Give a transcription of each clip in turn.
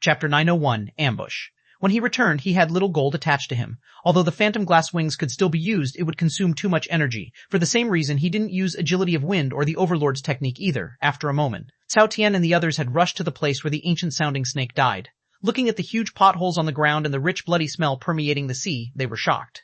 Chapter 901, Ambush. When he returned, he had little gold attached to him. Although the phantom glass wings could still be used, it would consume too much energy. For the same reason, he didn't use agility of wind or the overlord's technique either. After a moment, Cao Tian and the others had rushed to the place where the ancient-sounding snake died. Looking at the huge potholes on the ground and the rich bloody smell permeating the sea, they were shocked.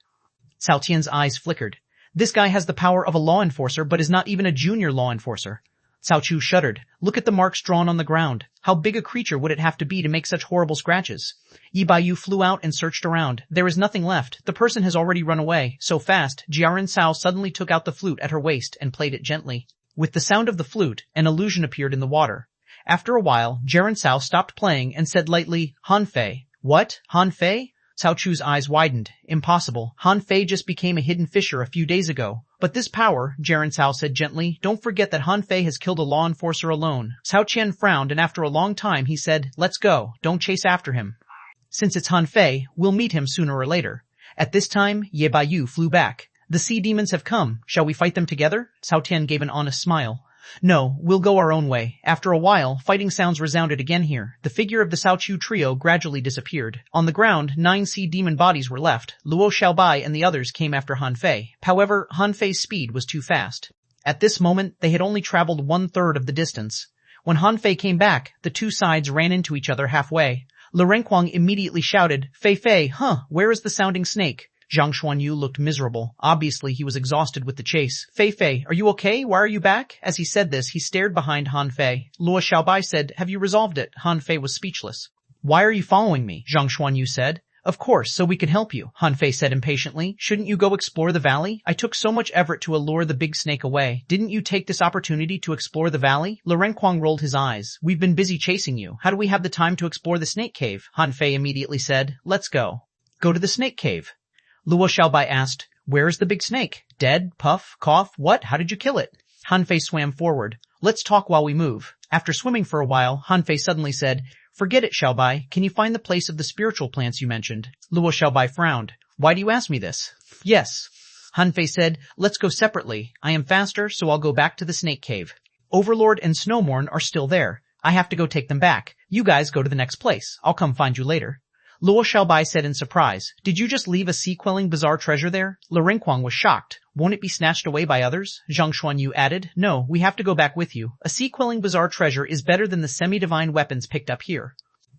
Cao Tian's eyes flickered. This guy has the power of a law enforcer, but is not even a junior law enforcer. Cao Chu shuddered. Look at the marks drawn on the ground. How big a creature would it have to be to make such horrible scratches? Yi Baiyu flew out and searched around. There is nothing left. The person has already run away. So fast, Jiaran Cao suddenly took out the flute at her waist and played it gently. With the sound of the flute, an illusion appeared in the water. After a while, Jiaran Cao stopped playing and said lightly, Han Fei. What? Han Fei? Cao Chu's eyes widened. Impossible. Han Fei just became a hidden fisher a few days ago. But this power, Jiaran Cao said gently, don't forget that Han Fei has killed a law enforcer alone. Cao Qian frowned and after a long time he said, let's go. Don't chase after him. Since it's Han Fei, we'll meet him sooner or later. At this time, Ye Baiyu flew back. The sea demons have come. Shall we fight them together? Cao Tian gave an honest smile. No, we'll go our own way. After a while, fighting sounds resounded again here. The figure of the Cao Chu trio gradually disappeared. On the ground, 9 sea demon bodies were left. Luo Xiaobai and the others came after Han Fei. However, Han Fei's speed was too fast. At this moment, they had only traveled 1/3 of the distance. When Han Fei came back, the two sides ran into each other halfway. Le Renquang immediately shouted, Fei Fei, where is the sounding snake? Zhang Xuanyu looked miserable. Obviously, he was exhausted with the chase. Fei Fei, are you okay? Why are you back? As he said this, he stared behind Han Fei. Luo Xiaobai said, have you resolved it? Han Fei was speechless. Why are you following me? Zhang Xuanyu said. Of course, so we can help you, Han Fei said impatiently. Shouldn't you go explore the valley? I took so much effort to allure the big snake away. Didn't you take this opportunity to explore the valley? Le Renquang rolled his eyes. We've been busy chasing you. How do we have the time to explore the snake cave? Han Fei immediately said, let's go. Go to the snake cave. Luo Xiaobai asked, where is the big snake? Dead? Puff? Cough? What? How did you kill it? Han Fei swam forward. Let's talk while we move. After swimming for a while, Han Fei suddenly said, forget it, Xiaobai. Can you find the place of the spiritual plants you mentioned? Luo Xiaobai frowned. Why do you ask me this? Yes. Han Fei said, let's go separately. I am faster, so I'll go back to the snake cave. Overlord and Snowmorn are still there. I have to go take them back. You guys go to the next place. I'll come find you later. Luo Xiaobai said in surprise, did you just leave a sea-quelling bizarre treasure there? Le Renquang was shocked. Won't it be snatched away by others? Zhang Xuanyu added, no, we have to go back with you. A sea-quelling bizarre treasure is better than the semi-divine weapons picked up here.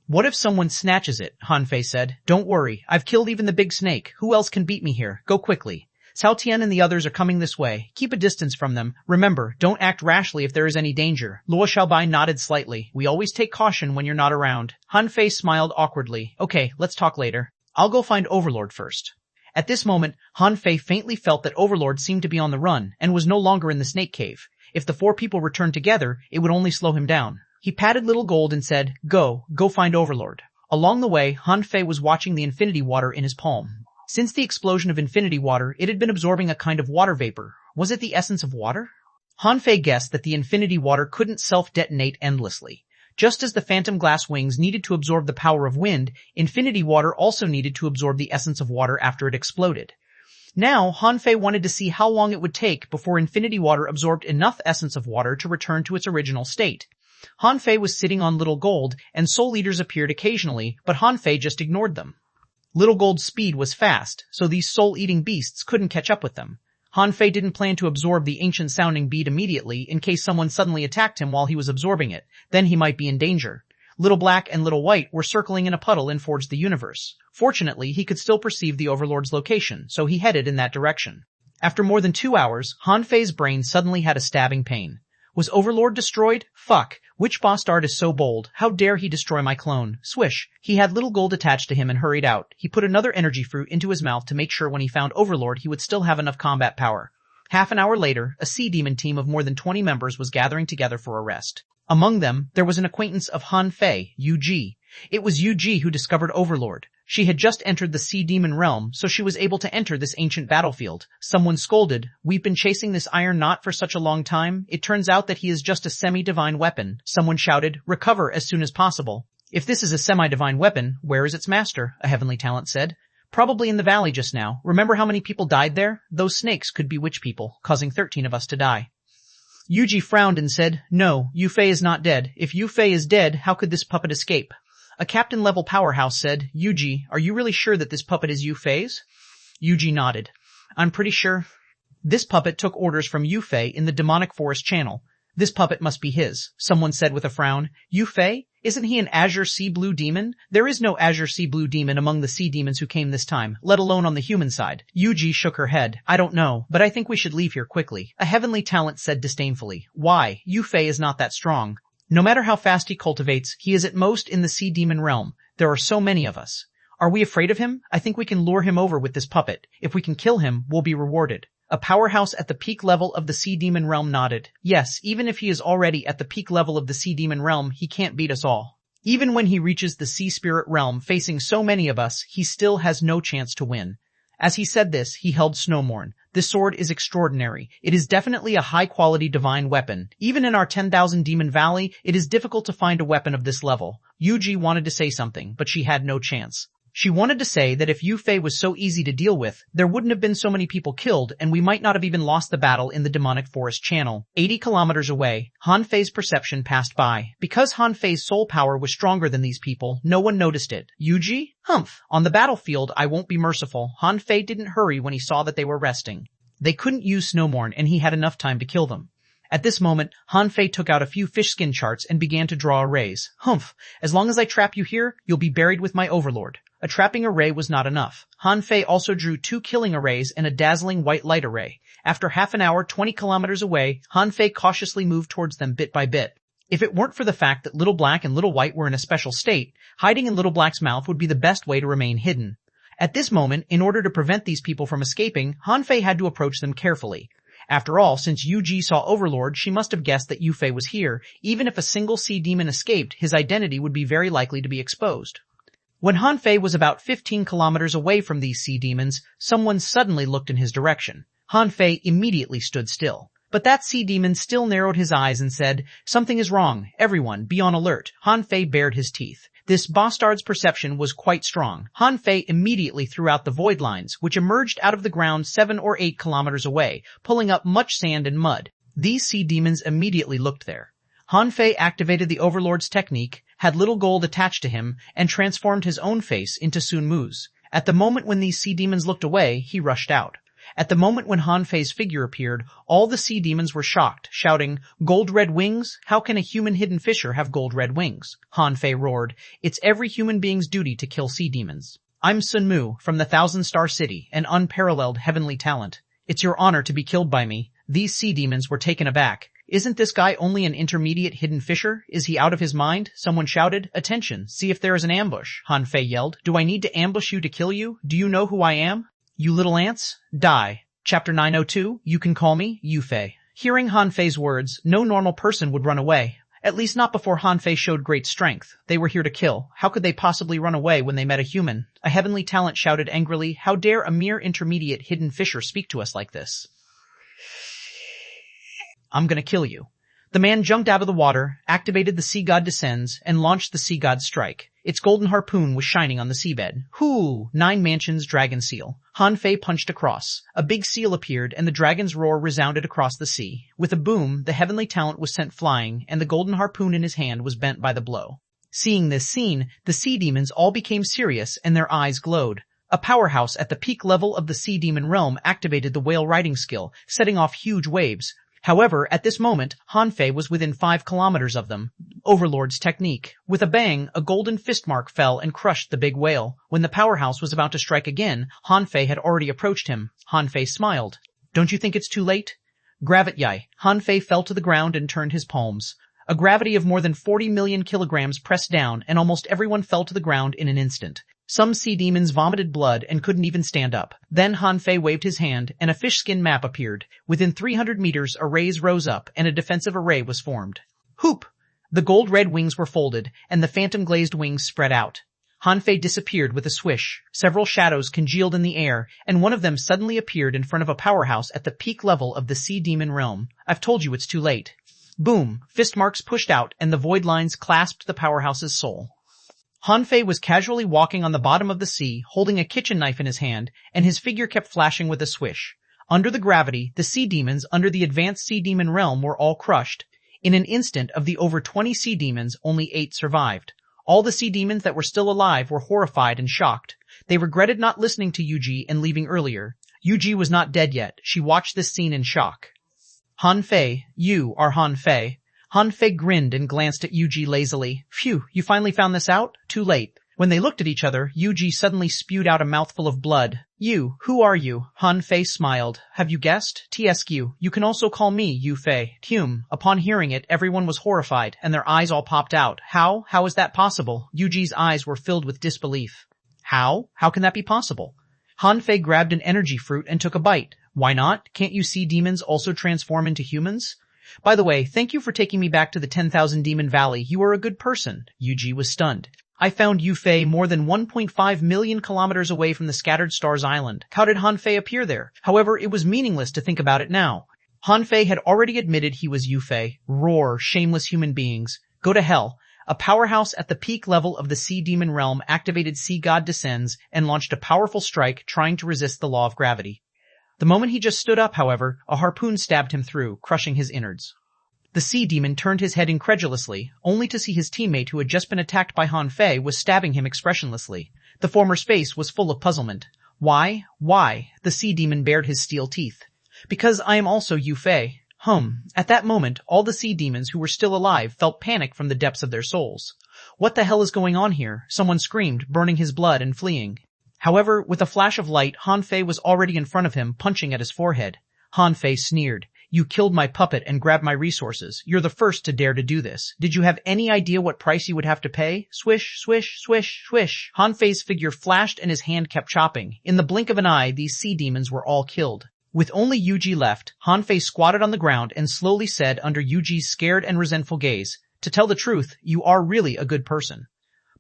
What if someone snatches it? Han Fei said. Don't worry, I've killed even the big snake. Who else can beat me here? Go quickly. Cao Tian and the others are coming this way. Keep a distance from them. Remember, don't act rashly if there is any danger. Luo Xiaobai nodded slightly. We always take caution when you're not around. Han Fei smiled awkwardly. Okay, let's talk later. I'll go find Overlord first. At this moment, Han Fei faintly felt that Overlord seemed to be on the run and was no longer in the snake cave. If the 4 people returned together, it would only slow him down. He patted Little Gold and said, go find Overlord. Along the way, Han Fei was watching the infinity water in his palm. Since the explosion of infinity water, it had been absorbing a kind of water vapor. Was it the essence of water? Han Fei guessed that the infinity water couldn't self-detonate endlessly. Just as the phantom glass wings needed to absorb the power of wind, infinity water also needed to absorb the essence of water after it exploded. Now, Han Fei wanted to see how long it would take before infinity water absorbed enough essence of water to return to its original state. Han Fei was sitting on Little Gold, and soul eaters appeared occasionally, but Han Fei just ignored them. Little Gold's speed was fast, so these soul-eating beasts couldn't catch up with them. Han Fei didn't plan to absorb the ancient-sounding bead immediately in case someone suddenly attacked him while he was absorbing it. Then he might be in danger. Little Black and Little White were circling in a puddle in Forge the Universe. Fortunately, he could still perceive the Overlord's location, so he headed in that direction. After more than 2 hours, Han Fei's brain suddenly had a stabbing pain. Was Overlord destroyed? Fuck. Which bastard is so bold? How dare he destroy my clone? Swish. He had Little Gold attached to him and hurried out. He put another energy fruit into his mouth to make sure when he found Overlord he would still have enough combat power. Half an hour later, a sea demon team of more than 20 members was gathering together for a rest. Among them, there was an acquaintance of Han Fei, Yu Ji. It was Yu Ji who discovered Overlord. She had just entered the sea demon realm, so she was able to enter this ancient battlefield. Someone scolded, we've been chasing this iron knot for such a long time. It turns out that he is just a semi-divine weapon. Someone shouted, recover as soon as possible. If this is a semi-divine weapon, where is its master? A heavenly talent said. Probably in the valley just now. Remember how many people died there? Those snakes could be witch people, causing 13 of us to die. Yuji frowned and said, no, Yu Fei is not dead. If Yu Fei is dead, how could this puppet escape? A captain-level powerhouse said, Yuji, are you really sure that this puppet is Yu Fei's? Yuji nodded. I'm pretty sure. This puppet took orders from Yu Fei in the demonic forest channel. This puppet must be his, someone said with a frown. Yu Fei? Isn't he an azure sea blue demon? There is no azure sea blue demon among the sea demons who came this time, let alone on the human side. Yuji shook her head. I don't know, but I think we should leave here quickly. A heavenly talent said disdainfully. Why? Yu Fei is not that strong. No matter how fast he cultivates, he is at most in the sea demon realm. There are so many of us. Are we afraid of him? I think we can lure him over with this puppet. If we can kill him, we'll be rewarded. A powerhouse at the peak level of the sea demon realm nodded. Yes, even if he is already at the peak level of the sea demon realm, he can't beat us all. Even when he reaches the sea spirit realm facing so many of us, he still has no chance to win. As he said this, he held xuanhuan. This sword is extraordinary. It is definitely a high-quality divine weapon. Even in our 10,000 Demon Valley, it is difficult to find a weapon of this level. Yuji wanted to say something, but she had no chance. She wanted to say that if Yu Fei was so easy to deal with, there wouldn't have been so many people killed and we might not have even lost the battle in the demonic forest channel. 80 kilometers away, Han Fei's perception passed by. Because Han Fei's soul power was stronger than these people, no one noticed it. Yuji? Humph! On the battlefield, I won't be merciful. Han Fei didn't hurry when he saw that they were resting. They couldn't use xuanhuan and he had enough time to kill them. At this moment, Han Fei took out a few fish skin charts and began to draw arrays. Humph! As long as I trap you here, you'll be buried with my overlord. A trapping array was not enough. Han Fei also drew 2 killing arrays and a dazzling white light array. After half an hour 20 kilometers away, Han Fei cautiously moved towards them bit by bit. If it weren't for the fact that Little Black and Little White were in a special state, hiding in Little Black's mouth would be the best way to remain hidden. At this moment, in order to prevent these people from escaping, Han Fei had to approach them carefully. After all, since Yuji saw Overlord, she must have guessed that Yu Fei was here. Even if a single sea demon escaped, his identity would be very likely to be exposed. When Han Fei was about 15 kilometers away from these sea demons, someone suddenly looked in his direction. Han Fei immediately stood still. But that sea demon still narrowed his eyes and said, Something is wrong. Everyone, be on alert. Han Fei bared his teeth. This bastard's perception was quite strong. Han Fei immediately threw out the void lines, which emerged out of the ground 7 or 8 kilometers away, pulling up much sand and mud. These sea demons immediately looked there. Han Fei activated the Overlord's technique, had little gold attached to him, and transformed his own face into Sun Mu's. At the moment when these sea demons looked away, he rushed out. At the moment when Han Fei's figure appeared, all the sea demons were shocked, shouting, Gold-red wings? How can a human hidden fisher have gold-red wings? Han Fei roared, It's every human being's duty to kill sea demons. I'm Sun Mu, from the Thousand-Star City, an unparalleled heavenly talent. It's your honor to be killed by me. These sea demons were taken aback. Isn't this guy only an intermediate hidden fisher? Is he out of his mind? Someone shouted, Attention, see if there is an ambush. Han Fei yelled, Do I need to ambush you to kill you? Do you know who I am? You little ants, die. Chapter 902, You Can Call Me, Yu Fei. Hearing Han Fei's words, no normal person would run away. At least not before Han Fei showed great strength. They were here to kill. How could they possibly run away when they met a human? A heavenly talent shouted angrily, How dare a mere intermediate hidden fisher speak to us like this? I'm gonna kill you. The man jumped out of the water, activated the Sea God Descends, and launched the Sea God Strike. Its golden harpoon was shining on the seabed. Hoo! 9 Mansions Dragon Seal. Han Fei punched across. A big seal appeared, and the dragon's roar resounded across the sea. With a boom, the heavenly talent was sent flying, and the golden harpoon in his hand was bent by the blow. Seeing this scene, the sea demons all became serious, and their eyes glowed. A powerhouse at the peak level of the sea demon realm activated the whale riding skill, setting off huge waves. However, at this moment, Han Fei was within 5 kilometers of them. Overlord's technique. With a bang, a golden fist mark fell and crushed the big whale. When the powerhouse was about to strike again, Han Fei had already approached him. Han Fei smiled. Don't you think it's too late? Gravity. Han Fei fell to the ground and turned his palms. A gravity of more than 40 million kilograms pressed down, and almost everyone fell to the ground in an instant. Some sea demons vomited blood and couldn't even stand up. Then Han Fei waved his hand, and a fish skin map appeared. Within 300 meters, arrays rose up, and a defensive array was formed. Whoop! The gold-red wings were folded, and the phantom-glazed wings spread out. Han Fei disappeared with a swish. Several shadows congealed in the air, and one of them suddenly appeared in front of a powerhouse at the peak level of the sea demon realm. I've told you it's too late. Boom! Fist marks pushed out, and the void lines clasped the powerhouse's soul. Han Fei was casually walking on the bottom of the sea, holding a kitchen knife in his hand, and his figure kept flashing with a swish. Under the gravity, the sea demons under the advanced sea demon realm were all crushed. In an instant, of the over 20 sea demons, only 8 survived. All the sea demons that were still alive were horrified and shocked. They regretted not listening to Yuji and leaving earlier. Yuji was not dead yet. She watched this scene in shock. Han Fei, you are Han Fei. Han Fei grinned and glanced at Yuji lazily. Phew, you finally found this out? Too late. When they looked at each other, Yuji suddenly spewed out a mouthful of blood. You, who are you? Han Fei smiled. Have you guessed? TSQ, you can also call me Yu Fei. Upon hearing it, everyone was horrified, and their eyes all popped out. How? How is that possible? Yuji's eyes were filled with disbelief. How? How can that be possible? Han Fei grabbed an energy fruit and took a bite. Why not? Can't you see demons also transform into humans? By the way, thank you for taking me back to the 10,000 Demon Valley. You are a good person. Yuji was stunned. I found Yu Fei more than 1.5 million kilometers away from the Scattered Stars Island. How did Han Fei appear there? However, it was meaningless to think about it now. Han Fei had already admitted he was Yu Fei. Roar, shameless human beings. Go to hell. A powerhouse at the peak level of the Sea Demon realm activated Sea God descends and launched a powerful strike trying to resist the law of gravity. The moment he just stood up, however, a harpoon stabbed him through, crushing his innards. The sea demon turned his head incredulously, only to see his teammate who had just been attacked by Han Fei was stabbing him expressionlessly. The former's face was full of puzzlement. Why? Why? The sea demon bared his steel teeth. Because I am also Yu Fei. At that moment, all the sea demons who were still alive felt panic from the depths of their souls. What the hell is going on here? Someone screamed, burning his blood and fleeing. However, with a flash of light, Han Fei was already in front of him, punching at his forehead. Han Fei sneered. You killed my puppet and grabbed my resources. You're the first to dare to do this. Did you have any idea what price you would have to pay? Swish, swish, swish, swish. Han Fei's figure flashed and his hand kept chopping. In the blink of an eye, these sea demons were all killed. With only Yuji left, Han Fei squatted on the ground and slowly said under Yuji's scared and resentful gaze, to tell the truth, you are really a good person.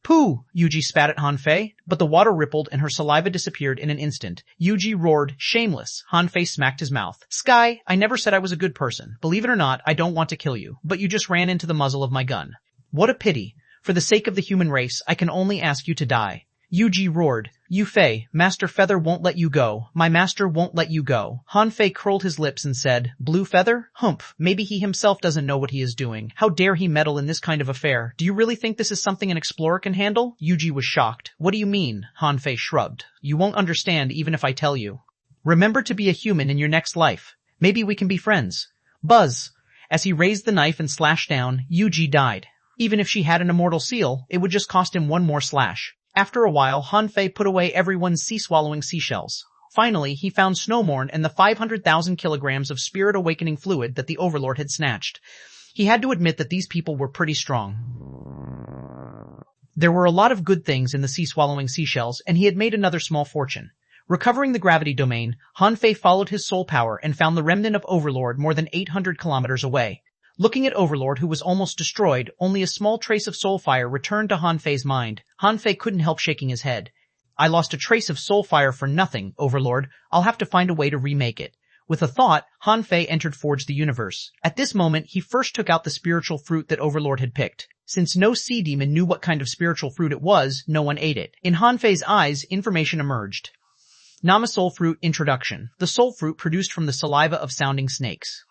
Pooh! Yuji spat at Han Fei, but the water rippled and her saliva disappeared in an instant. Yuji roared, shameless. Han Fei smacked his mouth. Sky, I never said I was a good person. Believe it or not, I don't want to kill you, but you just ran into the muzzle of my gun. What a pity. For the sake of the human race, I can only ask you to die. Yuji roared. Yu Fei, Master Feather won't let you go. My master won't let you go. Han Fei curled his lips and said, Blue Feather? Humph, maybe he himself doesn't know what he is doing. How dare he meddle in this kind of affair? Do you really think this is something an explorer can handle? Yuji was shocked. What do you mean? Han Fei shrugged. You won't understand even if I tell you. Remember to be a human in your next life. Maybe we can be friends. Buzz. As he raised the knife and slashed down, Yuji died. Even if she had an immortal seal, it would just cost him one more slash. After a while, Han Fei put away everyone's sea-swallowing seashells. Finally, he found Snowmorn and the 500,000 kilograms of spirit-awakening fluid that the Overlord had snatched. He had to admit that these people were pretty strong. There were a lot of good things in the sea-swallowing seashells, and he had made another small fortune. Recovering the gravity domain, Han Fei followed his soul power and found the remnant of Overlord more than 800 kilometers away. Looking at Overlord, who was almost destroyed, only a small trace of soul fire returned to Han Fei's mind. Han Fei couldn't help shaking his head. I lost a trace of soul fire for nothing, Overlord. I'll have to find a way to remake it. With a thought, Han Fei entered Forge the Universe. At this moment, he first took out the spiritual fruit that Overlord had picked. Since no sea demon knew what kind of spiritual fruit it was, no one ate it. In Han Fei's eyes, information emerged. Nama Soul Fruit Introduction. The soul fruit produced from the saliva of sounding snakes.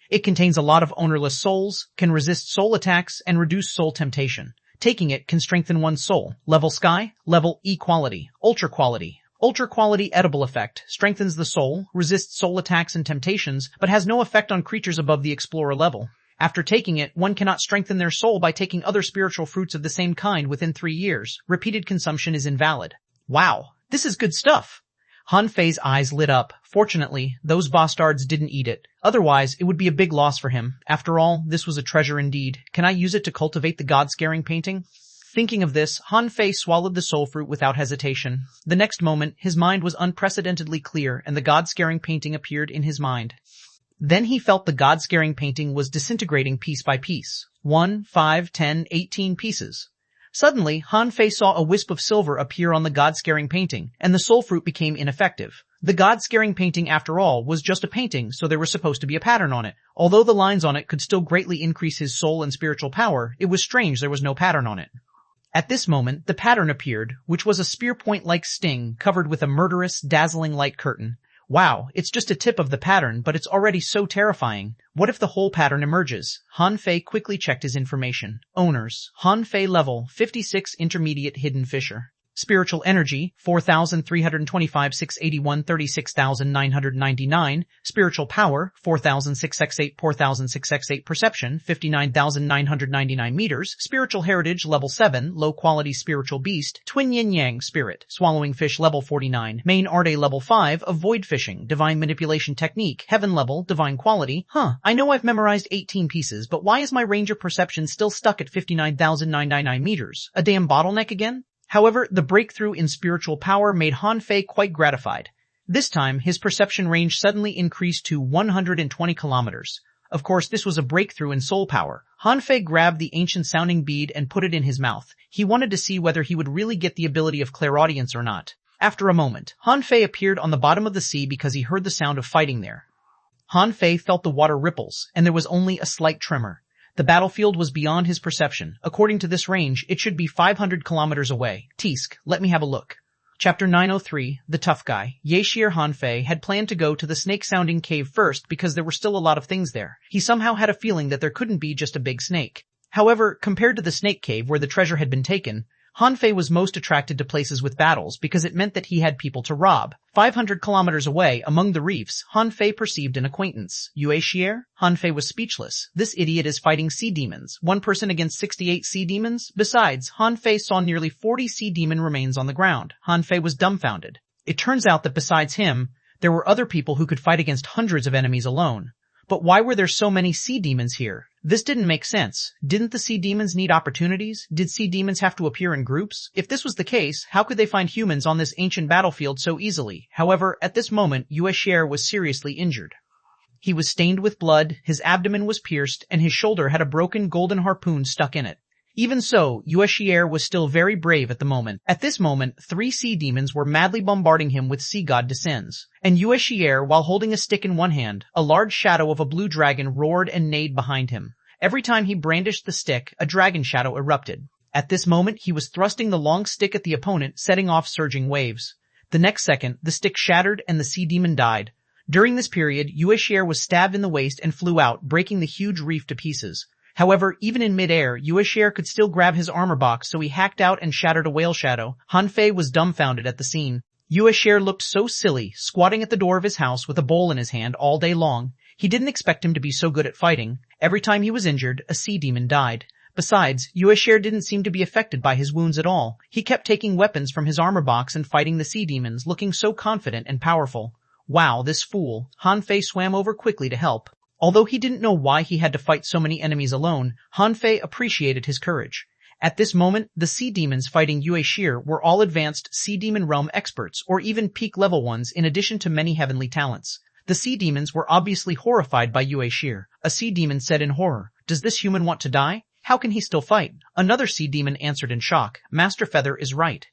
It contains a lot of ownerless souls, can resist soul attacks, and reduce soul temptation. Taking it can strengthen one's soul. Level Sky, level E quality, ultra quality. Ultra quality edible effect, strengthens the soul, resists soul attacks and temptations, but has no effect on creatures above the explorer level. After taking it, one cannot strengthen their soul by taking other spiritual fruits of the same kind within 3 years. Repeated consumption is invalid. Wow, this is good stuff. Han Fei's eyes lit up. Fortunately, those bastards didn't eat it. Otherwise, it would be a big loss for him. After all, this was a treasure indeed. Can I use it to cultivate the god-scaring painting? Thinking of this, Han Fei swallowed the soul fruit without hesitation. The next moment, his mind was unprecedentedly clear and the god-scaring painting appeared in his mind. Then he felt the god-scaring painting was disintegrating piece by piece. 1, 5, 10, 18 pieces. Suddenly, Han Fei saw a wisp of silver appear on the god-scaring painting, and the soul fruit became ineffective. The god-scaring painting, after all, was just a painting, so there was supposed to be a pattern on it. Although the lines on it could still greatly increase his soul and spiritual power, it was strange there was no pattern on it. At this moment, the pattern appeared, which was a spear point-like sting covered with a murderous, dazzling light curtain. Wow, it's just a tip of the pattern, but it's already so terrifying. What if the whole pattern emerges? Han Fei quickly checked his information. Owners. Han Fei level 56 intermediate hidden fisher. Spiritual energy, 4,325 681 36,999. Spiritual power, 4,668 4,668. Perception, 59,999 meters. Spiritual heritage, level 7. Low quality spiritual beast, twin yin yang spirit. Swallowing fish, level 49. Main Arde, level 5. Avoid fishing. Divine manipulation technique, heaven level. Divine quality. I know I've memorized 18 pieces, but why is my range of perception still stuck at 59,999 meters? A damn bottleneck again? However, the breakthrough in spiritual power made Han Fei quite gratified. This time, his perception range suddenly increased to 120 kilometers. Of course, this was a breakthrough in soul power. Han Fei grabbed the ancient-sounding bead and put it in his mouth. He wanted to see whether he would really get the ability of clairaudience or not. After a moment, Han Fei appeared on the bottom of the sea because he heard the sound of fighting there. Han Fei felt the water ripples, and there was only a slight tremor. The battlefield was beyond his perception. According to this range, it should be 500 kilometers away. Tisk, let me have a look. Chapter 903, The Tough Guy. Yeshir Han Fei had planned to go to the snake-sounding cave first because there were still a lot of things there. He somehow had a feeling that there couldn't be just a big snake. However, compared to the snake cave where the treasure had been taken, Han Fei was most attracted to places with battles because it meant that he had people to rob. 500 kilometers away, among the reefs, Han Fei perceived an acquaintance. Yue Xier? Han Fei was speechless. This idiot is fighting sea demons. One person against 68 sea demons? Besides, Han Fei saw nearly 40 sea demon remains on the ground. Han Fei was dumbfounded. It turns out that besides him, there were other people who could fight against hundreds of enemies alone. But why were there so many sea demons here? This didn't make sense. Didn't the sea demons need opportunities? Did sea demons have to appear in groups? If this was the case, how could they find humans on this ancient battlefield so easily? However, at this moment, Yue Xier was seriously injured. He was stained with blood, his abdomen was pierced, and his shoulder had a broken golden harpoon stuck in it. Even so, Yue Xier was still very brave at the moment. At this moment, 3 sea demons were madly bombarding him with Sea God Descends. And Yue Xier, while holding a stick in one hand, a large shadow of a blue dragon roared and neighed behind him. Every time he brandished the stick, a dragon shadow erupted. At this moment, he was thrusting the long stick at the opponent, setting off surging waves. The next second, the stick shattered and the sea demon died. During this period, Yue Xier was stabbed in the waist and flew out, breaking the huge reef to pieces. However, even in midair, Yue Xier could still grab his armor box, so he hacked out and shattered a whale shadow. Han Fei was dumbfounded at the scene. Yue Xier looked so silly, squatting at the door of his house with a bowl in his hand all day long. He didn't expect him to be so good at fighting. Every time he was injured, a sea demon died. Besides, Yue Xier didn't seem to be affected by his wounds at all. He kept taking weapons from his armor box and fighting the sea demons, looking so confident and powerful. Wow, this fool. Han Fei swam over quickly to help. Although he didn't know why he had to fight so many enemies alone, Han Fei appreciated his courage. At this moment, the sea demons fighting Yue Xier were all advanced sea demon realm experts, or even peak level ones, in addition to many heavenly talents. The sea demons were obviously horrified by Yue Xier. A sea demon said in horror, "Does this human want to die? How can he still fight?" Another sea demon answered in shock, "Master Feather is right.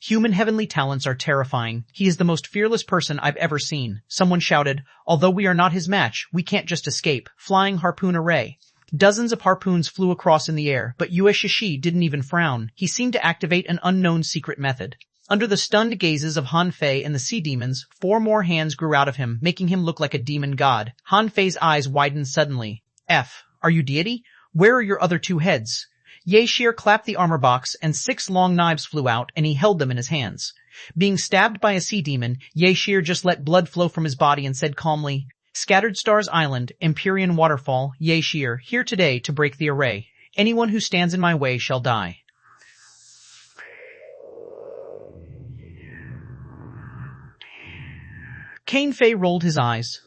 Human heavenly talents are terrifying. He is the most fearless person I've ever seen." Someone shouted, "Although we are not his match, we can't just escape." Flying harpoon array. Dozens of harpoons flew across in the air, but Yue Shishi didn't even frown. He seemed to activate an unknown secret method. Under the stunned gazes of Han Fei and the sea demons, 4 more hands grew out of him, making him look like a demon god. Han Fei's eyes widened suddenly. Are you deity? Where are your other 2 heads? Yue Xier clapped the armor box, and 6 long knives flew out, and he held them in his hands. Being stabbed by a sea demon, Yue Xier just let blood flow from his body and said calmly, "Scattered Stars Island, Empyrean Waterfall, Yue Xier, here today to break the array. Anyone who stands in my way shall die." Cain Fei rolled his eyes.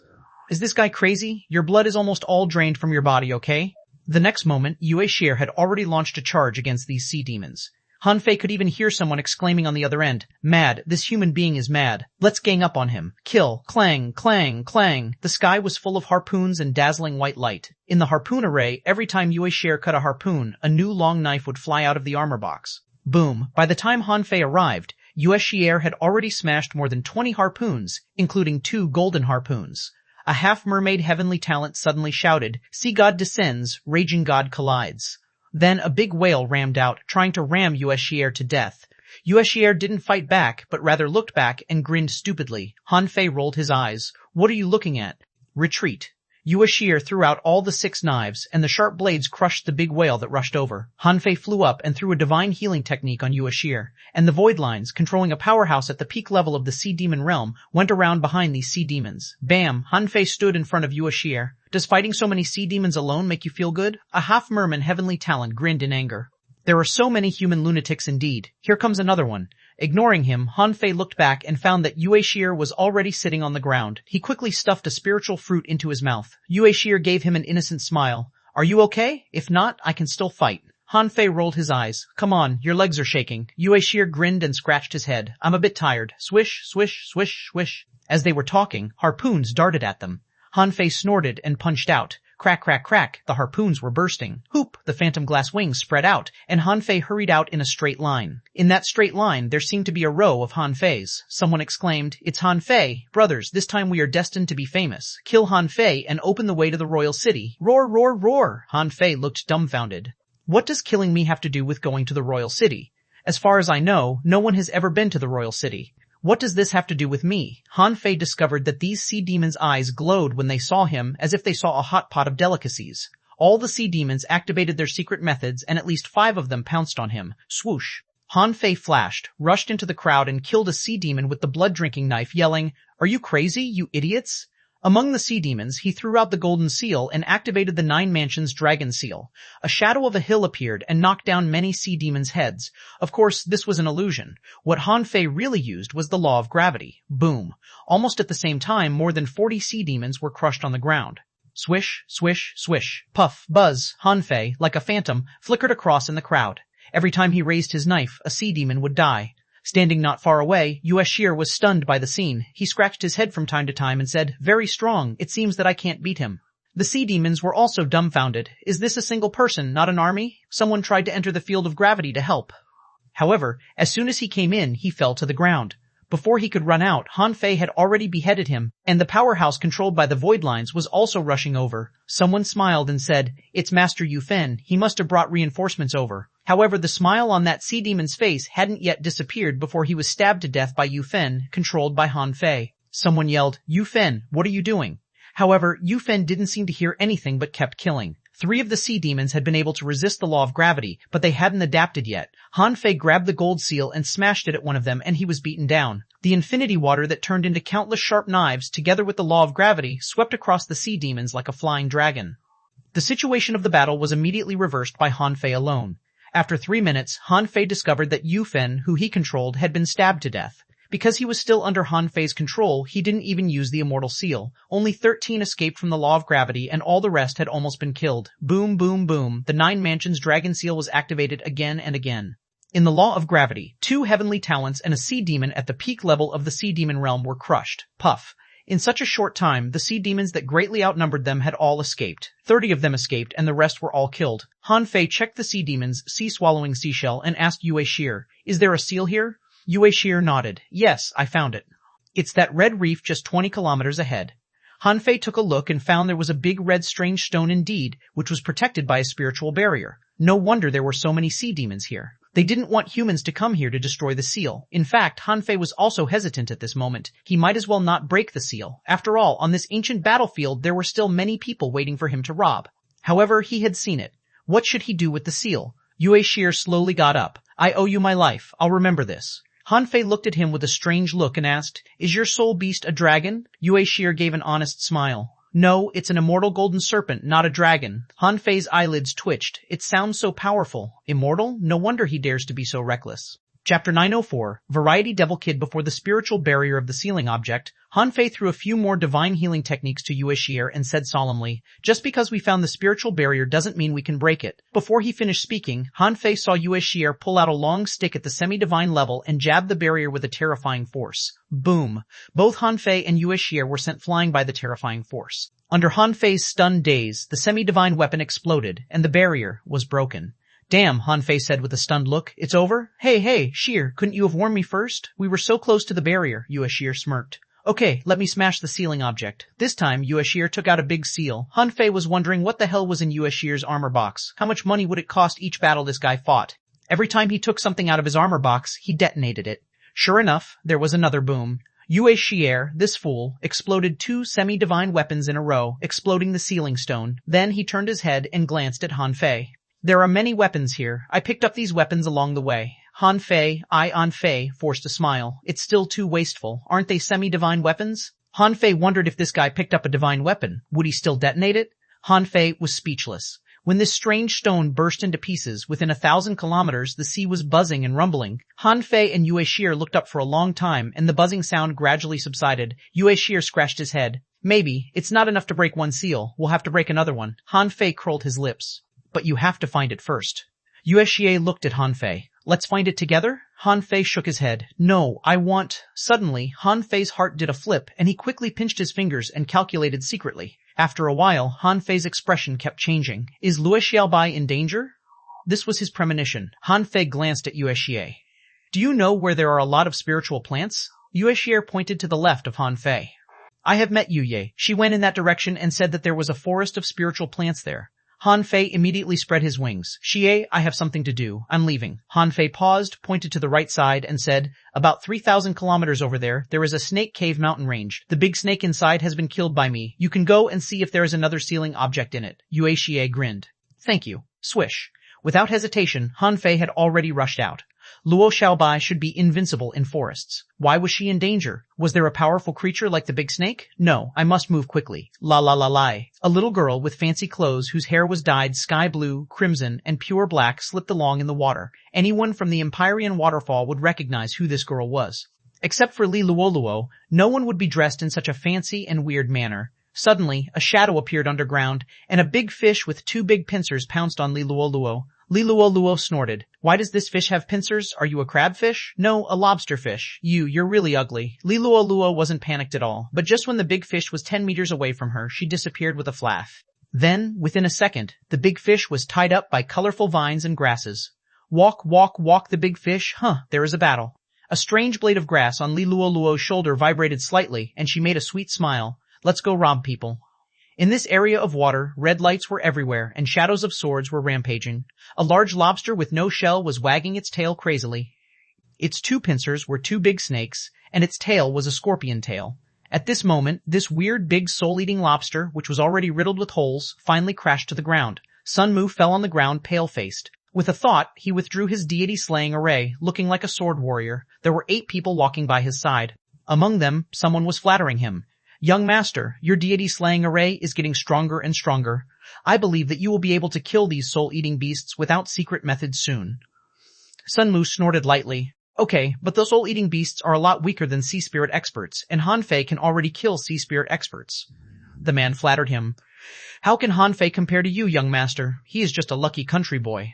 "Is this guy crazy? Your blood is almost all drained from your body, okay?" The next moment, Yue Xier had already launched a charge against these sea demons. Han Fei could even hear someone exclaiming on the other end, "Mad, this human being is mad. Let's gang up on him. Kill, clang, clang, clang." The sky was full of harpoons and dazzling white light. In the harpoon array, every time Yue Xier cut a harpoon, a new long knife would fly out of the armor box. Boom. By the time Han Fei arrived, Yue Xier had already smashed more than 20 harpoons, including 2 golden harpoons. A half-mermaid heavenly talent suddenly shouted, "Sea God descends, raging God collides." Then a big whale rammed out, trying to ram Yue Xier to death. Yuexier didn't fight back, but rather looked back and grinned stupidly. Han Fei rolled his eyes. What are you looking at? Retreat. Yuexier threw out all the 6 knives, and the sharp blades crushed the big whale that rushed over. Han Fei flew up and threw a divine healing technique on Yuexier, and the void lines, controlling a powerhouse at the peak level of the sea demon realm, went around behind these sea demons. Bam! Han Fei stood in front of Yuexier. Does fighting so many sea demons alone make you feel good? A half-merman heavenly talon grinned in anger. There are so many human lunatics indeed. Here comes another one. Ignoring him, Han Fei looked back and found that Yuexier was already sitting on the ground. He quickly stuffed a spiritual fruit into his mouth. Yuexier gave him an innocent smile. Are you okay? If not, I can still fight. Han Fei rolled his eyes. Come on, your legs are shaking. Yuexier grinned and scratched his head. I'm a bit tired. Swish, swish, swish, swish. As they were talking, harpoons darted at them. Han Fei snorted and punched out. Crack, crack, crack, the harpoons were bursting. Hoop, the phantom glass wings spread out, and Han Fei hurried out in a straight line. In that straight line, there seemed to be a row of Han Feis. Someone exclaimed, It's Han Fei! Brothers, this time we are destined to be famous. Kill Han Fei and open the way to the royal city. Roar, roar, roar! Han Fei looked dumbfounded. What does killing me have to do with going to the royal city? As far as I know, no one has ever been to the royal city. What does this have to do with me? Han Fei discovered that these sea demons' eyes glowed when they saw him as if they saw a hot pot of delicacies. All the sea demons activated their secret methods and at least 5 of them pounced on him. Swoosh. Han Fei flashed, rushed into the crowd and killed a sea demon with the blood-drinking knife, yelling, Are you crazy, you idiots? Among the sea demons, he threw out the golden seal and activated the 9 mansions dragon seal. A shadow of a hill appeared and knocked down many sea demons' heads. Of course, this was an illusion. What Han Fei really used was the law of gravity. Boom. Almost at the same time, more than 40 sea demons were crushed on the ground. Swish, swish, swish, puff, buzz. Han Fei, like a phantom, flickered across in the crowd. Every time he raised his knife, a sea demon would die. Standing not far away, Yuexier was stunned by the scene. He scratched his head from time to time and said, Very strong. It seems that I can't beat him. The sea demons were also dumbfounded. Is this a single person, not an army? Someone tried to enter the field of gravity to help. However, as soon as he came in, he fell to the ground. Before he could run out, Han Fei had already beheaded him, and the powerhouse controlled by the void lines was also rushing over. Someone smiled and said, It's Master Yu Fen. He must have brought reinforcements over. However, the smile on that sea demon's face hadn't yet disappeared before he was stabbed to death by Yu Fen, controlled by Han Fei. Someone yelled, Yu Fen, what are you doing? However, Yu Fen didn't seem to hear anything but kept killing. 3 of the sea demons had been able to resist the law of gravity, but they hadn't adapted yet. Han Fei grabbed the gold seal and smashed it at one of them, and he was beaten down. The infinity water that turned into countless sharp knives, together with the law of gravity, swept across the sea demons like a flying dragon. The situation of the battle was immediately reversed by Han Fei alone. After 3 minutes, Han Fei discovered that Yu Fen, who he controlled, had been stabbed to death. Because he was still under Han Fei's control, he didn't even use the immortal seal. Only 13 escaped from the law of gravity, and all the rest had almost been killed. Boom, boom, boom. The 9 mansions dragon seal was activated again and again. In the law of gravity, 2 heavenly talents and a sea demon at the peak level of the sea demon realm were crushed. Puff. In such a short time, the sea demons that greatly outnumbered them had all escaped. 30 of them escaped, and the rest were all killed. Han Fei checked the sea demons' sea-swallowing seashell and asked Yuexier, Is there a seal here? Yuexier nodded. Yes, I found it. It's that red reef just 20 kilometers ahead. Han Fei took a look and found there was a big red strange stone indeed, which was protected by a spiritual barrier. No wonder there were so many sea demons here. They didn't want humans to come here to destroy the seal. In fact, Han Fei was also hesitant at this moment. He might as well not break the seal. After all, on this ancient battlefield there were still many people waiting for him to rob. However, he had seen it. What should he do with the seal? Yuexier slowly got up. I owe you my life. I'll remember this. Han Fei looked at him with a strange look and asked, Is your soul beast a dragon? Yuexier gave an honest smile. No, it's an immortal golden serpent, not a dragon. Han Fei's eyelids twitched. It sounds so powerful. Immortal? No wonder he dares to be so reckless. Chapter 904, Variety Devil Kid before the spiritual barrier of the sealing object. Han Fei threw a few more divine healing techniques to Yuexier and said solemnly, Just because we found the spiritual barrier doesn't mean we can break it. Before he finished speaking, Han Fei saw Yuexier pull out a long stick at the semi-divine level and jab the barrier with a terrifying force. Boom. Both Han Fei and Yuexier were sent flying by the terrifying force. Under Han Fei's stunned daze, the semi-divine weapon exploded, and the barrier was broken. Damn, Han Fei said with a stunned look. It's over? Hey, Xier, couldn't you have warned me first? We were so close to the barrier, Yuexier smirked. Okay, let me smash the sealing object. This time, Yuexier took out a big seal. Han Fei was wondering what the hell was in Yuexier's armor box. How much money would it cost each battle this guy fought? Every time he took something out of his armor box, he detonated it. Sure enough, there was another boom. Yue Shier, this fool, exploded 2 semi-divine weapons in a row, exploding the sealing stone. Then he turned his head and glanced at Han Fei. There are many weapons here. I picked up these weapons along the way. Han Fei forced a smile. It's still too wasteful. Aren't they semi-divine weapons? Han Fei wondered if this guy picked up a divine weapon. Would he still detonate it? Han Fei was speechless. When this strange stone burst into pieces, within 1,000 kilometers, the sea was buzzing and rumbling. Han Fei and Yue Shier looked up for a long time, and the buzzing sound gradually subsided. Yue Shier scratched his head. Maybe. It's not enough to break one seal. We'll have to break another one. Han Fei curled his lips. But you have to find it first. Yue Shier looked at Han Fei. Let's find it together? Han Fei shook his head. No, I want... Suddenly, Han Fei's heart did a flip, and he quickly pinched his fingers and calculated secretly. After a while, Han Fei's expression kept changing. Is Luo Xiaobai in danger? This was his premonition. Han Fei glanced at Yue Shier. Do you know where there are a lot of spiritual plants? Yue Shier pointed to the left of Han Fei. I have met Yu Ye. She went in that direction and said that there was a forest of spiritual plants there. Han Fei immediately spread his wings. Xie, I have something to do. I'm leaving. Han Fei paused, pointed to the right side, and said, about 3,000 kilometers over there is a snake cave mountain range. The big snake inside has been killed by me. You can go and see if there is another sealing object in it. Yue Xie grinned. Thank you. Swish. Without hesitation, Han Fei had already rushed out. Luo Xiaobai should be invincible in forests. Why was she in danger? Was there a powerful creature like the big snake? No, I must move quickly. La la la la. A little girl with fancy clothes whose hair was dyed sky blue, crimson, and pure black slipped along in the water. Anyone from the Empyrean waterfall would recognize who this girl was. Except for Li Luoluo, no one would be dressed in such a fancy and weird manner. Suddenly, a shadow appeared underground, and a big fish with 2 big pincers pounced on Li Luoluo. Li Luoluo snorted. Why does this fish have pincers? Are you a crabfish? No, a lobster fish. You're really ugly. Li Luoluo wasn't panicked at all, but just when the big fish was 10 meters away from her, she disappeared with a flash. Then, within a second, the big fish was tied up by colorful vines and grasses. Walk, walk, walk the big fish. There is a battle. A strange blade of grass on Li Luoluo's shoulder vibrated slightly, and she made a sweet smile. Let's go rob people. In this area of water, red lights were everywhere, and shadows of swords were rampaging. A large lobster with no shell was wagging its tail crazily. Its 2 pincers were 2 big snakes, and its tail was a scorpion tail. At this moment, this weird big soul-eating lobster, which was already riddled with holes, finally crashed to the ground. Sun Mu fell on the ground pale-faced. With a thought, he withdrew his deity-slaying array, looking like a sword warrior. There were 8 people walking by his side. Among them, someone was flattering him. Young master, your deity-slaying array is getting stronger and stronger. I believe that you will be able to kill these soul-eating beasts without secret methods soon. Sun Mu snorted lightly. Okay, but those soul-eating beasts are a lot weaker than sea spirit experts, and Han Fei can already kill sea spirit experts. The man flattered him. How can Han Fei compare to you, young master? He is just a lucky country boy.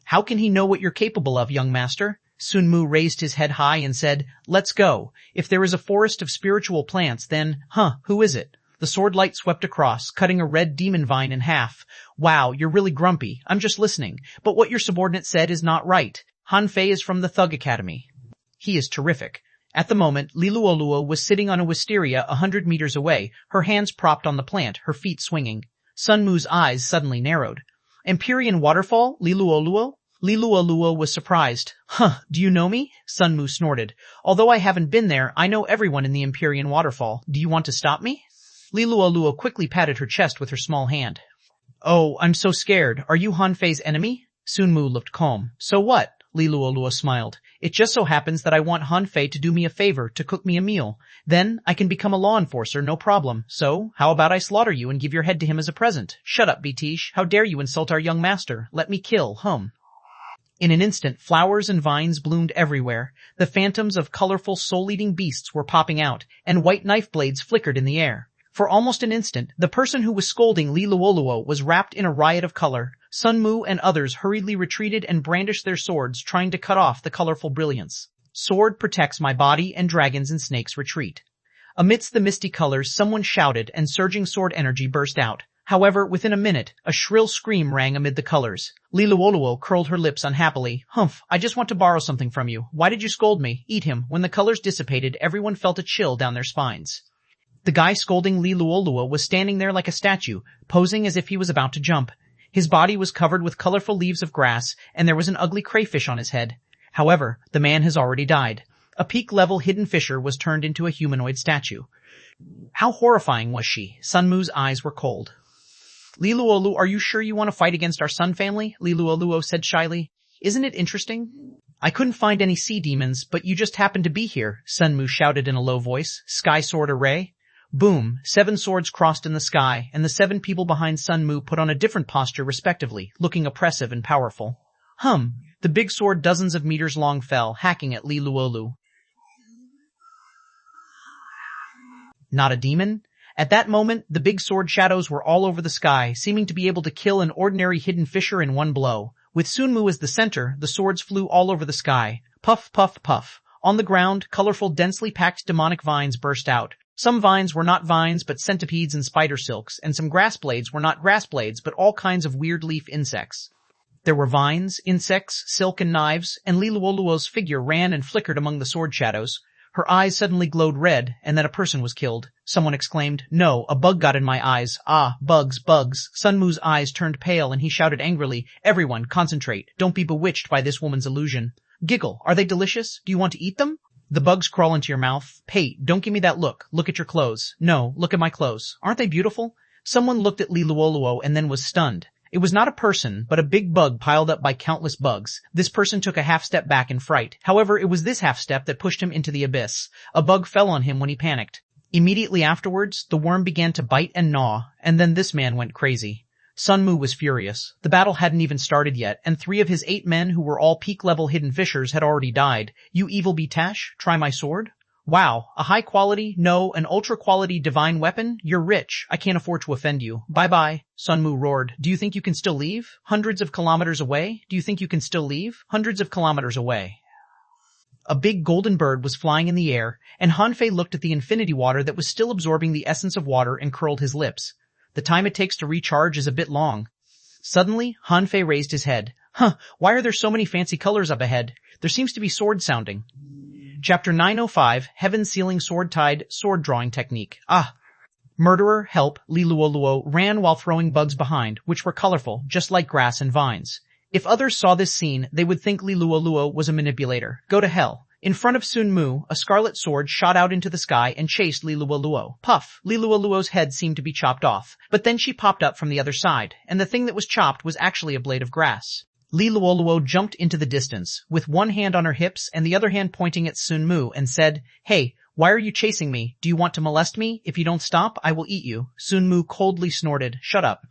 How can he know what you're capable of, young master? Sun Mu raised his head high and said, Let's go. If there is a forest of spiritual plants, then, who is it? The sword light swept across, cutting a red demon vine in half. Wow, you're really grumpy. I'm just listening. But what your subordinate said is not right. Han Fei is from the Thug Academy. He is terrific. At the moment, Li Luoluo was sitting on a wisteria 100 meters away, her hands propped on the plant, her feet swinging. Sun Mu's eyes suddenly narrowed. Empyrean waterfall, Li Luoluo? Li Luoluo was surprised. Do you know me? Sun Mu snorted. Although I haven't been there, I know everyone in the Empyrean waterfall. Do you want to stop me? Li Luoluo quickly patted her chest with her small hand. Oh, I'm so scared. Are you Han Fei's enemy? Sun Mu looked calm. So what? Li Luoluo smiled. It just so happens that I want Han Fei to do me a favor, to cook me a meal. Then I can become a law enforcer, no problem. So, how about I slaughter you and give your head to him as a present? Shut up, Bitish. How dare you insult our young master? Let me kill, In an instant, flowers and vines bloomed everywhere. The phantoms of colorful soul-eating beasts were popping out, and white knife blades flickered in the air. For almost an instant, the person who was scolding Li Luoluo was wrapped in a riot of color. Sun Mu and others hurriedly retreated and brandished their swords, trying to cut off the colorful brilliance. Sword protects my body, and dragons and snakes retreat. Amidst the misty colors, someone shouted, and surging sword energy burst out. However, within a minute, a shrill scream rang amid the colors. Li Luoluo curled her lips unhappily. I just want to borrow something from you. Why did you scold me? Eat him. When the colors dissipated, everyone felt a chill down their spines. The guy scolding Li Luoluo was standing there like a statue, posing as if he was about to jump. His body was covered with colorful leaves of grass, and there was an ugly crayfish on his head. However, the man has already died. A peak-level hidden fisher was turned into a humanoid statue. How horrifying was she? Sun Mu's eyes were cold. Liluolu, are you sure you want to fight against our sun family? Liluoluo said shyly. Isn't it interesting? I couldn't find any sea demons, but you just happened to be here, Sun Mu shouted in a low voice. Sky sword array? Boom, 7 swords crossed in the sky, and the 7 people behind Sun Mu put on a different posture respectively, looking oppressive and powerful. The big sword dozens of meters long fell, hacking at Liluolu. Not a demon? At that moment, the big sword shadows were all over the sky, seeming to be able to kill an ordinary hidden fisher in one blow. With Sun Mu as the center, the swords flew all over the sky. Puff, puff, puff. On the ground, colorful, densely packed demonic vines burst out. Some vines were not vines, but centipedes and spider silks, and some grass blades were not grass blades, but all kinds of weird leaf insects. There were vines, insects, silk, and knives, and Liluoluo's figure ran and flickered among the sword shadows. Her eyes suddenly glowed red, and then a person was killed. Someone exclaimed, "No, a bug got in my eyes. Ah, bugs, bugs." Sun Mu's eyes turned pale, and he shouted angrily, "Everyone, concentrate. Don't be bewitched by this woman's illusion." Giggle. Are they delicious? Do you want to eat them? The bugs crawl into your mouth. Hey, don't give me that look. Look at your clothes. No, look at my clothes. Aren't they beautiful? Someone looked at Liluoluo and then was stunned. It was not a person, but a big bug piled up by countless bugs. This person took a half step back in fright. However, it was this half step that pushed him into the abyss. A bug fell on him when he panicked. Immediately afterwards, the worm began to bite and gnaw, and then this man went crazy. Sun Mu was furious. The battle hadn't even started yet, and 3 of his 8 men who were all peak-level hidden fishers had already died. You evil Betash, try my sword? Wow, a high-quality, no, an ultra-quality divine weapon? You're rich. I can't afford to offend you. Bye-bye. Sun Mu roared. Do you think you can still leave? Hundreds of kilometers away? Do you think you can still leave? Hundreds of kilometers away. A big golden bird was flying in the air, and Hanfei looked at the infinity water that was still absorbing the essence of water and curled his lips. The time it takes to recharge is a bit long. Suddenly, Hanfei raised his head. Why are there so many fancy colors up ahead? There seems to be sword sounding. Chapter 905, Heaven Sealing Sword-Tied Sword Drawing Technique. Murderer, help, Liluoluo ran while throwing bugs behind, which were colorful, just like grass and vines. If others saw this scene, they would think Liluoluo was a manipulator. Go to hell. In front of Sun Mu, a scarlet sword shot out into the sky and chased Liluoluo. Puff! Liluoluo's head seemed to be chopped off, but then she popped up from the other side, and the thing that was chopped was actually a blade of grass. Liluoluo jumped into the distance, with one hand on her hips and the other hand pointing at Sun Mu, and said, "Hey, why are you chasing me? Do you want to molest me? If you don't stop, I will eat you." Sun Mu coldly snorted, "Shut up."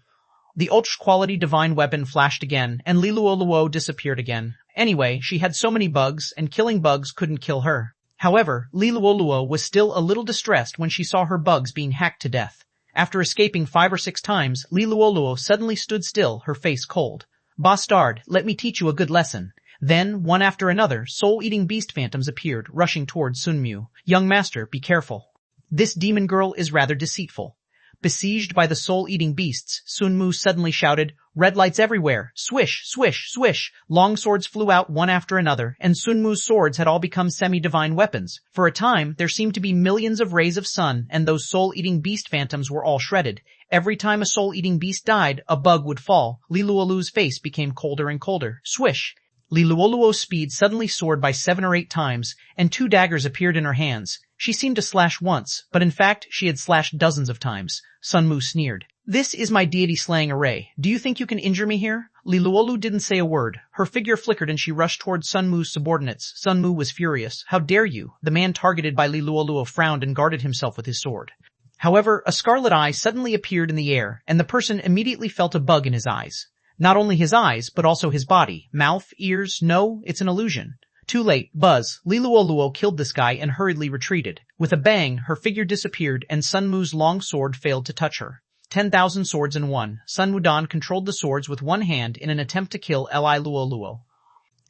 The ultra-quality divine weapon flashed again, and Liluoluo disappeared again. Anyway, she had so many bugs, and killing bugs couldn't kill her. However, Liluoluo was still a little distressed when she saw her bugs being hacked to death. After escaping 5 or 6 times, Liluoluo suddenly stood still, her face cold. "Bastard, let me teach you a good lesson." Then, one after another, soul-eating beast phantoms appeared, rushing towards Sun Mu. "Young master, be careful. This demon girl is rather deceitful." Besieged by the soul-eating beasts, Sun Mu suddenly shouted, "Red lights everywhere! Swish, swish, swish!" Long swords flew out one after another, and Sun Mu's swords had all become semi-divine weapons. For a time, there seemed to be millions of rays of sun, and those soul-eating beast phantoms were all shredded. Every time a soul-eating beast died, a bug would fall. Liluoluo's face became colder and colder. Swish! Liluoluo's speed suddenly soared by 7 or 8 times, and 2 daggers appeared in her hands. She seemed to slash once, but in fact she had slashed dozens of times. Sun Mu sneered. "This is my deity-slaying array. Do you think you can injure me here?" Liluolu didn't say a word. Her figure flickered and she rushed towards Sun Mu's subordinates. Sun Mu was furious. "How dare you?" The man targeted by Liluoluo frowned and guarded himself with his sword. However, a scarlet eye suddenly appeared in the air, and the person immediately felt a bug in his eyes. Not only his eyes, but also his body. Mouth, ears, no, it's an illusion. Too late. Buzz. Liluoluo killed this guy and hurriedly retreated. With a bang, her figure disappeared and Sun Mu's long sword failed to touch her. 10,000 swords in one. Sun Wudong controlled the swords with one hand in an attempt to kill Liluoluo.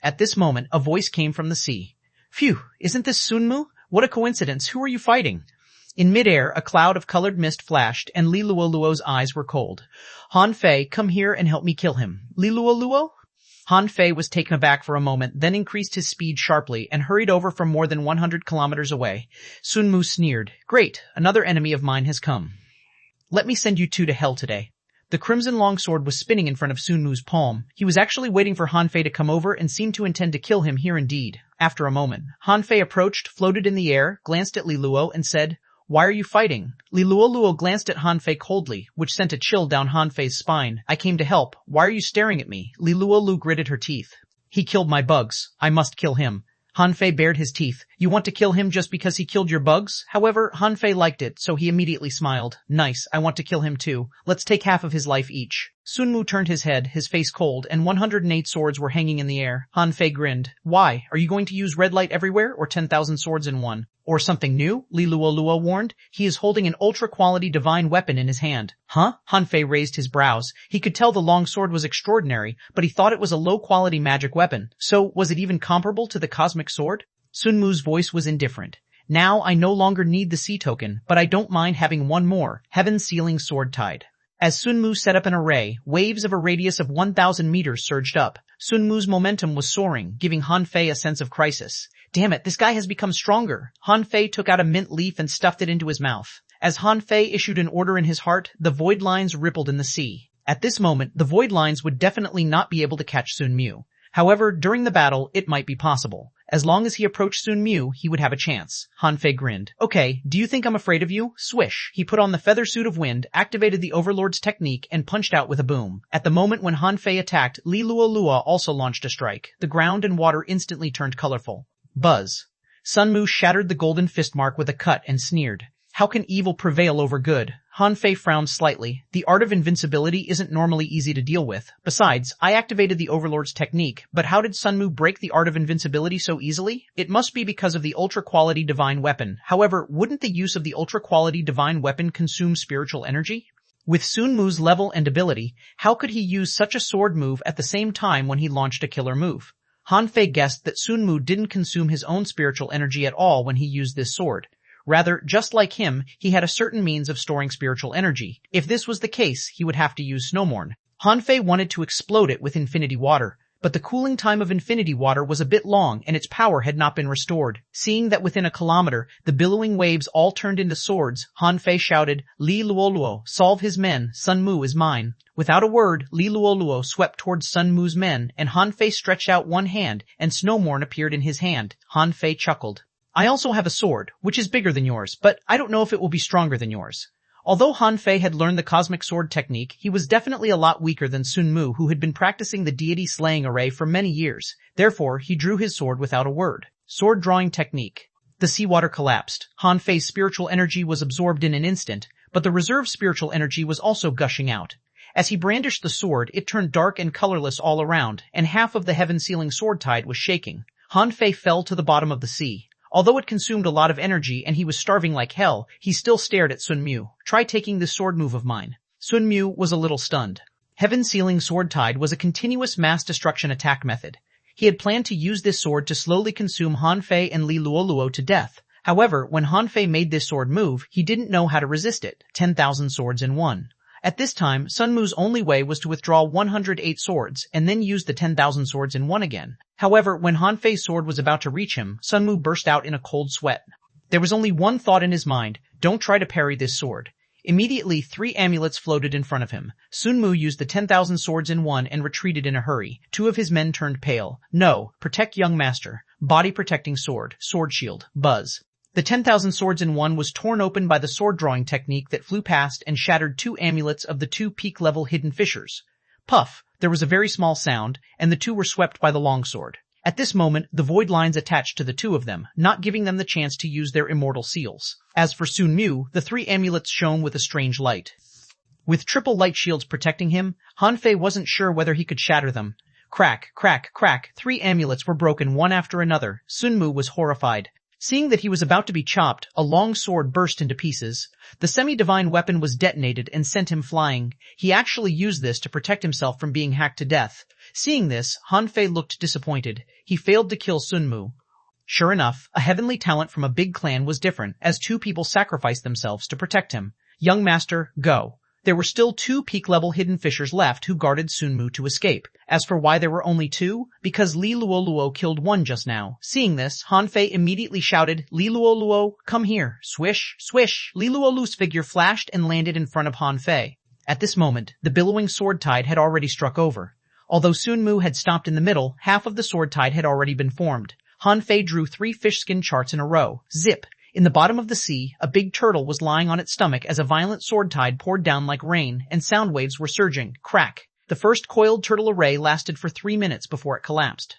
At this moment, a voice came from the sea. "Phew, isn't this Sun Mu? What a coincidence. Who are you fighting?" In midair, a cloud of colored mist flashed, and Liluoluo's eyes were cold. "Hanfei, come here and help me kill him." "Liluoluo?" Hanfei was taken aback for a moment, then increased his speed sharply and hurried over from more than 100 kilometers away. Sun Mu sneered. "Great, another enemy of mine has come. Let me send you 2 to hell today." The crimson longsword was spinning in front of Sun Mu's palm. He was actually waiting for Han Fei to come over and seemed to intend to kill him here indeed. After a moment, Han Fei approached, floated in the air, glanced at Li Luo and said, "Why are you fighting?" Li Luo glanced at Han Fei coldly, which sent a chill down Han Fei's spine. "I came to help. Why are you staring at me?" Li Luo gritted her teeth. "He killed my bugs. I must kill him." Han Fei bared his teeth. "You want to kill him just because he killed your bugs?" However, Han Fei liked it, so he immediately smiled. "Nice, I want to kill him too. Let's take half of his life each." Sun Mu turned his head, his face cold, and 108 swords were hanging in the air. Han Fei grinned. "Why? Are you going to use red light everywhere, or 10,000 swords in one? Or something new?" Li Luo warned. "He is holding an ultra-quality divine weapon in his hand." Huh? Han Fei raised his brows. He could tell the long sword was extraordinary, but he thought it was a low-quality magic weapon. So, was it even comparable to the cosmic sword? Sun Mu's voice was indifferent. "Now I no longer need the sea token, but I don't mind having one more, heaven-sealing sword tide." As Sun Mu set up an array, waves of a radius of 1,000 meters surged up. Sun Mu's momentum was soaring, giving Han Fei a sense of crisis. Damn it, this guy has become stronger. Han Fei took out a mint leaf and stuffed it into his mouth. As Han Fei issued an order in his heart, the void lines rippled in the sea. At this moment, the void lines would definitely not be able to catch Sun Mu. However, during the battle, it might be possible. As long as he approached Sun Mu, he would have a chance. Han Fei grinned. "Okay, do you think I'm afraid of you?" Swish. He put on the feather suit of wind, activated the Overlord's technique, and punched out with a boom. At the moment when Han Fei attacked, Li Luo also launched a strike. The ground and water instantly turned colorful. Buzz. Sun Mu shattered the golden fist mark with a cut and sneered. "How can evil prevail over good?" Han Fei frowned slightly. "The art of invincibility isn't normally easy to deal with. Besides, I activated the Overlord's technique, but how did Sun Mu break the art of invincibility so easily? It must be because of the ultra-quality divine weapon. However, wouldn't the use of the ultra-quality divine weapon consume spiritual energy? With Sun Mu's level and ability, how could he use such a sword move at the same time when he launched a killer move? Han Fei guessed that Sun Mu didn't consume his own spiritual energy at all when he used this sword. Rather, just like him, he had a certain means of storing spiritual energy. If this was the case, he would have to use Snowmorn. Han Fei wanted to explode it with infinity water, but the cooling time of infinity water was a bit long and its power had not been restored. Seeing that within a kilometer, the billowing waves all turned into swords, Han Fei shouted, "Li Luo, solve his men, Sun Mu is mine." Without a word, Li Luo swept towards Sun Mu's men, and Han Fei stretched out one hand, and Snowmorn appeared in his hand. Han Fei chuckled. "I also have a sword, which is bigger than yours, but I don't know if it will be stronger than yours." Although Han Fei had learned the cosmic sword technique, he was definitely a lot weaker than Sun Mu, who had been practicing the deity slaying array for many years. Therefore, he drew his sword without a word. Sword drawing technique. The seawater collapsed. Han Fei's spiritual energy was absorbed in an instant, but the reserve spiritual energy was also gushing out. As he brandished the sword, it turned dark and colorless all around, and half of the heaven-sealing sword tide was shaking. Han Fei fell to the bottom of the sea. Although it consumed a lot of energy and he was starving like hell, he still stared at Sun Mu. "Try taking this sword move of mine." Sun Mu was a little stunned. Heaven-sealing sword tide was a continuous mass destruction attack method. He had planned to use this sword to slowly consume Han Fei and Li Luo to death. However, when Han Fei made this sword move, he didn't know how to resist it. 10,000 swords in one. At this time, Sun Mu's only way was to withdraw 108 swords, and then use the 10,000 swords in one again. However, when Han Fei's sword was about to reach him, Sun Mu burst out in a cold sweat. There was only one thought in his mind: don't try to parry this sword. Immediately, 3 amulets floated in front of him. Sun Mu used the 10,000 swords in one and retreated in a hurry. 2 of his men turned pale. "No, protect young master. Body protecting sword, sword shield, buzz." The 10,000 swords in one was torn open by the sword-drawing technique that flew past and shattered 2 amulets of the 2 peak-level hidden fishers. Puff! There was a very small sound, and the 2 were swept by the longsword. At this moment, the void lines attached to the 2 of them, not giving them the chance to use their immortal seals. As for Sun Mu, the 3 amulets shone with a strange light. With triple light shields protecting him, Han Fei wasn't sure whether he could shatter them. Crack, crack, crack, 3 amulets were broken one after another. Sun Mu was horrified. Seeing that he was about to be chopped, a long sword burst into pieces. The semi-divine weapon was detonated and sent him flying. He actually used this to protect himself from being hacked to death. Seeing this, Han Fei looked disappointed. He failed to kill Sun Mu. Sure enough, a heavenly talent from a big clan was different, as 2 people sacrificed themselves to protect him. "Young master, go." There were still 2 peak-level hidden fishers left who guarded Sun Mu to escape. As for why there were only 2, because Li Luo killed 1 just now. Seeing this, Han Fei immediately shouted, "Li Luo, come here." Swish, swish, Li Luo's figure flashed and landed in front of Han Fei. At this moment, the billowing sword tide had already struck over. Although Sun Mu had stopped in the middle, half of the sword tide had already been formed. Han Fei drew 3 fish skin charts in a row. Zip! In the bottom of the sea, a big turtle was lying on its stomach as a violent sword tide poured down like rain, and sound waves were surging. Crack! The first coiled turtle array lasted for 3 minutes before it collapsed.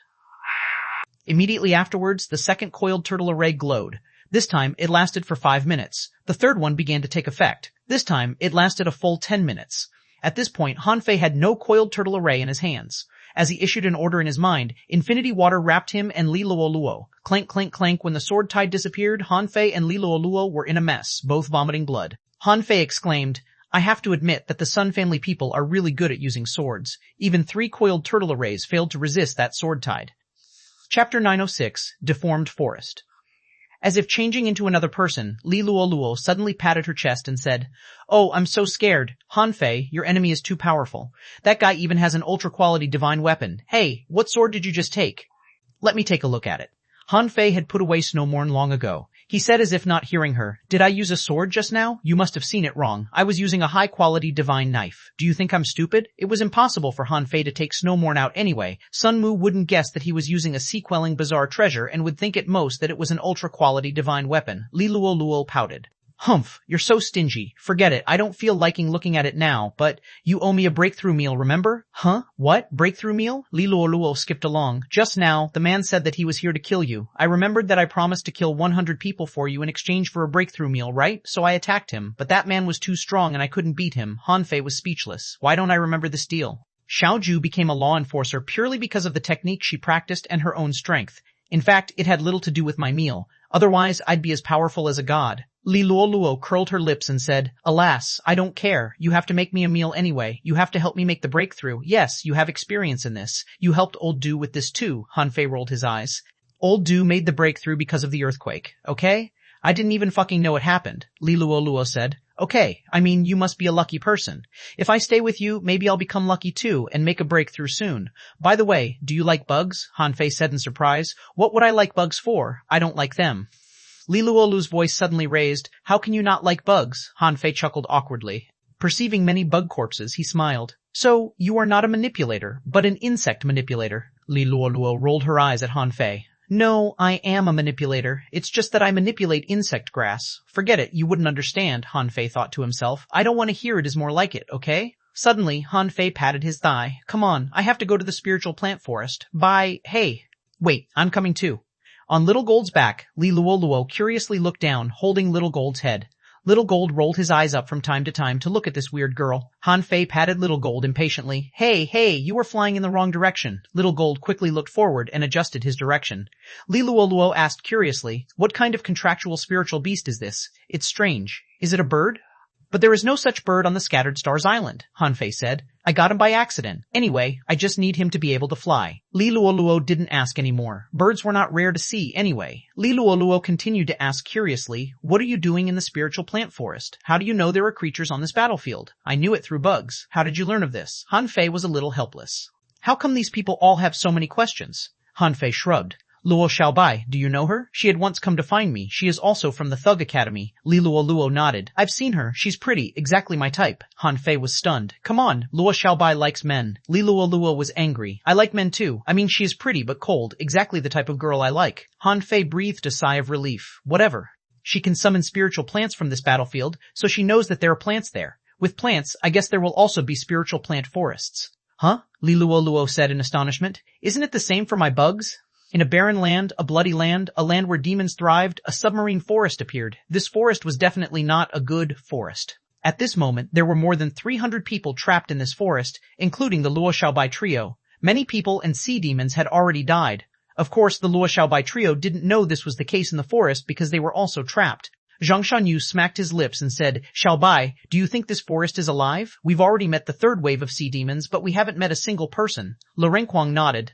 Immediately afterwards, the second coiled turtle array glowed. This time, it lasted for 5 minutes. The third one began to take effect. This time, it lasted a full 10 minutes. At this point, Han Fei had no coiled turtle array in his hands. As he issued an order in his mind, infinity water wrapped him and Li Luo Luo. Clank, clank, clank. When the sword tide disappeared, Han Fei and Li Luo Luo were in a mess, both vomiting blood. Han Fei exclaimed, "I have to admit that the Sun family people are really good at using swords. Even 3 coiled turtle arrays failed to resist that sword tide." Chapter 906, Deformed Forest. As if changing into another person, Li Luo Luo suddenly patted her chest and said, "Oh, I'm so scared. Han Fei, your enemy is too powerful. That guy even has an ultra-quality divine weapon. Hey, what sword did you just take?" "Let me take a look at it." Han Fei had put away Snowmorn long ago. He said as if not hearing her, "Did I use a sword just now? You must have seen it wrong. I was using a high-quality divine knife. Do you think I'm stupid?" It was impossible for Han Fei to take Snowmorn out anyway. Sun Mu wouldn't guess that he was using a sea-quelling bizarre treasure and would think at most that it was an ultra-quality divine weapon. Li Luo Luo pouted. "Humph, you're so stingy. Forget it. I don't feel liking looking at it now, but you owe me a breakthrough meal, remember?" "Huh? What? Breakthrough meal?" Li Luo Luo skipped along. "Just now, the man said that he was here to kill you. I remembered that I promised to kill 100 people for you in exchange for a breakthrough meal, right? So I attacked him, but that man was too strong and I couldn't beat him." Han Fei was speechless. Why don't I remember this deal? Xiao Ju became a law enforcer purely because of the technique she practiced and her own strength. In fact, it had little to do with my meal. Otherwise, I'd be as powerful as a god. Li Luo Luo curled her lips and said, "Alas, I don't care. You have to make me a meal anyway. You have to help me make the breakthrough. Yes, you have experience in this. You helped Old Du with this too." Han Fei rolled his eyes. "Old Du made the breakthrough because of the earthquake, okay? I didn't even fucking know it happened," Li Luo Luo said. "Okay, I mean, you must be a lucky person. If I stay with you, maybe I'll become lucky too and make a breakthrough soon. By the way, do you like bugs?" Han Fei said in surprise. "What would I like bugs for? I don't like them." Li Luo Lu's voice suddenly raised. "How can you not like bugs?" Han Fei chuckled awkwardly. Perceiving many bug corpses, he smiled. "So, you are not a manipulator, but an insect manipulator." Li Luo Luo rolled her eyes at Han Fei. "No, I am a manipulator. It's just that I manipulate insect grass." "Forget it, you wouldn't understand," Han Fei thought to himself. "I don't want to hear it is more like it, okay?" Suddenly, Han Fei patted his thigh. "Come on, I have to go to the spiritual plant forest. Bye. Hey. Wait, I'm coming too." On Little Gold's back, Li Luo Luo curiously looked down, holding Little Gold's head. Little Gold rolled his eyes up from time to time to look at this weird girl. Han Fei patted Little Gold impatiently. Hey, you were flying in the wrong direction." Little Gold quickly looked forward and adjusted his direction. Li Luo Luo asked curiously, "What kind of contractual spiritual beast is this? It's strange. Is it a bird?" "But there is no such bird on the Scattered Stars Island," Han Fei said. "I got him by accident. Anyway, I just need him to be able to fly." Li Luo Luo didn't ask any more. Birds were not rare to see anyway. Li Luo Luo continued to ask curiously, "What are you doing in the spiritual plant forest? How do you know there are creatures on this battlefield?" "I knew it through bugs." "How did you learn of this?" Han Fei was a little helpless. "How come these people all have so many questions?" Han Fei shrugged. "Luo Xiaobai, do you know her? She had once come to find me. She is also from the Thug Academy." Li Luo Luo nodded. "I've seen her. She's pretty, exactly my type." Han Fei was stunned. "Come on, Luo Xiaobai likes men." Li Luo Luo was angry. "I like men too. I mean, she is pretty but cold, exactly the type of girl I like." Han Fei breathed a sigh of relief. Whatever. She can summon spiritual plants from this battlefield, so she knows that there are plants there. With plants, I guess there will also be spiritual plant forests. "Huh?" Li Luo Luo said in astonishment. "Isn't it the same for my bugs?" In a barren land, a bloody land, a land where demons thrived, a submarine forest appeared. This forest was definitely not a good forest. At this moment, there were more than 300 people trapped in this forest, including the Luo Xiaobai trio. Many people and sea demons had already died. Of course, the Luo Xiaobai trio didn't know this was the case in the forest because they were also trapped. Zhang Shanyu smacked his lips and said, "Xiaobai, do you think this forest is alive? We've already met the third wave of sea demons, but we haven't met a single person." Lu Renquang nodded.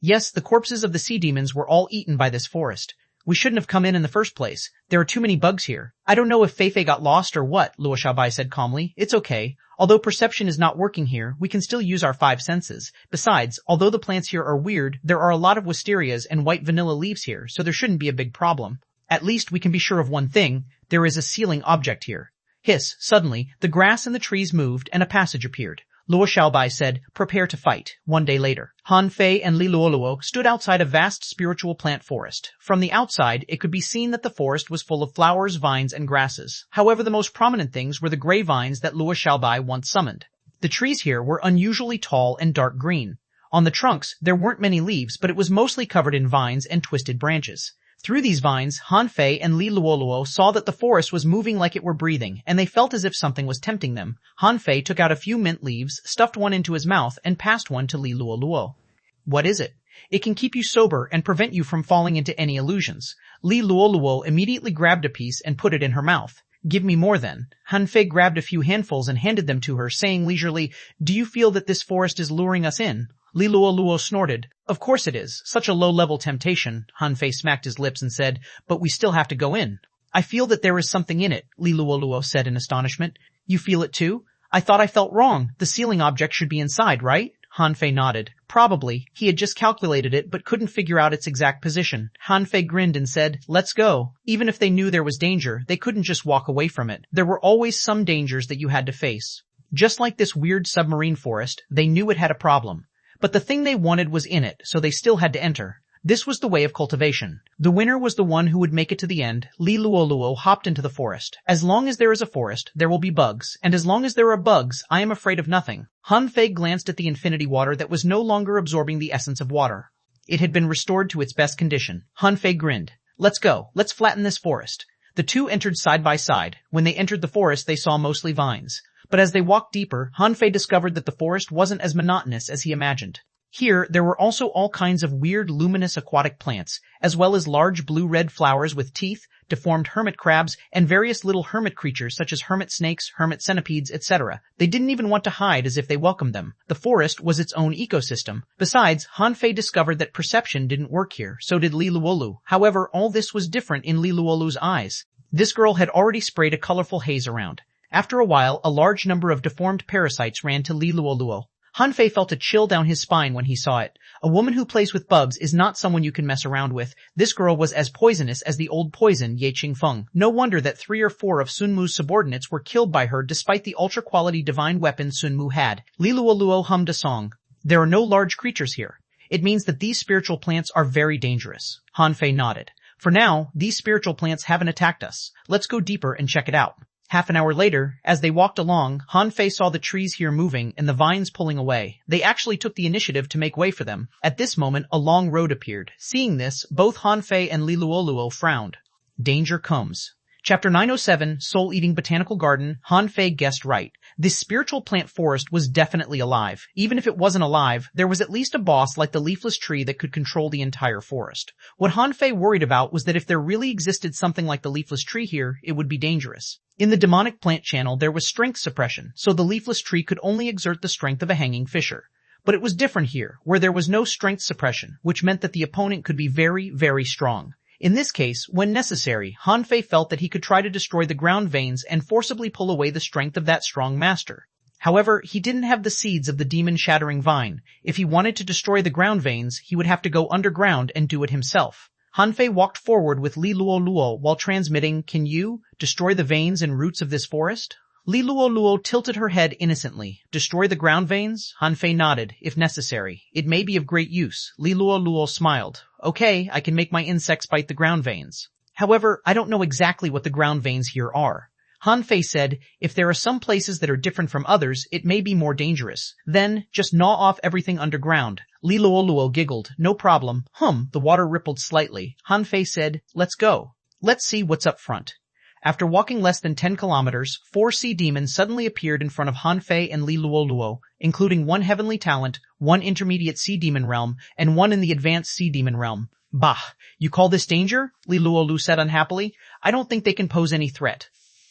"Yes, the corpses of the sea demons were all eaten by this forest. We shouldn't have come in the first place. There are too many bugs here." "I don't know if Feifei got lost or what," Luo Xiaobai said calmly. "It's okay. Although perception is not working here, we can still use our 5 senses. Besides, although the plants here are weird, there are a lot of wisterias and white vanilla leaves here, so there shouldn't be a big problem. At least we can be sure of one thing. There is a ceiling object here." Hiss, suddenly, the grass and the trees moved and a passage appeared. Luo Xiaobai said, "Prepare to fight." One day later, Han Fei and Li Luoluo stood outside a vast spiritual plant forest. From the outside, it could be seen that the forest was full of flowers, vines, and grasses. However, the most prominent things were the gray vines that Luo Xiaobai once summoned. The trees here were unusually tall and dark green. On the trunks, there weren't many leaves, but it was mostly covered in vines and twisted branches. Through these vines, Han Fei and Li Luoluo saw that the forest was moving like it were breathing, and they felt as if something was tempting them. Han Fei took out a few mint leaves, stuffed one into his mouth, and passed one to Li Luoluo. "What is it?" "It can keep you sober and prevent you from falling into any illusions." Li Luoluo immediately grabbed a piece and put it in her mouth. "Give me more then." Han Fei grabbed a few handfuls and handed them to her, saying leisurely, "Do you feel that this forest is luring us in?" Li Luoluo snorted. "Of course it is. Such a low-level temptation." Han Fei smacked his lips and said, "But we still have to go in." "I feel that there is something in it," Li Luoluo said in astonishment. "You feel it too? I thought I felt wrong. The ceiling object should be inside, right?" Han Fei nodded. Probably. He had just calculated it but couldn't figure out its exact position. Han Fei grinned and said, "Let's go." Even if they knew there was danger, they couldn't just walk away from it. There were always some dangers that you had to face. Just like this weird submarine forest, they knew it had a problem. But the thing they wanted was in it, so they still had to enter. This was the way of cultivation. The winner was the one who would make it to the end. Li Luoluo hopped into the forest. "As long as there is a forest, there will be bugs, and as long as there are bugs, I am afraid of nothing." Han Fei glanced at the infinity water that was no longer absorbing the essence of water. It had been restored to its best condition. Han Fei grinned. "Let's go. Let's flatten this forest." The two entered side by side. When they entered the forest, they saw mostly vines. But as they walked deeper, Han Fei discovered that the forest wasn't as monotonous as he imagined. Here, there were also all kinds of weird luminous aquatic plants, as well as large blue-red flowers with teeth, deformed hermit crabs, and various little hermit creatures such as hermit snakes, hermit centipedes, etc. They didn't even want to hide as if they welcomed them. The forest was its own ecosystem. Besides, Han Fei discovered that perception didn't work here, so did Li Luolu. However, all this was different in Li Luolu's eyes. This girl had already sprayed a colorful haze around. After a while, a large number of deformed parasites ran to Li Luoluo. Han Fei felt a chill down his spine when he saw it. A woman who plays with bugs is not someone you can mess around with. This girl was as poisonous as the old poison Ye Qingfeng. No wonder that 3 or 4 of Sun Mu's subordinates were killed by her despite the ultra-quality divine weapon Sun Mu had. Li Luoluo hummed a song. "There are no large creatures here. It means that these spiritual plants are very dangerous." Han Fei nodded. "For now, these spiritual plants haven't attacked us. Let's go deeper and check it out." Half an hour later, as they walked along, Han Fei saw the trees here moving and the vines pulling away. They actually took the initiative to make way for them. At this moment, a long road appeared. Seeing this, both Han Fei and Li Luoluo frowned. Danger comes. Chapter 907, Soul-Eating Botanical Garden. Han Fei guessed right. This spiritual plant forest was definitely alive. Even if it wasn't alive, there was at least a boss like the leafless tree that could control the entire forest. What Han Fei worried about was that if there really existed something like the leafless tree here, it would be dangerous. In the demonic plant channel, there was strength suppression, so the leafless tree could only exert the strength of a hanging fisher. But it was different here, where there was no strength suppression, which meant that the opponent could be very, very strong. In this case, when necessary, Han Fei felt that he could try to destroy the ground veins and forcibly pull away the strength of that strong master. However, he didn't have the seeds of the demon-shattering vine. If he wanted to destroy the ground veins, he would have to go underground and do it himself. Han Fei walked forward with Li Luoluo while transmitting, "Can you destroy the veins and roots of this forest?" Li Luoluo tilted her head innocently. "Destroy the ground veins?" Han Fei nodded. "If necessary. It may be of great use." Li Luoluo smiled. "Okay, I can make my insects bite the ground veins. However, I don't know exactly what the ground veins here are." Han Fei said, "If there are some places that are different from others, it may be more dangerous. Then, just gnaw off everything underground." Li Luoluo giggled. "No problem." The water rippled slightly. Han Fei said, "Let's go. Let's see what's up front." After walking less than 10 kilometers, 4 sea demons suddenly appeared in front of Han Fei and Li Luoluo, including 1 heavenly talent, 1 intermediate sea demon realm, and 1 in the advanced sea demon realm. "Bah, you call this danger?" Li Luolu said unhappily. "I don't think they can pose any threat."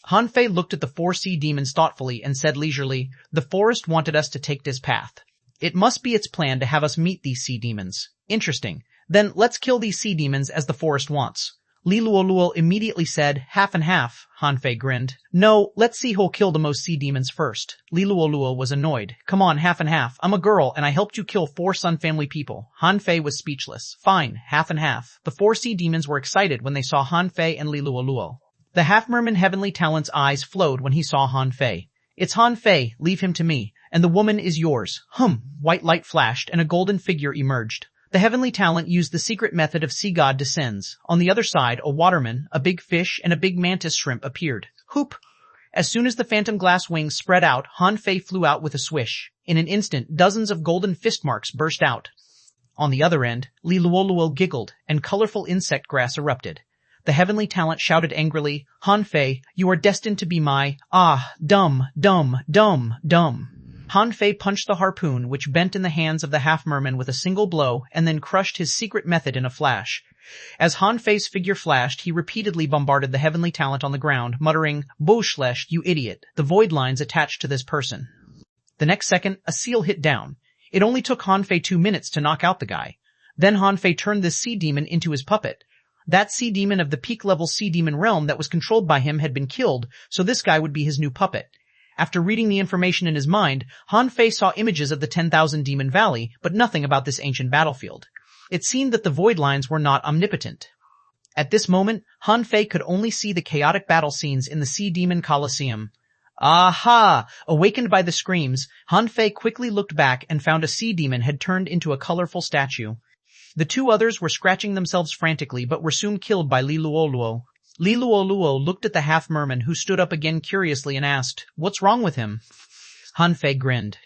Han Fei looked at the 4 sea demons thoughtfully and said leisurely, "The forest wanted us to take this path. It must be its plan to have us meet these sea demons. Interesting. Then let's kill these sea demons as the forest wants." Li Luoluo immediately said, "Half and half." Han Fei grinned. "No, let's see who'll kill the most sea demons first." Li Luoluo was annoyed. "Come on, half and half. I'm a girl, and I helped you kill 4 Sun family people." Han Fei was speechless. "Fine, half and half." The 4 sea demons were excited when they saw Han Fei and Li Luoluo. The half-merman heavenly talent's eyes flowed when he saw Han Fei. It's Han Fei, leave him to me, and the woman is yours. White light flashed and a golden figure emerged. The heavenly talent used the secret method of sea god descends. On the other side, a waterman, a big fish, and a big mantis shrimp appeared. Hoop! As soon as the phantom glass wings spread out, Han Fei flew out with a swish. In an instant, dozens of golden fist marks burst out. On the other end, Li Luoluo giggled, and colorful insect grass erupted. The heavenly talent shouted angrily, Han Fei, you are destined to be my, dumb. Han Fei punched the harpoon, which bent in the hands of the half-merman with a single blow, and then crushed his secret method in a flash. As Han Fei's figure flashed, he repeatedly bombarded the heavenly talent on the ground, muttering, Boschlecht, you idiot, the void lines attached to this person. The next second, a seal hit down. It only took Han Fei 2 minutes to knock out the guy. Then Han Fei turned this sea demon into his puppet. That sea demon of the peak-level sea demon realm that was controlled by him had been killed, so this guy would be his new puppet. After reading the information in his mind, Han Fei saw images of the 10,000 Demon Valley, but nothing about this ancient battlefield. It seemed that the void lines were not omnipotent. At this moment, Han Fei could only see the chaotic battle scenes in the Sea Demon Colosseum. Aha! Awakened by the screams, Han Fei quickly looked back and found a sea demon had turned into a colorful statue. The 2 others were scratching themselves frantically but were soon killed by Li Luoluo. Li Luoluo looked at the half-merman, who stood up again curiously and asked, What's wrong with him? Han Fei grinned.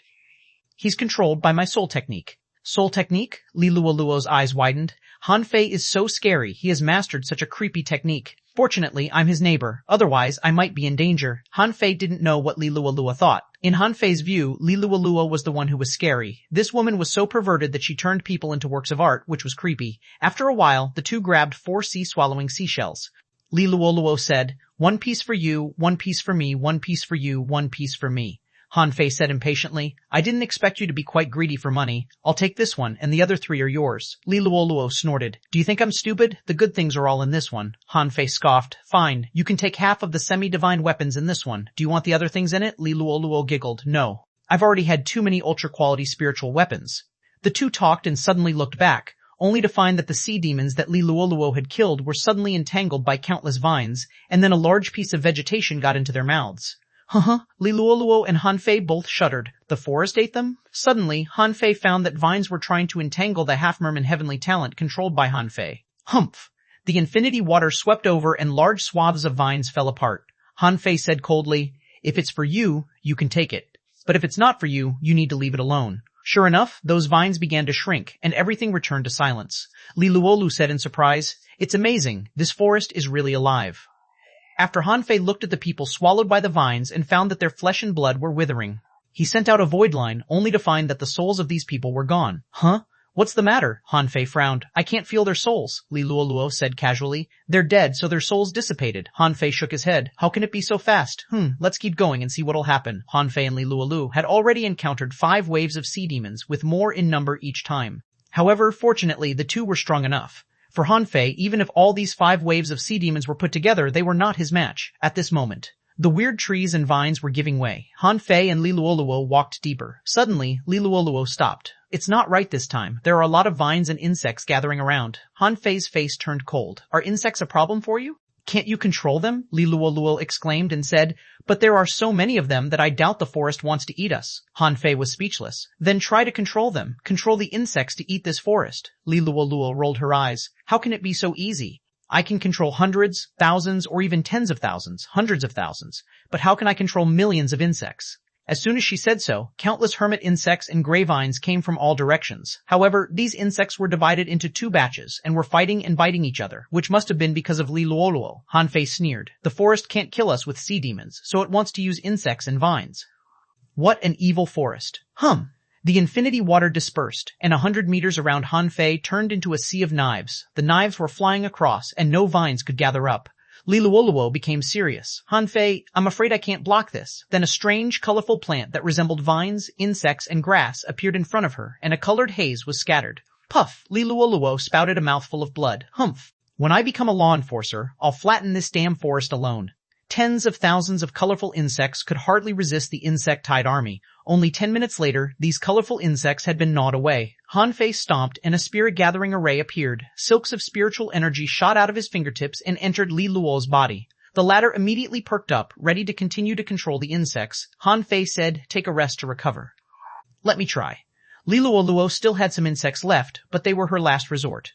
He's controlled by my soul technique. Soul technique? Li Luoluo's eyes widened. Han Fei is so scary, he has mastered such a creepy technique. Fortunately, I'm his neighbor. Otherwise, I might be in danger. Han Fei didn't know what Li Luoluo thought. In Han Fei's view, Li Luoluo was the one who was scary. This woman was so perverted that she turned people into works of art, which was creepy. After a while, the 2 grabbed 4 sea-swallowing seashells. Li Luoluo said, 1 piece for you, 1 piece for me, 1 piece for you, 1 piece for me. Han Fei said impatiently, I didn't expect you to be quite greedy for money. I'll take this one, and the other 3 are yours. Li Luoluo snorted. Do you think I'm stupid? The good things are all in this one. Han Fei scoffed. Fine, you can take half of the semi-divine weapons in this one. Do you want the other things in it? Li Luoluo giggled. No. I've already had too many ultra-quality spiritual weapons. The 2 talked and suddenly looked back, only to find that the sea demons that Li Luoluo had killed were suddenly entangled by countless vines, and then a large piece of vegetation got into their mouths. Li Luoluo and Han Fei both shuddered. The forest ate them? Suddenly, Han Fei found that vines were trying to entangle the half-merman heavenly talent controlled by Han Fei. Humph! The infinity water swept over and large swaths of vines fell apart. Han Fei said coldly, If it's for you, you can take it. But if it's not for you, you need to leave it alone. Sure enough, those vines began to shrink, and everything returned to silence. Li Luoluo said in surprise, It's amazing, this forest is really alive. After Han Fei looked at the people swallowed by the vines and found that their flesh and blood were withering, he sent out a void line only to find that the souls of these people were gone. What's the matter? Han Fei frowned. I can't feel their souls, Li Luoluo said casually. They're dead, so their souls dissipated. Han Fei shook his head. How can it be so fast? Let's keep going and see what'll happen. Han Fei and Li Luoluo had already encountered 5 waves of sea demons, with more in number each time. However, fortunately, the 2 were strong enough. For Han Fei, even if all these 5 waves of sea demons were put together, they were not his match at this moment. The weird trees and vines were giving way. Han Fei and Li Luoluo walked deeper. Suddenly, Li Luoluo stopped. It's not right this time. There are a lot of vines and insects gathering around. Han Fei's face turned cold. Are insects a problem for you? Can't you control them? Li Luoluo exclaimed and said, But there are so many of them that I doubt the forest wants to eat us. Han Fei was speechless. Then try to control them. Control the insects to eat this forest. Li Luoluo rolled her eyes. How can it be so easy? I can control hundreds, thousands, or even tens of thousands, hundreds of thousands. But how can I control millions of insects? As soon as she said so, countless hermit insects and gray vines came from all directions. However, these insects were divided into 2 batches and were fighting and biting each other, which must have been because of Li Luoluo. Han Fei sneered. The forest can't kill us with sea demons, so it wants to use insects and vines. What an evil forest. The infinity water dispersed, and 100 meters around Han Fei turned into a sea of knives. The knives were flying across, and no vines could gather up. Li Luoluo became serious. Han Fei, I'm afraid I can't block this. Then a strange, colorful plant that resembled vines, insects, and grass appeared in front of her, and a colored haze was scattered. Puff! Li Luoluo spouted a mouthful of blood. Humph! When I become a law enforcer, I'll flatten this damn forest alone. Tens of thousands of colorful insects could hardly resist the insect-tide army. Only 10 minutes later, these colorful insects had been gnawed away. Han Fei stomped, and a spirit-gathering array appeared. Silks of spiritual energy shot out of his fingertips and entered Li Luo's body. The latter immediately perked up, ready to continue to control the insects. Han Fei said, take a rest to recover. Let me try. Li Luoluo still had some insects left, but they were her last resort.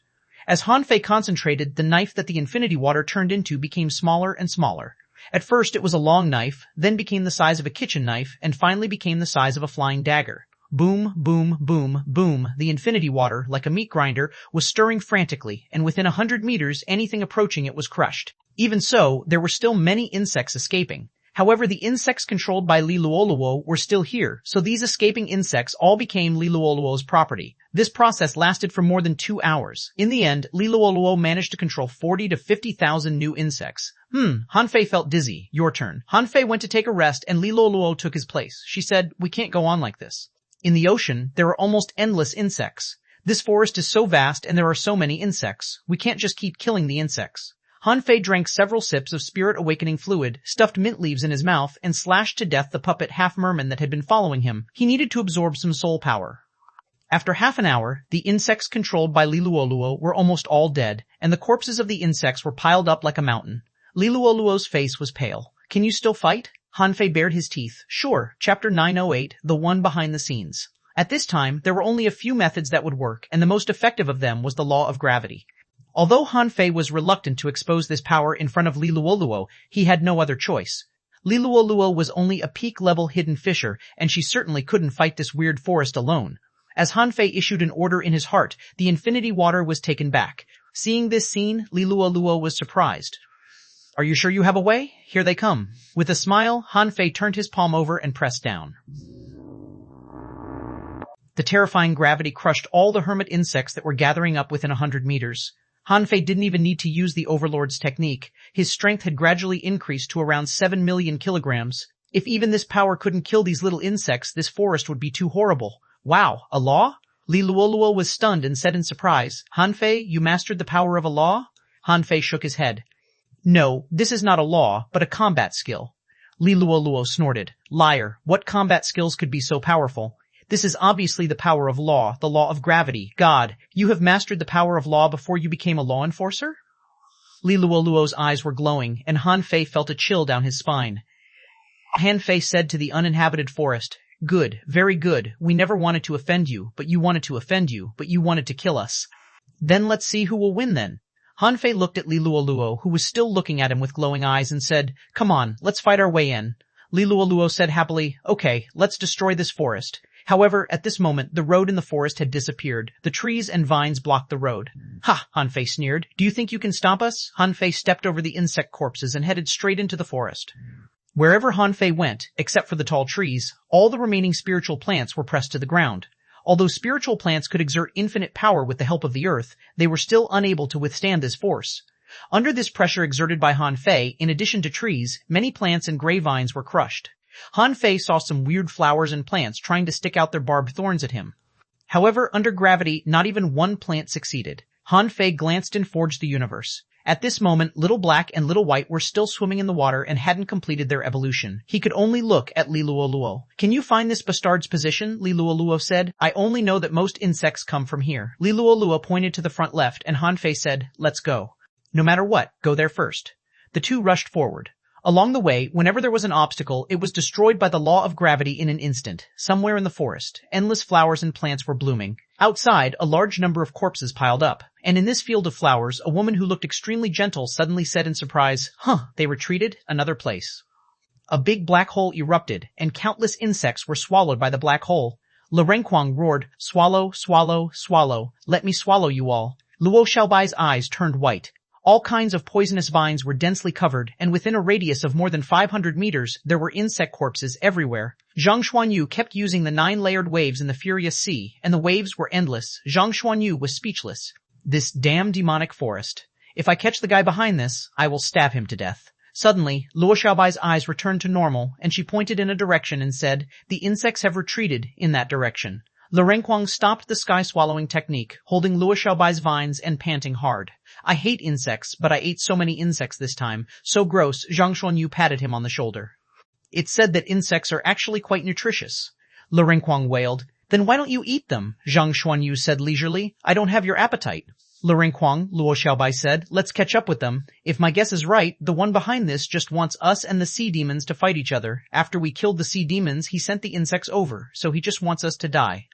As Han Fei concentrated, the knife that the infinity water turned into became smaller and smaller. At first it was a long knife, then became the size of a kitchen knife, and finally became the size of a flying dagger. Boom, boom, boom, boom. The infinity water, like a meat grinder, was stirring frantically, and within 100 meters, anything approaching it was crushed. Even so, there were still many insects escaping. However, the insects controlled by Li Luoluo were still here, so these escaping insects all became Li Luoluo's property. This process lasted for more than 2 hours. In the end, Li Luoluo managed to control 40 to 50,000 new insects. Han Fei felt dizzy. Your turn. Han Fei went to take a rest and Li Luoluo took his place. She said, we can't go on like this. In the ocean, there are almost endless insects. This forest is so vast and there are so many insects. We can't just keep killing the insects. Han Fei drank several sips of spirit-awakening fluid, stuffed mint leaves in his mouth, and slashed to death the puppet half-merman that had been following him. He needed to absorb some soul power. After half an hour, the insects controlled by Li Luoluo were almost all dead, and the corpses of the insects were piled up like a mountain. Li Luoluo's face was pale. Can you still fight? Han Fei bared his teeth. Sure. Chapter 908, the one behind the scenes. At this time, there were only a few methods that would work, and the most effective of them was the law of gravity. Although Han Fei was reluctant to expose this power in front of Li Luoluo, he had no other choice. Li Luoluo was only a peak-level hidden fisher, and she certainly couldn't fight this weird forest alone. As Han Fei issued an order in his heart, the infinity water was taken back. Seeing this scene, Li Luoluo was surprised. Are you sure you have a way? Here they come. With a smile, Han Fei turned his palm over and pressed down. The terrifying gravity crushed all the hermit insects that were gathering up within 100 meters. Han Fei didn't even need to use the Overlord's technique. His strength had gradually increased to around 7 million kilograms. If even this power couldn't kill these little insects, this forest would be too horrible. Wow, a law? Li Luoluo was stunned and said in surprise, Han Fei, you mastered the power of a law? Han Fei shook his head. No, this is not a law, but a combat skill. Li Luoluo snorted. Liar, what combat skills could be so powerful? This is obviously the power of law, the law of gravity. God, you have mastered the power of law before you became a law enforcer? Li Luoluo's eyes were glowing, and Han Fei felt a chill down his spine. Han Fei said to the uninhabited forest, Good, very good. We never wanted to offend you, but you wanted to offend you, but you wanted to kill us. Then let's see who will win then. Han Fei looked at Li Luoluo, who was still looking at him with glowing eyes, and said, Come on, let's fight our way in. Li Luoluo said happily, Okay, let's destroy this forest. However, at this moment, the road in the forest had disappeared. The trees and vines blocked the road. Ha! Han Fei sneered. Do you think you can stop us? Han Fei stepped over the insect corpses and headed straight into the forest. Wherever Han Fei went, except for the tall trees, all the remaining spiritual plants were pressed to the ground. Although spiritual plants could exert infinite power with the help of the earth, they were still unable to withstand this force. Under this pressure exerted by Han Fei, in addition to trees, many plants and gray vines were crushed. Han Fei saw some weird flowers and plants trying to stick out their barbed thorns at him. However, under gravity, not even one plant succeeded. Han Fei glanced and forged the universe. At this moment, Little Black and Little White were still swimming in the water and hadn't completed their evolution. He could only look at Li Luoluo. Can you find this bastard's position? Li Luoluo said. I only know that most insects come from here. Li Luoluo pointed to the front left, and Han Fei said, Let's go. No matter what, go there first. The two rushed forward. Along the way, whenever there was an obstacle, it was destroyed by the law of gravity in an instant. Somewhere in the forest, endless flowers and plants were blooming. Outside, a large number of corpses piled up. And in this field of flowers, a woman who looked extremely gentle suddenly said in surprise, They retreated? Another place. A big black hole erupted, and countless insects were swallowed by the black hole. Luorenquang roared, Swallow, swallow, swallow. Let me swallow you all. Luo Xiaobai's eyes turned white. All kinds of poisonous vines were densely covered, and within a radius of more than 500 meters, there were insect corpses everywhere. Zhang Xuanyu kept using the 9-layered waves in the furious sea, and the waves were endless. Zhang Xuanyu was speechless. This damn demonic forest. If I catch the guy behind this, I will stab him to death. Suddenly, Luo Xiaobai's eyes returned to normal, and she pointed in a direction and said, The insects have retreated in that direction. Luorenquang stopped the sky-swallowing technique, holding Luo Xiaobai's vines and panting hard. I hate insects, but I ate so many insects this time. So gross, Zhang Xuanyu patted him on the shoulder. It's said that insects are actually quite nutritious. Luorenquang wailed. Then why don't you eat them? Zhang Xuanyu said leisurely. I don't have your appetite. Huang, Luo Xiaobai said. Let's catch up with them. If my guess is right, the one behind this just wants us and the sea demons to fight each other. After we killed the sea demons, he sent the insects over, so he just wants us to die.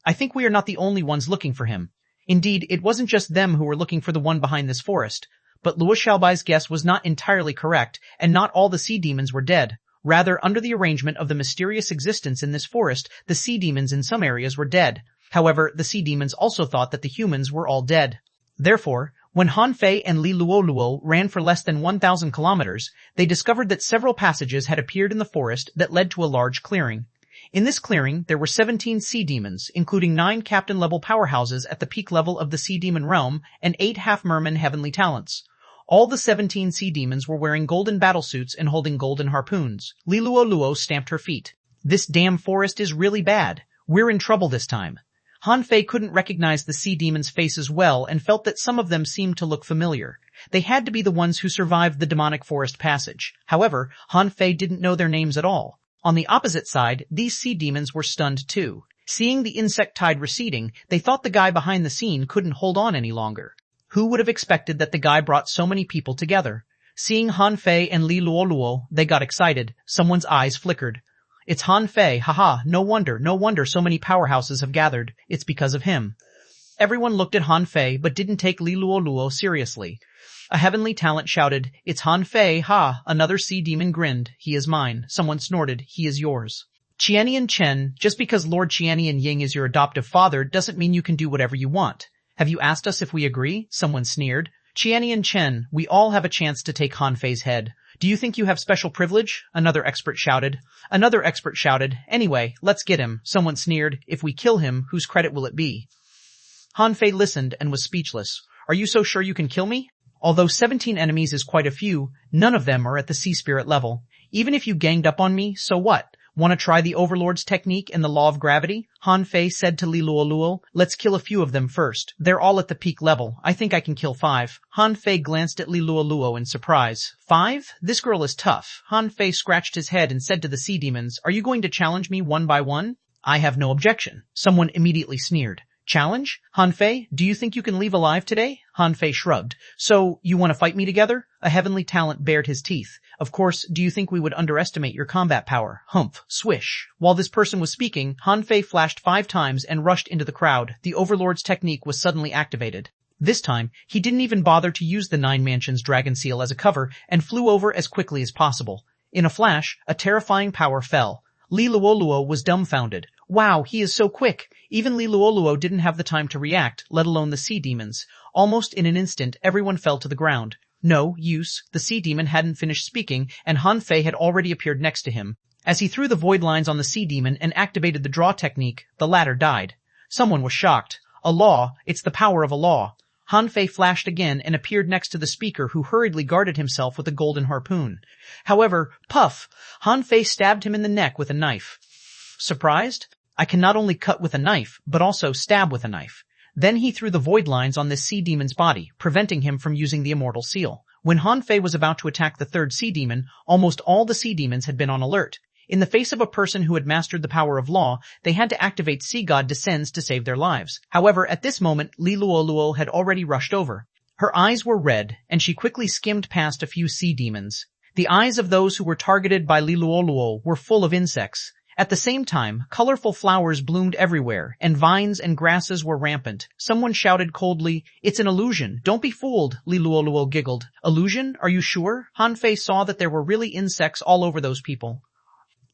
I think we are not the only ones looking for him. Indeed, it wasn't just them who were looking for the one behind this forest. But Luo Xiaobai's guess was not entirely correct, and not all the sea demons were dead. Rather, under the arrangement of the mysterious existence in this forest, the sea demons in some areas were dead. However, the sea demons also thought that the humans were all dead. Therefore, when Han Fei and Li Luoluo ran for less than 1,000 kilometers, they discovered that several passages had appeared in the forest that led to a large clearing. In this clearing, there were 17 sea demons, including 9 captain-level powerhouses at the peak level of the sea demon realm and 8 half-merman heavenly talents. All the 17 sea demons were wearing golden battlesuits and holding golden harpoons. Li Luoluo stamped her feet. This damn forest is really bad. We're in trouble this time. Han Fei couldn't recognize the sea demons' faces well and felt that some of them seemed to look familiar. They had to be the ones who survived the demonic forest passage. However, Han Fei didn't know their names at all. On the opposite side, these sea demons were stunned too. Seeing the insect tide receding, they thought the guy behind the scene couldn't hold on any longer. Who would have expected that the guy brought so many people together? Seeing Han Fei and Li Luoluo, they got excited. Someone's eyes flickered. It's Han Fei, haha, no wonder so many powerhouses have gathered. It's because of him. Everyone looked at Han Fei but didn't take Li Luoluo seriously. A heavenly talent shouted, it's Han Fei, ha! Another sea demon grinned, he is mine. Someone snorted, he is yours. Qianian Chen, just because Lord Qianian Ying is your adoptive father doesn't mean you can do whatever you want. Have you asked us if we agree? Someone sneered. Qianian Chen, we all have a chance to take Han Fei's head. Do you think you have special privilege? Another expert shouted. Another expert shouted, anyway, let's get him. Someone sneered, if we kill him, whose credit will it be? Han Fei listened and was speechless. Are you so sure you can kill me? Although 17 enemies is quite a few, none of them are at the sea spirit level. Even if you ganged up on me, so what? Want to try the Overlord's technique and the law of gravity? Han Fei said to Li Luoluo. Let's kill a few of them first. They're all at the peak level. I think I can kill 5. Han Fei glanced at Li Luoluo in surprise. 5? This girl is tough. Han Fei scratched his head and said to the sea demons, are you going to challenge me one by one? I have no objection. Someone immediately sneered. Challenge? Han Fei, do you think you can leave alive today? Han Fei shrugged. So, you want to fight me together? A heavenly talent bared his teeth. Of course, do you think we would underestimate your combat power? Humph, swish. While this person was speaking, Han Fei flashed 5 times and rushed into the crowd. The Overlord's technique was suddenly activated. This time, he didn't even bother to use the 9 Mansions dragon seal as a cover and flew over as quickly as possible. In a flash, a terrifying power fell. Li Luoluo was dumbfounded. Wow, he is so quick. Even Li Luoluo didn't have the time to react, let alone the sea demons. Almost in an instant, everyone fell to the ground. No use, the sea demon hadn't finished speaking, and Han Fei had already appeared next to him. As he threw the void lines on the sea demon and activated the draw technique, the latter died. Someone was shocked. A law, it's the power of a law. Han Fei flashed again and appeared next to the speaker, who hurriedly guarded himself with a golden harpoon. However, puff! Han Fei stabbed him in the neck with a knife. Surprised? I can not only cut with a knife, but also stab with a knife. Then he threw the void lines on this sea demon's body, preventing him from using the immortal seal. When Han Fei was about to attack the third sea demon, almost all the sea demons had been on alert. In the face of a person who had mastered the power of law, they had to activate Sea God Descends to save their lives. However, at this moment, Li Luoluo had already rushed over. Her eyes were red, and she quickly skimmed past a few sea demons. The eyes of those who were targeted by Li Luoluo were full of insects. At the same time, colorful flowers bloomed everywhere, and vines and grasses were rampant. Someone shouted coldly, it's an illusion. Don't be fooled, Li Luoluo giggled. Illusion? Are you sure? Han Fei saw that there were really insects all over those people.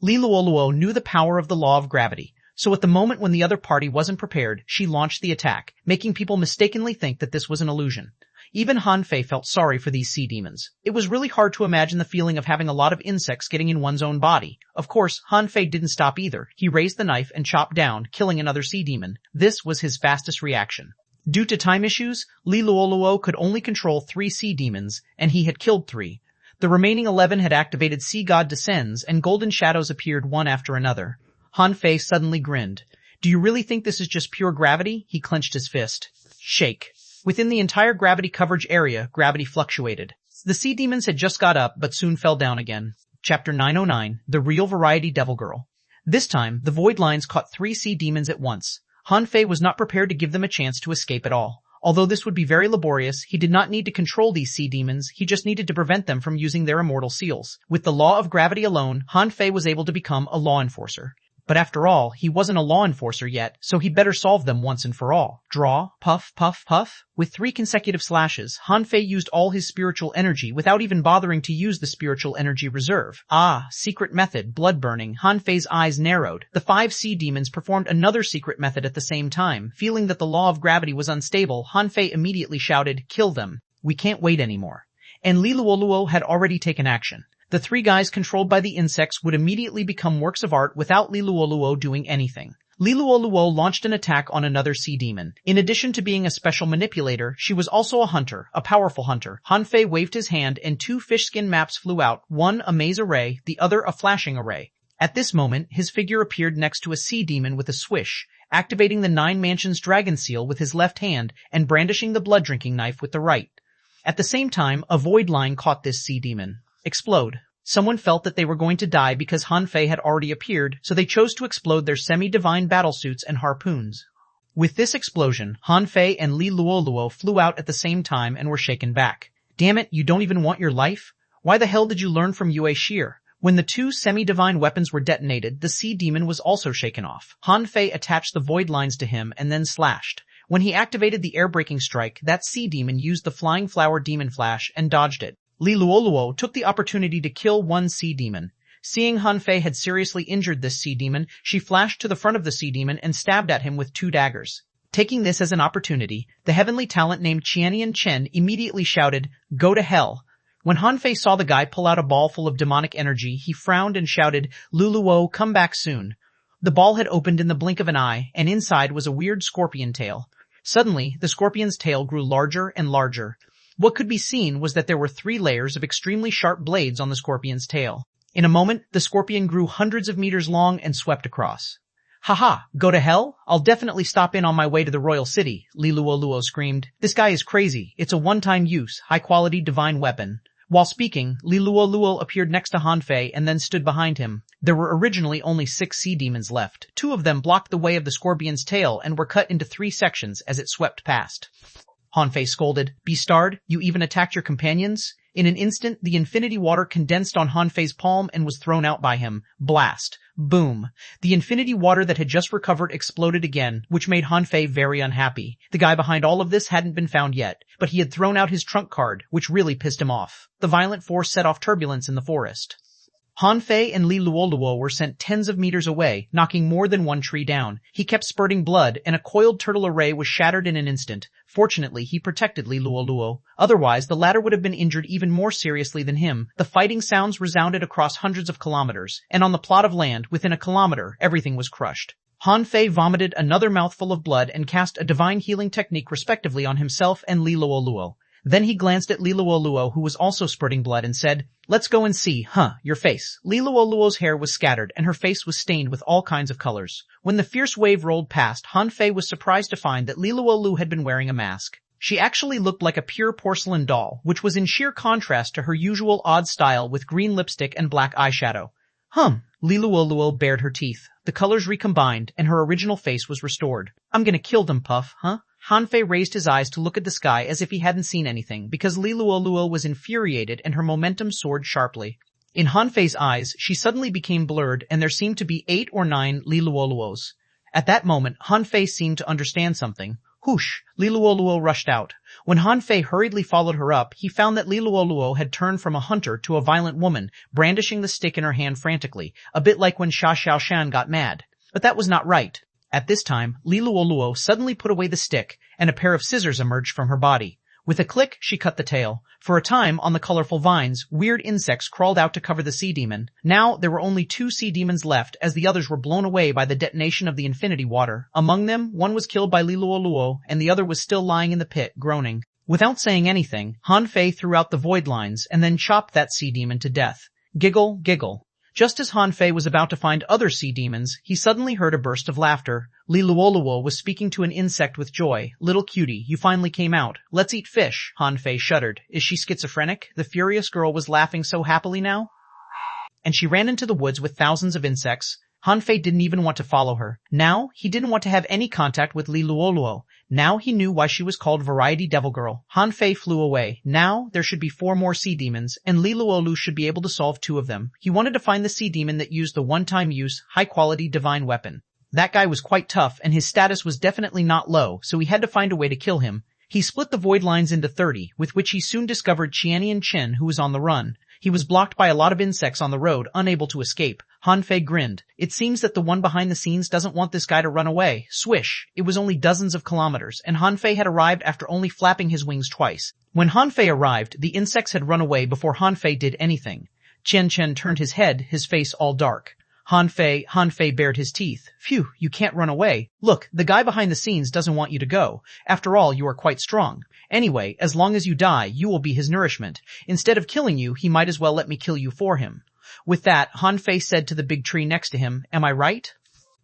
Li Luoluo knew the power of the law of gravity, so at the moment when the other party wasn't prepared, she launched the attack, making people mistakenly think that this was an illusion. Even Han Fei felt sorry for these sea demons. It was really hard to imagine the feeling of having a lot of insects getting in one's own body. Of course, Han Fei didn't stop either. He raised the knife and chopped down, killing another sea demon. This was his fastest reaction. Due to time issues, Li Luoluo could only control 3 sea demons, and he had killed 3. The remaining 11 had activated Sea God Descends, and golden shadows appeared one after another. Han Fei suddenly grinned. Do you really think this is just pure gravity? He clenched his fist. Shake. Within the entire gravity coverage area, gravity fluctuated. The sea demons had just got up, but soon fell down again. Chapter 909, The Real Variety Devil Girl. This time, the void lines caught 3 sea demons at once. Han Fei was not prepared to give them a chance to escape at all. Although this would be very laborious, he did not need to control these sea demons, he just needed to prevent them from using their immortal seals. With the law of gravity alone, Han Fei was able to become a law enforcer. But after all, he wasn't a law enforcer yet, so he better solve them once and for all. Draw, puff, puff, puff. With 3 consecutive slashes, Han Fei used all his spiritual energy without even bothering to use the spiritual energy reserve. Ah, secret method, blood burning. Han Fei's eyes narrowed. The 5 sea demons performed another secret method at the same time. Feeling that the law of gravity was unstable, Han Fei immediately shouted, "Kill them. We can't wait anymore." And Li Luoluo had already taken action. The 3 guys controlled by the insects would immediately become works of art without Li Luoluo doing anything. Li Luoluo launched an attack on another sea demon. In addition to being a special manipulator, she was also a hunter, a powerful hunter. Han Fei waved his hand and 2 fish skin maps flew out, one a maze array, the other a flashing array. At this moment, his figure appeared next to a sea demon with a swish, activating the 9 Mansions dragon seal with his left hand and brandishing the blood-drinking knife with the right. At the same time, a void line caught this sea demon. Explode. Someone felt that they were going to die because Han Fei had already appeared, so they chose to explode their semi-divine battlesuits and harpoons. With this explosion, Han Fei and Li Luoluo flew out at the same time and were shaken back. Damn it, you don't even want your life? Why the hell did you learn from Yue Shir? When the 2 semi-divine weapons were detonated, the sea demon was also shaken off. Han Fei attached the void lines to him and then slashed. When he activated the air-breaking strike, that sea demon used the flying flower demon flash and dodged it. Li Luoluo took the opportunity to kill one sea demon. Seeing Han Fei had seriously injured this sea demon, she flashed to the front of the sea demon and stabbed at him with 2 daggers. Taking this as an opportunity, the heavenly talent named Xuanhuan Chen immediately shouted, "Go to hell." When Han Fei saw the guy pull out a ball full of demonic energy, he frowned and shouted, "Luluo, come back soon." The ball had opened in the blink of an eye, and inside was a weird scorpion tail. Suddenly, the scorpion's tail grew larger and larger. What could be seen was that there were 3 layers of extremely sharp blades on the scorpion's tail. In a moment, the scorpion grew hundreds of meters long and swept across. "Haha, go to hell? I'll definitely stop in on my way to the royal city," Li Luoluo screamed. "This guy is crazy. It's a one-time use, high-quality divine weapon." While speaking, Li Luoluo appeared next to Han Fei and then stood behind him. There were originally only 6 sea demons left. 2 of them blocked the way of the scorpion's tail and were cut into 3 sections as it swept past. Han Fei scolded, "Beastard, you even attacked your companions?" In an instant, the infinity water condensed on Han Fei's palm and was thrown out by him. Blast. Boom. The infinity water that had just recovered exploded again, which made Han Fei very unhappy. The guy behind all of this hadn't been found yet, but he had thrown out his trump card, which really pissed him off. The violent force set off turbulence in the forest. Han Fei and Li Luoluo were sent tens of meters away, knocking more than 1 tree down. He kept spurting blood, and a coiled turtle array was shattered in an instant. Fortunately, he protected Li Luoluo. Otherwise, the latter would have been injured even more seriously than him. The fighting sounds resounded across hundreds of kilometers, and on the plot of land, within a kilometer, everything was crushed. Han Fei vomited another mouthful of blood and cast a divine healing technique respectively on himself and Li Luoluo. Then he glanced at Li Luoluo, who was also spurting blood, and said, "Let's go and see, your face." Li Luoluo's hair was scattered, and her face was stained with all kinds of colors. When the fierce wave rolled past, Han Fei was surprised to find that Li Luolu had been wearing a mask. She actually looked like a pure porcelain doll, which was in sheer contrast to her usual odd style with green lipstick and black eyeshadow. Li Luoluo bared her teeth. The colors recombined, and her original face was restored. "I'm gonna kill them, Puff, Han Fei raised his eyes to look at the sky as if he hadn't seen anything, because Li Luoluo was infuriated and her momentum soared sharply. In Han Fei's eyes, she suddenly became blurred, and there seemed to be 8 or 9 Li Luoluos. At that moment, Han Fei seemed to understand something. Whoosh! Li Luoluo rushed out. When Han Fei hurriedly followed her up, he found that Li Luoluo had turned from a hunter to a violent woman, brandishing the stick in her hand frantically, a bit like when Sha Xiaoshan got mad. But that was not right. At this time, Li Luoluo suddenly put away the stick, and a pair of scissors emerged from her body. With a click, she cut the tail. For a time, on the colorful vines, weird insects crawled out to cover the sea demon. Now, there were only 2 sea demons left, as the others were blown away by the detonation of the infinity water. Among them, one was killed by Li Luoluo, and the other was still lying in the pit, groaning. Without saying anything, Han Fei threw out the void lines, and then chopped that sea demon to death. Giggle, giggle. Just as Han Fei was about to find other sea demons, he suddenly heard a burst of laughter. Li Luoluo was speaking to an insect with joy. "Little cutie, you finally came out. Let's eat fish." Han Fei shuddered. Is she schizophrenic? The furious girl was laughing so happily now. And she ran into the woods with thousands of insects. Han Fei didn't even want to follow her. Now, he didn't want to have any contact with Li Luoluo. Now he knew why she was called Variety Devil Girl. Han Fei flew away. Now, there should be 4 more sea demons, and Li Luolu should be able to solve 2 of them. He wanted to find the sea demon that used the one-time use, high-quality divine weapon. That guy was quite tough, and his status was definitely not low, so he had to find a way to kill him. He split the void lines into 30, with which he soon discovered Qianian Chen, who was on the run. He was blocked by a lot of insects on the road, unable to escape. Han Fei grinned. It seems that the one behind the scenes doesn't want this guy to run away. Swish! It was only dozens of kilometers, and Han Fei had arrived after only flapping his wings twice. When Han Fei arrived, the insects had run away before Han Fei did anything. Chen Chen turned his head, his face all dark. Han Fei bared his teeth. Phew, you can't run away. Look, the guy behind the scenes doesn't want you to go. After all, you are quite strong. Anyway, as long as you die, you will be his nourishment. Instead of killing you, he might as well let me kill you for him. With that, Han Fei said to the big tree next to him, "Am I right?"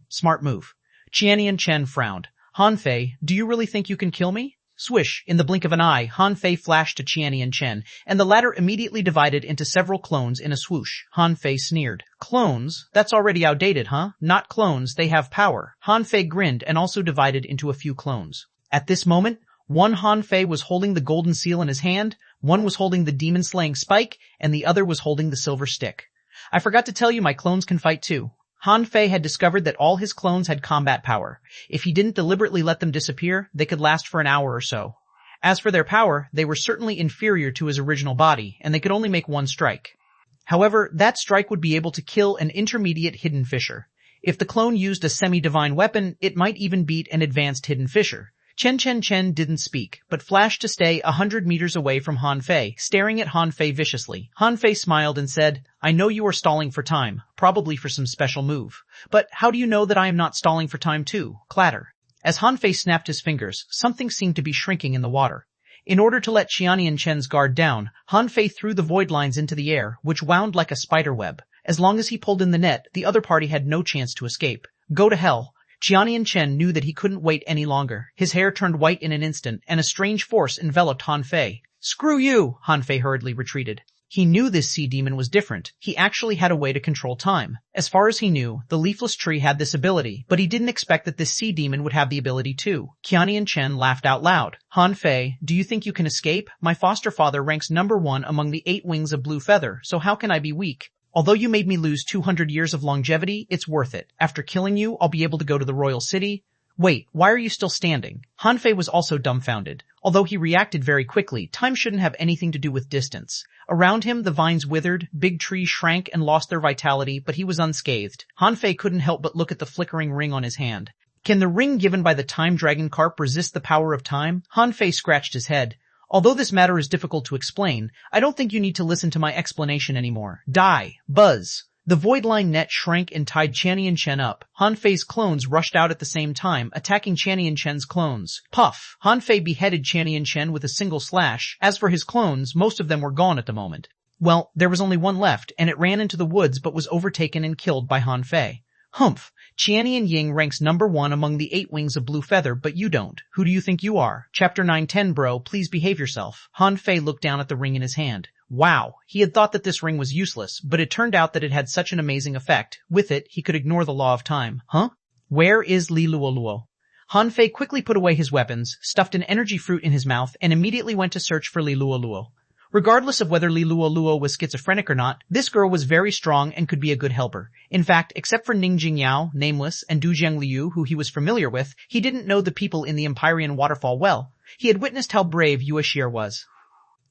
Smart move. Qianian Chen frowned. Han Fei, do you really think you can kill me? Swish, in the blink of an eye, Han Fei flashed to Qianian Chen, and the latter immediately divided into several clones in a swoosh. Han Fei sneered. Clones? That's already outdated, huh? Not clones, they have power. Han Fei grinned and also divided into a few clones. At this moment, one Han Fei was holding the golden seal in his hand, one was holding the demon-slaying spike, and the other was holding the silver stick. I forgot to tell you my clones can fight too. Han Fei had discovered that all his clones had combat power. If he didn't deliberately let them disappear, they could last for an hour or so. As for their power, they were certainly inferior to his original body, and they could only make one strike. However, that strike would be able to kill an intermediate hidden fisher. If the clone used a semi-divine weapon, it might even beat an advanced hidden fisher. Chen didn't speak, but flashed to stay 100 meters away from Han Fei, staring at Han Fei viciously. Han Fei smiled and said, I know you are stalling for time, probably for some special move. But how do you know that I am not stalling for time too? Clatter. As Han Fei snapped his fingers, something seemed to be shrinking in the water. In order to let Qianian Chen's guard down, Han Fei threw the void lines into the air, which wound like a spider web. As long as he pulled in the net, the other party had no chance to escape. Go to hell. Qianian Chen knew that he couldn't wait any longer. His hair turned white in an instant, and a strange force enveloped Han Fei. Screw you! Han Fei hurriedly retreated. He knew this sea demon was different. He actually had a way to control time. As far as he knew, the leafless tree had this ability, but he didn't expect that this sea demon would have the ability too. Qianian Chen laughed out loud. Han Fei, do you think you can escape? My foster father ranks #1 among the 8 wings of blue feather, so how can I be weak? Although you made me lose 200 years of longevity, it's worth it. After killing you, I'll be able to go to the royal city. Wait, why are you still standing? Han Fei was also dumbfounded. Although he reacted very quickly, time shouldn't have anything to do with distance. Around him, the vines withered, big trees shrank and lost their vitality, but he was unscathed. Han Fei couldn't help but look at the flickering ring on his hand. Can the ring given by the time dragon carp resist the power of time? Han Fei scratched his head. Although this matter is difficult to explain, I don't think you need to listen to my explanation anymore. Die. Buzz. The void line net shrank and tied Qianian Chen up. Han Fei's clones rushed out at the same time, attacking Qianian Chen's clones. Puff! Han Fei beheaded Qianian Chen with a single slash. As for his clones, most of them were gone at the moment. Well, there was only one left, and it ran into the woods but was overtaken and killed by Han Fei. Humph! Qianian Ying ranks #1 among the 8 wings of blue feather, but you don't. Who do you think you are? Chapter 910, bro, please behave yourself. Han Fei looked down at the ring in his hand. Wow, he had thought that this ring was useless, but it turned out that it had such an amazing effect. With it, he could ignore the law of time. Huh? Where is Li Luoluo? Han Fei quickly put away his weapons, stuffed an energy fruit in his mouth, and immediately went to search for Li Luoluo. Regardless of whether Li Luoluo was schizophrenic or not, this girl was very strong and could be a good helper. In fact, except for Ning Jingyao, Nameless, and Du Jiangliu, who he was familiar with, he didn't know the people in the Empyrean waterfall well. He had witnessed how brave Yuashir was.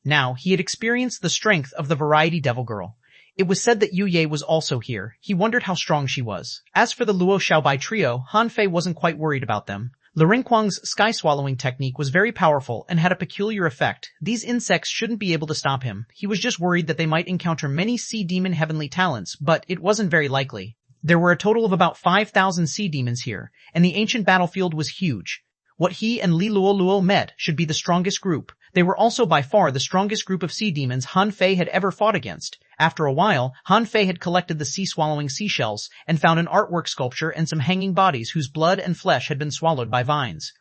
Now, he had experienced the strength of the Variety Devil Girl. It was said that Yu Ye was also here. He wondered how strong she was. As for the Luo Xiaobai trio, Han Fei wasn't quite worried about them. Lirenquang's sky-swallowing technique was very powerful and had a peculiar effect. These insects shouldn't be able to stop him. He was just worried that they might encounter many sea demon heavenly talents, but it wasn't very likely. There were a total of about 5,000 sea demons here, and the ancient battlefield was huge. What he and Li Luoluo met should be the strongest group. They were also by far the strongest group of sea demons Han Fei had ever fought against. After a while, Han Fei had collected the sea-swallowing seashells and found an artwork sculpture and some hanging bodies whose blood and flesh had been swallowed by vines.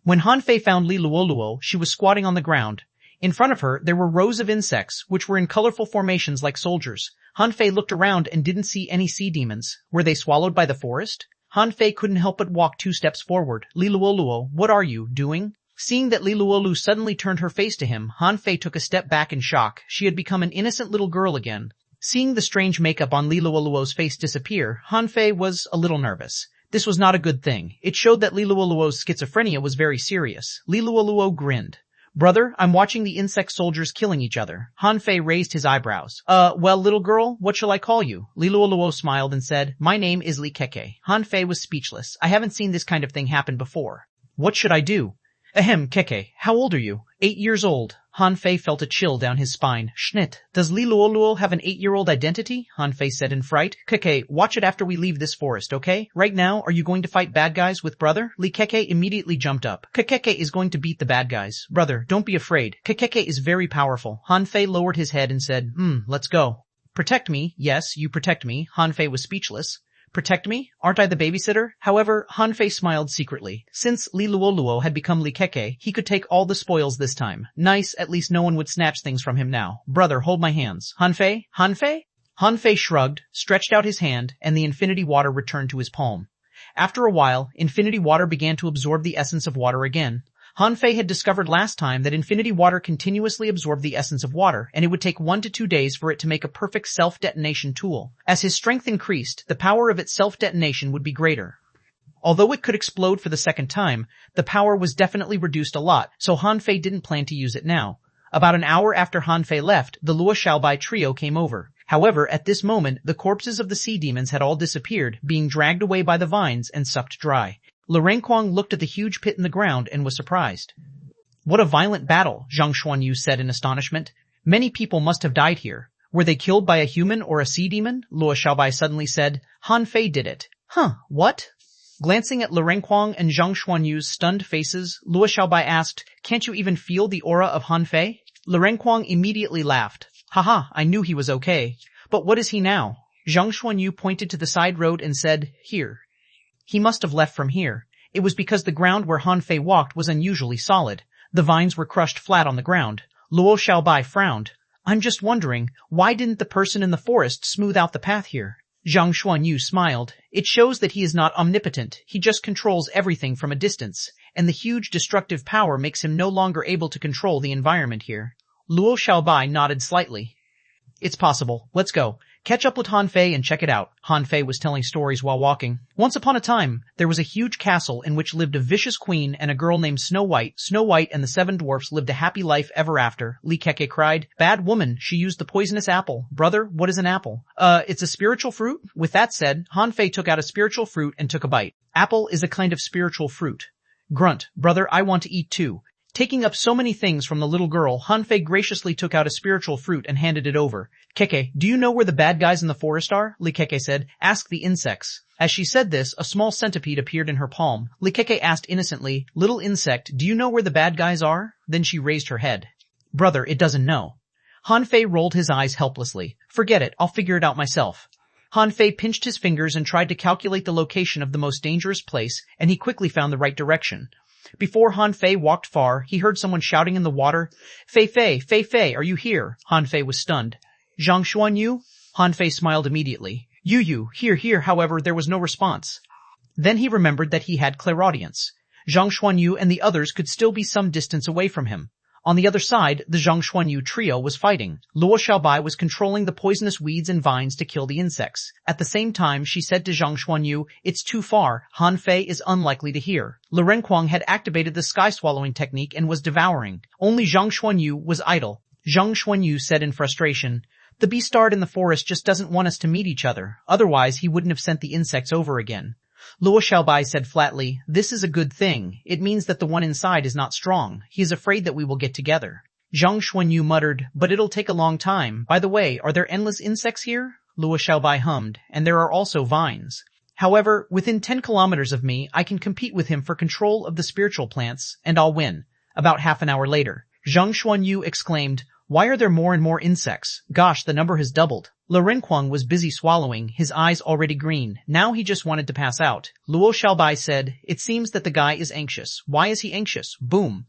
When Han Fei found Li Luoluo, she was squatting on the ground. In front of her, there were rows of insects, which were in colorful formations like soldiers. Han Fei looked around and didn't see any sea demons. Were they swallowed by the forest? Han Fei couldn't help but walk 2 steps forward. Li Luoluo, what are you doing? Seeing that Li Luolu suddenly turned her face to him, Han Fei took a step back in shock. She had become an innocent little girl again. Seeing the strange makeup on Li Luoluo's face disappear, Han Fei was a little nervous. This was not a good thing. It showed that Li Luoluo's schizophrenia was very serious. Li Luoluo grinned. Brother, I'm watching the insect soldiers killing each other. Han Fei raised his eyebrows. Well, little girl, what shall I call you? Li Luoluo smiled and said, my name is Li Keke. Han Fei was speechless. I haven't seen this kind of thing happen before. What should I do? Ahem, Keke, how old are you? 8 years old. Han Fei felt a chill down his spine. Schnit, does Li Luoluo have an 8-year-old identity? Han Fei said in fright. Keke, watch it after we leave this forest, okay? Right now, are you going to fight bad guys with brother? Li Keke immediately jumped up. Keke is going to beat the bad guys. Brother, don't be afraid. Keke is very powerful. Han Fei lowered his head and said, let's go. Protect me. Yes, you protect me. Han Fei was speechless. Protect me? Aren't I the babysitter? However, Han Fei smiled secretly. Since Li Luoluo had become Li Keke, he could take all the spoils this time. Nice, at least no one would snatch things from him now. Brother, hold my hands. Han Fei? Han Fei? Han Fei shrugged, stretched out his hand, and the infinity water returned to his palm. After a while, infinity water began to absorb the essence of water again. Han Fei had discovered last time that infinity water continuously absorbed the essence of water, and it would take 1 to 2 days for it to make a perfect self-detonation tool. As his strength increased, the power of its self-detonation would be greater. Although it could explode for the second time, the power was definitely reduced a lot, so Han Fei didn't plan to use it now. About an hour after Han Fei left, the Luo Xiaobai trio came over. However, at this moment, the corpses of the sea demons had all disappeared, being dragged away by the vines and sucked dry. Xuanhuan looked at the huge pit in the ground and was surprised. What a violent battle, xuanhuan said in astonishment. Many people must have died here. Were they killed by a human or a sea demon? Luo Xiaobai suddenly said. Han Fei did it. Huh, what? Glancing at Xuanhuan and xuanhuan's stunned faces, Luo Xiaobai asked, can't you even feel the aura of Han Fei? Xuanhuan immediately laughed. Haha, I knew he was okay. But what is he now? Xuanhuan pointed to the side road and said, here. He must have left from here. It was because the ground where Han Fei walked was unusually solid. The vines were crushed flat on the ground. Luo Xiaobai frowned. I'm just wondering, why didn't the person in the forest smooth out the path here? Zhang Xuanyu smiled. It shows that he is not omnipotent. He just controls everything from a distance, and the huge destructive power makes him no longer able to control the environment here. Luo Xiaobai nodded slightly. It's possible. Let's go. Catch up with Han Fei and check it out. Han Fei was telling stories while walking. Once upon a time, there was a huge castle in which lived a vicious queen and a girl named Snow White. Snow White and the 7 dwarfs lived a happy life ever after. Li Keke cried. Bad woman, she used the poisonous apple. Brother, what is an apple? It's a spiritual fruit? With that said, Han Fei took out a spiritual fruit and took a bite. Apple is a kind of spiritual fruit. Grunt, brother, I want to eat too. Taking up so many things from the little girl, Han Fei graciously took out a spiritual fruit and handed it over. Keke, do you know where the bad guys in the forest are? Li Keke said. Ask the insects. As she said this, a small centipede appeared in her palm. Li Keke asked innocently, little insect, do you know where the bad guys are? Then she raised her head. Brother, it doesn't know. Han Fei rolled his eyes helplessly. Forget it, I'll figure it out myself. Han Fei pinched his fingers and tried to calculate the location of the most dangerous place, and he quickly found the right direction. Before Han Fei walked far, he heard someone shouting in the water, Fei Fei, are you here? Han Fei was stunned. Zhang Xuanyu? Han Fei smiled immediately. Yu, here, however, there was no response. Then he remembered that he had clairaudience. Zhang Xuanyu and the others could still be some distance away from him. On the other side, the Zhang Xuanyu trio was fighting. Luo Xiaobai was controlling the poisonous weeds and vines to kill the insects. At the same time, she said to Zhang Xuanyu, it's too far. Han Fei is unlikely to hear. Xuanhuan had activated the sky-swallowing technique and was devouring. Only Zhang Xuanyu was idle. Zhang Xuanyu said in frustration, the beastard in the forest just doesn't want us to meet each other. Otherwise, he wouldn't have sent the insects over again. Luo Xiaobai said flatly, this is a good thing. It means that the one inside is not strong. He is afraid that we will get together. Zhang Xuanyu muttered, but it'll take a long time. By the way, are there endless insects here? Luo Xiaobai hummed, and there are also vines. However, within 10 kilometers of me, I can compete with him for control of the spiritual plants, and I'll win. About half an hour later, Zhang Xuanyu exclaimed, why are there more and more insects? Gosh, the number has doubled. Xuanhuan was busy swallowing, his eyes already green. Now he just wanted to pass out. Luo Xiaobai said, it seems that the guy is anxious. Why is he anxious? Boom.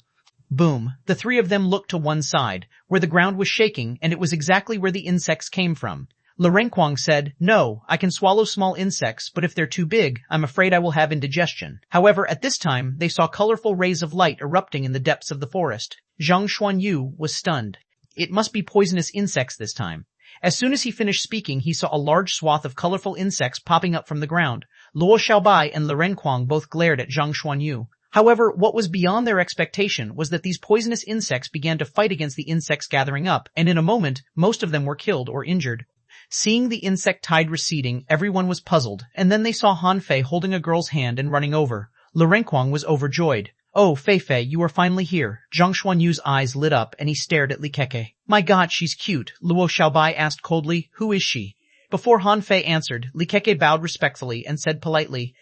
Boom. The three of them looked to one side, where the ground was shaking, and it was exactly where the insects came from. Xuanhuan said, "No, I can swallow small insects, but if they're too big, I'm afraid I will have indigestion." However, at this time, they saw colorful rays of light erupting in the depths of the forest. Zhang Xuanyu was stunned. It must be poisonous insects this time. As soon as he finished speaking, he saw a large swath of colorful insects popping up from the ground. Luo Xiaobai and Xuanhuan both glared at Zhang Xuanyu. However, what was beyond their expectation was that these poisonous insects began to fight against the insects gathering up, and in a moment, most of them were killed or injured. Seeing the insect tide receding, everyone was puzzled, and then they saw Han Fei holding a girl's hand and running over. Xuanhuan was overjoyed. "Oh, Fei Fei, you are finally here." Zhang Xuanyu's eyes lit up, and he stared at Li Keke. "My god, she's cute." Luo Xiaobai asked coldly, "Who is she?" Before Han Fei answered, Li Keke bowed respectfully and said politely,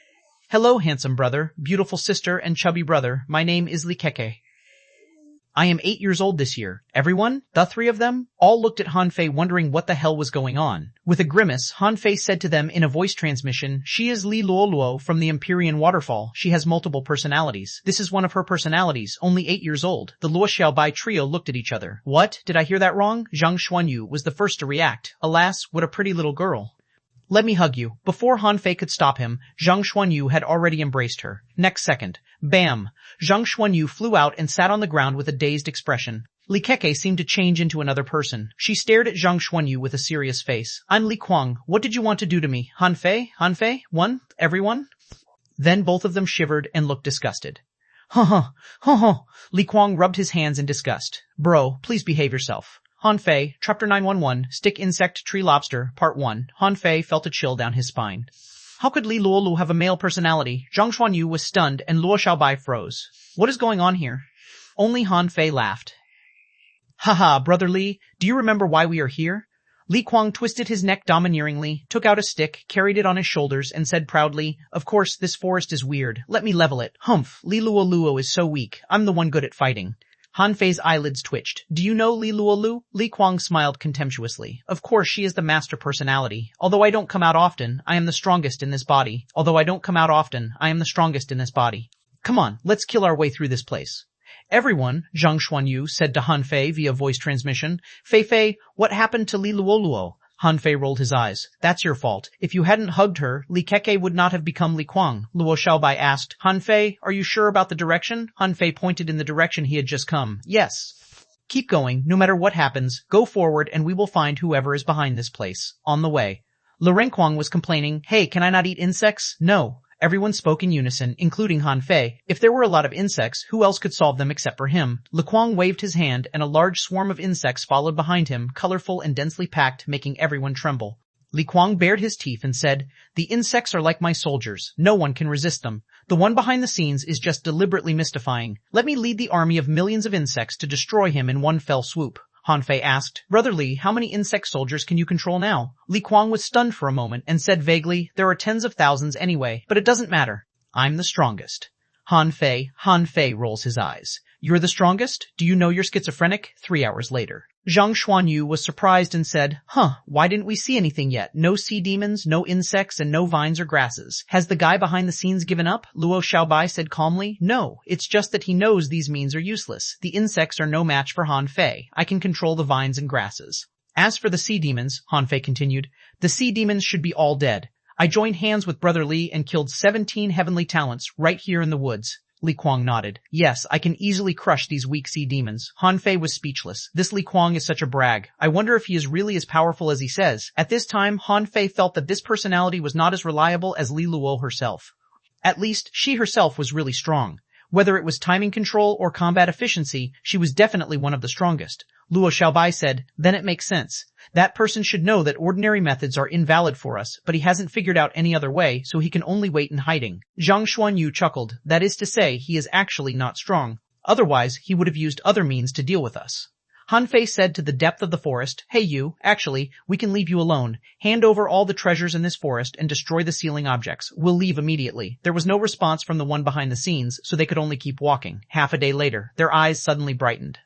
"Hello, handsome brother, beautiful sister, and chubby brother. My name is Li Keke. I am 8 years old this year." Everyone, the three of them, all looked at Han Fei wondering what the hell was going on. With a grimace, Han Fei said to them in a voice transmission, "She is Li Luoluo from the Empyrean Waterfall. She has multiple personalities. This is one of her personalities, only 8 years old." The Luo Xiaobai trio looked at each other. "What? Did I hear that wrong?" Zhang Xuanyu was the first to react. "Alas, what a pretty little girl. Let me hug you." Before Han Fei could stop him, Zhang Xuanyu had already embraced her. Next second, bam! Zhang Xuanyu flew out and sat on the ground with a dazed expression. Li Keke seemed to change into another person. She stared at Zhang Xuanyu with a serious face. "I'm Li Kuang. What did you want to do to me?" Han Fei? One? Everyone? Then both of them shivered and looked disgusted. Huh. Li Kuang rubbed his hands in disgust. "Bro, please behave yourself." Han Fei, Chapter 911, Stick Insect Tree Lobster, Part 1. Han Fei felt a chill down his spine. How could Li Luolu have a male personality? Zhang Xuanyu was stunned and Luo Xiaobai froze. What is going on here? Only Han Fei laughed. "Haha, Brother Li, do you remember why we are here?" Li Kuang twisted his neck domineeringly, took out a stick, carried it on his shoulders, and said proudly, "Of course, this forest is weird. Let me level it." "Humph, Li Luoluo is so weak. I'm the one good at fighting." Han Fei's eyelids twitched. "Do you know Li Luolu?" Li Kuang smiled contemptuously. "Of course, she is the master personality. Although I don't come out often, I am the strongest in this body. Come on, let's kill our way through this place." "Everyone," Zhang Xuanyu said to Han Fei via voice transmission. "Fei Fei, what happened to Li Luoluo?" Han Fei rolled his eyes. "That's your fault. If you hadn't hugged her, Li Keke would not have become Li Kuang." Luo Xiaobai asked, "Han Fei, are you sure about the direction?" Han Fei pointed in the direction he had just come. "Yes." "Keep going. No matter what happens, go forward and we will find whoever is behind this place. On the way." Xuanhuan was complaining, "Hey, can I not eat insects?" "No." Everyone spoke in unison, including Han Fei. If there were a lot of insects, who else could solve them except for him? Li Kuang waved his hand, and a large swarm of insects followed behind him, colorful and densely packed, making everyone tremble. Li Kuang bared his teeth and said, "The insects are like my soldiers. No one can resist them. The one behind the scenes is just deliberately mystifying. Let me lead the army of millions of insects to destroy him in one fell swoop." Han Fei asked, "Brother Li, how many insect soldiers can you control now?" Li Kuang was stunned for a moment and said vaguely, "There are tens of thousands anyway, but it doesn't matter. I'm the strongest." Han Fei rolls his eyes. "You're the strongest? Do you know you're schizophrenic?" 3 hours later. Zhang Xuanyu was surprised and said, "Why didn't we see anything yet? No sea demons, no insects, and no vines or grasses. Has the guy behind the scenes given up?" Luo Xiaobai said calmly, "No, it's just that he knows these means are useless. The insects are no match for Han Fei. I can control the vines and grasses. As for the sea demons," Han Fei continued, "the sea demons should be all dead. I joined hands with Brother Li and killed 17 heavenly talents right here in the woods." Li Kuang nodded. "Yes, I can easily crush these weak sea demons." Han Fei was speechless. This Li Kuang is such a brag. I wonder if he is really as powerful as he says. At this time, Han Fei felt that this personality was not as reliable as Li Luo herself. At least, she herself was really strong. Whether it was timing control or combat efficiency, she was definitely one of the strongest. Luo Xiaobai said, "Then it makes sense. That person should know that ordinary methods are invalid for us, but he hasn't figured out any other way, so he can only wait in hiding." Zhang Xuanyu chuckled. "That is to say, he is actually not strong. Otherwise, he would have used other means to deal with us." Han Fei said to the depth of the forest, "Hey you, actually, we can leave you alone. Hand over all the treasures in this forest and destroy the ceiling objects. We'll leave immediately." There was no response from the one behind the scenes, so they could only keep walking. Half a day later, their eyes suddenly brightened.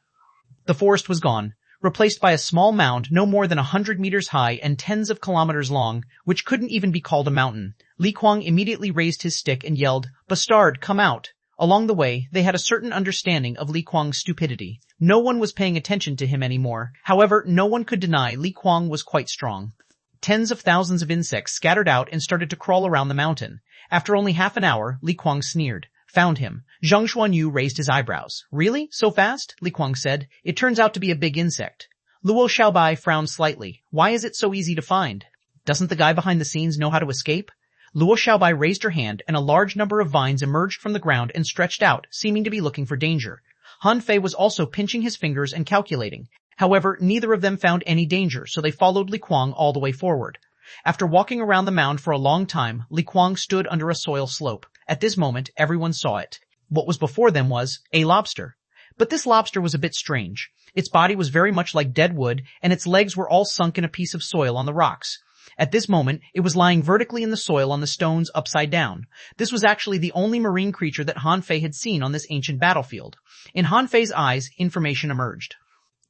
The forest was gone, replaced by a small mound no more than 100 meters high and tens of kilometers long, which couldn't even be called a mountain. Li Kuang immediately raised his stick and yelled, "Bastard, come out!" Along the way, they had a certain understanding of Li Kuang's stupidity. No one was paying attention to him anymore. However, no one could deny Li Kuang was quite strong. Tens of thousands of insects scattered out and started to crawl around the mountain. After only half an hour, Li Kuang sneered. Found him. Zhang Xuanyu raised his eyebrows. Really? So fast? Li Kuang said. It turns out to be a big insect. Luo Xiaobai frowned slightly. Why is it so easy to find? Doesn't the guy behind the scenes know how to escape? Luo Xiaobai raised her hand and a large number of vines emerged from the ground and stretched out, seeming to be looking for danger. Han Fei was also pinching his fingers and calculating. However, neither of them found any danger, so they followed Li Kuang all the way forward. After walking around the mound for a long time, Li Kuang stood under a soil slope. At this moment, everyone saw it. What was before them was a lobster. But this lobster was a bit strange. Its body was very much like dead wood, and its legs were all sunk in a piece of soil on the rocks. At this moment, it was lying vertically in the soil on the stones upside down. This was actually the only marine creature that Han Fei had seen on this ancient battlefield. In Han Fei's eyes, information emerged.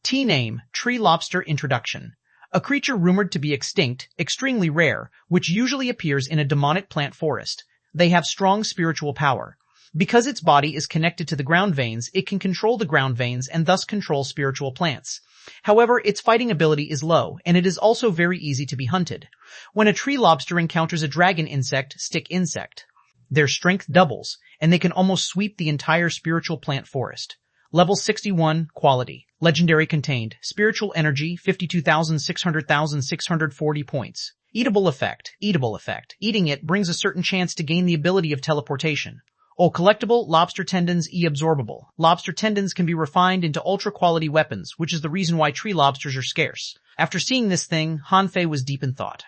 T-name, tree lobster introduction. A creature rumored to be extinct, extremely rare, which usually appears in a demonic plant forest. They have strong spiritual power. Because its body is connected to the ground veins, it can control the ground veins and thus control spiritual plants. However, its fighting ability is low, and it is also very easy to be hunted. When a tree lobster encounters a dragon insect, stick insect, their strength doubles, and they can almost sweep the entire spiritual plant forest. Level 61, quality. Legendary contained. Spiritual energy, 52,600,640 points. Eatable effect. Eatable effect. Eating it brings a certain chance to gain the ability of teleportation. Oh, collectible, lobster tendons, absorbable. Lobster tendons can be refined into ultra-quality weapons, which is the reason why tree lobsters are scarce. After seeing this thing, Han Fei was deep in thought.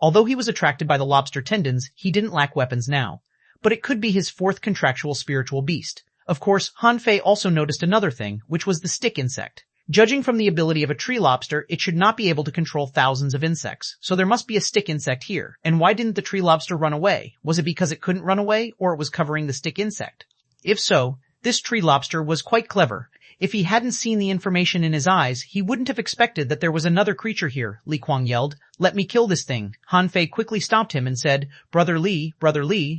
Although he was attracted by the lobster tendons, he didn't lack weapons now. But it could be his fourth contractual spiritual beast. Of course, Han Fei also noticed another thing, which was the stick insect. Judging from the ability of a tree lobster, it should not be able to control thousands of insects, so there must be a stick insect here. And why didn't the tree lobster run away? Was it because it couldn't run away, or it was covering the stick insect? If so, this tree lobster was quite clever. If he hadn't seen the information in his eyes, he wouldn't have expected that there was another creature here, Li Kuang yelled. Let me kill this thing. Han Fei quickly stopped him and said, Brother Li,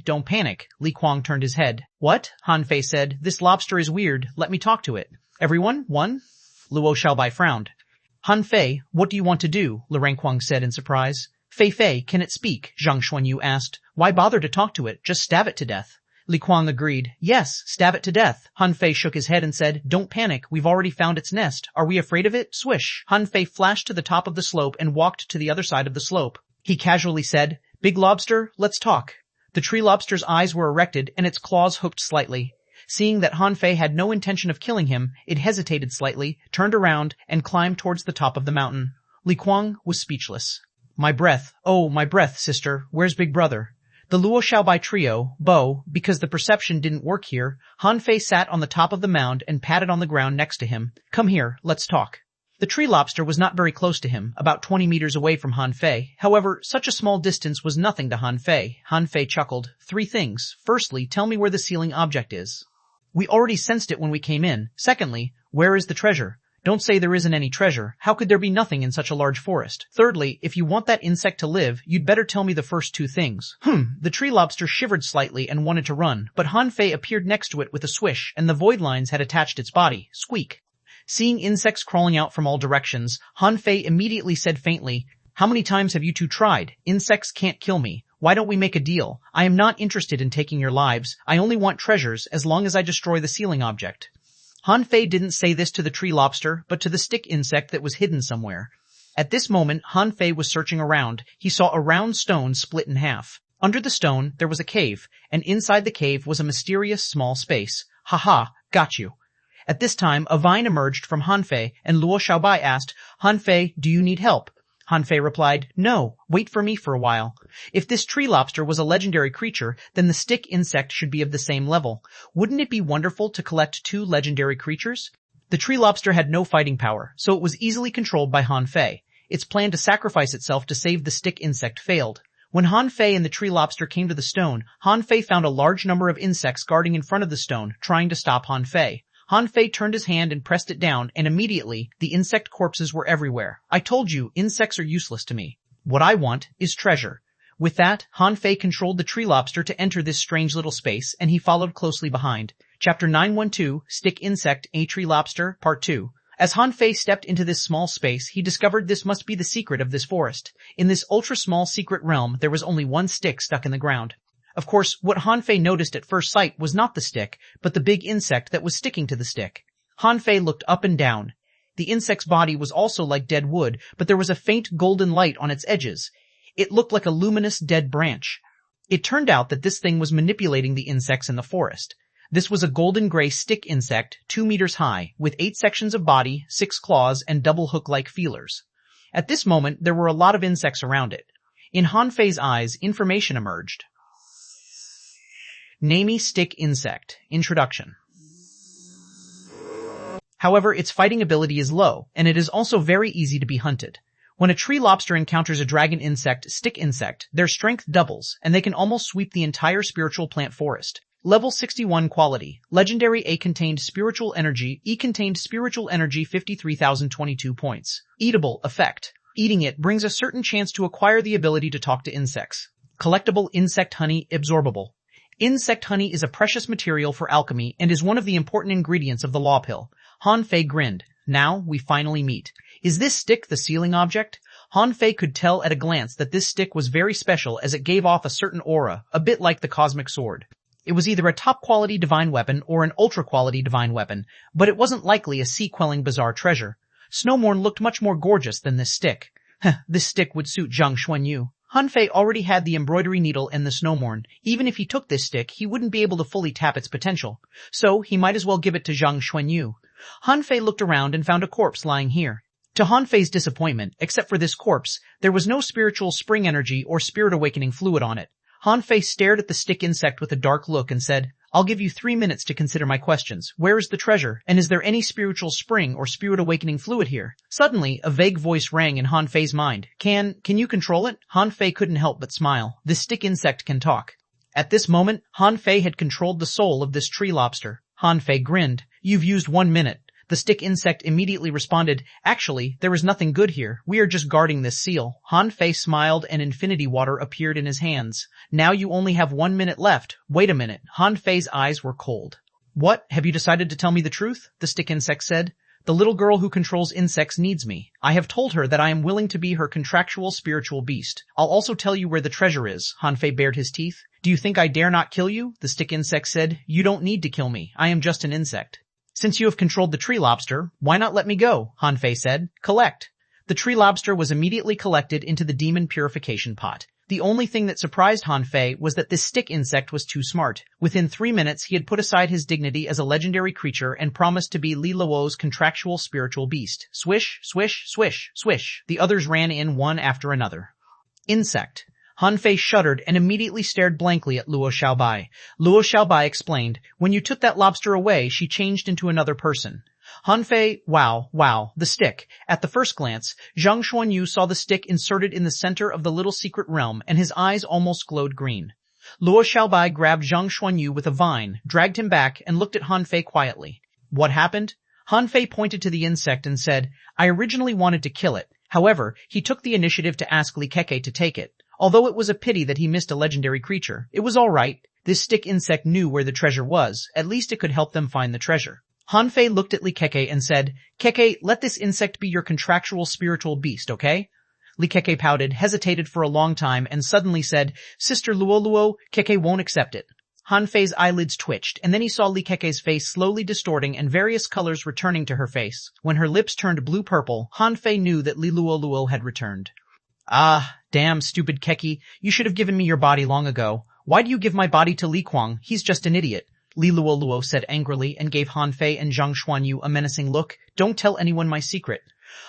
don't panic. Li Kuang turned his head. What? Han Fei said, this lobster is weird. Let me talk to it. Everyone, one? Luo Xiaobai frowned. Han Fei, what do you want to do? Li Kuang said in surprise. Fei, can it speak? Zhang Xuanyu asked. Why bother to talk to it? Just stab it to death. Li Kuang agreed. Yes, stab it to death. Han Fei shook his head and said, Don't panic, we've already found its nest. Are we afraid of it? Swish. Han Fei flashed to the top of the slope and walked to the other side of the slope. He casually said, Big lobster, let's talk. The tree lobster's eyes were erected and its claws hooked slightly. Seeing that Han Fei had no intention of killing him, it hesitated slightly, turned around, and climbed towards the top of the mountain. Li Kuang was speechless. My breath, oh, my breath, sister, where's Big Brother? The Luo Xiaobai trio, Bo, because the perception didn't work here, Han Fei sat on the top of the mound and patted on the ground next to him. Come here, let's talk. The tree lobster was not very close to him, about 20 meters away from Han Fei. However, such a small distance was nothing to Han Fei. Han Fei chuckled. 3 things. Firstly, tell me where the ceiling object is. We already sensed it when we came in. Secondly, where is the treasure? Don't say there isn't any treasure. How could there be nothing in such a large forest? Thirdly, if you want that insect to live, you'd better tell me the first 2 things. The tree lobster shivered slightly and wanted to run, but Han Fei appeared next to it with a swish, and the void lines had attached its body. Squeak. Seeing insects crawling out from all directions, Han Fei immediately said faintly, How many times have you 2 tried? Insects can't kill me. Why don't we make a deal? I am not interested in taking your lives. I only want treasures as long as I destroy the ceiling object. Han Fei didn't say this to the tree lobster, but to the stick insect that was hidden somewhere. At this moment, Han Fei was searching around. He saw a round stone split in half. Under the stone, there was a cave, and inside the cave was a mysterious small space. Haha, got you. At this time, a vine emerged from Han Fei, and Luo Xiaobai asked, Han Fei, do you need help? Han Fei replied, No, wait for me for a while. If this tree lobster was a legendary creature, then the stick insect should be of the same level. Wouldn't it be wonderful to collect 2 legendary creatures? The tree lobster had no fighting power, so it was easily controlled by Han Fei. Its plan to sacrifice itself to save the stick insect failed. When Han Fei and the tree lobster came to the stone, Han Fei found a large number of insects guarding in front of the stone, trying to stop Han Fei. Han Fei turned his hand and pressed it down, and immediately, the insect corpses were everywhere. I told you, insects are useless to me. What I want is treasure. With that, Han Fei controlled the tree lobster to enter this strange little space, and he followed closely behind. Chapter 912, Stick Insect, A Tree Lobster, Part 2. As Han Fei stepped into this small space, he discovered this must be the secret of this forest. In this ultra-small secret realm, there was only one stick stuck in the ground. Of course, what Han Fei noticed at first sight was not the stick, but the big insect that was sticking to the stick. Han Fei looked up and down. The insect's body was also like dead wood, but there was a faint golden light on its edges. It looked like a luminous dead branch. It turned out that this thing was manipulating the insects in the forest. This was a golden gray stick insect, 2 meters high, with 8 sections of body, 6 claws, and double hook-like feelers. At this moment, there were a lot of insects around it. In Han Fei's eyes, information emerged. Namey Stick Insect. Introduction. However, its fighting ability is low, and it is also very easy to be hunted. When a tree lobster encounters a dragon insect, stick insect, their strength doubles, and they can almost sweep the entire spiritual plant forest. Level 61 quality. Legendary A contained spiritual energy, E contained spiritual energy 53,022 points. Eatable effect. Eating it brings a certain chance to acquire the ability to talk to insects. Collectible insect honey absorbable. Insect honey is a precious material for alchemy and is one of the important ingredients of the law pill. Han Fei grinned. Now, we finally meet. Is this stick the sealing object? Han Fei could tell at a glance that this stick was very special as it gave off a certain aura, a bit like the cosmic sword. It was either a top-quality divine weapon or an ultra-quality divine weapon, but it wasn't likely a sea-quelling bizarre treasure. Snowmorn looked much more gorgeous than this stick. This stick would suit xuanhuan. Han Fei already had the embroidery needle and the snowmorn. Even if he took this stick, he wouldn't be able to fully tap its potential. So, he might as well give it to xuanhuan. Han Fei looked around and found a corpse lying here. To Han Fei's disappointment, except for this corpse, there was no spiritual spring energy or spirit awakening fluid on it. Han Fei stared at the stick insect with a dark look and said, I'll give you 3 minutes to consider my questions. Where is the treasure? And is there any spiritual spring or spirit awakening fluid here? Suddenly, a vague voice rang in Han Fei's mind. Can you control it? Han Fei couldn't help but smile. This stick insect can talk. At this moment, Han Fei had controlled the soul of this tree lobster. Han Fei grinned. You've used 1 minute. The stick insect immediately responded, Actually, there is nothing good here. We are just guarding this seal. Han Fei smiled and infinity water appeared in his hands. Now you only have 1 minute left. Wait a minute. Han Fei's eyes were cold. What? Have you decided to tell me the truth? The stick insect said. The little girl who controls insects needs me. I have told her that I am willing to be her contractual spiritual beast. I'll also tell you where the treasure is. Han Fei bared his teeth. Do you think I dare not kill you? The stick insect said. You don't need to kill me. I am just an insect. Since you have controlled the tree lobster, why not let me go? Han Fei said. Collect. The tree lobster was immediately collected into the demon purification pot. The only thing that surprised Han Fei was that this stick insect was too smart. Within 3 minutes, he had put aside his dignity as a legendary creature and promised to be Li Luo's contractual spiritual beast. Swish, swish, swish, swish. The others ran in one after another. Insect. Han Fei shuddered and immediately stared blankly at Luo Xiaobai. Luo Xiaobai explained, when you took that lobster away, she changed into another person. Han Fei, wow, the stick. At the first glance, Zhang Xuanyu saw the stick inserted in the center of the little secret realm, and his eyes almost glowed green. Luo Xiaobai grabbed Zhang Xuanyu with a vine, dragged him back, and looked at Han Fei quietly. What happened? Han Fei pointed to the insect and said, I originally wanted to kill it. However, he took the initiative to ask Li Keke to take it. Although it was a pity that he missed a legendary creature, it was all right. This stick insect knew where the treasure was. At least it could help them find the treasure. Han Fei looked at Li Keke and said, Keke, let this insect be your contractual spiritual beast, okay? Li Keke pouted, hesitated for a long time, and suddenly said, Sister Luo, Keke won't accept it. Han Fei's eyelids twitched, and then he saw Li Keke's face slowly distorting and various colors returning to her face. When her lips turned blue-purple, Han Fei knew that Li Luo had returned. Ah, damn, stupid Keke. You should have given me your body long ago. Why do you give my body to Li Kuang? He's just an idiot. Li Luo said angrily and gave Han Fei and Zhang Xuanyu a menacing look. Don't tell anyone my secret.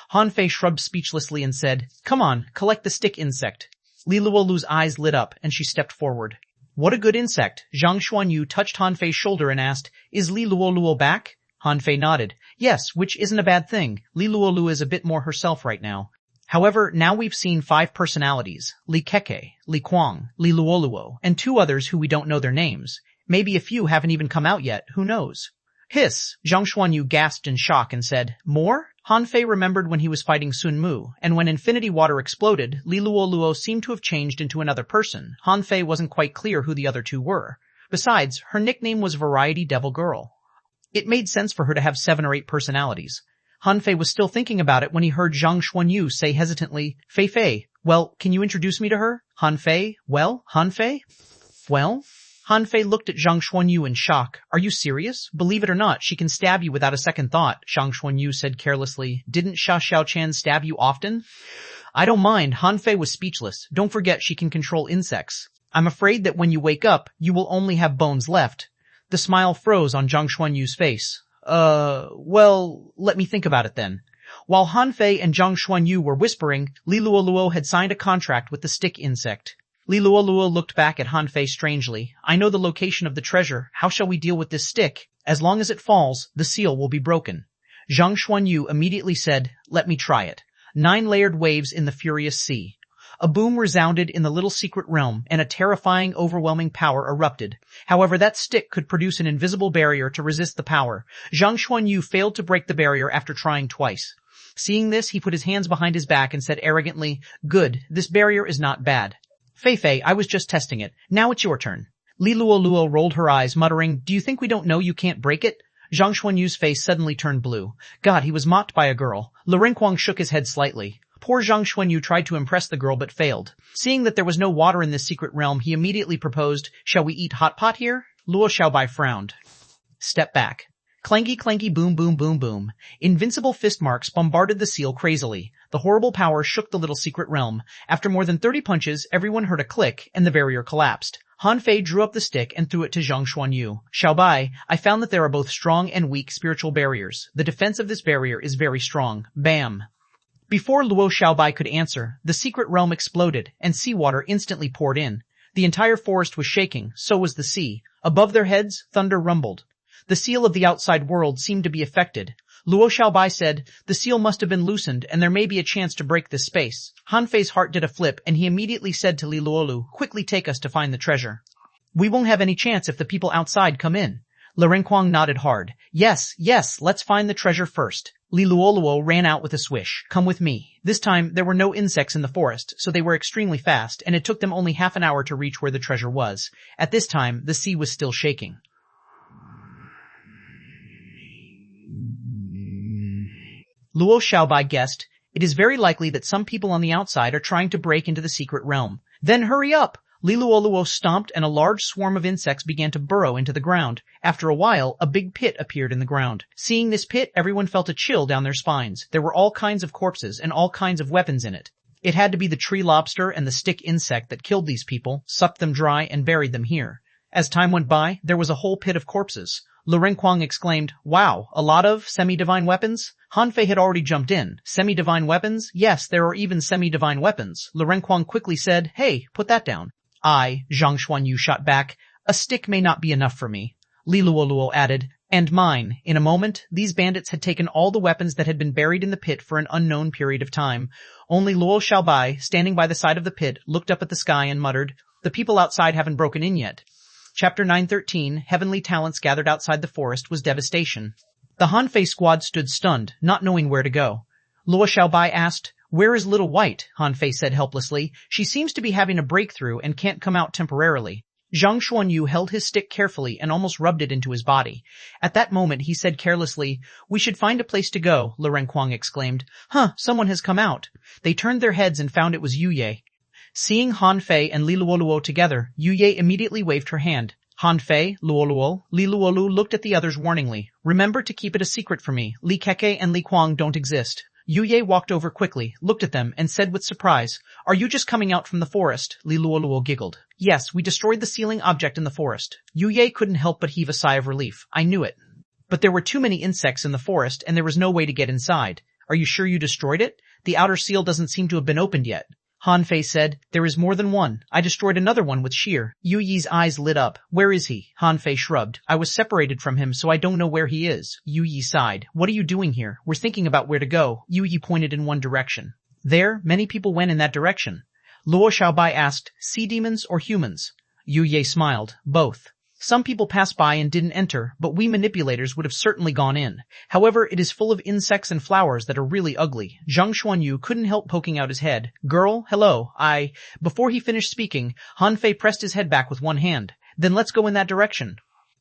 Han Fei shrugged speechlessly and said, Come on, collect the stick insect. Li Luo's eyes lit up and she stepped forward. What a good insect. Zhang Xuanyu touched Han Fei's shoulder and asked, Is Li Luo back? Han Fei nodded. Yes, which isn't a bad thing. Li Luo is a bit more herself right now. However, now we've seen 5 personalities, Li Keke, Li Kuang, Li Luo, and 2 others who we don't know their names. Maybe a few haven't even come out yet, who knows? Hiss! Zhang Xuanyu gasped in shock and said, More? Han Fei remembered when he was fighting Sun Mu, and when Infinity Water exploded, Li Luoluo seemed to have changed into another person. Han Fei wasn't quite clear who the other two were. Besides, her nickname was Variety Devil Girl. It made sense for her to have 7 or 8 personalities. Han Fei was still thinking about it when he heard Zhang Xuanyu say hesitantly, Fei Fei, well, can you introduce me to her? Han Fei, well, Han Fei? Well? Han Fei looked at Zhang Xuanyu in shock. Are you serious? Believe it or not, she can stab you without a second thought, Zhang Xuanyu said carelessly. Didn't Xia Xiaochan stab you often? I don't mind. Han Fei was speechless. Don't forget she can control insects. I'm afraid that when you wake up, you will only have bones left. The smile froze on Zhang Xuanyu's face. Well, let me think about it then. While Han Fei and Zhang Xuanyu were whispering, Li Luoluo had signed a contract with the stick insect. Li Luoluo looked back at Han Fei strangely. I know the location of the treasure. How shall we deal with this stick? As long as it falls, the seal will be broken. Zhang Xuanyu immediately said, let me try it. 9 layered waves in the furious sea. A boom resounded in the little secret realm, and a terrifying, overwhelming power erupted. However, that stick could produce an invisible barrier to resist the power. Zhang Xuanyu failed to break the barrier after trying twice. Seeing this, he put his hands behind his back and said arrogantly, good, this barrier is not bad. Fei Fei, I was just testing it. Now it's your turn. Li Luoluo rolled her eyes, muttering, do you think we don't know you can't break it? Zhang Xuanyu's face suddenly turned blue. God, he was mocked by a girl. Lu Renkuang shook his head slightly. Poor Zhang Xuanyu tried to impress the girl but failed. Seeing that there was no water in this secret realm, he immediately proposed, shall we eat hot pot here? Luo Xiaobai frowned. Step back. Clanky clanky boom boom boom boom. Invincible fist marks bombarded the seal crazily. The horrible power shook the little secret realm. After more than 30 punches, everyone heard a click, and the barrier collapsed. Han Fei drew up the stick and threw it to Zhang Xuanyu. Xiaobai, I found that there are both strong and weak spiritual barriers. The defense of this barrier is very strong. Bam. Before Luo Xiaobai could answer, the secret realm exploded, and seawater instantly poured in. The entire forest was shaking, so was the sea. Above their heads, thunder rumbled. The seal of the outside world seemed to be affected. Luo Xiaobai said, the seal must have been loosened, and there may be a chance to break this space. Han Fei's heart did a flip, and he immediately said to Li Luolu, quickly take us to find the treasure. We won't have any chance if the people outside come in. Lu Renkuang nodded hard. Yes, let's find the treasure first. Li Luoluo ran out with a swish. Come with me. This time, there were no insects in the forest, so they were extremely fast, and it took them only half an hour to reach where the treasure was. At this time, the sea was still shaking. Luo Xiaobai guessed, it is very likely that some people on the outside are trying to break into the secret realm. Then hurry up! Li Luoluo stomped and a large swarm of insects began to burrow into the ground. After a while, a big pit appeared in the ground. Seeing this pit, everyone felt a chill down their spines. There were all kinds of corpses and all kinds of weapons in it. It had to be the tree lobster and the stick insect that killed these people, sucked them dry, and buried them here. As time went by, there was a whole pit of corpses. Lu Renkuang exclaimed, wow, a lot of semi-divine weapons? Han Fei had already jumped in. Semi-divine weapons? Yes, there are even semi-divine weapons. Lu Renkuang quickly said, hey, put that down. Zhang Xuanyu shot back. A stick may not be enough for me. Li Luoluo added, and mine. In a moment, these bandits had taken all the weapons that had been buried in the pit for an unknown period of time. Only Luo Xiaobai, standing by the side of the pit, looked up at the sky and muttered, the people outside haven't broken in yet. Chapter 913, Heavenly Talents Gathered Outside the Forest, was devastation. The Han Fei squad stood stunned, not knowing where to go. Luo Xiaobai asked, where is Little White? Han Fei said helplessly. She seems to be having a breakthrough and can't come out temporarily. Zhang Xuanyu held his stick carefully and almost rubbed it into his body. At that moment he said carelessly, we should find a place to go, Lu Renkuang exclaimed. Someone has come out. They turned their heads and found it was Yu Ye. Seeing Han Fei and Li Luoluo together, Yu Ye immediately waved her hand. Han Fei, Luoluo, Li Luolu looked at the others warningly. Remember to keep it a secret for me. Li Keke and Li Kuang don't exist. Yu Ye walked over quickly, looked at them, and said with surprise, are you just coming out from the forest? Li Luoluo giggled. Yes, we destroyed the sealing object in the forest. Yu Ye couldn't help but heave a sigh of relief. I knew it. But there were too many insects in the forest, and there was no way to get inside. Are you sure you destroyed it? The outer seal doesn't seem to have been opened yet. Han Fei said, there is more than one. I destroyed another one with shear. Yu Yi's eyes lit up. Where is he? Han Fei shrugged. I was separated from him, so I don't know where he is. Yu Yi sighed. What are you doing here? We're thinking about where to go. Yu Yi pointed in one direction. There, many people went in that direction. Luo Xiaobai asked, sea demons or humans? Yu Ye smiled. Both. Some people passed by and didn't enter, but we manipulators would have certainly gone in. However, it is full of insects and flowers that are really ugly. Zhang Xuanyu couldn't help poking out his head. Girl, hello, Before he finished speaking, Han Fei pressed his head back with one hand. Then let's go in that direction.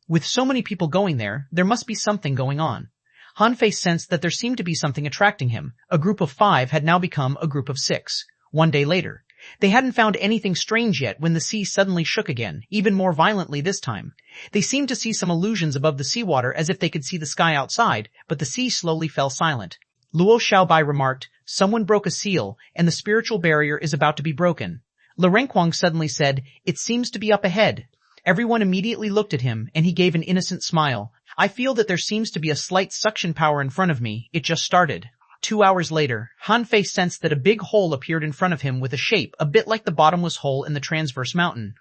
With so many people going there must be something going on. Han Fei sensed that there seemed to be something attracting him. A group of 5 had now become a group of 6. One day later. They hadn't found anything strange yet when the sea suddenly shook again, even more violently this time. They seemed to see some illusions above the seawater as if they could see the sky outside, but the sea slowly fell silent. Luo Xiaobai remarked, someone broke a seal, and the spiritual barrier is about to be broken. Le Renquang suddenly said, it seems to be up ahead. Everyone immediately looked at him, and he gave an innocent smile. I feel that there seems to be a slight suction power in front of me. It just started. 2 hours later, Han Fei sensed that a big hole appeared in front of him with a shape a bit like the bottomless hole in the transverse mountain.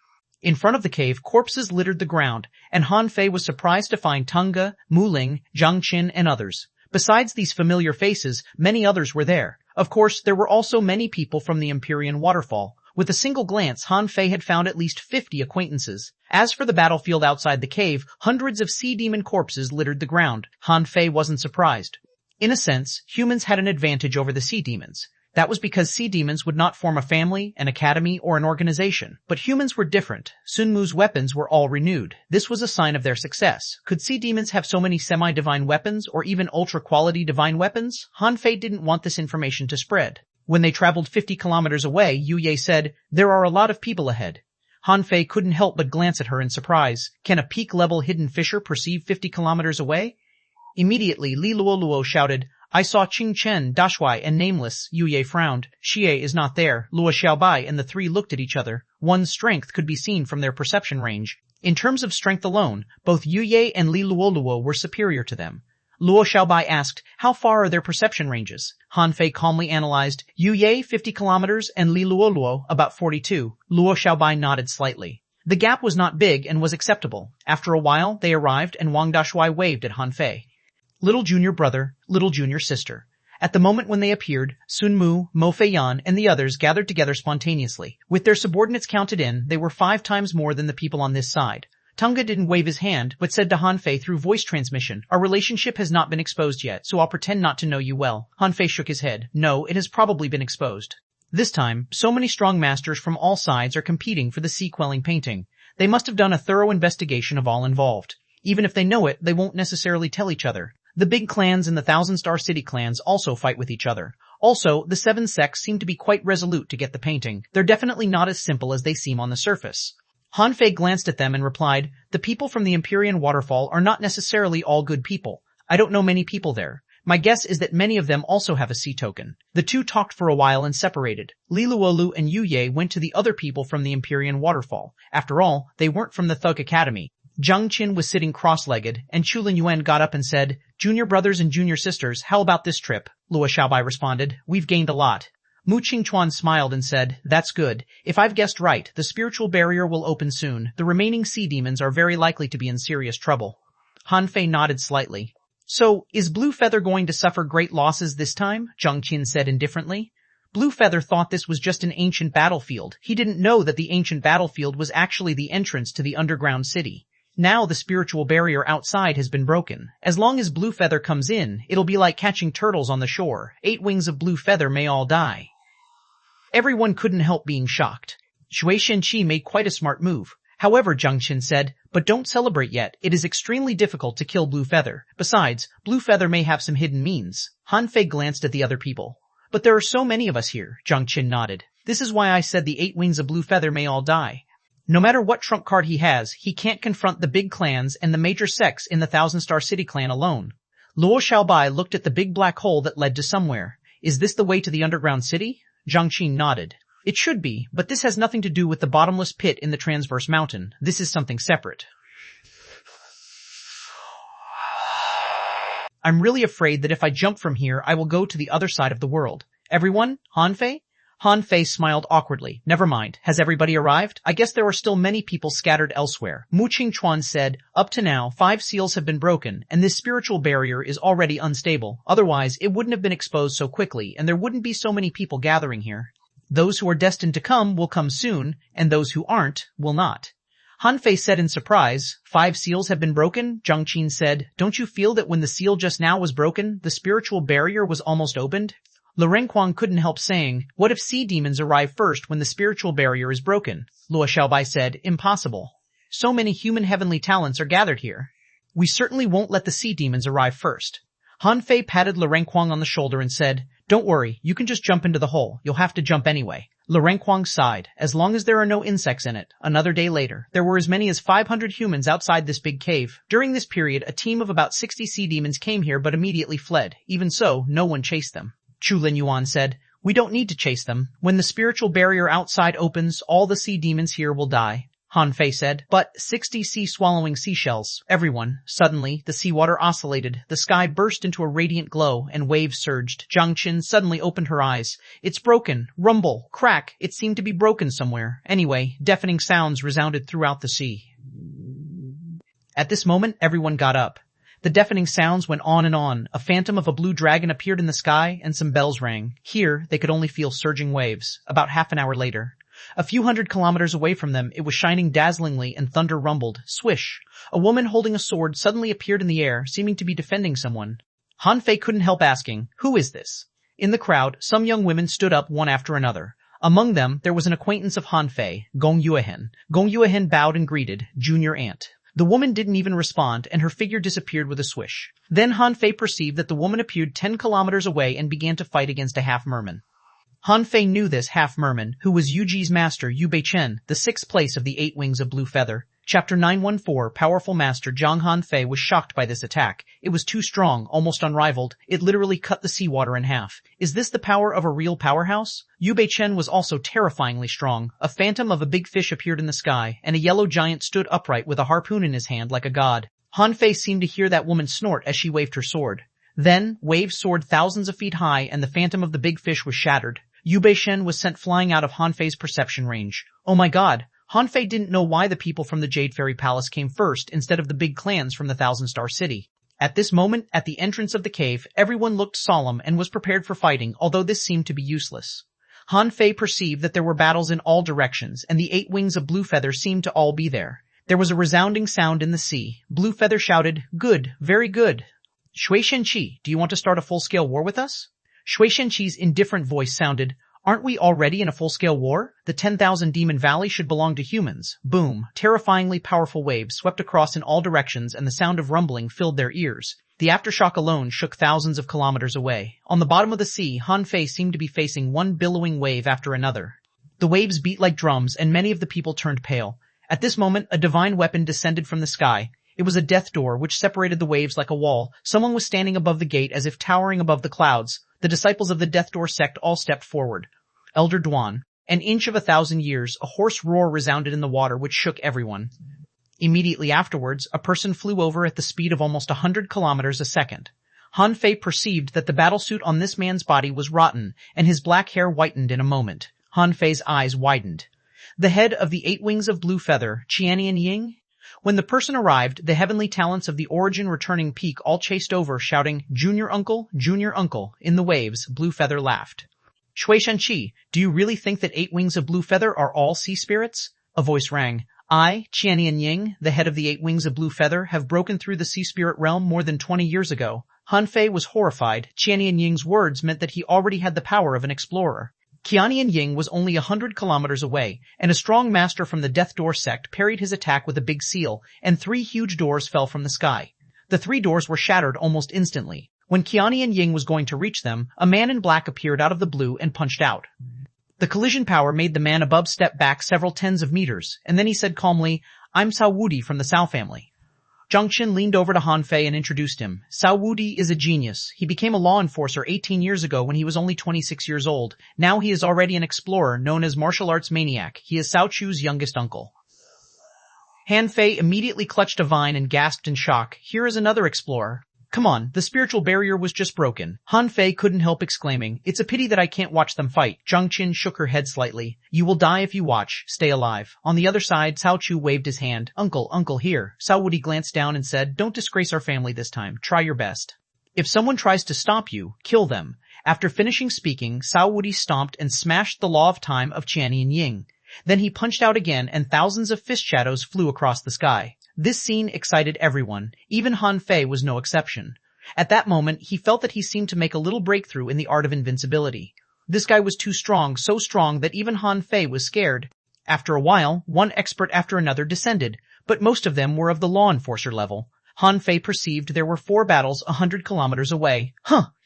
In front of the cave, corpses littered the ground, and Han Fei was surprised to find Tunga, Muling, Zhang Qin, and others. Besides these familiar faces, many others were there. Of course, there were also many people from the Empyrean waterfall. With a single glance, Han Fei had found at least 50 acquaintances. As for the battlefield outside the cave, hundreds of sea demon corpses littered the ground. Han Fei wasn't surprised. In a sense, humans had an advantage over the sea demons. That was because sea demons would not form a family, an academy, or an organization. But humans were different. Sun Mu's weapons were all renewed. This was a sign of their success. Could sea demons have so many semi-divine weapons, or even ultra-quality divine weapons? Han Fei didn't want this information to spread. When they traveled 50 kilometers away, Yu Ye said, there are a lot of people ahead. Han Fei couldn't help but glance at her in surprise. Can a peak-level hidden fisher perceive 50 kilometers away? Immediately, Li Luoluo shouted, I saw Qing Chen, Dashuai, and Nameless. Yu Ye frowned. Xie is not there. Luo Xiaobai and the 3 looked at each other. One's strength could be seen from their perception range. In terms of strength alone, both Yu Ye and Li Luoluo were superior to them. Luo Xiaobai asked, how far are their perception ranges? Han Fei calmly analyzed, Yu Ye 50 kilometers and Li Luoluo about 42. Luo Xiaobai nodded slightly. The gap was not big and was acceptable. After a while, they arrived and Wang Dashuai waved at Han Fei. Little junior brother, little junior sister. At the moment when they appeared, Sun Mu, Mo Feiyan, and the others gathered together spontaneously. With their subordinates counted in, they were 5 times more than the people on this side. Tunga didn't wave his hand, but said to Han Fei through voice transmission, our relationship has not been exposed yet, so I'll pretend not to know you well. Han Fei shook his head. No, it has probably been exposed. This time, so many strong masters from all sides are competing for the sea-quelling painting. They must have done a thorough investigation of all involved. Even if they know it, they won't necessarily tell each other. The big clans and the Thousand Star City clans also fight with each other. Also, the 7 sects seem to be quite resolute to get the painting. They're definitely not as simple as they seem on the surface. Han Fei glanced at them and replied, the people from the Empyrean waterfall are not necessarily all good people. I don't know many people there. My guess is that many of them also have a sea token. The 2 talked for a while and separated. Li Luolu and Yu Ye went to the other people from the Empyrean waterfall. After all, they weren't from the Thug Academy. Zhang Qin was sitting cross-legged, and Chu Linyuan got up and said, junior brothers and junior sisters, how about this trip? Luo Xiaobai responded, we've gained a lot. Mu Qingchuan smiled and said, that's good. If I've guessed right, the spiritual barrier will open soon. The remaining sea demons are very likely to be in serious trouble. Han Fei nodded slightly. So, is Blue Feather going to suffer great losses this time? Zhang Qin said indifferently. Blue Feather thought this was just an ancient battlefield. He didn't know that the ancient battlefield was actually the entrance to the underground city. Now the spiritual barrier outside has been broken. As long as Blue Feather comes in, it'll be like catching turtles on the shore. 8 wings of Blue Feather may all die. Everyone couldn't help being shocked. Shui Shenqi made quite a smart move. However, Zhang Qin said, but don't celebrate yet. It is extremely difficult to kill Blue Feather. Besides, Blue Feather may have some hidden means. Han Fei glanced at the other people. But there are so many of us here, Zhang Qin nodded. This is why I said the 8 wings of Blue Feather may all die. No matter what trump card he has, he can't confront the big clans and the major sects in the Thousand Star City clan alone. Luo Xiaobai looked at the big black hole that led to somewhere. Is this the way to the underground city? Zhang Qin nodded. It should be, but this has nothing to do with the bottomless pit in the transverse mountain. This is something separate. I'm really afraid that if I jump from here, I will go to the other side of the world. Everyone? Han Fei? Han Fei smiled awkwardly. Never mind. Has everybody arrived? I guess there are still many people scattered elsewhere. Mu Qingchuan said, up to now, 5 seals have been broken, and this spiritual barrier is already unstable. Otherwise, it wouldn't have been exposed so quickly, and there wouldn't be so many people gathering here. Those who are destined to come will come soon, and those who aren't will not. Han Fei said in surprise. 5 seals have been broken? Zhang Qin said. Don't you feel that when the seal just now was broken, the spiritual barrier was almost opened? Lu Renquang couldn't help saying, what if sea demons arrive first when the spiritual barrier is broken? Luo Xiaobai said, impossible. So many human heavenly talents are gathered here. We certainly won't let the sea demons arrive first. Han Fei patted Lu Renquang on the shoulder and said, don't worry, you can just jump into the hole. You'll have to jump anyway. Lu Renquang sighed. As long as there are no insects in it. Another day later, there were as many as 500 humans outside this big cave. During this period, a team of about 60 sea demons came here but immediately fled. Even so, no one chased them. Chu Linyuan said, we don't need to chase them. When the spiritual barrier outside opens, all the sea demons here will die. Han Fei said, but 60 sea-swallowing seashells. Everyone. Suddenly, the seawater oscillated, the sky burst into a radiant glow, and waves surged. Zhang Qin suddenly opened her eyes. It's broken. Rumble. Crack. It seemed to be broken somewhere. Anyway, deafening sounds resounded throughout the sea. At this moment, everyone got up. The deafening sounds went on and on. A phantom of a blue dragon appeared in the sky, and some bells rang. Here, they could only feel surging waves. About half an hour later, a few hundred kilometers away from them, it was shining dazzlingly and thunder rumbled. Swish! A woman holding a sword suddenly appeared in the air, seeming to be defending someone. Han Fei couldn't help asking, who is this? In the crowd, some young women stood up one after another. Among them, there was an acquaintance of Han Fei, Gong Yuehen. Gong Yuehen bowed and greeted, junior aunt. The woman didn't even respond, and her figure disappeared with a swish. Then Han Fei perceived that the woman appeared 10 kilometers away and began to fight against a half-merman. Han Fei knew this half-merman, who was Yu Ji's master, Yu Beichen, the 6th place of the 8 Wings of Blue Feather. Chapter 914, Powerful Master Zhang. Han Fei was shocked by this attack. It was too strong, almost unrivaled. It literally cut the seawater in half. Is this the power of a real powerhouse? Yu Beichen was also terrifyingly strong. A phantom of a big fish appeared in the sky, and a yellow giant stood upright with a harpoon in his hand like a god. Han Fei seemed to hear that woman snort as she waved her sword. Then, waves soared thousands of feet high, and the phantom of the big fish was shattered. Yu Beichen was sent flying out of Han Fei's perception range. Oh my god! Han Fei didn't know why the people from the Jade Fairy Palace came first instead of the big clans from the Thousand Star City. At this moment, at the entrance of the cave, everyone looked solemn and was prepared for fighting, although this seemed to be useless. Han Fei perceived that there were battles in all directions, and the 8 Wings of Blue Feather seemed to all be there. There was a resounding sound in the sea. Blue Feather shouted, good, very good. Shui Shenqi, do you want to start a full-scale war with us? Shui Shenqi's indifferent voice sounded, aren't we already in a full-scale war? The 10,000 Demon Valley should belong to humans. Boom. Terrifyingly powerful waves swept across in all directions and the sound of rumbling filled their ears. The aftershock alone shook thousands of kilometers away. On the bottom of the sea, Han Fei seemed to be facing one billowing wave after another. The waves beat like drums and many of the people turned pale. At this moment, a divine weapon descended from the sky. It was a death door which separated the waves like a wall. Someone was standing above the gate as if towering above the clouds. The disciples of the Death Door sect all stepped forward. Elder Duan. An inch of 1,000 years, a hoarse roar resounded in the water which shook everyone. Immediately afterwards, a person flew over at the speed of almost 100 kilometers a second. Han Fei perceived that the battlesuit on this man's body was rotten, and his black hair whitened in a moment. Han Fei's eyes widened. The head of the 8 Wings of Blue Feather, Qianian Ying? When the person arrived, the heavenly talents of the origin returning peak all chased over, shouting, Junior Uncle, Junior Uncle. In the waves, Blue Feather laughed. Shui Shenqi, do you really think that 8 Wings of Blue Feather are all sea spirits? A voice rang. I, Qianian Ying, the head of the 8 Wings of Blue Feather, have broken through the sea spirit realm more than 20 years ago. Han Fei was horrified. Qianian Ying's words meant that he already had the power of an explorer. Qianian Ying was only 100 kilometers away, and a strong master from the Death Door sect parried his attack with a big seal, and 3 huge doors fell from the sky. The 3 doors were shattered almost instantly. When Qianian Ying was going to reach them, a man in black appeared out of the blue and punched out. The collision power made the man above step back several tens of meters, and then he said calmly, I'm Cao Wudi from the Cao family. Zhang Qin leaned over to Han Fei and introduced him. Cao Wudi is a genius. He became a law enforcer 18 years ago when he was only 26 years old. Now he is already an explorer known as martial arts maniac. He is Cao Chu's youngest uncle. Han Fei immediately clutched a vine and gasped in shock. Here is another explorer. Come on, the spiritual barrier was just broken. Han Fei couldn't help exclaiming, it's a pity that I can't watch them fight. Zhang Qin shook her head slightly. You will die if you watch. Stay alive. On the other side, Cao Chu waved his hand. Uncle, here. Cao Wudi glanced down and said, don't disgrace our family this time. Try your best. If someone tries to stop you, kill them. After finishing speaking, Cao Wudi stomped and smashed the law of time of Qianian Ying. Then he punched out again and thousands of fist shadows flew across the sky. This scene excited everyone. Even Han Fei was no exception. At that moment, he felt that he seemed to make a little breakthrough in the art of invincibility. This guy was too strong, so strong that even Han Fei was scared. After a while, one expert after another descended, but most of them were of the law enforcer level. Han Fei perceived there were 4 battles 100 kilometers away.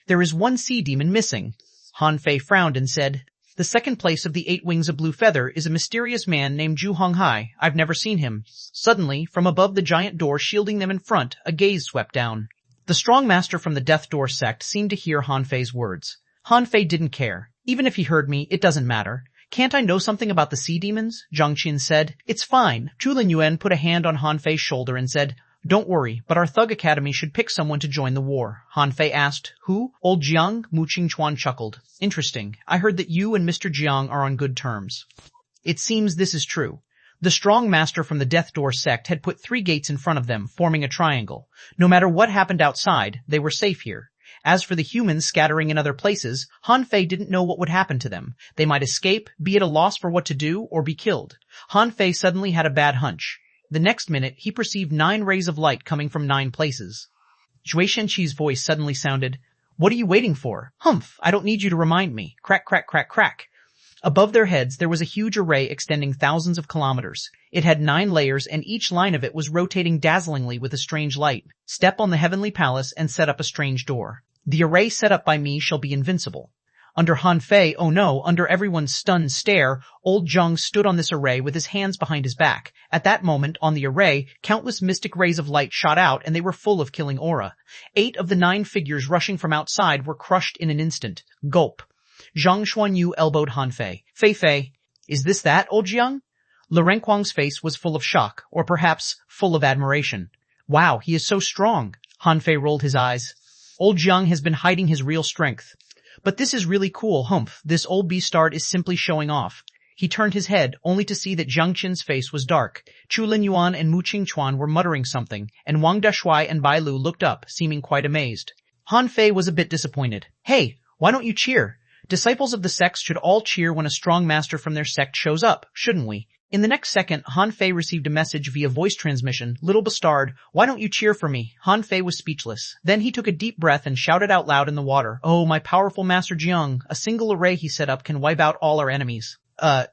There is 1 sea demon missing. Han Fei frowned and said, the second place of the 8 wings of blue feather is a mysterious man named Zhu Honghai. I've never seen him. Suddenly, from above the giant door shielding them in front, a gaze swept down. The strong master from the Death Door sect seemed to hear Han Fei's words. Han Fei didn't care. Even if he heard me, it doesn't matter. Can't I know something about the sea demons? Zhang Qin said. It's fine. Chulinyuan put a hand on Han Fei's shoulder and said, don't worry, but our Thug Academy should pick someone to join the war. Han Fei asked, who? Old Jiang? Mu Qingchuan chuckled. Interesting. I heard that you and Mr. Jiang are on good terms. It seems this is true. The strong master from the Death Door sect had put 3 gates in front of them, forming a triangle. No matter what happened outside, they were safe here. As for the humans scattering in other places, Han Fei didn't know what would happen to them. They might escape, be at a loss for what to do, or be killed. Han Fei suddenly had a bad hunch. The next minute, he perceived 9 rays of light coming from 9 places. Zhui Shenqi's voice suddenly sounded, what are you waiting for? Humph, I don't need you to remind me. Crack, crack, crack, crack. Above their heads, there was a huge array extending thousands of kilometers. It had 9 layers, and each line of it was rotating dazzlingly with a strange light. Step on the heavenly palace and set up a strange door. The array set up by me shall be invincible. Under Han Fei, oh no, under everyone's stunned stare, old Zhang stood on this array with his hands behind his back. At that moment, on the array, countless mystic rays of light shot out, and they were full of killing aura. 8 of the 9 figures rushing from outside were crushed in an instant. Gulp. Zhang Xuanyu elbowed Han Fei. Fei, is this that, old Jiang? Le Renquang's face was full of shock, or perhaps full of admiration. Wow, he is so strong. Han Fei rolled his eyes. Old Jiang has been hiding his real strength. But this is really cool, humph. This old beastard is simply showing off. He turned his head, only to see that Zhang Qin's face was dark. Chu Linyuan and Mu Qingchuan were muttering something, and Wang Dashuai and Bai Lu looked up, seeming quite amazed. Han Fei was a bit disappointed. Hey, why don't you cheer? Disciples of the sects should all cheer when a strong master from their sect shows up, shouldn't we? In the next second, Han Fei received a message via voice transmission. Little bastard, why don't you cheer for me? Han Fei was speechless. Then he took a deep breath and shouted out loud in the water. Oh, my powerful Master Jiang, a single array he set up can wipe out all our enemies.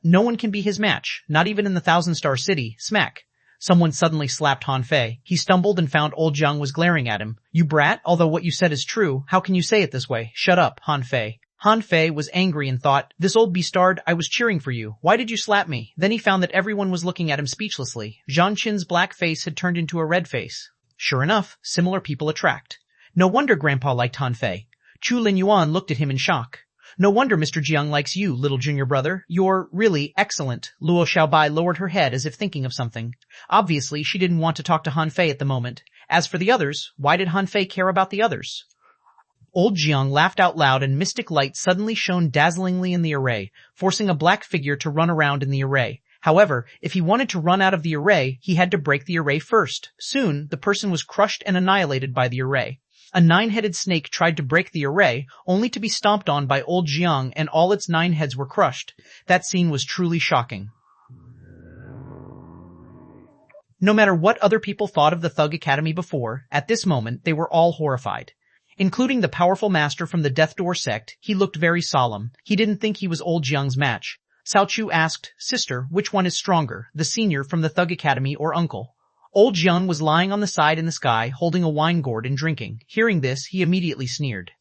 No one can be his match, not even in the 1,000-star city. Smack. Someone suddenly slapped Han Fei. He stumbled and found old Jiang was glaring at him. You brat, although what you said is true, how can you say it this way? Shut up, Han Fei. Han Fei was angry and thought, this old beastard, I was cheering for you. Why did you slap me? Then he found that everyone was looking at him speechlessly. Zhang Qin's black face had turned into a red face. Sure enough, similar people attract. No wonder Grandpa liked Han Fei. Chu Linyuan looked at him in shock. No wonder Mr. Jiang likes you, little junior brother. You're really excellent. Luo Xiaobai lowered her head as if thinking of something. Obviously, she didn't want to talk to Han Fei at the moment. As for the others, why did Han Fei care about the others? Old Jiang laughed out loud and mystic light suddenly shone dazzlingly in the array, forcing a black figure to run around in the array. However, if he wanted to run out of the array, he had to break the array first. Soon, the person was crushed and annihilated by the array. A 9-headed snake tried to break the array, only to be stomped on by old Jiang, and all its 9 heads were crushed. That scene was truly shocking. No matter what other people thought of the Thug Academy before, at this moment they were all horrified. Including the powerful master from the Death Door sect, he looked very solemn. He didn't think he was old Jiang's match. Cao Chu asked, Sister, which one is stronger, the senior from the Thug Academy or uncle? Old Jiang was lying on the side in the sky, holding a wine gourd and drinking. Hearing this, he immediately sneered.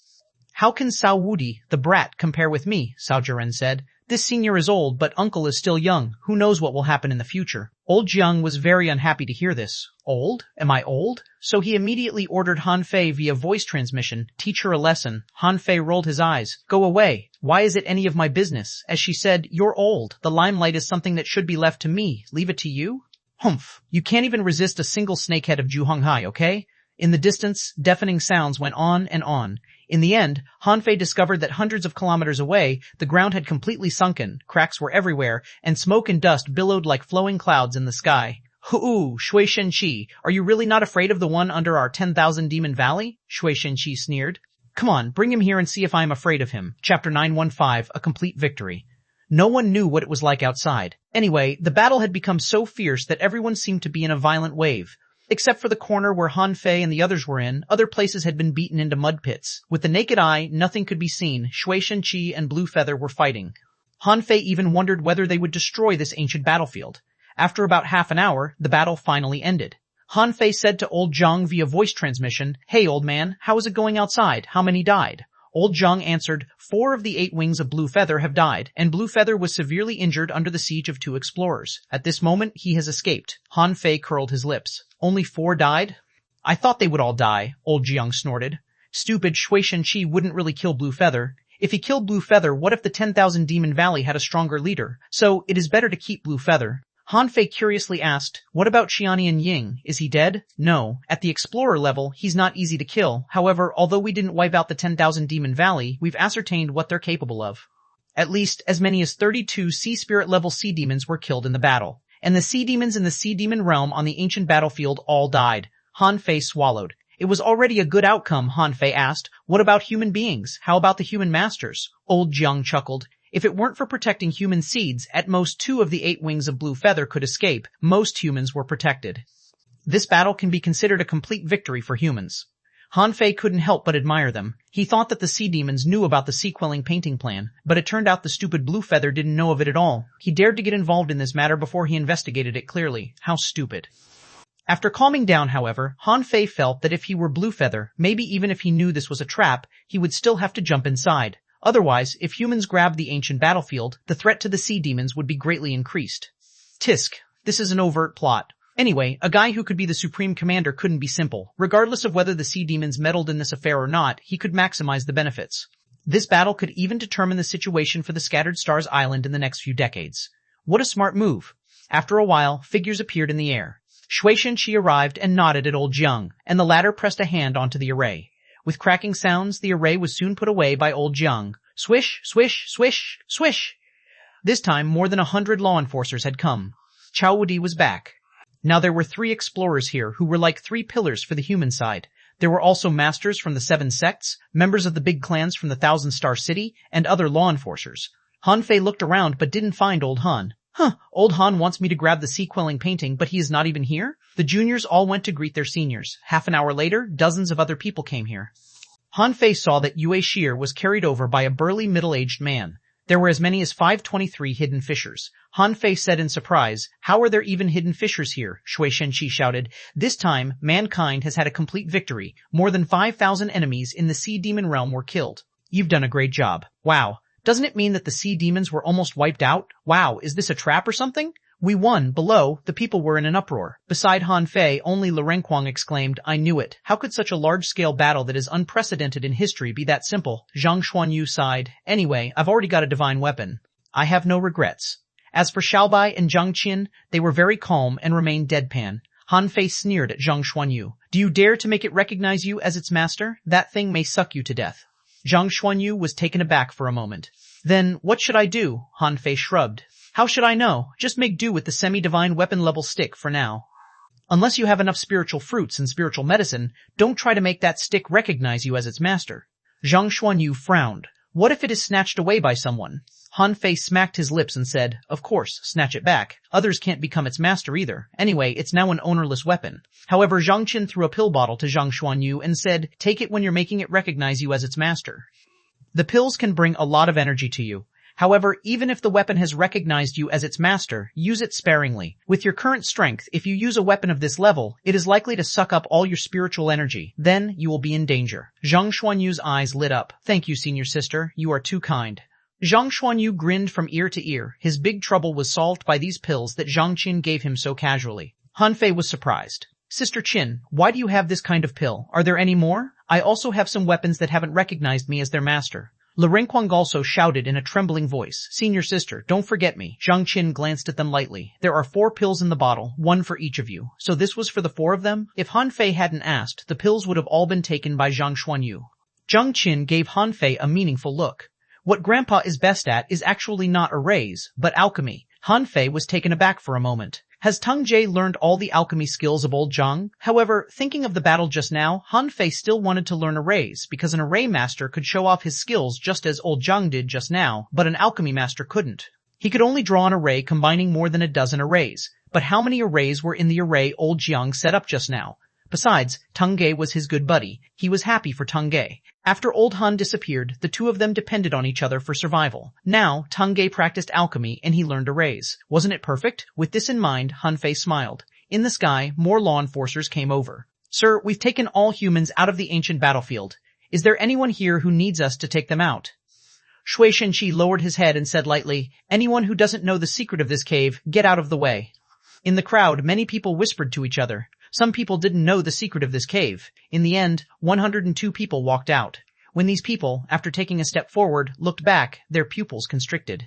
How can Cao Wudi, the brat, compare with me? Cao Zhiren said. This senior is old, but uncle is still young. Who knows what will happen in the future? Old Jiang was very unhappy to hear this. Old? Am I old? So he immediately ordered Han Fei via voice transmission, teach her a lesson. Han Fei rolled his eyes. Go away. Why is it any of my business? As she said, you're old. The limelight is something that should be left to me. Leave it to you? Humph. You can't even resist a single snakehead of Zhu Honghai, okay? In the distance, deafening sounds went on and on. In the end, Han Fei discovered that hundreds of kilometers away, the ground had completely sunken, cracks were everywhere, and smoke and dust billowed like flowing clouds in the sky. Hoo, Shui Shenqi, are you really not afraid of the one under our 10,000 demon valley? Shui Shenqi sneered. Come on, bring him here and see if I am afraid of him. Chapter 915, A Complete Victory. No one knew what it was like outside. Anyway, the battle had become so fierce that everyone seemed to be in a violent wave. Except for the corner where Han Fei and the others were in, other places had been beaten into mud pits. With the naked eye, nothing could be seen. Shui Chi and Blue Feather were fighting. Han Fei even wondered whether they would destroy this ancient battlefield. After about half an hour, the battle finally ended. Han Fei said to Old Zhang via voice transmission, "Hey, old man, how is it going outside? How many died?" Old Zhang answered, 4 of the 8 wings of Blue Feather have died, and Blue Feather was severely injured under the siege of 2 explorers. At this moment, he has escaped. Han Fei curled his lips. Only 4 died? I thought they would all die, Old Jiang snorted. Stupid Shui Chi wouldn't really kill Blue Feather. If he killed Blue Feather, what if the 10,000 Demon Valley had a stronger leader? So, it is better to keep Blue Feather. Han Fei curiously asked, what about Xiannian Ying? Is he dead? No. At the Explorer level, he's not easy to kill. However, although we didn't wipe out the 10,000 Demon Valley, we've ascertained what they're capable of. At least, as many as 32 Sea Spirit level Sea Demons were killed in the battle. And the Sea Demons in the Sea Demon realm on the ancient battlefield all died. Han Fei swallowed. It was already a good outcome, Han Fei asked. What about human beings? How about the human masters? Old Jiang chuckled. If it weren't for protecting human seeds, at most 2 of the 8 wings of Blue Feather could escape. Most humans were protected. This battle can be considered a complete victory for humans. Han Fei couldn't help but admire them. He thought that the Sea Demons knew about the sea quelling painting plan, but it turned out the stupid Blue Feather didn't know of it at all. He dared to get involved in this matter before he investigated it clearly. How stupid. After calming down, however, Han Fei felt that if he were Blue Feather, maybe even if he knew this was a trap, he would still have to jump inside. Otherwise, if humans grabbed the ancient battlefield, the threat to the Sea Demons would be greatly increased. Tisk. This is an overt plot. Anyway, a guy who could be the Supreme Commander couldn't be simple. Regardless of whether the Sea Demons meddled in this affair or not, he could maximize the benefits. This battle could even determine the situation for the Scattered Stars Island in the next few decades. What a smart move. After a while, figures appeared in the air. Shui Chi arrived and nodded at Old Jiang, and the latter pressed a hand onto the array. With cracking sounds, the array was soon put away by Old Jiang. Swish, swish, swish, swish. This time, more than 100 law enforcers had come. Chao Wudi was back. Now there were 3 explorers here who were like 3 pillars for the human side. There were also masters from the 7 sects, members of the big clans from the 1,000-star city, and other law enforcers. Han Fei looked around but didn't find Old Han. Old Han wants me to grab the sea quelling painting, but he is not even here? The juniors all went to greet their seniors. Half an hour later, dozens of other people came here. Han Fei saw that Yue Shi'er was carried over by a burly middle-aged man. There were as many as 523 hidden fissures. Han Fei said in surprise, how are there even hidden fissures here? Shui Chi shouted. This time, mankind has had a complete victory. More than 5,000 enemies in the Sea Demon realm were killed. You've done a great job. Wow. Doesn't it mean that the Sea Demons were almost wiped out? Wow, is this a trap or something? We won. Below, the people were in an uproar. Beside Han Fei, only Lu Renquang exclaimed, I knew it. How could such a large-scale battle that is unprecedented in history be that simple? Zhang Xuanyu sighed. Anyway, I've already got a divine weapon. I have no regrets. As for Xiaobai and Zhang Qin, they were very calm and remained deadpan. Han Fei sneered at Zhang Xuanyu. Do you dare to make it recognize you as its master? That thing may suck you to death. Zhang Xuanyu was taken aback for a moment. Then, what should I do? Han Fei shrugged. How should I know? Just make do with the semi-divine weapon-level stick for now. Unless you have enough spiritual fruits and spiritual medicine, don't try to make that stick recognize you as its master. Zhang Xuanyu frowned. What if it is snatched away by someone? Han Fei smacked his lips and said, Of course, snatch it back. Others can't become its master either. Anyway, it's now an ownerless weapon. However, Zhang Qin threw a pill bottle to Zhang Xuanyu and said, Take it when you're making it recognize you as its master. The pills can bring a lot of energy to you. However, even if the weapon has recognized you as its master, use it sparingly. With your current strength, if you use a weapon of this level, it is likely to suck up all your spiritual energy. Then, you will be in danger. Zhang Xuanyu's eyes lit up. Thank you, senior sister. You are too kind. Zhang Xuanyu grinned from ear to ear. His big trouble was solved by these pills that Zhang Qin gave him so casually. Han Fei was surprised. Sister Qin, why do you have this kind of pill? Are there any more? I also have some weapons that haven't recognized me as their master. Lu Renquang also shouted in a trembling voice, Senior sister, don't forget me. Zhang Qin glanced at them lightly. There are 4 pills in the bottle, 1 for each of you. So this was for the 4 of them? If Han Fei hadn't asked, the pills would have all been taken by Zhang Xuanyu. Zhang Qin gave Han Fei a meaningful look. What Grandpa is best at is actually not arrays, but alchemy. Han Fei was taken aback for a moment. Has Teng Jie learned all the alchemy skills of old Zhang? However, thinking of the battle just now, Han Fei still wanted to learn arrays, because an array master could show off his skills just as old Zhang did just now, but an alchemy master couldn't. He could only draw an array combining more than a dozen arrays, but how many arrays were in the array old Jiang set up just now? Besides, Tengge was his good buddy. He was happy for Tengge. After old Han disappeared, the two of them depended on each other for survival. Now, Tengge practiced alchemy and he learned arrays. Wasn't it perfect? With this in mind, Han Fei smiled. In the sky, more law enforcers came over. Sir, we've taken all humans out of the ancient battlefield. Is there anyone here who needs us to take them out? Fishing Ch901 lowered his head and said lightly, anyone who doesn't know the secret of this cave, get out of the way. In the crowd, many people whispered to each other. Some people didn't know the secret of this cave. In the end, 102 people walked out. When these people, after taking a step forward, looked back, their pupils constricted.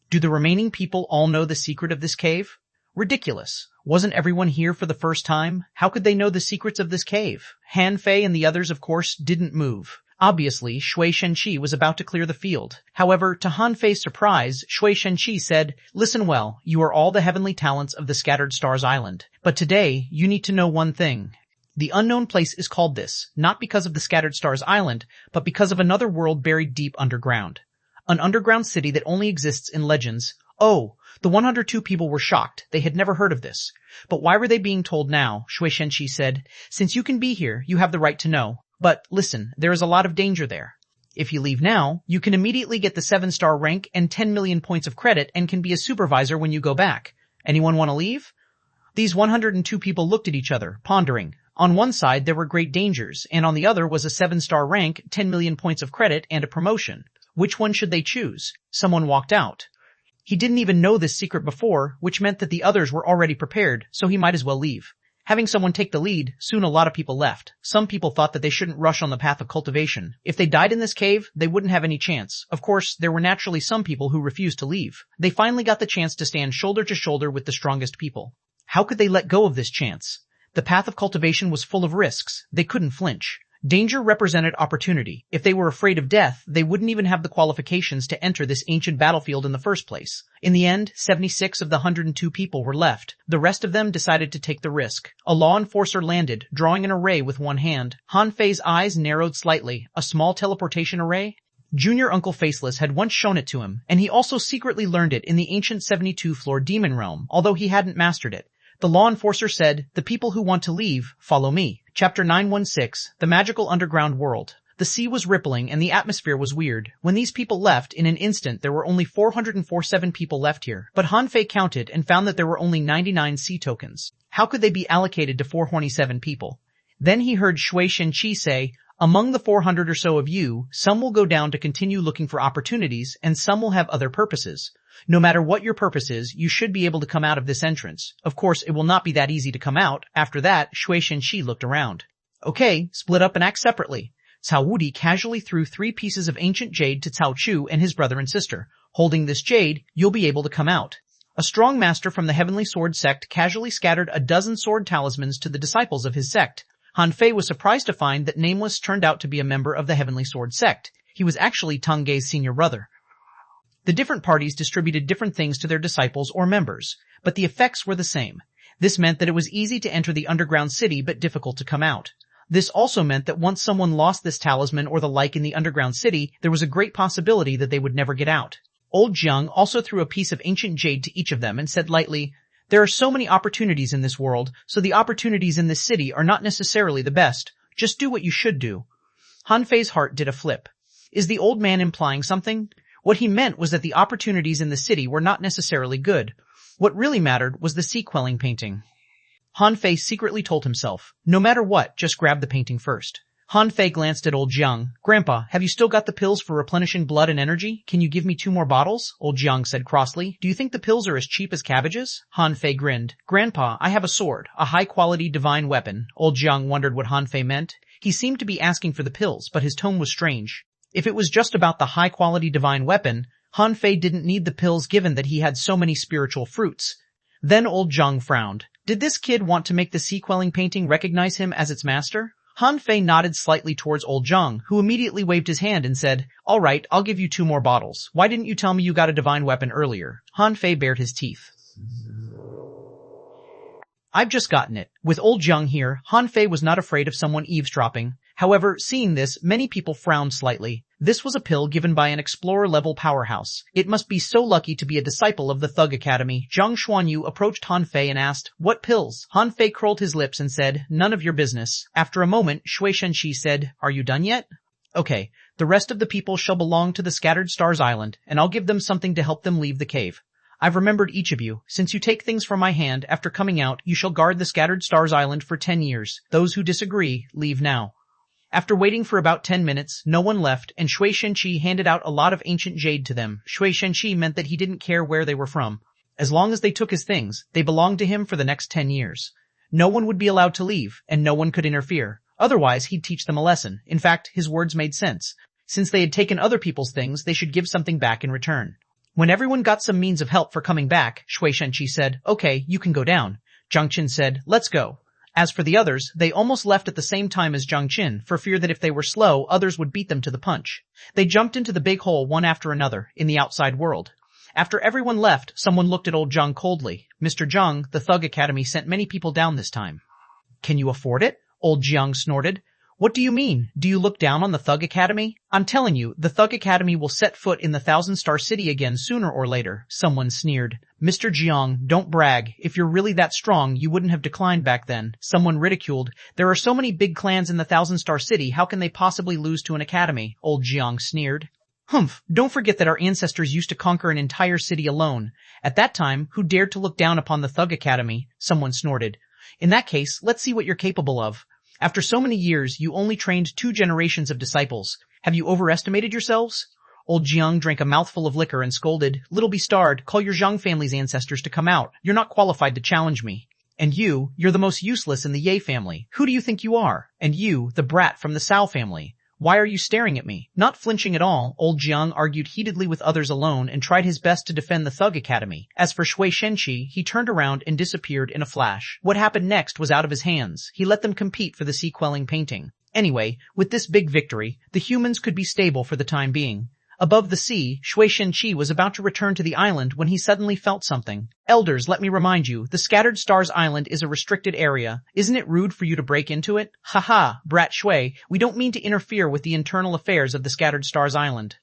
Do the remaining people all know the secret of this cave? Ridiculous. Wasn't everyone here for the first time? How could they know the secrets of this cave? Han Fei and the others, of course, didn't move. Obviously, Fishing Ch901 was about to clear the field. However, to Han Fei's surprise, Fishing Ch901 said, listen well, you are all the heavenly talents of the Scattered Stars Island. But today, you need to know one thing. The unknown place is called this, not because of the Scattered Stars Island, but because of another world buried deep underground. An underground city that only exists in legends. Oh, the 102 people were shocked. They had never heard of this. But why were they being told now? Fishing Ch901 said, since you can be here, you have the right to know. But, listen, there is a lot of danger there. If you leave now, you can immediately get the 7-star rank and 10 million points of credit and can be a supervisor when you go back. Anyone want to leave? These 102 people looked at each other, pondering. On one side there were great dangers, and on the other was a 7-star rank, 10 million points of credit, and a promotion. Which one should they choose? Someone walked out. He didn't even know this secret before, which meant that the others were already prepared, so he might as well leave. Having someone take the lead, soon a lot of people left. Some people thought that they shouldn't rush on the path of cultivation. If they died in this cave, they wouldn't have any chance. Of course, there were naturally some people who refused to leave. They finally got the chance to stand shoulder to shoulder with the strongest people. How could they let go of this chance? The path of cultivation was full of risks. They couldn't flinch. Danger represented opportunity. If they were afraid of death, they wouldn't even have the qualifications to enter this ancient battlefield in the first place. In the end, 76 of the 102 people were left. The rest of them decided to take the risk. A law enforcer landed, drawing an array with one hand. Han Fei's eyes narrowed slightly. A small teleportation array? Junior Uncle Faceless had once shown it to him, and he also secretly learned it in the ancient 72-floor demon realm, although he hadn't mastered it. The law enforcer said, the people who want to leave, follow me. Chapter 916, The Magical Underground World. The sea was rippling and the atmosphere was weird. When these people left, in an instant there were only 447 people left here. But Han Fei counted and found that there were only 99 sea tokens. How could they be allocated to 427 people? Then he heard Fishing Ch901 say, among the 400 or so of you, some will go down to continue looking for opportunities and some will have other purposes. No matter what your purpose is, you should be able to come out of this entrance. Of course, it will not be that easy to come out. After that, Fishing Ch901 looked around. Okay, split up and act separately. Cao Wudi casually threw 3 pieces of ancient jade to Cao Chu and his brother and sister. Holding this jade, you'll be able to come out. A strong master from the Heavenly Sword sect casually scattered a dozen sword talismans to the disciples of his sect. Han Fei was surprised to find that Nameless turned out to be a member of the Heavenly Sword sect. He was actually Tengge's senior brother. The different parties distributed different things to their disciples or members, but the effects were the same. This meant that it was easy to enter the underground city but difficult to come out. This also meant that once someone lost this talisman or the like in the underground city, there was a great possibility that they would never get out. Old Jiang also threw a piece of ancient jade to each of them and said lightly, there are so many opportunities in this world, so the opportunities in this city are not necessarily the best. Just do what you should do. Han Fei's heart did a flip. Is the old man implying something? What he meant was that the opportunities in the city were not necessarily good. What really mattered was the sea quelling painting. Han Fei secretly told himself, no matter what, just grab the painting first. Han Fei glanced at old Jiang. Grandpa, have you still got the pills for replenishing blood and energy? Can you give me 2 more bottles? Old Jiang said crossly. Do you think the pills are as cheap as cabbages? Han Fei grinned. Grandpa, I have a sword, a high-quality divine weapon. Old Jiang wondered what Han Fei meant. He seemed to be asking for the pills, but his tone was strange. If it was just about the high-quality divine weapon, Han Fei didn't need the pills given that he had so many spiritual fruits. Then old Jiang frowned. Did this kid want to make the sea quelling painting recognize him as its master? Han Fei nodded slightly towards old Jiang, who immediately waved his hand and said, all right, I'll give you 2 more bottles. Why didn't you tell me you got a divine weapon earlier? Han Fei bared his teeth. I've just gotten it. With old Jiang here, Han Fei was not afraid of someone eavesdropping. However, seeing this, many people frowned slightly. This was a pill given by an explorer-level powerhouse. It must be so lucky to be a disciple of the Thug Academy. Zhang Xuanyu approached Han Fei and asked, "What pills?" Han Fei curled his lips and said, "None of your business." After a moment, Shui Shenqi said, "Are you done yet?" "Okay, the rest of the people shall belong to the Scattered Stars Island, and I'll give them something to help them leave the cave. I've remembered each of you. Since you take things from my hand, after coming out, you shall guard the Scattered Stars Island for 10 years. Those who disagree, leave now." After waiting for about 10 minutes, no one left, and Shui Shenqi handed out a lot of ancient jade to them. Shui Shenqi meant that he didn't care where they were from. As long as they took his things, they belonged to him for the next 10 years. No one would be allowed to leave, and no one could interfere. Otherwise, he'd teach them a lesson. In fact, his words made sense. Since they had taken other people's things, they should give something back in return. When everyone got some means of help for coming back, Shui Shenqi said, "Okay, you can go down." Zhang Qin said, "Let's go." As for the others, they almost left at the same time as Zhang Qin, for fear that if they were slow, others would beat them to the punch. They jumped into the big hole one after another, in the outside world. After everyone left, someone looked at old Zhang coldly. "Mr. Zhang, the Thug Academy sent many people down this time." "Can you afford it?" Old Jiang snorted. "What do you mean? Do you look down on the Thug Academy? I'm telling you, the Thug Academy will set foot in the Thousand-Star City again sooner or later." Someone sneered. "Mr. Jiang, don't brag. If you're really that strong, you wouldn't have declined back then." Someone ridiculed. "There are so many big clans in the Thousand-Star City, how can they possibly lose to an academy?" Old Jiang sneered. "Humph, don't forget that our ancestors used to conquer an entire city alone. At that time, who dared to look down upon the Thug Academy?" Someone snorted. "In that case, let's see what you're capable of. After so many years, you only trained 2 generations of disciples. Have you overestimated yourselves?" Old Jiang drank a mouthful of liquor and scolded, "Little Bestard, call your Zhang family's ancestors to come out. You're not qualified to challenge me. And you're the most useless in the Ye family. Who do you think you are? And you, the brat from the Sao family. Why are you staring at me?" Not flinching at all, Old Jiang argued heatedly with others alone and tried his best to defend the Thug Academy. As for Shui Shenqi, he turned around and disappeared in a flash. What happened next was out of his hands. He let them compete for the sea quelling painting. Anyway, with this big victory, the humans could be stable for the time being. Above the sea, Shui Shenqi was about to return to the island when he suddenly felt something. "Elders, let me remind you, the Scattered Stars Island is a restricted area. Isn't it rude for you to break into it?" "Haha, brat Shui, we don't mean to interfere with the internal affairs of the Scattered Stars Island.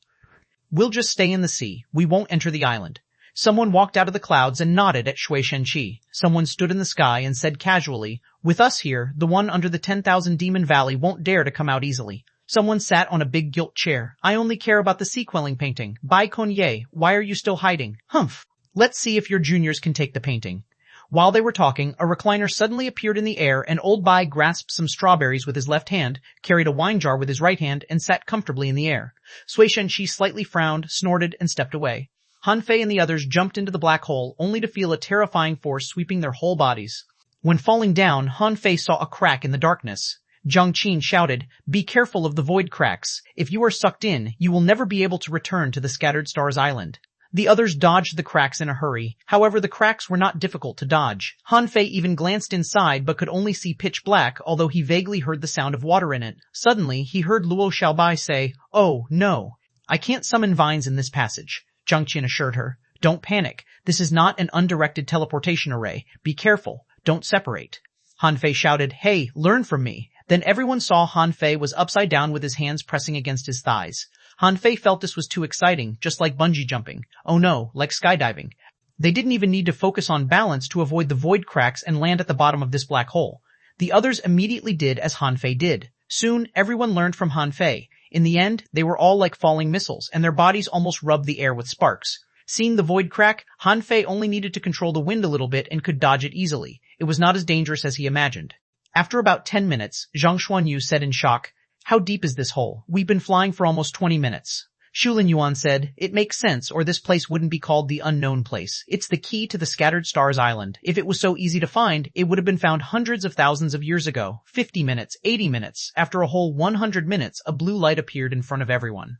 We'll just stay in the sea. We won't enter the island." Someone walked out of the clouds and nodded at Shui Shenqi. Someone stood in the sky and said casually, "With us here, the one under the 10,000 Demon Valley won't dare to come out easily." Someone sat on a big gilt chair. "I only care about the sea quelling painting. Bai Konye, why are you still hiding?" "Humph. Let's see if your juniors can take the painting." While they were talking, a recliner suddenly appeared in the air and old Bai grasped some strawberries with his left hand, carried a wine jar with his right hand, and sat comfortably in the air. Sui Shenqi slightly frowned, snorted, and stepped away. Han Fei and the others jumped into the black hole, only to feel a terrifying force sweeping their whole bodies. When falling down, Han Fei saw a crack in the darkness. Zhang Qin shouted, "Be careful of the void cracks. If you are sucked in, you will never be able to return to the Scattered Stars Island." The others dodged the cracks in a hurry. However, the cracks were not difficult to dodge. Han Fei even glanced inside but could only see pitch black, although he vaguely heard the sound of water in it. Suddenly, he heard Luo Xiaobai say, "Oh, no. I can't summon vines in this passage." Zhang Qin assured her, "Don't panic. This is not an undirected teleportation array. Be careful. Don't separate." Han Fei shouted, "Hey, learn from me." Then everyone saw Han Fei was upside down with his hands pressing against his thighs. Han Fei felt this was too exciting, just like bungee jumping. Oh no, like skydiving. They didn't even need to focus on balance to avoid the void cracks and land at the bottom of this black hole. The others immediately did as Han Fei did. Soon, everyone learned from Han Fei. In the end, they were all like falling missiles, and their bodies almost rubbed the air with sparks. Seeing the void crack, Han Fei only needed to control the wind a little bit and could dodge it easily. It was not as dangerous as he imagined. After about 10 minutes, Zhang Xuanyu said in shock, "How deep is this hole? We've been flying for almost 20 minutes. Shulin Yuan said, "It makes sense, or this place wouldn't be called the Unknown Place. It's the key to the Scattered Stars Island. If it was so easy to find, it would have been found hundreds of thousands of years ago. 50 minutes, 80 minutes. After a whole 100 minutes, a blue light appeared in front of everyone."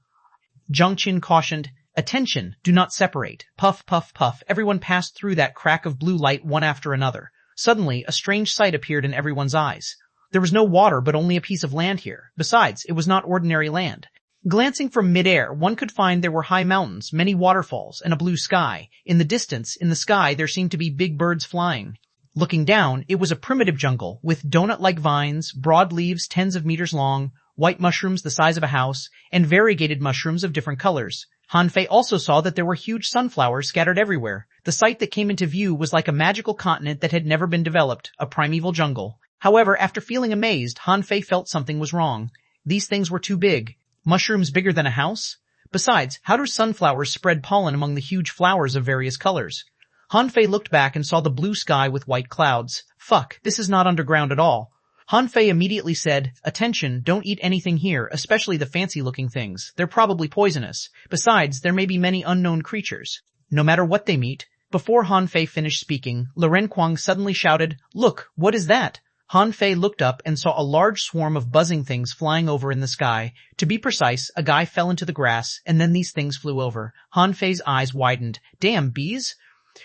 Zhang Qin cautioned, "Attention, do not separate." Puff, puff, puff. Everyone passed through that crack of blue light one after another. Suddenly, a strange sight appeared in everyone's eyes. There was no water but only a piece of land here. Besides, it was not ordinary land. Glancing from midair, one could find there were high mountains, many waterfalls, and a blue sky. In the distance, in the sky, there seemed to be big birds flying. Looking down, it was a primitive jungle, with donut-like vines, broad leaves tens of meters long, white mushrooms the size of a house, and variegated mushrooms of different colors. Han Fei also saw that there were huge sunflowers scattered everywhere. The sight that came into view was like a magical continent that had never been developed, a primeval jungle. However, after feeling amazed, Han Fei felt something was wrong. These things were too big. Mushrooms bigger than a house? Besides, how do sunflowers spread pollen among the huge flowers of various colors? Han Fei looked back and saw the blue sky with white clouds. Fuck, this is not underground at all. Han Fei immediately said, "Attention, don't eat anything here, especially the fancy-looking things. They're probably poisonous. Besides, there may be many unknown creatures. No matter what they meet." Before Han Fei finished speaking, Ren Kuang suddenly shouted, "Look, what is that?" Han Fei looked up and saw a large swarm of buzzing things flying over in the sky. To be precise, a guy fell into the grass, and then these things flew over. Han Fei's eyes widened. Damn, bees?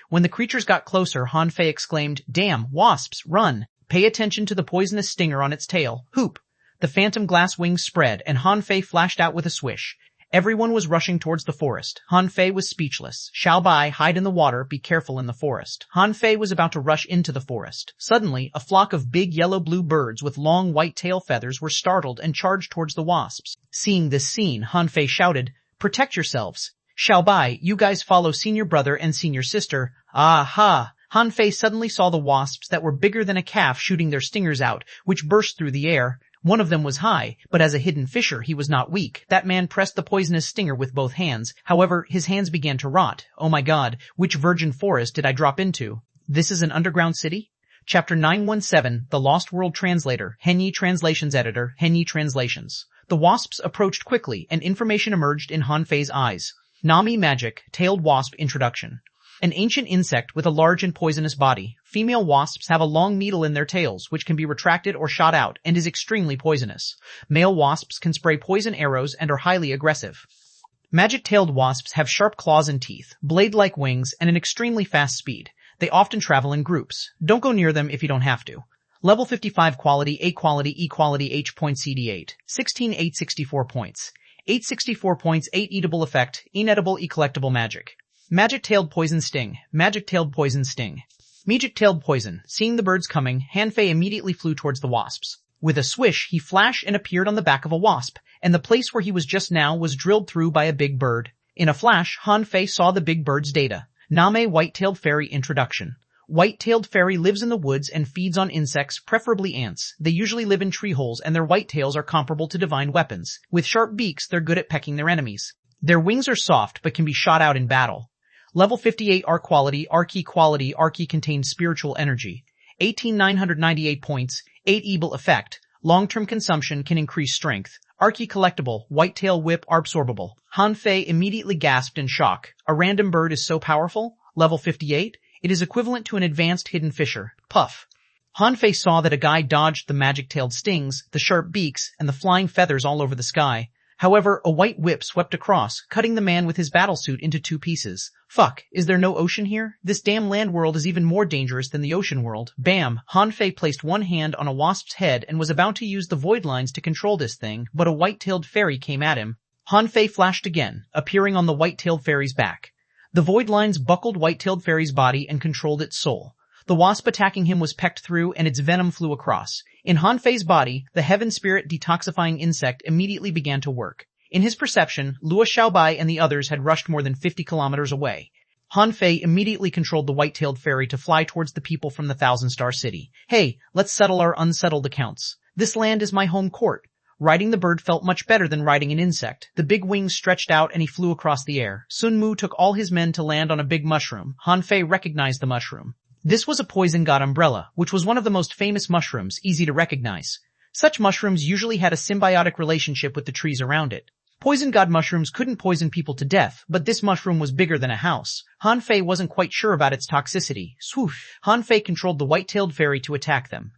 When the creatures got closer, Han Fei exclaimed, "Damn, wasps, run! Pay attention to the poisonous stinger on its tail. Hoop!" The phantom glass wings spread, and Han Fei flashed out with a swish. Everyone was rushing towards the forest. Han Fei was speechless. "Xiao Bai, hide in the water, be careful in the forest." Han Fei was about to rush into the forest. Suddenly, a flock of big yellow-blue birds with long white tail feathers were startled and charged towards the wasps. Seeing this scene, Han Fei shouted, "Protect yourselves. Xiao Bai, you guys follow senior brother and senior sister." Ah ha! Han Fei suddenly saw the wasps that were bigger than a calf shooting their stingers out, which burst through the air. One of them was high, but as a hidden fisher he was not weak. That man pressed the poisonous stinger with both hands. However, his hands began to rot. Oh my god, which virgin forest did I drop into? This is an underground city? Chapter 917, The Lost World Translator, Henyi Translations Editor, Henyi Translations. The wasps approached quickly, and information emerged in Han Fei's eyes. Nami Magic, Tailed Wasp Introduction. An ancient insect with a large and poisonous body. Female wasps have a long needle in their tails, which can be retracted or shot out, and is extremely poisonous. Male wasps can spray poison arrows and are highly aggressive. Magic-tailed wasps have sharp claws and teeth, blade-like wings, and an extremely fast speed. They often travel in groups. Don't go near them if you don't have to. Level 55 quality, A quality, E quality, H.CD8. 16,864 points. 864 points, 8 eatable effect, inedible, E-collectible magic. Magic-tailed poison sting. Magic-tailed poison sting. Magic-tailed poison. Seeing the birds coming, Han Fei immediately flew towards the wasps. With a swish, he flashed and appeared on the back of a wasp, and the place where he was just now was drilled through by a big bird. In a flash, Han Fei saw the big bird's data. Name White-tailed Fairy Introduction. White-tailed fairy lives in the woods and feeds on insects, preferably ants. They usually live in tree holes, and their white tails are comparable to divine weapons. With sharp beaks, they're good at pecking their enemies. Their wings are soft, but can be shot out in battle. Level 58 R quality, Archie quality, Archie contains spiritual energy. 18,998 points, 8 evil effect. Long-term consumption can increase strength. Archie collectible, whitetail whip absorbable. Han Fei immediately gasped in shock. A random bird is so powerful? Level 58? It is equivalent to an advanced hidden fisher. Puff. Han Fei saw that a guy dodged the magic-tailed stings, the sharp beaks, and the flying feathers all over the sky. However, a white whip swept across, cutting the man with his battlesuit into 2 pieces. Fuck, is there no ocean here? This damn land world is even more dangerous than the ocean world. Bam! Han Fei placed one hand on a wasp's head and was about to use the void lines to control this thing, but a white-tailed fairy came at him. Han Fei flashed again, appearing on the white-tailed fairy's back. The void lines buckled white-tailed fairy's body and controlled its soul. The wasp attacking him was pecked through and its venom flew across. In Han Fei's body, the heaven spirit detoxifying insect immediately began to work. In his perception, Luo Xiaobai and the others had rushed more than 50 kilometers away. Han Fei immediately controlled the white-tailed fairy to fly towards the people from the Thousand-Star City. Hey, let's settle our unsettled accounts. This land is my home court. Riding the bird felt much better than riding an insect. The big wings stretched out and he flew across the air. Sun Mu took all his men to land on a big mushroom. Han Fei recognized the mushroom. This was a poison god umbrella, which was one of the most famous mushrooms, easy to recognize. Such mushrooms usually had a symbiotic relationship with the trees around it. Poison god mushrooms couldn't poison people to death, but this mushroom was bigger than a house. Han Fei wasn't quite sure about its toxicity. Swoosh! Han Fei controlled the white-tailed fairy to attack them.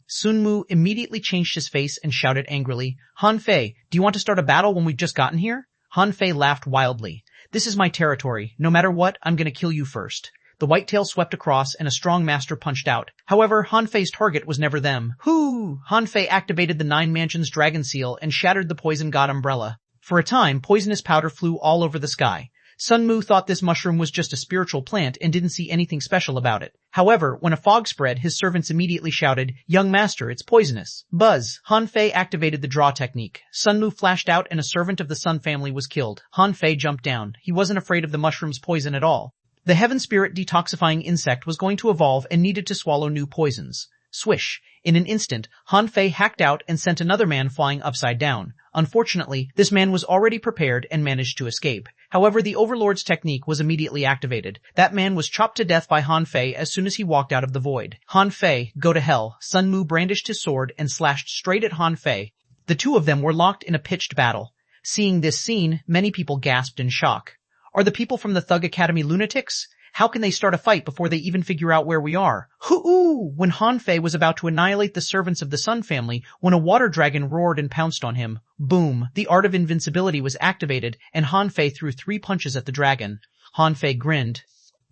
Sun Mu immediately changed his face and shouted angrily, "Han Fei, do you want to start a battle when we've just gotten here?" Han Fei laughed wildly. "This is my territory. No matter what, I'm gonna kill you first." The white-tail swept across and a strong master punched out. However, Han Fei's target was never them. Hoo! Han Fei activated the 9 Mansions Dragon Seal and shattered the poison god umbrella. For a time, poisonous powder flew all over the sky. Sun Mu thought this mushroom was just a spiritual plant and didn't see anything special about it. However, when a fog spread, his servants immediately shouted, "Young master, it's poisonous." Buzz. Han Fei activated the draw technique. Sun Mu flashed out and a servant of the Sun family was killed. Han Fei jumped down. He wasn't afraid of the mushroom's poison at all. The Heaven Spirit detoxifying insect was going to evolve and needed to swallow new poisons. Swish. In an instant, Han Fei hacked out and sent another man flying upside down. Unfortunately, this man was already prepared and managed to escape. However, the Overlord's technique was immediately activated. That man was chopped to death by Han Fei as soon as he walked out of the void. Han Fei, go to hell. Sun Mu brandished his sword and slashed straight at Han Fei. The two of them were locked in a pitched battle. Seeing this scene, many people gasped in shock. Are the people from the Thug Academy lunatics? How can they start a fight before they even figure out where we are? Hoo-oo! When Han Fei was about to annihilate the servants of the Sun family, when a water dragon roared and pounced on him. Boom! The art of invincibility was activated, and Han Fei threw 3 punches at the dragon. Han Fei grinned.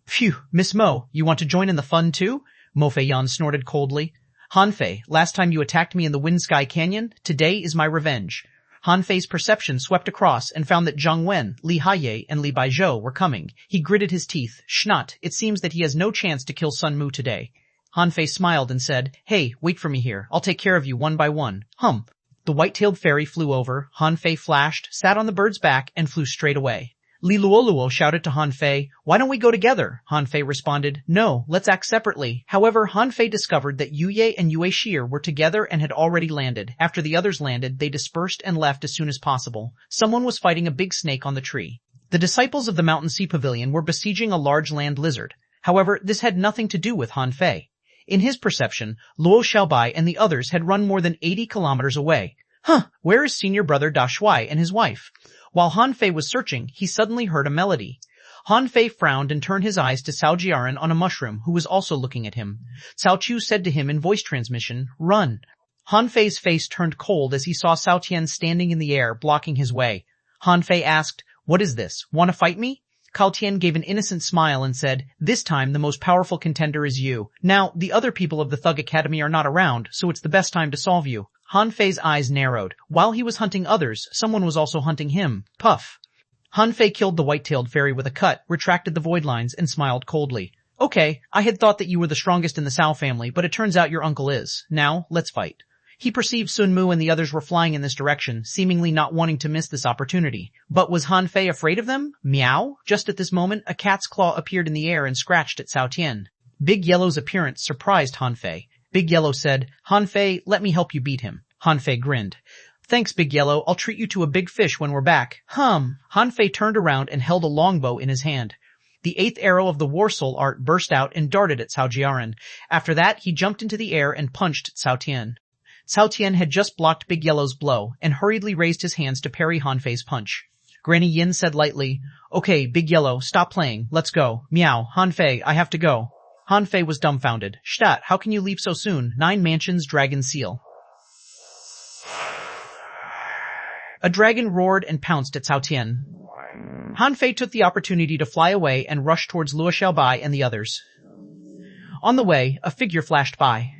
Phew, Miss Mo, you want to join in the fun too? Mo Fei Yan snorted coldly. Han Fei, last time you attacked me in the Wind Sky Canyon, today is my revenge. Han Fei's perception swept across and found that Zhang Wen, Li Haiye, and Li Baizhou were coming. He gritted his teeth. Schnot, it seems that he has no chance to kill Sun Mu today. Han Fei smiled and said, Hey, wait for me here. I'll take care of you one by one. The white-tailed fairy flew over. Han Fei flashed, sat on the bird's back, and flew straight away. Li Luoluo shouted to Han Fei, Why don't we go together? Han Fei responded, No, let's act separately. However, Han Fei discovered that Yu Ye and Yue Shir were together and had already landed. After the others landed, they dispersed and left as soon as possible. Someone was fighting a big snake on the tree. The disciples of the Mountain Sea Pavilion were besieging a large land lizard. However, this had nothing to do with Han Fei. In his perception, Luo Xiaobai and the others had run more than 80 kilometers away. Where is senior brother Da Shuai and his wife? While Han Fei was searching, he suddenly heard a melody. Han Fei frowned and turned his eyes to Cao Jiaran on a mushroom, who was also looking at him. Cao Chu said to him in voice transmission, Run. Han Fei's face turned cold as he saw Cao Tian standing in the air, blocking his way. Han Fei asked, What is this? Want to fight me? Cao Tian gave an innocent smile and said, This time the most powerful contender is you. Now, the other people of the Thug Academy are not around, so it's the best time to solve you. Han Fei's eyes narrowed. While he was hunting others, someone was also hunting him. Puff. Han Fei killed the white-tailed fairy with a cut, retracted the void lines, and smiled coldly. Okay, I had thought that you were the strongest in the Cao family, but it turns out your uncle is. Now, let's fight. He perceived Sun Mu and the others were flying in this direction, seemingly not wanting to miss this opportunity. But was Han Fei afraid of them? Meow? Just at this moment, a cat's claw appeared in the air and scratched at Cao Tian. Big Yellow's appearance surprised Han Fei. Big Yellow said, Han Fei, let me help you beat him. Han Fei grinned. Thanks, Big Yellow. I'll treat you to a big fish when we're back. Han Fei turned around and held a longbow in his hand. The 8th arrow of the War Soul art burst out and darted at Cao Jiaran. After that, he jumped into the air and punched Cao Tian. Cao Tian had just blocked Big Yellow's blow and hurriedly raised his hands to parry Han Fei's punch. Granny Yin said lightly, Okay, Big Yellow, stop playing. Let's go. Meow. Han Fei, I have to go. Han Fei was dumbfounded. Stat, how can you leave so soon? 9 Mansions, Dragon Seal. A dragon roared and pounced at Cao Tian. Han Fei took the opportunity to fly away and rushed towards Luo Xiaobai and the others. On the way, a figure flashed by.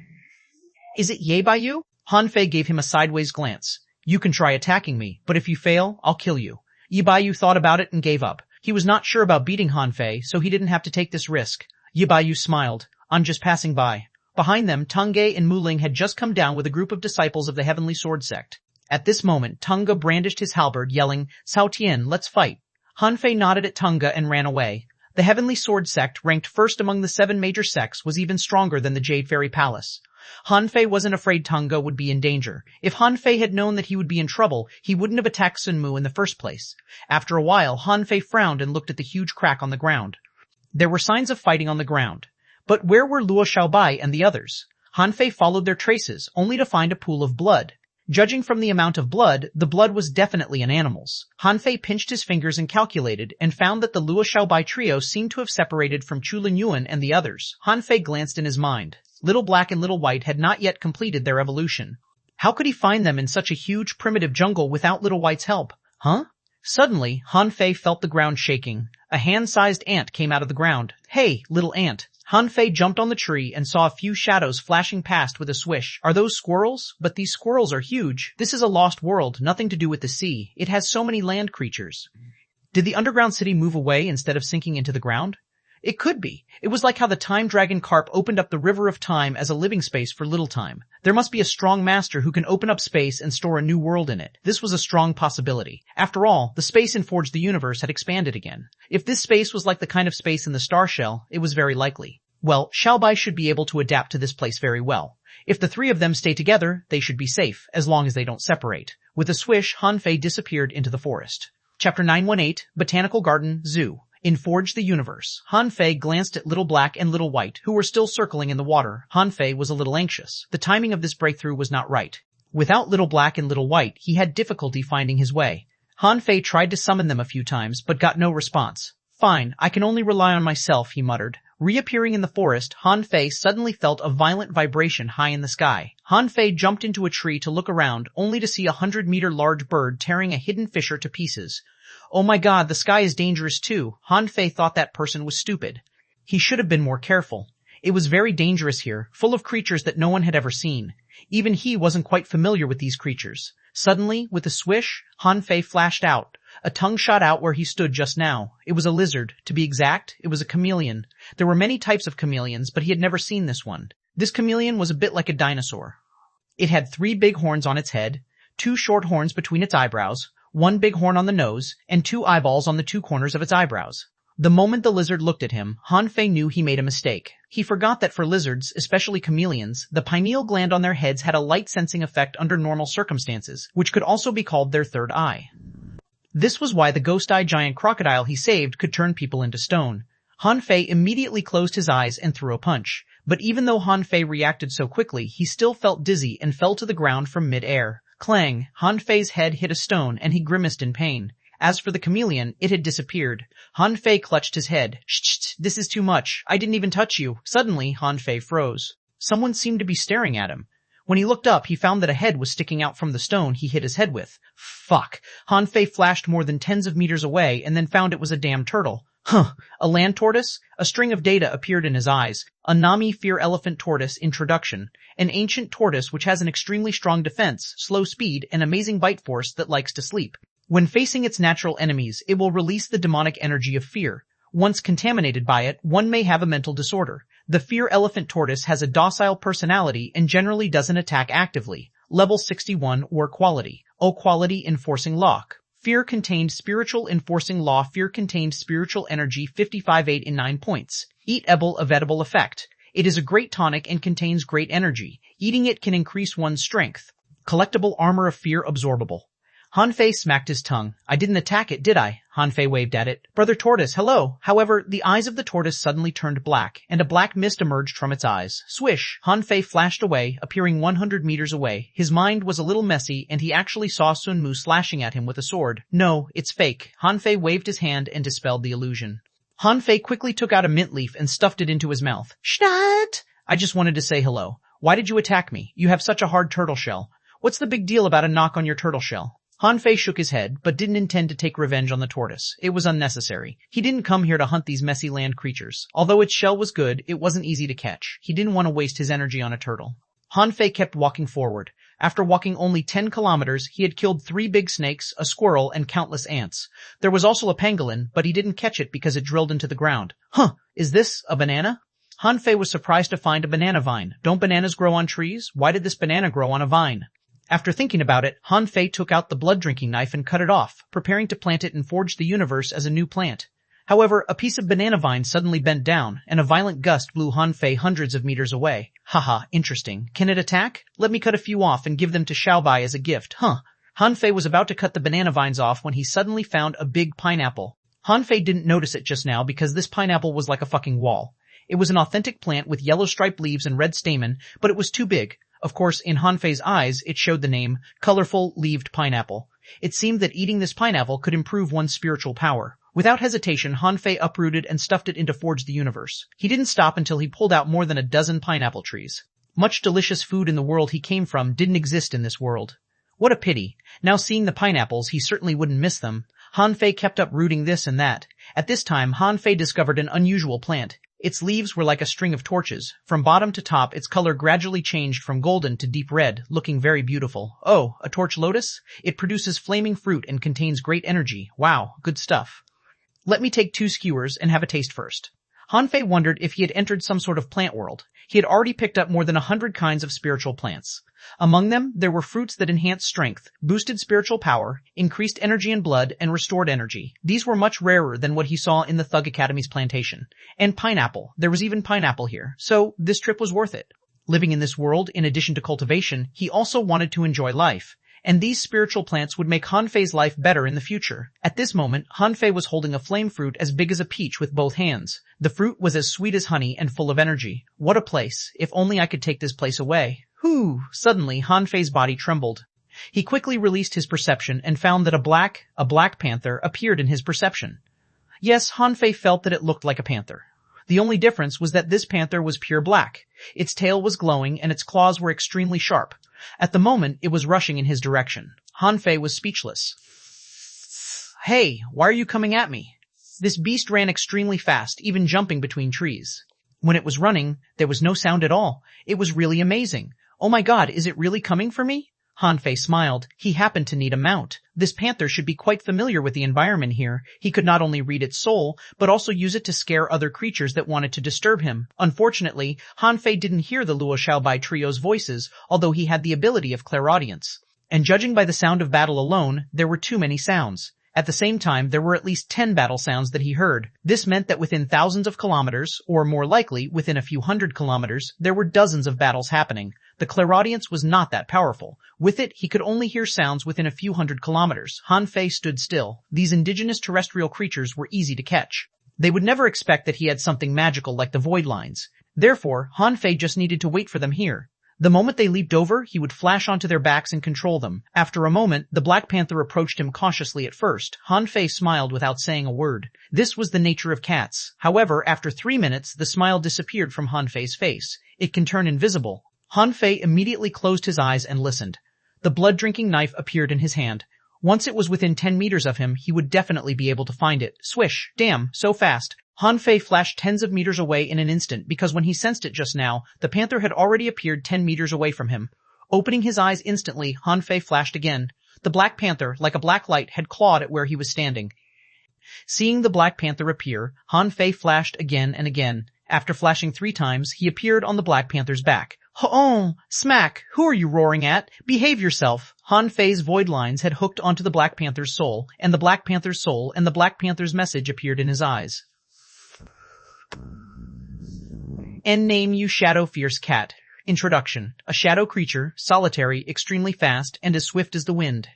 Is it Ye Baiyu? Han Fei gave him a sideways glance. You can try attacking me, but if you fail, I'll kill you. Ye Baiyu thought about it and gave up. He was not sure about beating Han Fei, so he didn't have to take this risk. Ye Baiyu smiled. I'm just passing by. Behind them, Tungge and Muling had just come down with a group of disciples of the Heavenly Sword Sect. At this moment, Tunga brandished his halberd, yelling, Cao Tian, let's fight. Han Fei nodded at Tunga and ran away. The Heavenly Sword Sect, ranked first among the 7 major sects, was even stronger than the Jade Fairy Palace. Han Fei wasn't afraid Tunga would be in danger. If Han Fei had known that he would be in trouble, he wouldn't have attacked Sun Mu in the first place. After a while, Han Fei frowned and looked at the huge crack on the ground. There were signs of fighting on the ground. But where were Luo Xiaobai and the others? Han Fei followed their traces, only to find a pool of blood. Judging from the amount of blood, the blood was definitely an animal's. Han Fei pinched his fingers and calculated, and found that the Luo Xiaobai trio seemed to have separated from Chu Linyuan and the others. Han Fei glanced in his mind. Little Black and Little White had not yet completed their evolution. How could he find them in such a huge, primitive jungle without Little White's help? Suddenly, Han Fei felt the ground shaking. A hand-sized ant came out of the ground. Hey, little ant. Han Fei jumped on the tree and saw a few shadows flashing past with a swish. Are those squirrels? But these squirrels are huge. This is a lost world, nothing to do with the sea. It has so many land creatures. Did the underground city move away instead of sinking into the ground? It could be. It was like how the time dragon carp opened up the river of time as a living space for little time. There must be a strong master who can open up space and store a new world in it. This was a strong possibility. After all, the space in Forge the Universe had expanded again. If this space was like the kind of space in the star shell, it was very likely. Well, Xiaobai should be able to adapt to this place very well. If the three of them stay together, they should be safe, as long as they don't separate. With a swish, Han Fei disappeared into the forest. Chapter 918, Botanical Garden, Zoo. In Forge the Universe, Han Fei glanced at Little Black and Little White, who were still circling in the water. Han Fei was a little anxious. The timing of this breakthrough was not right. Without Little Black and Little White, he had difficulty finding his way. Han Fei tried to summon them a few times, but got no response. Fine, I can only rely on myself, he muttered. Reappearing in the forest, Han Fei suddenly felt a violent vibration high in the sky. Han Fei jumped into a tree to look around, only to see a 100-meter large bird tearing a hidden fisher to pieces. Oh my god, the sky is dangerous too. Han Fei thought that person was stupid. He should have been more careful. It was very dangerous here, full of creatures that no one had ever seen. Even he wasn't quite familiar with these creatures. Suddenly, with a swish, Han Fei flashed out. A tongue shot out where he stood just now. It was a lizard. To be exact, it was a chameleon. There were many types of chameleons, but he had never seen this one. This chameleon was a bit like a dinosaur. It had 3 big horns on its head, 2 short horns between its eyebrows, 1 big horn on the nose, and 2 eyeballs on the 2 corners of its eyebrows. The moment the lizard looked at him, Han Fei knew he made a mistake. He forgot that for lizards, especially chameleons, the pineal gland on their heads had a light-sensing effect under normal circumstances, which could also be called their third eye. This was why the ghost-eye giant crocodile he saved could turn people into stone. Han Fei immediately closed his eyes and threw a punch. But even though Han Fei reacted so quickly, he still felt dizzy and fell to the ground from mid-air. Clang! Han Fei's head hit a stone and he grimaced in pain. As for the chameleon, it had disappeared. Han Fei clutched his head. Shh, this is too much. I didn't even touch you. Suddenly, Han Fei froze. Someone seemed to be staring at him. When he looked up, he found that a head was sticking out from the stone he hit his head with. Fuck. Han Fei flashed more than tens of meters away and then found it was a damn turtle. Huh. A land tortoise? A string of data appeared in his eyes. A Nami Fear Elephant Tortoise Introduction. An ancient tortoise which has an extremely strong defense, slow speed, and amazing bite force that likes to sleep. When facing its natural enemies, it will release the demonic energy of fear. Once contaminated by it, one may have a mental disorder. The Fear Elephant Tortoise has a docile personality and generally doesn't attack actively. Level 61 War Quality. O Quality Enforcing Lock. Fear contained spiritual enforcing law. Fear contained spiritual energy 55-8 in 9 points. Eat Evitable Effect. It is a great tonic and contains great energy. Eating it can increase one's strength. Collectible Armor of Fear Absorbable. Han Fei smacked his tongue. I didn't attack it, did I? Han Fei waved at it. Brother Tortoise, hello. However, the eyes of the tortoise suddenly turned black, and a black mist emerged from its eyes. Swish! Han Fei flashed away, appearing 100 meters away. His mind was a little messy, and he actually saw Sun Mu slashing at him with a sword. No, it's fake. Han Fei waved his hand and dispelled the illusion. Han Fei quickly took out a mint leaf and stuffed it into his mouth. Schnat! I just wanted to say hello. Why did you attack me? You have such a hard turtle shell. What's the big deal about a knock on your turtle shell? Han Fei shook his head, but didn't intend to take revenge on the tortoise. It was unnecessary. He didn't come here to hunt these messy land creatures. Although its shell was good, it wasn't easy to catch. He didn't want to waste his energy on a turtle. Han Fei kept walking forward. After walking only 10 kilometers, he had killed 3 big snakes, a squirrel, and countless ants. There was also a pangolin, but he didn't catch it because it drilled into the ground. Huh, is this a banana? Han Fei was surprised to find a banana vine. Don't bananas grow on trees? Why did this banana grow on a vine? After thinking about it, Han Fei took out the blood-drinking knife and cut it off, preparing to plant it and forge the universe as a new plant. However, a piece of banana vine suddenly bent down, and a violent gust blew Han Fei hundreds of meters away. Haha, interesting. Can it attack? Let me cut a few off and give them to Xiaobai as a gift, huh? Han Fei was about to cut the banana vines off when he suddenly found a big pineapple. Han Fei didn't notice it just now because this pineapple was like a fucking wall. It was an authentic plant with yellow striped leaves and red stamen, but it was too big. Of course, in Han Fei's eyes, it showed the name, Colorful Leaved Pineapple. It seemed that eating this pineapple could improve one's spiritual power. Without hesitation, Han Fei uprooted and stuffed it into Forge the Universe. He didn't stop until he pulled out more than a dozen pineapple trees. Much delicious food in the world he came from didn't exist in this world. What a pity. Now seeing the pineapples, he certainly wouldn't miss them. Han Fei kept uprooting this and that. At this time, Han Fei discovered an unusual plant. Its leaves were like a string of torches. From bottom to top, its color gradually changed from golden to deep red, looking very beautiful. Oh, a torch lotus? It produces flaming fruit and contains great energy. Wow, good stuff. Let me take 2 skewers and have a taste first. Hanfei wondered if he had entered some sort of plant world. He had already picked up more than 100 kinds of spiritual plants. Among them, there were fruits that enhanced strength, boosted spiritual power, increased energy and blood, and restored energy. These were much rarer than what he saw in the Thug Academy's plantation. And pineapple. There was even pineapple here. So, this trip was worth it. Living in this world, in addition to cultivation, he also wanted to enjoy life. And these spiritual plants would make Hanfei's life better in the future. At this moment, Hanfei was holding a flame fruit as big as a peach with both hands. The fruit was as sweet as honey and full of energy. What a place. If only I could take this place away. Whew! Suddenly, Hanfei's body trembled. He quickly released his perception and found that a black panther appeared in his perception. Yes, Hanfei felt that it looked like a panther. The only difference was that this panther was pure black. Its tail was glowing and its claws were extremely sharp. At the moment, it was rushing in his direction. Hanfei was speechless. Hey, why are you coming at me? This beast ran extremely fast, even jumping between trees. When it was running, there was no sound at all. It was really amazing. Oh my god, is it really coming for me? Hanfei smiled. He happened to need a mount. This panther should be quite familiar with the environment here. He could not only read its soul, but also use it to scare other creatures that wanted to disturb him. Unfortunately, Hanfei didn't hear the Luo Xiaobai trio's voices, although he had the ability of clairaudience. And judging by the sound of battle alone, there were too many sounds. At the same time, there were at least 10 battle sounds that he heard. This meant that within thousands of kilometers, or more likely, within a few hundred kilometers, there were dozens of battles happening. The clairaudience was not that powerful. With it, he could only hear sounds within a few hundred kilometers. Hanfei stood still. These indigenous terrestrial creatures were easy to catch. They would never expect that he had something magical like the void lines. Therefore, Hanfei just needed to wait for them here. The moment they leaped over, he would flash onto their backs and control them. After a moment, the Black Panther approached him cautiously at first. Hanfei smiled without saying a word. This was the nature of cats. However, after 3 minutes, the smile disappeared from Hanfei's face. It can turn invisible. Hanfei immediately closed his eyes and listened. The blood-drinking knife appeared in his hand. Once it was within 10 meters of him, he would definitely be able to find it. Swish! Damn, so fast. Hanfei flashed tens of meters away in an instant because when he sensed it just now, the panther had already appeared 10 meters away from him. Opening his eyes instantly, Hanfei flashed again. The Black Panther, like a black light, had clawed at where he was standing. Seeing the Black Panther appear, Hanfei flashed again and again. After flashing 3 times, he appeared on the Black Panther's back. "Oh, smack! Who are you roaring at? Behave yourself!" Hanfei's void lines had hooked onto the Black Panther's soul, and the Black Panther's soul and the Black Panther's message appeared in his eyes. And name you Shadow Fierce Cat. Introduction. A shadow creature, solitary, extremely fast, and as swift as the wind.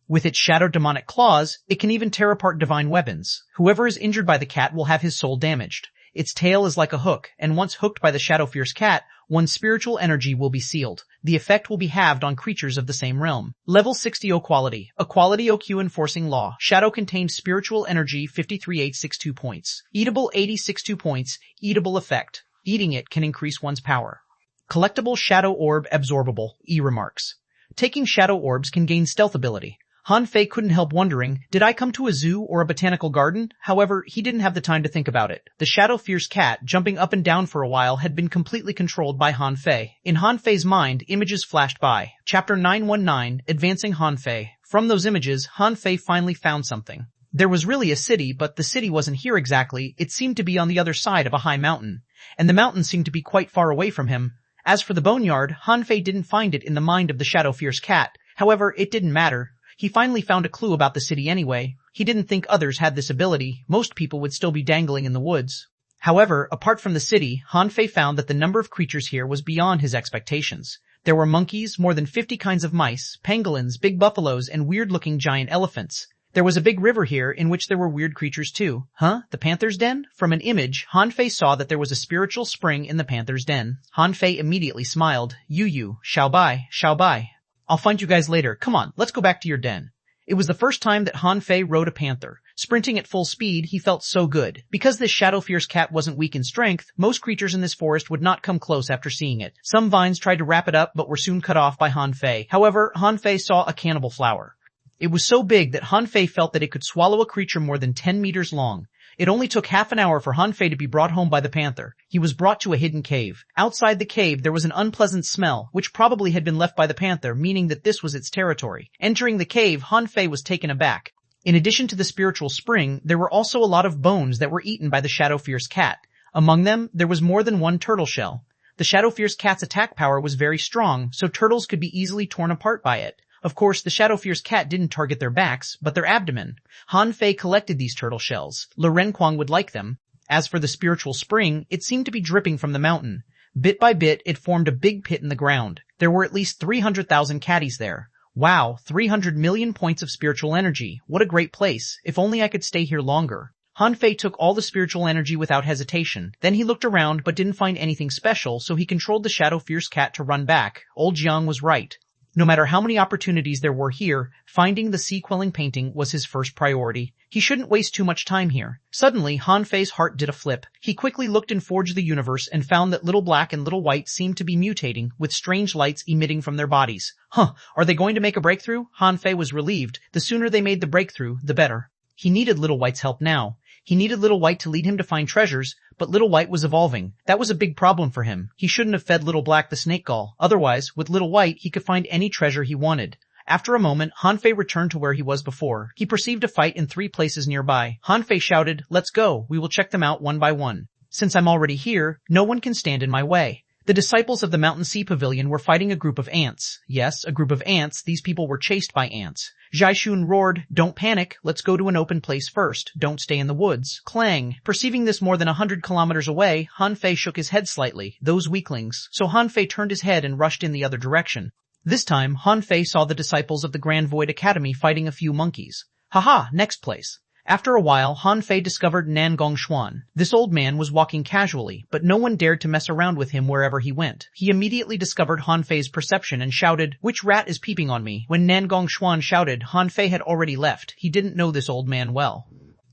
With its shadow demonic claws, it can even tear apart divine weapons. Whoever is injured by the cat will have his soul damaged. Its tail is like a hook, and once hooked by the Shadow Fierce Cat, one's spiritual energy will be sealed. The effect will be halved on creatures of the same realm. Level 60 Equality. Equality OQ Enforcing Law. Shadow contains spiritual energy 53,862 points. Eatable 8062 points. Eatable effect. Eating it can increase one's power. Collectible Shadow Orb Absorbable. E-Remarks. Taking Shadow Orbs can gain stealth ability. Hanfei couldn't help wondering, did I come to a zoo or a botanical garden? However, he didn't have the time to think about it. The Shadow Fierce Cat, jumping up and down for a while, had been completely controlled by Hanfei. In Hanfei's mind, images flashed by. Chapter 919, Advancing Hanfei. From those images, Hanfei finally found something. There was really a city, but the city wasn't here exactly. It seemed to be on the other side of a high mountain. And the mountain seemed to be quite far away from him. As for the boneyard, Hanfei didn't find it in the mind of the Shadow Fierce Cat. However, it didn't matter. He finally found a clue about the city anyway. He didn't think others had this ability. Most people would still be dangling in the woods. However, apart from the city, Hanfei found that the number of creatures here was beyond his expectations. There were monkeys, more than 50 kinds of mice, pangolins, big buffaloes, and weird-looking giant elephants. There was a big river here in which there were weird creatures too. Huh? The panther's den? From an image, Hanfei saw that there was a spiritual spring in the panther's den. Hanfei immediately smiled. Yu, Xiaobai. I'll find you guys later. Come on, let's go back to your den. It was the first time that Hanfei rode a panther. Sprinting at full speed, he felt so good. Because this Shadow Fierce Cat wasn't weak in strength, most creatures in this forest would not come close after seeing it. Some vines tried to wrap it up but were soon cut off by Hanfei. However, Hanfei saw a cannibal flower. It was so big that Hanfei felt that it could swallow a creature more than 10 meters long. It only took half an hour for Han Fei to be brought home by the panther. He was brought to a hidden cave. Outside the cave there was an unpleasant smell, which probably had been left by the panther, meaning that this was its territory. Entering the cave, Han Fei was taken aback. In addition to the spiritual spring, there were also a lot of bones that were eaten by the shadow-fierce cat. Among them, there was more than one turtle shell. The shadow-fierce cat's attack power was very strong, so turtles could be easily torn apart by it. Of course, the shadow-fierce cat didn't target their backs, but their abdomen. Han Fei collected these turtle shells. Le Renquang would like them. As for the spiritual spring, it seemed to be dripping from the mountain. Bit by bit, it formed a big pit in the ground. There were at least 300,000 catties there. Wow, 300 million points of spiritual energy. What a great place. If only I could stay here longer. Han Fei took all the spiritual energy without hesitation. Then he looked around but didn't find anything special, so he controlled the shadow-fierce cat to run back. Old Jiang was right. No matter how many opportunities there were here, finding the sea-quelling painting was his first priority. He shouldn't waste too much time here. Suddenly, Han Fei's heart did a flip. He quickly looked in Forge the Universe and found that Little Black and Little White seemed to be mutating, with strange lights emitting from their bodies. Are they going to make a breakthrough? Han Fei was relieved. The sooner they made the breakthrough, the better. He needed Little White's help now. He needed Little White to lead him to find treasures, but Little White was evolving. That was a big problem for him. He shouldn't have fed Little Black the snake gall. Otherwise, with Little White, he could find any treasure he wanted. After a moment, Han Fei returned to where he was before. He perceived a fight in 3 places nearby. Han Fei shouted, "Let's go. We will check them out one by one. Since I'm already here, no one can stand in my way." The disciples of the Mountain Sea Pavilion were fighting a group of ants. Yes, a group of ants. These people were chased by ants. Zhaixun roared, "Don't panic. Let's go to an open place first. Don't stay in the woods." Clang. Perceiving this more than 100 kilometers away, Han Fei shook his head slightly. Those weaklings. So Han Fei turned his head and rushed in the other direction. This time, Han Fei saw the disciples of the Grand Void Academy fighting a few monkeys. Haha, next place. After a while, Han Fei discovered xuanhuan. This old man was walking casually, but no one dared to mess around with him wherever he went. He immediately discovered Han Fei's perception and shouted, "Which rat is peeping on me?" When xuanhuan shouted, Han Fei had already left. He didn't know this old man well.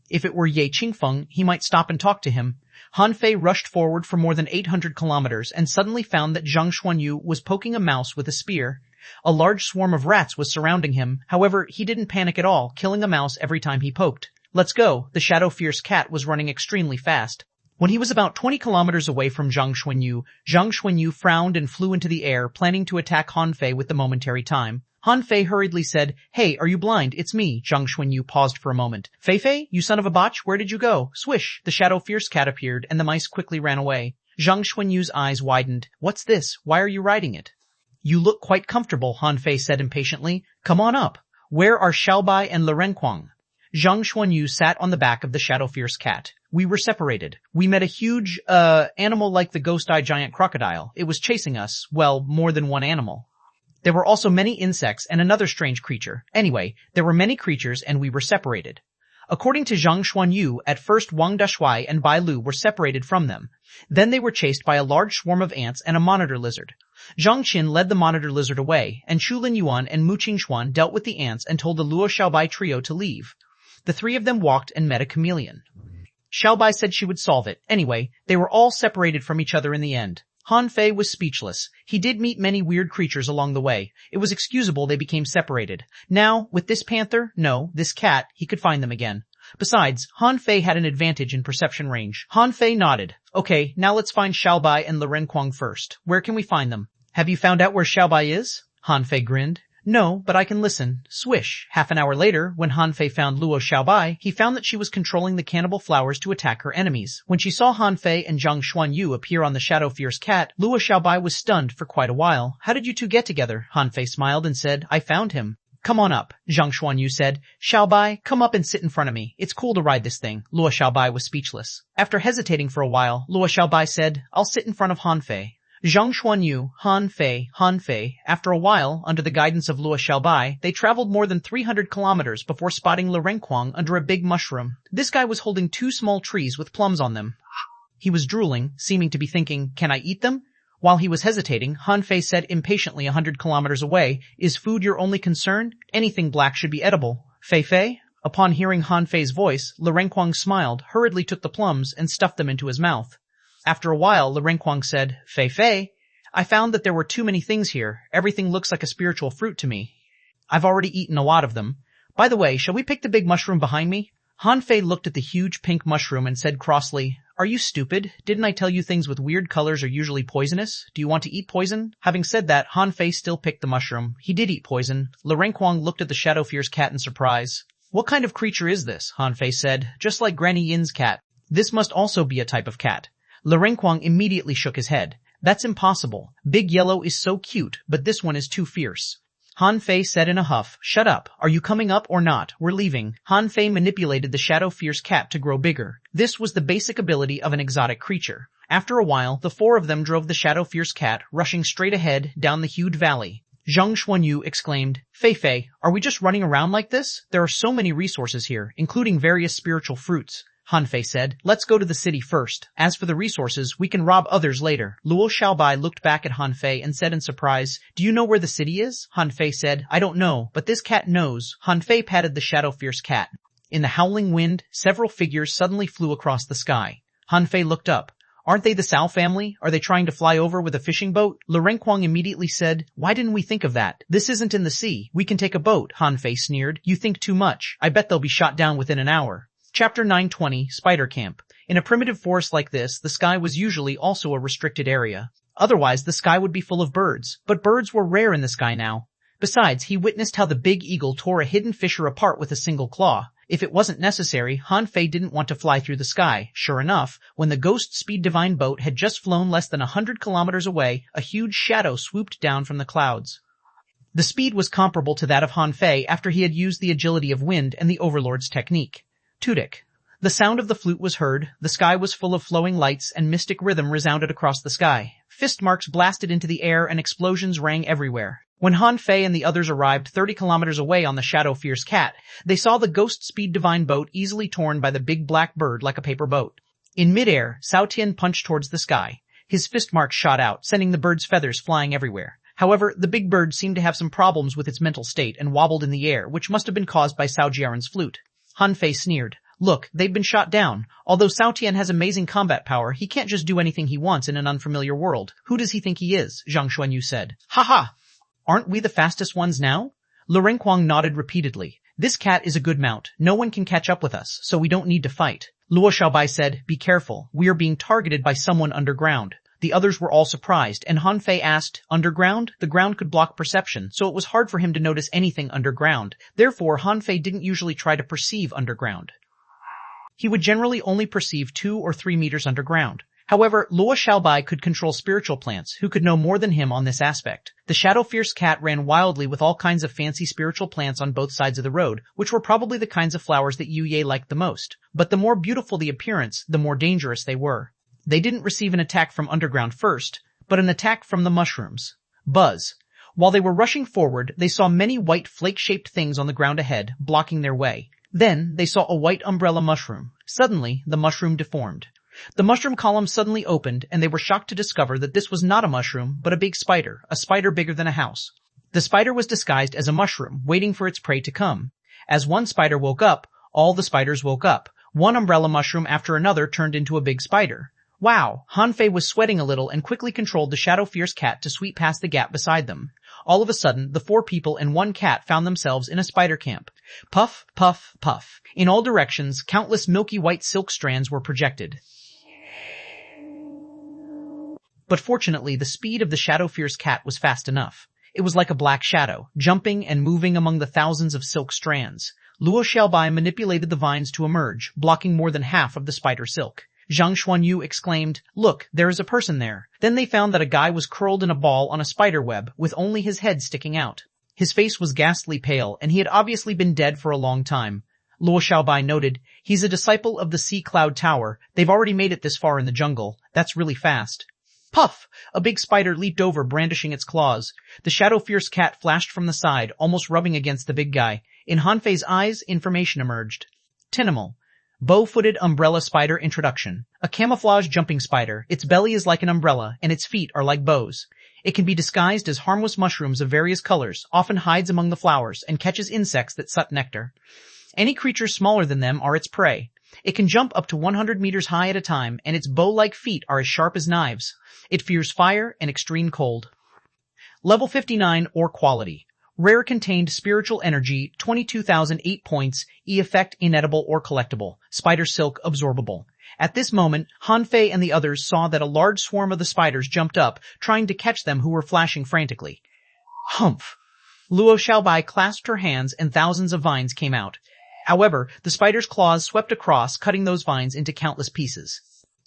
If it were Ye Qingfeng, he might stop and talk to him. Han Fei rushed forward for more than 800 kilometers and suddenly found that Zhang Xuanyu was poking a mouse with a spear. A large swarm of rats was surrounding him. However, he didn't panic at all, killing a mouse every time he poked. "Let's go." The shadow-fierce cat was running extremely fast. When he was about 20 kilometers away from Zhang Xuanyu frowned and flew into the air, planning to attack Han Fei with the momentary time. Han Fei hurriedly said, "Hey, are you blind? It's me." Zhang Xuanyu paused for a moment. "Fei, you son of a botch, where did you go?" Swish! The shadow-fierce cat appeared, and the mice quickly ran away. Zhang Xuanyu's eyes widened. "What's this? Why are you riding it?" "You look quite comfortable," Han Fei said impatiently. "Come on up. Where are Xiaobai and Le Renquang?" Zhang Xuanyu sat on the back of the shadow-fierce cat. "We were separated. We met a huge, animal like the ghost-eye giant crocodile. It was chasing us. Well, more than one animal. There were also many insects and another strange creature. Anyway, there were many creatures and we were separated." According to Zhang Xuanyu, at first Wang Dashui and Bai Lu were separated from them. Then they were chased by a large swarm of ants and a monitor lizard. Zhang Qin led the monitor lizard away, and Chu Lin Yuan and Mu Qingxuan dealt with the ants and told the Luo Xiaobai trio to leave. The 3 of them walked and met a chameleon. Xiaobai said she would solve it. Anyway, they were all separated from each other in the end. Han Fei was speechless. He did meet many weird creatures along the way. It was excusable they became separated. Now, with this panther, no, this cat, he could find them again. Besides, Han Fei had an advantage in perception range. Han Fei nodded. "Okay, now let's find Xiaobai and Le Renquang first. Where can we find them?" "Have you found out where Xiaobai is?" Han Fei grinned. "No, but I can listen." Swish! Half an hour later, when Han Fei found Luo Xiaobai, he found that she was controlling the cannibal flowers to attack her enemies. When she saw Han Fei and Zhang Xuanyu appear on the shadow-fierce cat, Luo Xiaobai was stunned for quite a while. "How did you 2 get together?" Han Fei smiled and said, "I found him." "Come on up," Zhang Xuanyu said. "Xiaobai, come up and sit in front of me. It's cool to ride this thing." Luo Xiaobai was speechless. After hesitating for a while, Luo Xiaobai said, "I'll sit in front of Han Fei." Zhang Xuanyu, Han Fei. After a while, under the guidance of Luo Xiaobai, they traveled more than 300 kilometers before spotting Le Renquang under a big mushroom. This guy was holding 2 small trees with plums on them. He was drooling, seeming to be thinking, "Can I eat them?" While he was hesitating, Han Fei said impatiently 100 kilometers away, "Is food your only concern? Anything black should be edible." Fei? Upon hearing Han Fei's voice, Le Renquang smiled, hurriedly took the plums, and stuffed them into his mouth. After a while, Le Renquang said, Fei, I found that there were too many things here. Everything looks like a spiritual fruit to me. I've already eaten a lot of them. By the way, shall we pick the big mushroom behind me?" Han Fei looked at the huge pink mushroom and said crossly, "Are you stupid? Didn't I tell you things with weird colors are usually poisonous? Do you want to eat poison?" Having said that, Han Fei still picked the mushroom. He did eat poison. Renquang looked at the shadow fierce cat in surprise. "What kind of creature is this?" Han Fei said. "Just like Granny Yin's cat. This must also be a type of cat." Renquang immediately shook his head. "That's impossible. Big Yellow is so cute, but this one is too fierce." Han Fei said in a huff, "Shut up. Are you coming up or not? We're leaving." Han Fei manipulated the shadow fierce cat to grow bigger. This was the basic ability of an exotic creature. After a while, the four of them drove the shadow fierce cat, rushing straight ahead down the huge valley. Xuanhuan exclaimed, Fei, are we just running around like this? There are so many resources here, including various spiritual fruits. Han Fei said, "Let's go to the city first. As for the resources, we can rob others later." Luo Xiaobai looked back at Han Fei and said in surprise, "Do you know where the city is?" Han Fei said, "I don't know, but this cat knows." Han Fei patted the shadow fierce cat. In the howling wind, several figures suddenly flew across the sky. Han Fei looked up. "Aren't they the Sao family? Are they trying to fly over with a fishing boat?" Renquang immediately said, "Why didn't we think of that? This isn't in the sea. We can take a boat." Han Fei sneered. "You think too much. I bet they'll be shot down within an hour." Chapter 920, Spider Camp. In a primitive forest like this, the sky was usually also a restricted area. Otherwise, the sky would be full of birds, but birds were rare in the sky now. Besides, he witnessed how the big eagle tore a hidden fisher apart with a single claw. If it wasn't necessary, Han Fei didn't want to fly through the sky. Sure enough, when the ghost speed divine boat had just flown less than 100 kilometers away, a huge shadow swooped down from the clouds. The speed was comparable to that of Han Fei after he had used the agility of wind and the Overlord's technique. Tudik. The sound of the flute was heard, the sky was full of flowing lights, and mystic rhythm resounded across the sky. Fist marks blasted into the air and explosions rang everywhere. When Han Fei and the others arrived 30 kilometers away on the shadow fierce cat, they saw the ghost speed divine boat easily torn by the big black bird like a paper boat. In midair, Cao Tian punched towards the sky. His fist marks shot out, sending the bird's feathers flying everywhere. However, the big bird seemed to have some problems with its mental state and wobbled in the air, which must have been caused by Cao Jiaren's flute. Han Fei sneered. "Look, they've been shot down. Although Cao Tian has amazing combat power, he can't just do anything he wants in an unfamiliar world. Who does he think he is?" Zhang Xuanyu said. "Ha ha! Aren't we the fastest ones now?" Renquang nodded repeatedly. "This cat is a good mount. No one can catch up with us, so we don't need to fight." Luo Xiaobai said, "Be careful. We are being targeted by someone underground." The others were all surprised, and Han Fei asked, "Underground?" The ground could block perception, so it was hard for him to notice anything underground. Therefore, Han Fei didn't usually try to perceive underground. He would generally only perceive 2 or 3 meters underground. However, Luo Xiaobai could control spiritual plants, who could know more than him on this aspect. The shadow fierce cat ran wildly with all kinds of fancy spiritual plants on both sides of the road, which were probably the kinds of flowers that Yu Ye liked the most. But the more beautiful the appearance, the more dangerous they were. They didn't receive an attack from underground first, but an attack from the mushrooms. Buzz. While they were rushing forward, they saw many white flake-shaped things on the ground ahead, blocking their way. Then, they saw a white umbrella mushroom. Suddenly, the mushroom deformed. The mushroom column suddenly opened, and they were shocked to discover that this was not a mushroom, but a big spider, a spider bigger than a house. The spider was disguised as a mushroom, waiting for its prey to come. As one spider woke up, all the spiders woke up. One umbrella mushroom after another turned into a big spider. Wow! Han Fei was sweating a little and quickly controlled the shadow fierce cat to sweep past the gap beside them. All of a sudden, the 4 people and 1 cat found themselves in a spider camp. Puff, puff, puff. In all directions, countless milky white silk strands were projected. But fortunately, the speed of the shadow fierce cat was fast enough. It was like a black shadow, jumping and moving among the thousands of silk strands. Luo Xiaobai manipulated the vines to emerge, blocking more than half of the spider silk. Zhang Xuanyu exclaimed, "Look, there is a person there." Then they found that a guy was curled in a ball on a spider web, with only his head sticking out. His face was ghastly pale, and he had obviously been dead for a long time. Luo Xiaobai noted, "He's a disciple of the Sea Cloud Tower. They've already made it this far in the jungle. That's really fast." Puff! A big spider leaped over, brandishing its claws. The shadow fierce cat flashed from the side, almost rubbing against the big guy. In Han Fei's eyes, information emerged. Tinimal. Bow-footed umbrella spider introduction. A camouflage jumping spider. Its belly is like an umbrella, and its feet are like bows. It can be disguised as harmless mushrooms of various colors, often hides among the flowers, and catches insects that suck nectar. Any creatures smaller than them are its prey. It can jump up to 100 meters high at a time, and its bow-like feet are as sharp as knives. It fears fire and extreme cold. Level 59 or quality. Rare contained spiritual energy, 22,008 points, E-effect inedible or collectible, spider silk absorbable. At this moment, Han Fei and the others saw that a large swarm of the spiders jumped up, trying to catch them who were flashing frantically. Humph! Luo Xiaobai clasped her hands and thousands of vines came out. However, the spider's claws swept across, cutting those vines into countless pieces.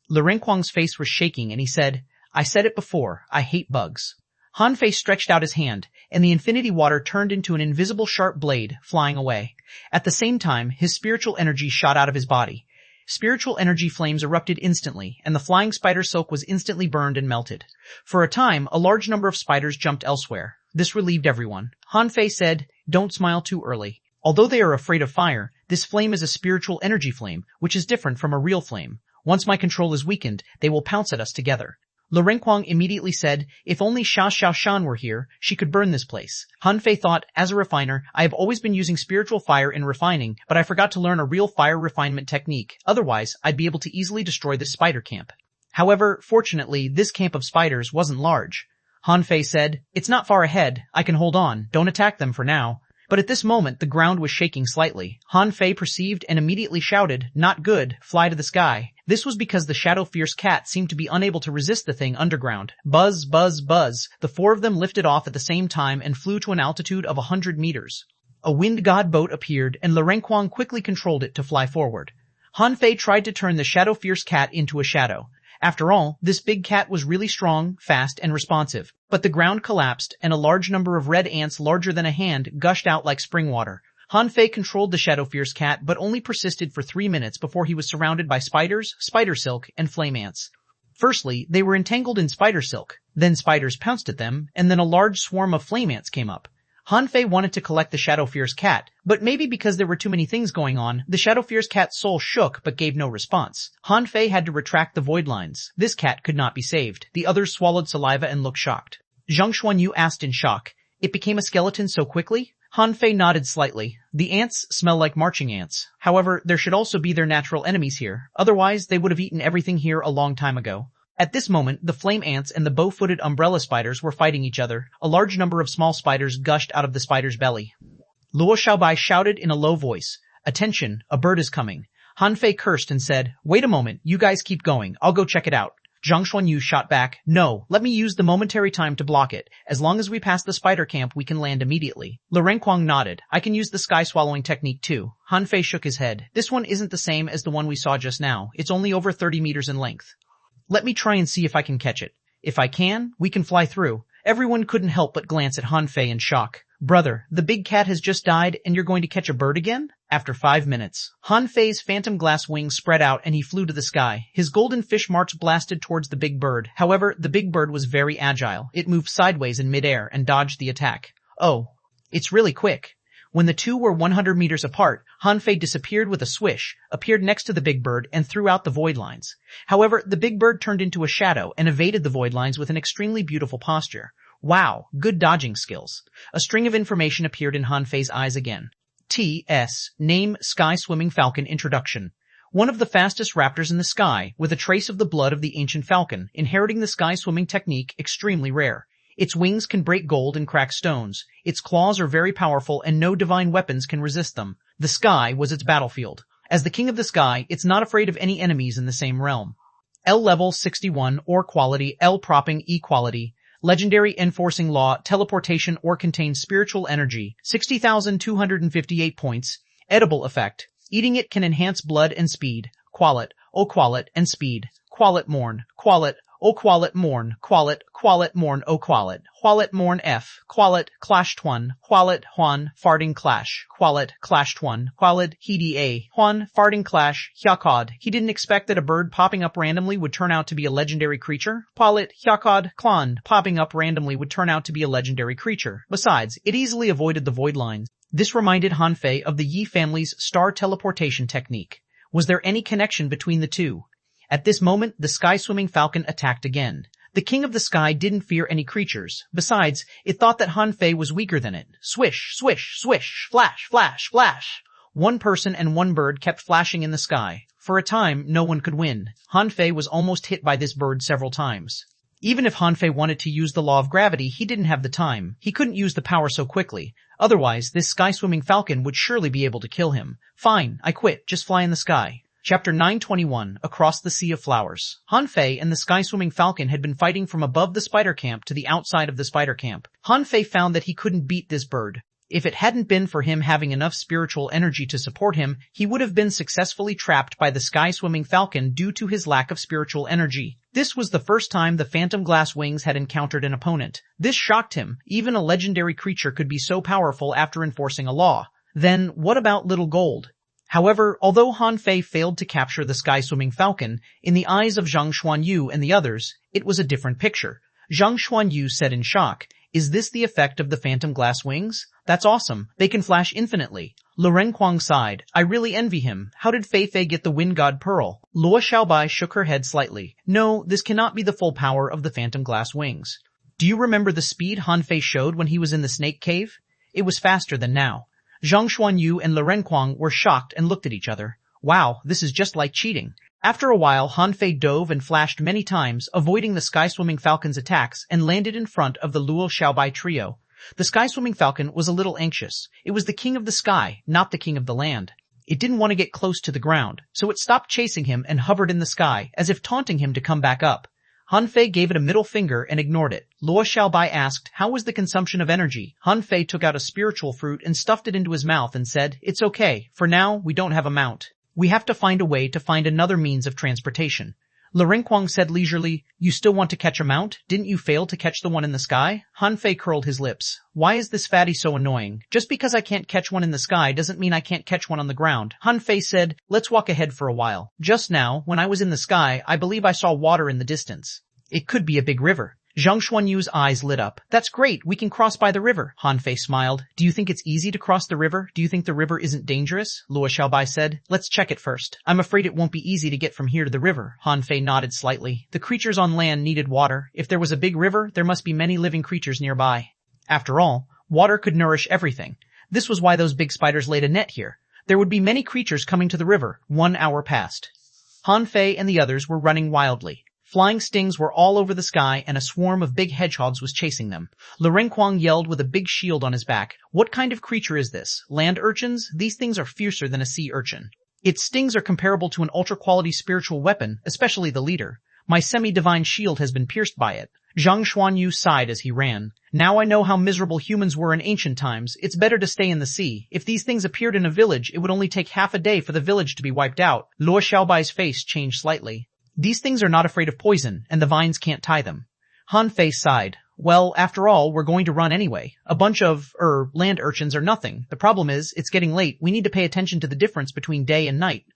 Lu Renquang's face was shaking and he said, I said it before, I hate bugs. Han Fei stretched out his hand, and the infinity water turned into an invisible sharp blade, flying away. At the same time, his spiritual energy shot out of his body. Spiritual energy flames erupted instantly, and the flying spider silk was instantly burned and melted. For a time, a large number of spiders jumped elsewhere. This relieved everyone. Han Fei said, Don't smile too early. Although they are afraid of fire, this flame is a spiritual energy flame, which is different from a real flame. Once my control is weakened, they will pounce at us together. Lu Renquang immediately said, if only Xuanhuan were here, she could burn this place. Han Fei thought, as a refiner, I have always been using spiritual fire in refining, but I forgot to learn a real fire refinement technique. Otherwise, I'd be able to easily destroy this spider camp. However, fortunately, this camp of spiders wasn't large. Han Fei said, it's not far ahead. I can hold on. Don't attack them for now. But at this moment, the ground was shaking slightly. Han Fei perceived and immediately shouted, not good, fly to the sky. This was because the shadow-fierce cat seemed to be unable to resist the thing underground. Buzz, buzz, buzz. The four of them lifted off at the same time and flew to an altitude of 100 meters. A wind god boat appeared and Lu Renquang quickly controlled it to fly forward. Han Fei tried to turn the shadow-fierce cat into a shadow. After all, this big cat was really strong, fast, and responsive. But the ground collapsed, and a large number of red ants larger than a hand gushed out like spring water. Han Fei controlled the shadow-fierce cat, but only persisted for 3 minutes before he was surrounded by spiders, spider silk, and flame ants. Firstly, they were entangled in spider silk. Then spiders pounced at them, and then a large swarm of flame ants came up. Han Fei wanted to collect the shadow-fierce cat, but maybe because there were too many things going on, the shadow-fierce cat's soul shook but gave no response. Han Fei had to retract the void lines. This cat could not be saved. The others swallowed saliva and looked shocked. Xuanhuan asked in shock, it became a skeleton so quickly? Han Fei nodded slightly. The ants smell like marching ants. However, there should also be their natural enemies here. Otherwise, they would have eaten everything here a long time ago. At this moment, the flame ants and the bow-footed umbrella spiders were fighting each other. A large number of small spiders gushed out of the spider's belly. Luo Xiaobai shouted in a low voice, attention, a bird is coming. Han Fei cursed and said, wait a moment, you guys keep going. I'll go check it out. Zhang Xuanyu shot back, no, let me use the momentary time to block it. As long as we pass the spider camp, we can land immediately. Lu Renquang nodded. I can use the sky-swallowing technique too. Han Fei shook his head. This one isn't the same as the one we saw just now. It's only over 30 meters in length. Let me try and see if I can catch it. If I can, we can fly through. Everyone couldn't help but glance at Han Fei in shock. Brother, the big cat has just died and you're going to catch a bird again? After 5 minutes, Han Fei's phantom glass wings spread out and he flew to the sky. His golden fish march blasted towards the big bird. However, the big bird was very agile. It moved sideways in midair and dodged the attack. Oh, it's really quick. When the two were 100 meters apart, Han Fei disappeared with a swish, appeared next to the big bird, and threw out the void lines. However, the big bird turned into a shadow and evaded the void lines with an extremely beautiful posture. Wow, good dodging skills. A string of information appeared in Han Fei's eyes again. T.S. Name Sky Swimming Falcon Introduction. One of the fastest raptors in the sky, with a trace of the blood of the ancient falcon, inheriting the sky swimming technique, extremely rare. Its wings can break gold and crack stones. Its claws are very powerful and no divine weapons can resist them. The sky was its battlefield. As the king of the sky, it's not afraid of any enemies in the same realm. L level 61 or quality, L propping E quality. Legendary enforcing law, teleportation or contains spiritual energy, 60,258 points. Edible effect. Eating it can enhance blood and speed. Qualit, O qualit, and speed. Qualit morn, qualit, O qualit morn, qualit, qualit morn, O qualit, qualit morn F, qualit, clash twan, qualit, Huan, farting clash, qualit, clash twan, qualit, hedi a, Huan, farting clash, hyakod. He didn't expect that a bird popping up randomly would turn out to be a legendary creature. Qualit, hyakod, clan, popping up randomly would turn out to be a legendary creature. Besides, it easily avoided the void lines. This reminded Han Fei of the Yi family's star teleportation technique. Was there any connection between the two? At this moment, the sky-swimming falcon attacked again. The king of the sky didn't fear any creatures. Besides, it thought that Han Fei was weaker than it. Swish, swish, swish, flash, flash, flash. One person and one bird kept flashing in the sky. For a time, no one could win. Han Fei was almost hit by this bird several times. Even if Han Fei wanted to use the law of gravity, he didn't have the time. He couldn't use the power so quickly. Otherwise, this sky-swimming falcon would surely be able to kill him. Fine, I quit. Just fly in the sky. Chapter 921, Across the Sea of Flowers. Han Fei and the sky-swimming falcon had been fighting from above the spider camp to the outside of the spider camp. Han Fei found that he couldn't beat this bird. If it hadn't been for him having enough spiritual energy to support him, he would have been successfully trapped by the sky-swimming falcon due to his lack of spiritual energy. This was the first time the phantom glass wings had encountered an opponent. This shocked him. Even a legendary creature could be so powerful after enforcing a law. Then, what about Little Gold? However, although Han Fei failed to capture the sky-swimming falcon, in the eyes of Zhang Xuanyu and the others, it was a different picture. Zhang Xuanyu said in shock, "Is this the effect of the phantom glass wings? That's awesome. They can flash infinitely." Lu Renkuang sighed. "I really envy him. How did Fei Fei get the Wind God Pearl?" Luo Xiaobai shook her head slightly. "No, this cannot be the full power of the phantom glass wings." "Do you remember the speed Han Fei showed when he was in the snake cave? It was faster than now." Zhang Xuanyu and Lu Renkuang were shocked and looked at each other. "Wow, this is just like cheating." After a while, Han Fei dove and flashed many times, avoiding the sky-swimming falcon's attacks, and landed in front of the Luo Xiaobai trio. The sky-swimming falcon was a little anxious. It was the king of the sky, not the king of the land. It didn't want to get close to the ground, so it stopped chasing him and hovered in the sky, as if taunting him to come back up. Han Fei gave it a middle finger and ignored it. Luo Xiaobai asked, "How was the consumption of energy?" Han Fei took out a spiritual fruit and stuffed it into his mouth and said, "It's okay. For now, we don't have a mount. We have to find a way to find another means of transportation." Lu Renkuang said leisurely, "You still want to catch a mount? Didn't you fail to catch the one in the sky?" Han Fei curled his lips. "Why is this fatty so annoying? Just because I can't catch one in the sky doesn't mean I can't catch one on the ground." Han Fei said, "Let's walk ahead for a while. Just now, when I was in the sky, I believe I saw water in the distance. It could be a big river." Zhang Xuanyu's eyes lit up. "That's great, we can cross by the river." Han Fei smiled. "Do you think it's easy to cross the river? Do you think the river isn't dangerous?" Luo Xiaobai said. "Let's check it first." "I'm afraid it won't be easy to get from here to the river." Han Fei nodded slightly. The creatures on land needed water. If there was a big river, there must be many living creatures nearby. After all, water could nourish everything. This was why those big spiders laid a net here. There would be many creatures coming to the river. 1 hour passed. Han Fei and the others were running wildly. Flying stings were all over the sky, and a swarm of big hedgehogs was chasing them. Lu Renkuang yelled with a big shield on his back. "What kind of creature is this? Land urchins? These things are fiercer than a sea urchin. Its stings are comparable to an ultra-quality spiritual weapon, especially the leader. My semi-divine shield has been pierced by it." Zhang Xuanyu sighed as he ran. "Now I know how miserable humans were in ancient times. It's better to stay in the sea. If these things appeared in a village, it would only take half a day for the village to be wiped out." Luo Xiaobai's face changed slightly. "These things are not afraid of poison, and the vines can't tie them." Han Fei sighed. "Well, after all, we're going to run anyway. A bunch of, land urchins are nothing. The problem is, it's getting late. We need to pay attention to the difference between day and night."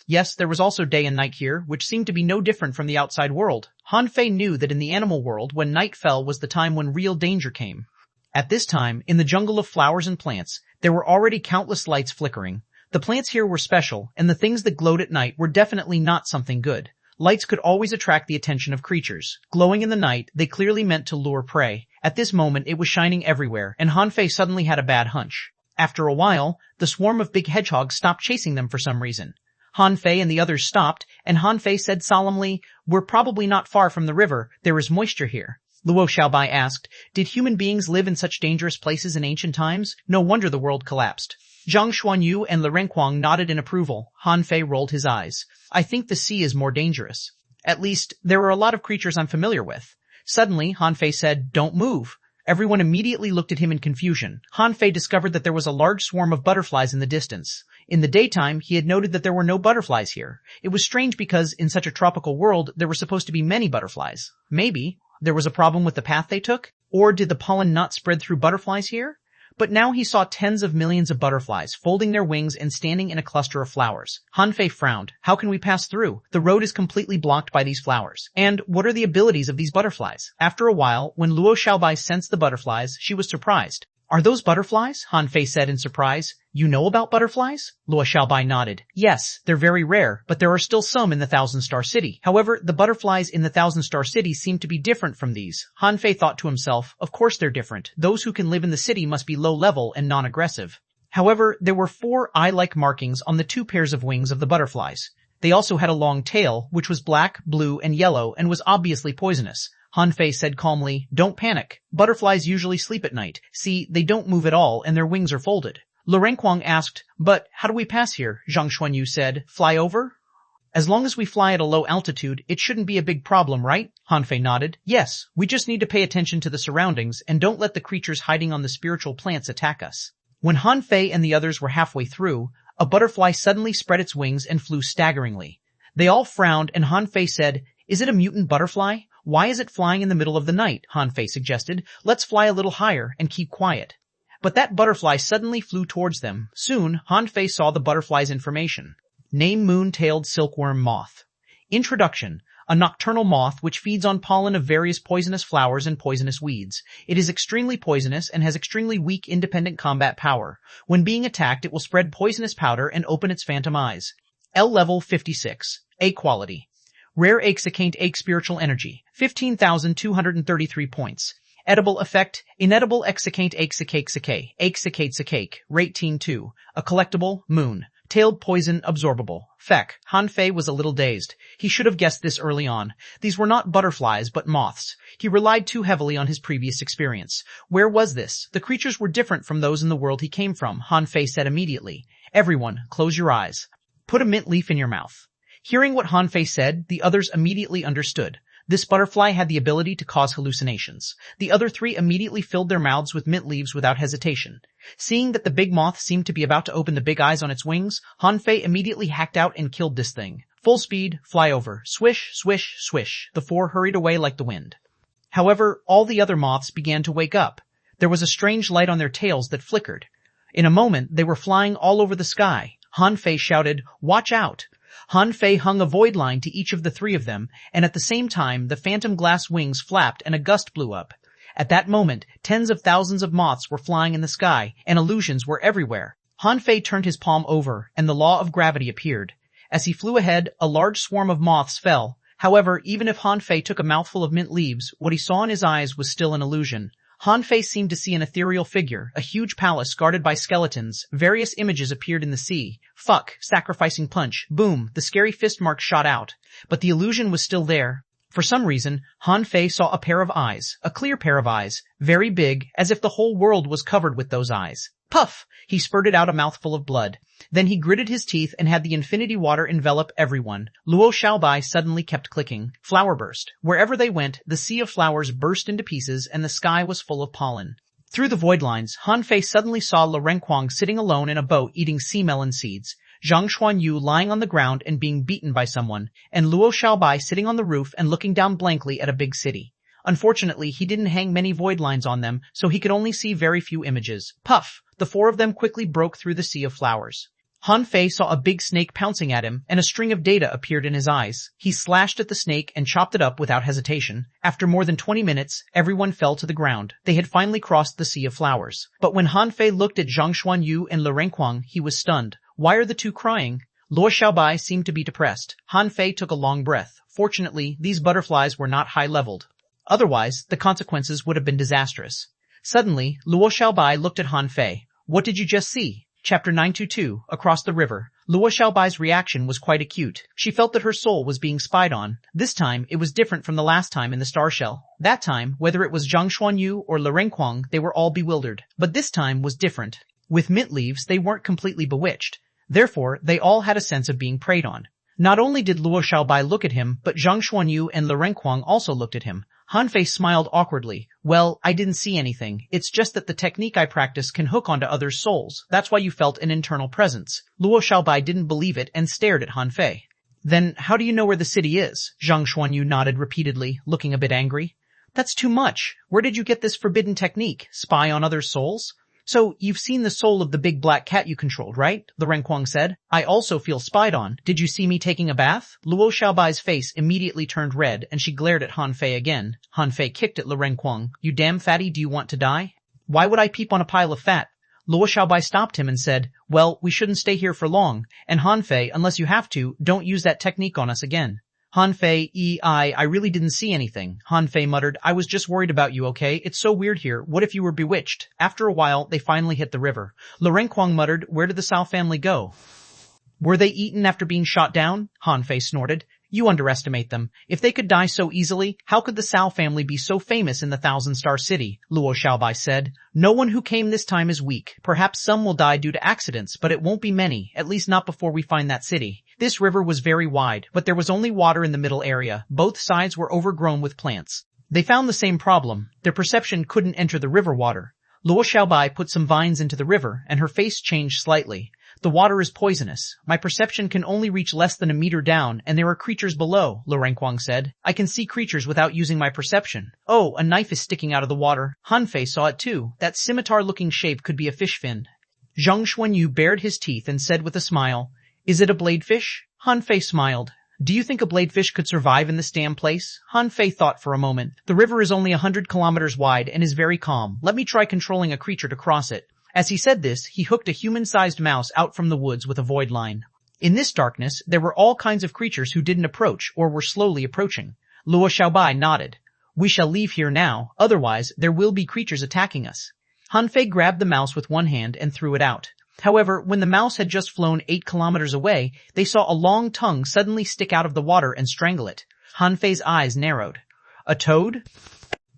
Yes, there was also day and night here, which seemed to be no different from the outside world. Han Fei knew that in the animal world, when night fell was the time when real danger came. At this time, in the jungle of flowers and plants, there were already countless lights flickering. The plants here were special, and the things that glowed at night were definitely not something good. Lights could always attract the attention of creatures. Glowing in the night, they clearly meant to lure prey. At this moment, it was shining everywhere, and Han Fei suddenly had a bad hunch. After a while, the swarm of big hedgehogs stopped chasing them for some reason. Han Fei and the others stopped, and Han Fei said solemnly, "We're probably not far from the river. There is moisture here." Luo Xiaobai asked, "Did human beings live in such dangerous places in ancient times? No wonder the world collapsed." Zhang Xuanyu and Lu Renkuang nodded in approval. Han Fei rolled his eyes. "I think the sea is more dangerous. At least, there are a lot of creatures I'm familiar with." Suddenly, Han Fei said, "Don't move." Everyone immediately looked at him in confusion. Han Fei discovered that there was a large swarm of butterflies in the distance. In the daytime, he had noted that there were no butterflies here. It was strange because, in such a tropical world, there were supposed to be many butterflies. Maybe there was a problem with the path they took? Or did the pollen not spread through butterflies here? But now he saw tens of millions of butterflies folding their wings and standing in a cluster of flowers. Han Fei frowned. "How can we pass through? The road is completely blocked by these flowers. And what are the abilities of these butterflies?" After a while, when Luo Xiaobai sensed the butterflies, she was surprised. "Are those butterflies?" Han Fei said in surprise. "You know about butterflies?" Luo Xiaobai nodded. "Yes, they're very rare, but there are still some in the Thousand Star City. However, the butterflies in the Thousand Star City seem to be different from these." Han Fei thought to himself, of course they're different. Those who can live in the city must be low level and non-aggressive. However, there were 4 eye-like markings on the 2 pairs of wings of the butterflies. They also had a long tail, which was black, blue, and yellow, and was obviously poisonous. Han Fei said calmly. Don't panic. Butterflies usually sleep at night. See, they don't move at all and their wings are folded. Lu Renkuang asked, but how do we pass here? Zhang Xuanyu said, fly over? As long as we fly at a low altitude, it shouldn't be a big problem, right? Han Fei nodded. Yes, we just need to pay attention to the surroundings and don't let the creatures hiding on the spiritual plants attack us. When Han Fei and the others were halfway through, a butterfly suddenly spread its wings and flew staggeringly. They all frowned and Han Fei said, is it a mutant butterfly? Why is it flying in the middle of the night? Han Fei suggested. Let's fly a little higher and keep quiet. But that butterfly suddenly flew towards them. Soon, Han Fei saw the butterfly's information. Name moon-tailed silkworm moth. Introduction. A nocturnal moth which feeds on pollen of various poisonous flowers and poisonous weeds. It is extremely poisonous and has extremely weak independent combat power. When being attacked, it will spread poisonous powder and open its phantom eyes. L level 56. A quality. Rare Aixicant Ache spiritual energy. 15,233 points. Edible effect, inedible Aixicant Aixicate, rate teen 2. A collectible, moon. Tailed poison absorbable. Feck. Han Fei was a little dazed. He should have guessed this early on. These were not butterflies, but moths. He relied too heavily on his previous experience. Where was this? The creatures were different from those in the world he came from, Han Fei said immediately. Everyone, close your eyes. Put a mint leaf in your mouth. Hearing what Han Fei said, the others immediately understood. This butterfly had the ability to cause hallucinations. The other three immediately filled their mouths with mint leaves without hesitation. Seeing that the big moth seemed to be about to open the big eyes on its wings, Han Fei immediately hacked out and killed this thing. Full speed, fly over. Swish, swish, swish. The four hurried away like the wind. However, all the other moths began to wake up. There was a strange light on their tails that flickered. In a moment, they were flying all over the sky. Han Fei shouted, watch out! Han Fei hung a void line to each of the three of them, and at the same time the phantom glass wings flapped and a gust blew up. At that moment, tens of thousands of moths were flying in the sky, and illusions were everywhere. Han Fei turned his palm over, and the law of gravity appeared. As he flew ahead, a large swarm of moths fell. However, even if Han Fei took a mouthful of mint leaves, what he saw in his eyes was still an illusion. Han Fei seemed to see an ethereal figure, a huge palace guarded by skeletons. Various images appeared in the sea. Fuck, sacrificing punch, boom, the scary fist mark shot out. But the illusion was still there. For some reason, Han Fei saw a pair of eyes, a clear pair of eyes, very big, as if the whole world was covered with those eyes. Puff! He spurted out a mouthful of blood. Then he gritted his teeth and had the infinity water envelop everyone. Luo Xiaobai suddenly kept clicking. Flower burst. Wherever they went, the sea of flowers burst into pieces and the sky was full of pollen. Through the void lines, Han Fei suddenly saw Lu Renkuang sitting alone in a boat eating sea melon seeds, Zhang Xuanyu lying on the ground and being beaten by someone, and Luo Xiaobai sitting on the roof and looking down blankly at a big city. Unfortunately, he didn't hang many void lines on them, so he could only see very few images. Puff! The four of them quickly broke through the sea of flowers. Han Fei saw a big snake pouncing at him, and a string of data appeared in his eyes. He slashed at the snake and chopped it up without hesitation. After more than 20 minutes, everyone fell to the ground. They had finally crossed the sea of flowers. But when Han Fei looked at Zhang Xuanyu and Lu Renkuang, he was stunned. Why are the two crying? Luo Xiaobai seemed to be depressed. Han Fei took a long breath. Fortunately, these butterflies were not high-leveled. Otherwise, the consequences would have been disastrous. Suddenly, Luo Xiaobai looked at Han Fei. What did you just see? Chapter 922, Across the River. Luo Xiaobai's reaction was quite acute. She felt that her soul was being spied on. This time, it was different from the last time in the star shell. That time, whether it was Zhang Xuanyu or Lu Renkuang, they were all bewildered. But this time was different. With mint leaves, they weren't completely bewitched. Therefore, they all had a sense of being preyed on. Not only did Luo Xiaobai look at him, but Zhang Xuanyu and Lu Renkuang also looked at him. Han Fei smiled awkwardly. Well, I didn't see anything. It's just that the technique I practice can hook onto others' souls. That's why you felt an internal presence. Luo Xiaobai didn't believe it and stared at Han Fei. Then, how do you know where the city is? Zhang Xuanyu nodded repeatedly, looking a bit angry. That's too much. Where did you get this forbidden technique? Spy on others' souls? So, you've seen the soul of the big black cat you controlled, right? Lu Renkuang said. I also feel spied on. Did you see me taking a bath? Luo Xiaobai's face immediately turned red, and she glared at Han Fei again. Han Fei kicked at Lu Renkuang. You damn fatty, do you want to die? Why would I peep on a pile of fat? Luo Xiaobai stopped him and said, well, we shouldn't stay here for long, and Han Fei, unless you have to, don't use that technique on us again. Han Fei, I really didn't see anything. Han Fei muttered, I was just worried about you, okay? It's so weird here. What if you were bewitched? After a while, they finally hit the river. Lu Renkuang muttered, where did the Cao family go? Were they eaten after being shot down? Han Fei snorted. You underestimate them. If they could die so easily, how could the Sao family be so famous in the Thousand-Star City? Luo Xiaobai said. No one who came this time is weak. Perhaps some will die due to accidents, but it won't be many, at least not before we find that city. This river was very wide, but there was only water in the middle area. Both sides were overgrown with plants. They found the same problem. Their perception couldn't enter the river water. Luo Xiaobai put some vines into the river, and her face changed slightly. The water is poisonous. My perception can only reach less than a meter down, and there are creatures below, Lu Renquang said. I can see creatures without using my perception. Oh, a knife is sticking out of the water. Han Fei saw it too. That scimitar-looking shape could be a fish fin. Zhang Xuanyu bared his teeth and said with a smile, Is it a bladefish? Han Fei smiled. Do you think a bladefish could survive in this damn place? Han Fei thought for a moment. The river is only 100 kilometers wide and is very calm. Let me try controlling a creature to cross it. As he said this, he hooked a human-sized mouse out from the woods with a void line. In this darkness, there were all kinds of creatures who didn't approach or were slowly approaching. Luo Xiaobai nodded. We shall leave here now, otherwise there will be creatures attacking us. Han Fei grabbed the mouse with one hand and threw it out. However, when the mouse had just flown 8 kilometers away, they saw a long tongue suddenly stick out of the water and strangle it. Han Fei's eyes narrowed. A toad?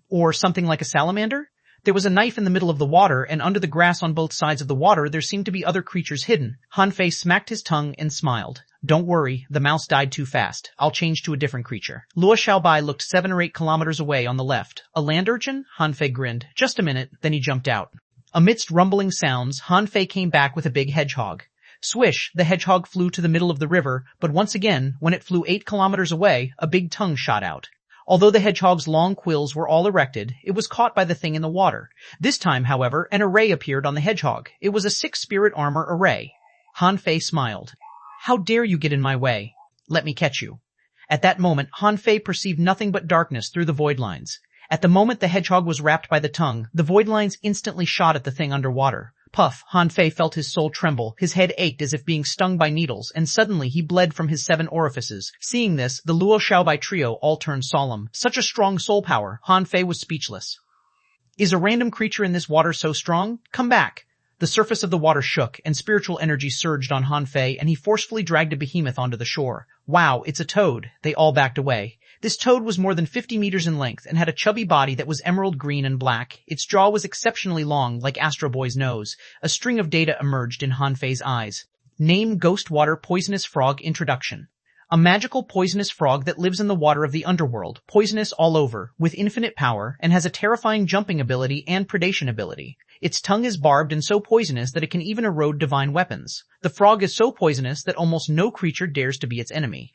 Or something like a salamander? There was a knife in the middle of the water, and under the grass on both sides of the water there seemed to be other creatures hidden. Han Fei smacked his tongue and smiled. Don't worry, the mouse died too fast. I'll change to a different creature. Luo Xiaobai looked 7 or 8 kilometers away on the left. A land urchin? Han Fei grinned. Just a minute, then he jumped out. Amidst rumbling sounds, Han Fei came back with a big hedgehog. Swish, the hedgehog flew to the middle of the river, but once again, when it flew 8 kilometers away, a big tongue shot out. Although the hedgehog's long quills were all erected, it was caught by the thing in the water. This time, however, an array appeared on the hedgehog. It was a 6-spirit armor array. Han Fei smiled. How dare you get in my way? Let me catch you. At that moment, Han Fei perceived nothing but darkness through the void lines. At the moment the hedgehog was wrapped by the tongue, the void lines instantly shot at the thing underwater. Puff, Han Fei felt his soul tremble, his head ached as if being stung by needles, and suddenly he bled from his 7 orifices. Seeing this, the Luo Xiaobai trio all turned solemn. Such a strong soul power, Han Fei was speechless. Is a random creature in this water so strong? Come back! The surface of the water shook, and spiritual energy surged on Han Fei, and he forcefully dragged a behemoth onto the shore. Wow, it's a toad. They all backed away. This toad was more than 50 meters in length and had a chubby body that was emerald green and black. Its jaw was exceptionally long, like Astro Boy's nose. A string of data emerged in Han Fei's eyes. Name Ghost Water Poisonous Frog Introduction. A magical poisonous frog that lives in the water of the underworld, poisonous all over, with infinite power, and has a terrifying jumping ability and predation ability. Its tongue is barbed and so poisonous that it can even erode divine weapons. The frog is so poisonous that almost no creature dares to be its enemy.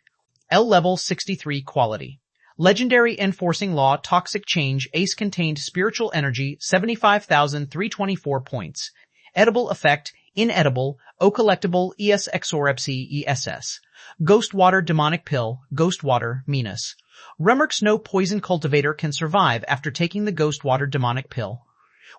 L level 63 quality. Legendary enforcing law toxic change ace contained spiritual energy 75,324 points. Edible effect inedible collectible es exorepsi ess. Ghost water demonic pill ghost water Minas. Remarks no poison cultivator can survive after taking the ghost water demonic pill.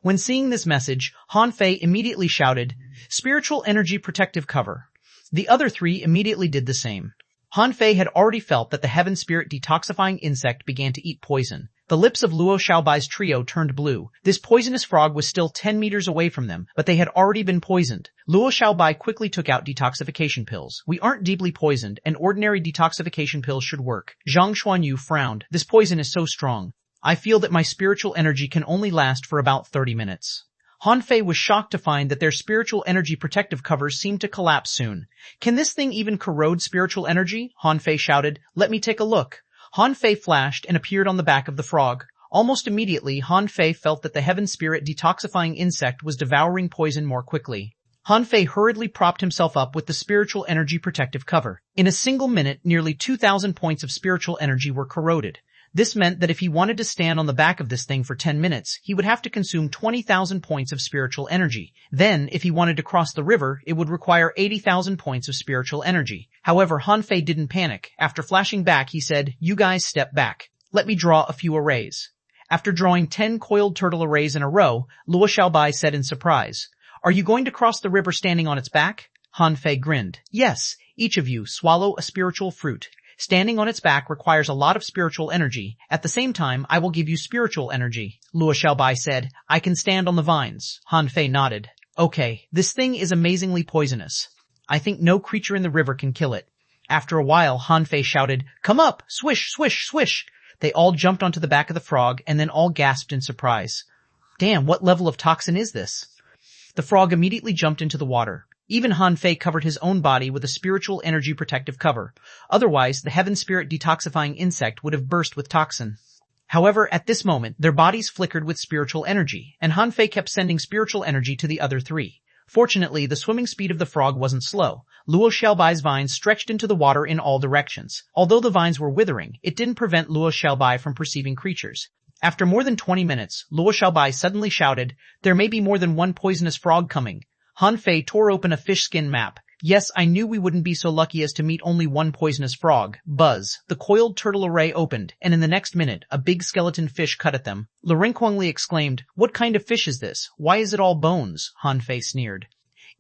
When seeing this message, Han Fei immediately shouted, Spiritual energy protective cover. The other 3 immediately did the same. Han Fei had already felt that the heaven spirit detoxifying insect began to eat poison. The lips of Luo Xiaobai's trio turned blue. This poisonous frog was still 10 meters away from them, but they had already been poisoned. Luo Xiaobai quickly took out detoxification pills. We aren't deeply poisoned, and ordinary detoxification pills should work. Zhang Xuanyu frowned. This poison is so strong. I feel that my spiritual energy can only last for about 30 minutes. Han Fei was shocked to find that their spiritual energy protective covers seemed to collapse soon. Can this thing even corrode spiritual energy? Han Fei shouted. Let me take a look. Han Fei flashed and appeared on the back of the frog. Almost immediately, Han Fei felt that the heaven spirit detoxifying insect was devouring poison more quickly. Han Fei hurriedly propped himself up with the spiritual energy protective cover. In a single minute, nearly 2,000 points of spiritual energy were corroded. This meant that if he wanted to stand on the back of this thing for 10 minutes, he would have to consume 20,000 points of spiritual energy. Then, if he wanted to cross the river, it would require 80,000 points of spiritual energy. However, Han Fei didn't panic. After flashing back, he said, You guys step back. Let me draw a few arrays. After drawing 10 coiled turtle arrays in a row, Luo Xiaobai said in surprise, Are you going to cross the river standing on its back? Han Fei grinned. Yes, each of you swallow a spiritual fruit. Standing on its back requires a lot of spiritual energy. At the same time, I will give you spiritual energy. Luo Xiaobai said, I can stand on the vines. Han Fei nodded. Okay, this thing is amazingly poisonous. I think no creature in the river can kill it. After a while, Han Fei shouted, "Come up! Swish, swish, swish!" They all jumped onto the back of the frog and then all gasped in surprise. Damn, what level of toxin is this? The frog immediately jumped into the water. Even Han Fei covered his own body with a spiritual energy protective cover. Otherwise, the heaven spirit detoxifying insect would have burst with toxin. However, at this moment, their bodies flickered with spiritual energy, and Han Fei kept sending spiritual energy to the other three. Fortunately, the swimming speed of the frog wasn't slow. Luo Xiaobai's vines stretched into the water in all directions. Although the vines were withering, it didn't prevent Luo Xiaobai from perceiving creatures. After more than 20 minutes, Luo Xiaobai suddenly shouted, "There may be more than one poisonous frog coming." Han Fei tore open a fish skin map. Yes, I knew we wouldn't be so lucky as to meet only one poisonous frog. Buzz. The coiled turtle array opened, and in the next minute, a big skeleton fish cut at them. Lirenquangli exclaimed, "What kind of fish is this? Why is it all bones?" Han Fei sneered.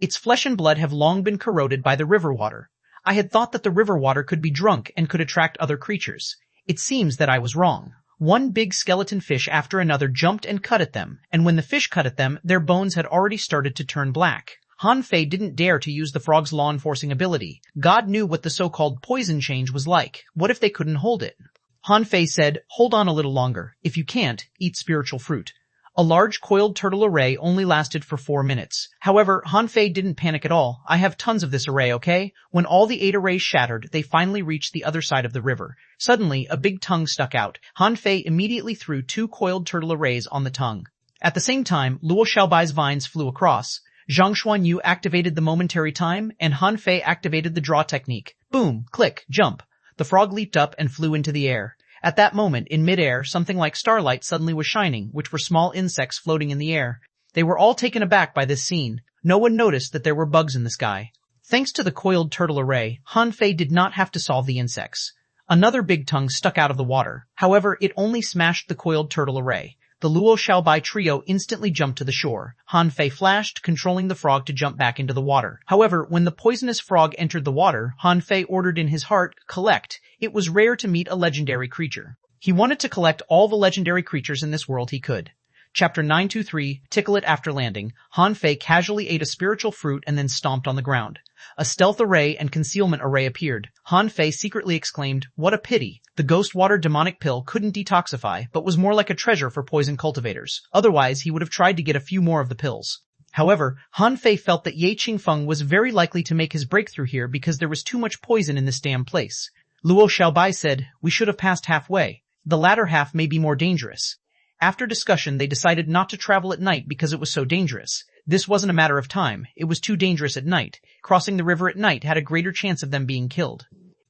"Its flesh and blood have long been corroded by the river water. I had thought that the river water could be drunk and could attract other creatures. It seems that I was wrong." One big skeleton fish after another jumped and cut at them, and when the fish cut at them, their bones had already started to turn black. Han Fei didn't dare to use the frog's law-enforcing ability. God knew what the so-called poison change was like. What if they couldn't hold it? Han Fei said, "Hold on a little longer. If you can't, eat spiritual fruit." A large coiled turtle array only lasted for 4 minutes. However, Han Fei didn't panic at all. "I have tons of this array, okay?" When all the 8 arrays shattered, they finally reached the other side of the river. Suddenly, a big tongue stuck out. Han Fei immediately threw 2 coiled turtle arrays on the tongue. At the same time, Luo Xiaobai's vines flew across. Xuanhuan activated the momentary time, and Han Fei activated the draw technique. Boom, click, jump. The frog leaped up and flew into the air. At that moment, in midair, something like starlight suddenly was shining, which were small insects floating in the air. They were all taken aback by this scene. No one noticed that there were bugs in the sky. Thanks to the coiled turtle array, Han Fei did not have to solve the insects. Another big tongue stuck out of the water. However, it only smashed the coiled turtle array. The Luo Xiaobai trio instantly jumped to the shore. Han Fei flashed, controlling the frog to jump back into the water. However, when the poisonous frog entered the water, Han Fei ordered in his heart, "Collect." It was rare to meet a legendary creature. He wanted to collect all the legendary creatures in this world he could. Chapter 923, Tickle It After Landing. Han Fei casually ate a spiritual fruit and then stomped on the ground. A stealth array and concealment array appeared. Han Fei secretly exclaimed, "What a pity." The ghost water demonic pill couldn't detoxify, but was more like a treasure for poison cultivators. Otherwise, he would have tried to get a few more of the pills. However, Han Fei felt that Ye Qingfeng was very likely to make his breakthrough here because there was too much poison in this damn place. Luo Xiaobai said, "We should have passed halfway. The latter half may be more dangerous." After discussion, they decided not to travel at night because it was so dangerous. This wasn't a matter of time. It was too dangerous at night. Crossing the river at night had a greater chance of them being killed.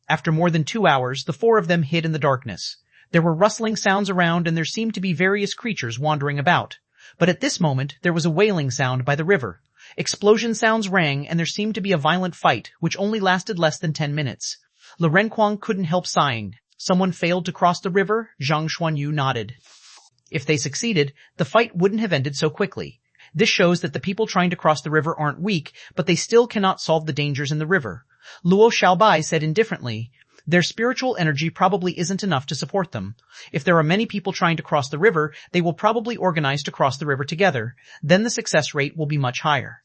After more than 2 hours, the 4 of them hid in the darkness. There were rustling sounds around and there seemed to be various creatures wandering about. But at this moment, there was a wailing sound by the river. Explosion sounds rang and there seemed to be a violent fight, which only lasted less than 10 minutes. Lirenquang couldn't help sighing. Someone failed to cross the river? Zhang Xuanyu nodded. If they succeeded, the fight wouldn't have ended so quickly. This shows that the people trying to cross the river aren't weak, but they still cannot solve the dangers in the river. Luo Xiaobai said indifferently, "Their spiritual energy probably isn't enough to support them. If there are many people trying to cross the river, they will probably organize to cross the river together. Then the success rate will be much higher."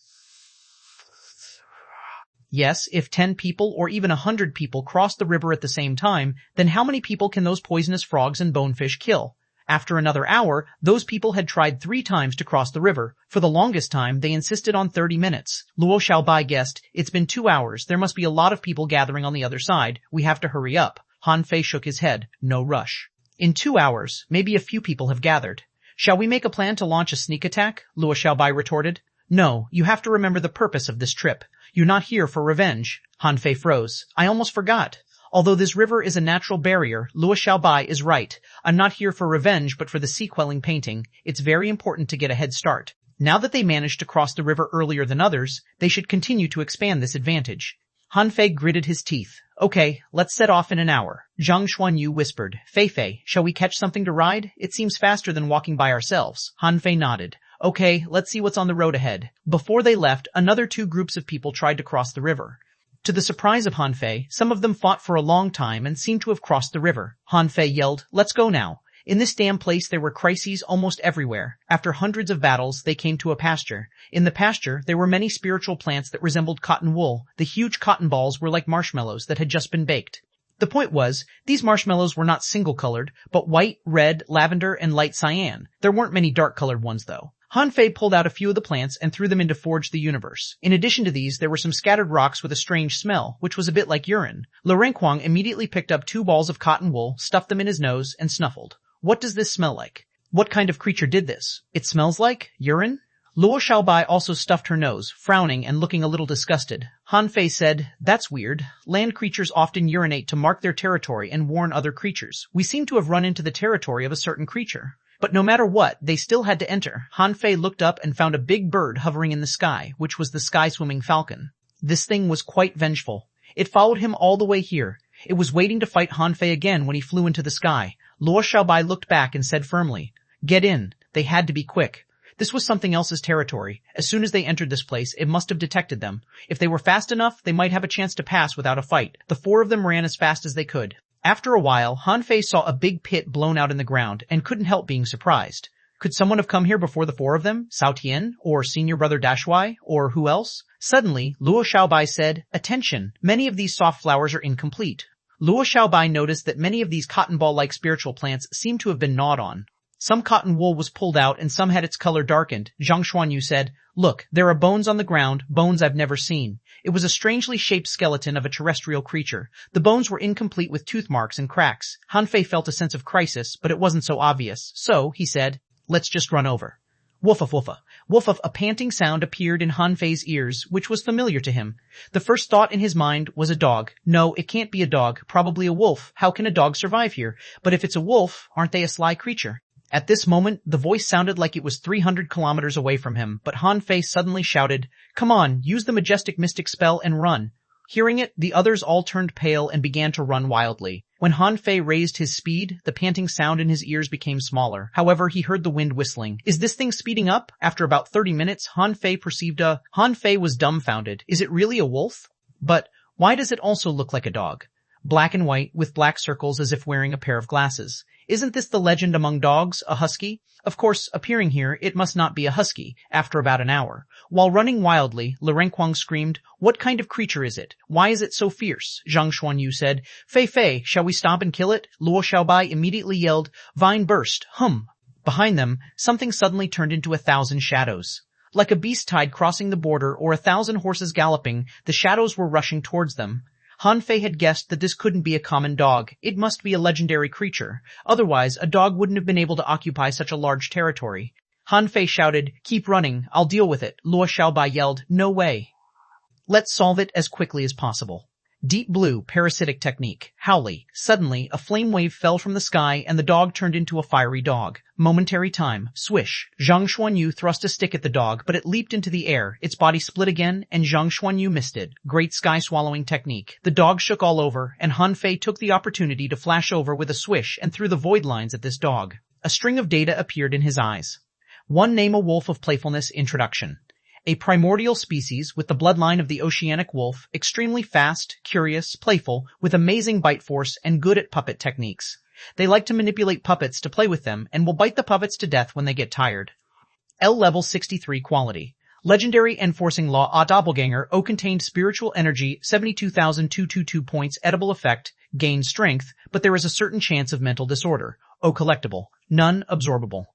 Yes, if 10 people or even 100 people cross the river at the same time, then how many people can those poisonous frogs and bonefish kill? After another hour, those people had tried 3 times to cross the river. For the longest time, they insisted on 30 minutes. Luo Xiaobai guessed, "It's been 2 hours. There must be a lot of people gathering on the other side. We have to hurry up." Han Fei shook his head. "No rush. In 2 hours, maybe a few people have gathered." "Shall we make a plan to launch a sneak attack?" Luo Xiaobai retorted. "No, you have to remember the purpose of this trip. You're not here for revenge." Han Fei froze. "I almost forgot. Although this river is a natural barrier, Luo Xiaobai is right. I'm not here for revenge but for the sea-quelling painting. It's very important to get a head start. Now that they managed to cross the river earlier than others, they should continue to expand this advantage." Han Fei gritted his teeth. "Okay, let's set off in an hour." Zhang Xuanyu whispered, Fei, shall we catch something to ride? It seems faster than walking by ourselves." Han Fei nodded. "Okay, let's see what's on the road ahead." Before they left, another 2 groups of people tried to cross the river. To the surprise of Han Fei, some of them fought for a long time and seemed to have crossed the river. Han Fei yelled, "Let's go now." In this damn place there were crises almost everywhere. After hundreds of battles, they came to a pasture. In the pasture, there were many spiritual plants that resembled cotton wool. The huge cotton balls were like marshmallows that had just been baked. The point was, these marshmallows were not single-colored, but white, red, lavender, and light cyan. There weren't many dark-colored ones, though. Han Fei pulled out a few of the plants and threw them into Forge the Universe. In addition to these, there were some scattered rocks with a strange smell, which was a bit like urine. Xuanhuan immediately picked up 2 balls of cotton wool, stuffed them in his nose, and snuffled. What does this smell like? What kind of creature did this? It smells like urine? Luo Xiaobai also stuffed her nose, frowning and looking a little disgusted. Han Fei said, "That's weird. Land creatures often urinate to mark their territory and warn other creatures. We seem to have run into the territory of a certain creature." But no matter what, they still had to enter. Han Fei looked up and found a big bird hovering in the sky, which was the sky-swimming falcon. This thing was quite vengeful. It followed him all the way here. It was waiting to fight Han Fei again when he flew into the sky. Luo Xiaobai looked back and said firmly, "Get in." They had to be quick. This was something else's territory. As soon as they entered this place, it must have detected them. If they were fast enough, they might have a chance to pass without a fight. The 4 of them ran as fast as they could. After a while, Han Fei saw a big pit blown out in the ground and couldn't help being surprised. Could someone have come here before the 4 of them? Cao Tian? Or senior brother Dashuai? Or who else? Suddenly, Luo Xiaobai said, "Attention! Many of these soft flowers are incomplete." Luo Xiaobai noticed that many of these cotton ball-like spiritual plants seemed to have been gnawed on. Some cotton wool was pulled out and some had its color darkened. Zhang Xuanyu said, "Look, there are bones on the ground, bones I've never seen." It was a strangely shaped skeleton of a terrestrial creature. The bones were incomplete with tooth marks and cracks. Han Fei felt a sense of crisis, but it wasn't so obvious. So, he said, "Let's just run over." Woof-a woof-a. Woof-a, a panting sound appeared in Han Fei's ears, which was familiar to him. The first thought in his mind was a dog. No, it can't be a dog, probably a wolf. How can a dog survive here? But if it's a wolf, aren't they a sly creature? At this moment, the voice sounded like it was 300 kilometers away from him, but Han Fei suddenly shouted, "Come on, use the majestic mystic spell and run." Hearing it, the others all turned pale and began to run wildly. When Han Fei raised his speed, the panting sound in his ears became smaller. However, he heard the wind whistling. Is this thing speeding up? After about 30 minutes, Han Fei was dumbfounded. Is it really a wolf? But why does it also look like a dog? Black and white, with black circles as if wearing a pair of glasses. Isn't this the legend among dogs, a husky? Of course, appearing here, it must not be a husky, after about an hour. While running wildly, Xuanhuan screamed, "What kind of creature is it? Why is it so fierce?" Zhang Xuanyu said, Fei, shall we stop and kill it?" Luo Xiaobai immediately yelled, "Vine burst, hum." Behind them, something suddenly turned into 1,000 shadows. Like a beast tide crossing the border or 1,000 horses galloping, the shadows were rushing towards them. Han Fei had guessed that this couldn't be a common dog. It must be a legendary creature. Otherwise, a dog wouldn't have been able to occupy such a large territory. Han Fei shouted, "Keep running, I'll deal with it." Luo Xiaobai yelled, "No way. Let's solve it as quickly as possible." Deep blue, parasitic technique. Howl. Suddenly, a flame wave fell from the sky and the dog turned into a fiery dog. Momentary time. Swish. Zhang Xuanyu thrust a stick at the dog, but it leaped into the air. Its body split again, and Zhang Xuanyu missed it. Great sky swallowing technique. The dog shook all over, and Han Fei took the opportunity to flash over with a swish and threw the void lines at this dog. A string of data appeared in his eyes. One name a wolf of playfulness introduction. A primordial species with the bloodline of the oceanic wolf, extremely fast, curious, playful, with amazing bite force and good at puppet techniques. They like to manipulate puppets to play with them and will bite the puppets to death when they get tired. L level 63 quality. Legendary Enforcing Law A Doppelganger O contained spiritual energy 72,222 points edible effect, gain strength, but there is a certain chance of mental disorder. O collectible. None absorbable.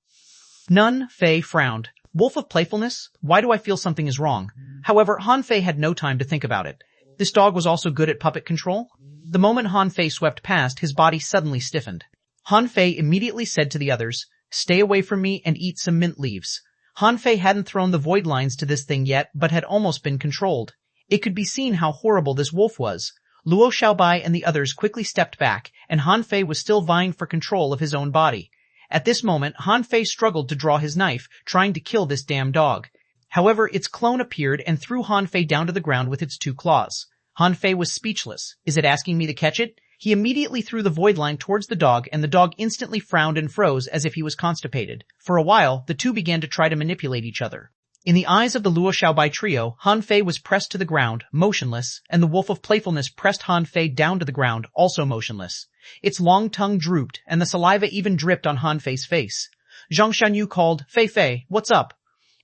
None, Fei frowned. Wolf of playfulness? Why do I feel something is wrong? However, Han Fei had no time to think about it. This dog was also good at puppet control? The moment Han Fei swept past, his body suddenly stiffened. Han Fei immediately said to the others, "Stay away from me and eat some mint leaves." Han Fei hadn't thrown the void lines to this thing yet, but had almost been controlled. It could be seen how horrible this wolf was. Luo Xiaobai and the others quickly stepped back, and Han Fei was still vying for control of his own body. At this moment, Han Fei struggled to draw his knife, trying to kill this damn dog. However, its clone appeared and threw Han Fei down to the ground with its 2 claws. Han Fei was speechless. Is it asking me to catch it? He immediately threw the void line towards the dog, and the dog instantly frowned and froze as if he was constipated. For a while, the two began to try to manipulate each other. In the eyes of the Luo Xiaobai trio, Han Fei was pressed to the ground, motionless, and the Wolf of Playfulness pressed Han Fei down to the ground, also motionless. Its long tongue drooped, and the saliva even dripped on Han Fei's face. Zhang Xianyu called, "Fei Fei, what's up?"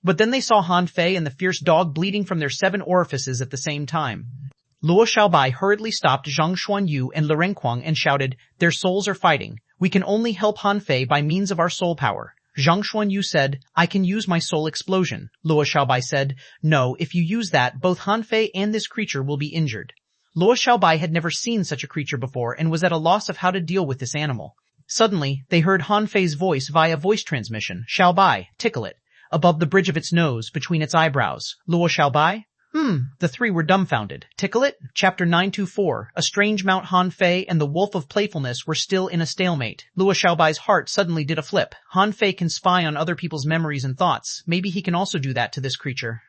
But then they saw Han Fei and the fierce dog bleeding from their 7 orifices at the same time. Luo Xiaobai hurriedly stopped Zhang Xuanyu and Le Renquang and shouted, "Their souls are fighting. We can only help Han Fei by means of our soul power." Zhang Xuanyu said, "I can use my soul explosion." Luo Xiaobai said, "No, if you use that, both Han Fei and this creature will be injured." Luo Xiaobai had never seen such a creature before and was at a loss of how to deal with this animal. Suddenly, they heard Han Fei's voice via voice transmission. "Xiaobai, tickle it." Above the bridge of its nose, between its eyebrows. Luo Xiaobai? The 3 were dumbfounded. Tickle it? Chapter 924. A strange Mount Han Fei and the Wolf of Playfulness were still in a stalemate. Luo Xiaobai's heart suddenly did a flip. Han Fei can spy on other people's memories and thoughts. Maybe he can also do that to this creature.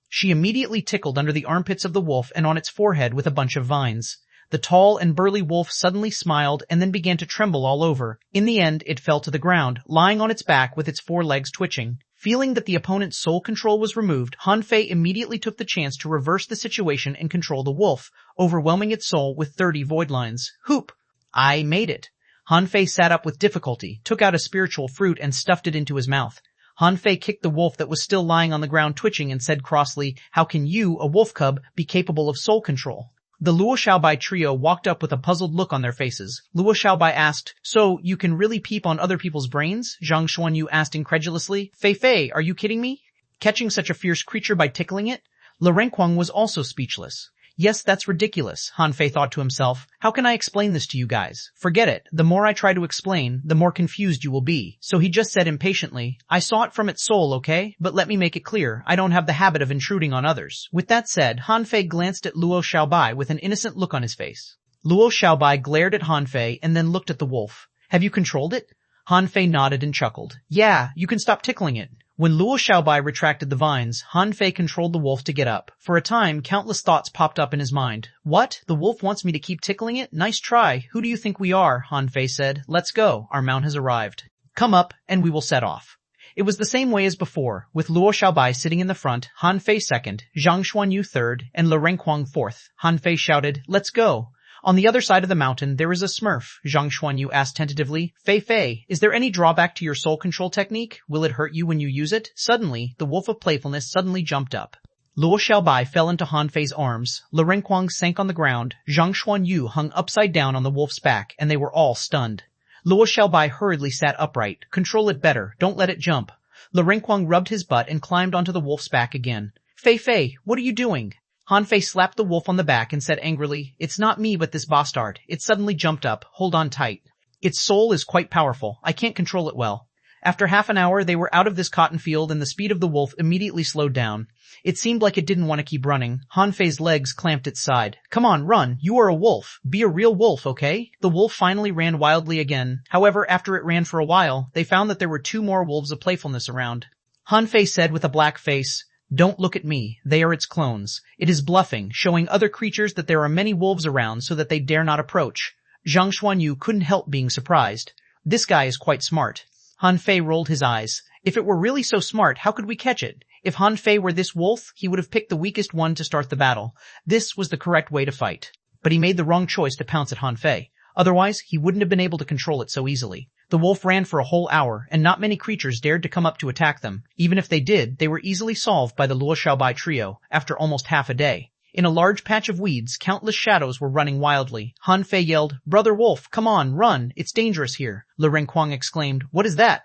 She immediately tickled under the armpits of the wolf and on its forehead with a bunch of vines. The tall and burly wolf suddenly smiled and then began to tremble all over. In the end, it fell to the ground, lying on its back with its 4 legs twitching. Feeling that the opponent's soul control was removed, Han Fei immediately took the chance to reverse the situation and control the wolf, overwhelming its soul with 30 void lines. Hoop! I made it. Han Fei sat up with difficulty, took out a spiritual fruit and stuffed it into his mouth. Han Fei kicked the wolf that was still lying on the ground twitching and said crossly, "How can you, a wolf cub, be capable of soul control?" The Luo Xiaobai trio walked up with a puzzled look on their faces. Luo Xiaobai asked, "So, you can really peep on other people's brains?" Zhang Xuanyu asked incredulously. "Fei Fei, are you kidding me? Catching such a fierce creature by tickling it?" Le Renquang was also speechless. "Yes, that's ridiculous," Han Fei thought to himself. "How can I explain this to you guys? Forget it. The more I try to explain, the more confused you will be." So he just said impatiently, "I saw it from its soul, okay? But let me make it clear. I don't have the habit of intruding on others." With that said, Han Fei glanced at Luo Xiaobai with an innocent look on his face. Luo Xiaobai glared at Han Fei and then looked at the wolf. "Have you controlled it?" Han Fei nodded and chuckled. "Yeah, you can stop tickling it." When Luo Xiaobai retracted the vines, Han Fei controlled the wolf to get up. For a time, countless thoughts popped up in his mind. "What? The wolf wants me to keep tickling it? Nice try. Who do you think we are?" Han Fei said. "Let's go. Our mount has arrived. Come up, and we will set off." It was the same way as before, with Luo Xiaobai sitting in the front, Han Fei second, Zhang Xuanyu third, and Le Renquang fourth. Han Fei shouted, "Let's go." On the other side of the mountain, there is a smurf, Zhang Xuanyu asked tentatively. "Fei Fei, is there any drawback to your soul control technique? Will it hurt you when you use it?" Suddenly, the Wolf of Playfulness suddenly jumped up. Luo Xiaobai fell into Han Fei's arms, Le Renquang sank on the ground, Zhang Xuanyu hung upside down on the wolf's back, and they were all stunned. Luo Xiaobai hurriedly sat upright. "Control it better, don't let it jump." Le Renquang rubbed his butt and climbed onto the wolf's back again. "Fei Fei, what are you doing?" Han Fei slapped the wolf on the back and said angrily, "It's not me but this bastard." It suddenly jumped up. "Hold on tight. Its soul is quite powerful. I can't control it well." After half an hour, they were out of this cotton field and the speed of the wolf immediately slowed down. It seemed like it didn't want to keep running. Han Fei's legs clamped its side. "Come on, run. You are a wolf. Be a real wolf, okay?" The wolf finally ran wildly again. However, after it ran for a while, they found that there were 2 more wolves of playfulness around. Han Fei said with a black face, "Don't look at me. They are its clones. It is bluffing, showing other creatures that there are many wolves around so that they dare not approach." Zhang Xuanyu couldn't help being surprised. "This guy is quite smart." Han Fei rolled his eyes. "If it were really so smart, how could we catch it? If Han Fei were this wolf, he would have picked the weakest one to start the battle. This was the correct way to fight. But he made the wrong choice to pounce at Han Fei. Otherwise, he wouldn't have been able to control it so easily. The wolf ran for a whole hour, and not many creatures dared to come up to attack them. Even if they did, they were easily solved by the Luo Xiaobai trio, after almost half a day. In a large patch of weeds, countless shadows were running wildly. Han Fei yelled, "Brother Wolf, come on, run! It's dangerous here." Le Renquang exclaimed, "What is that?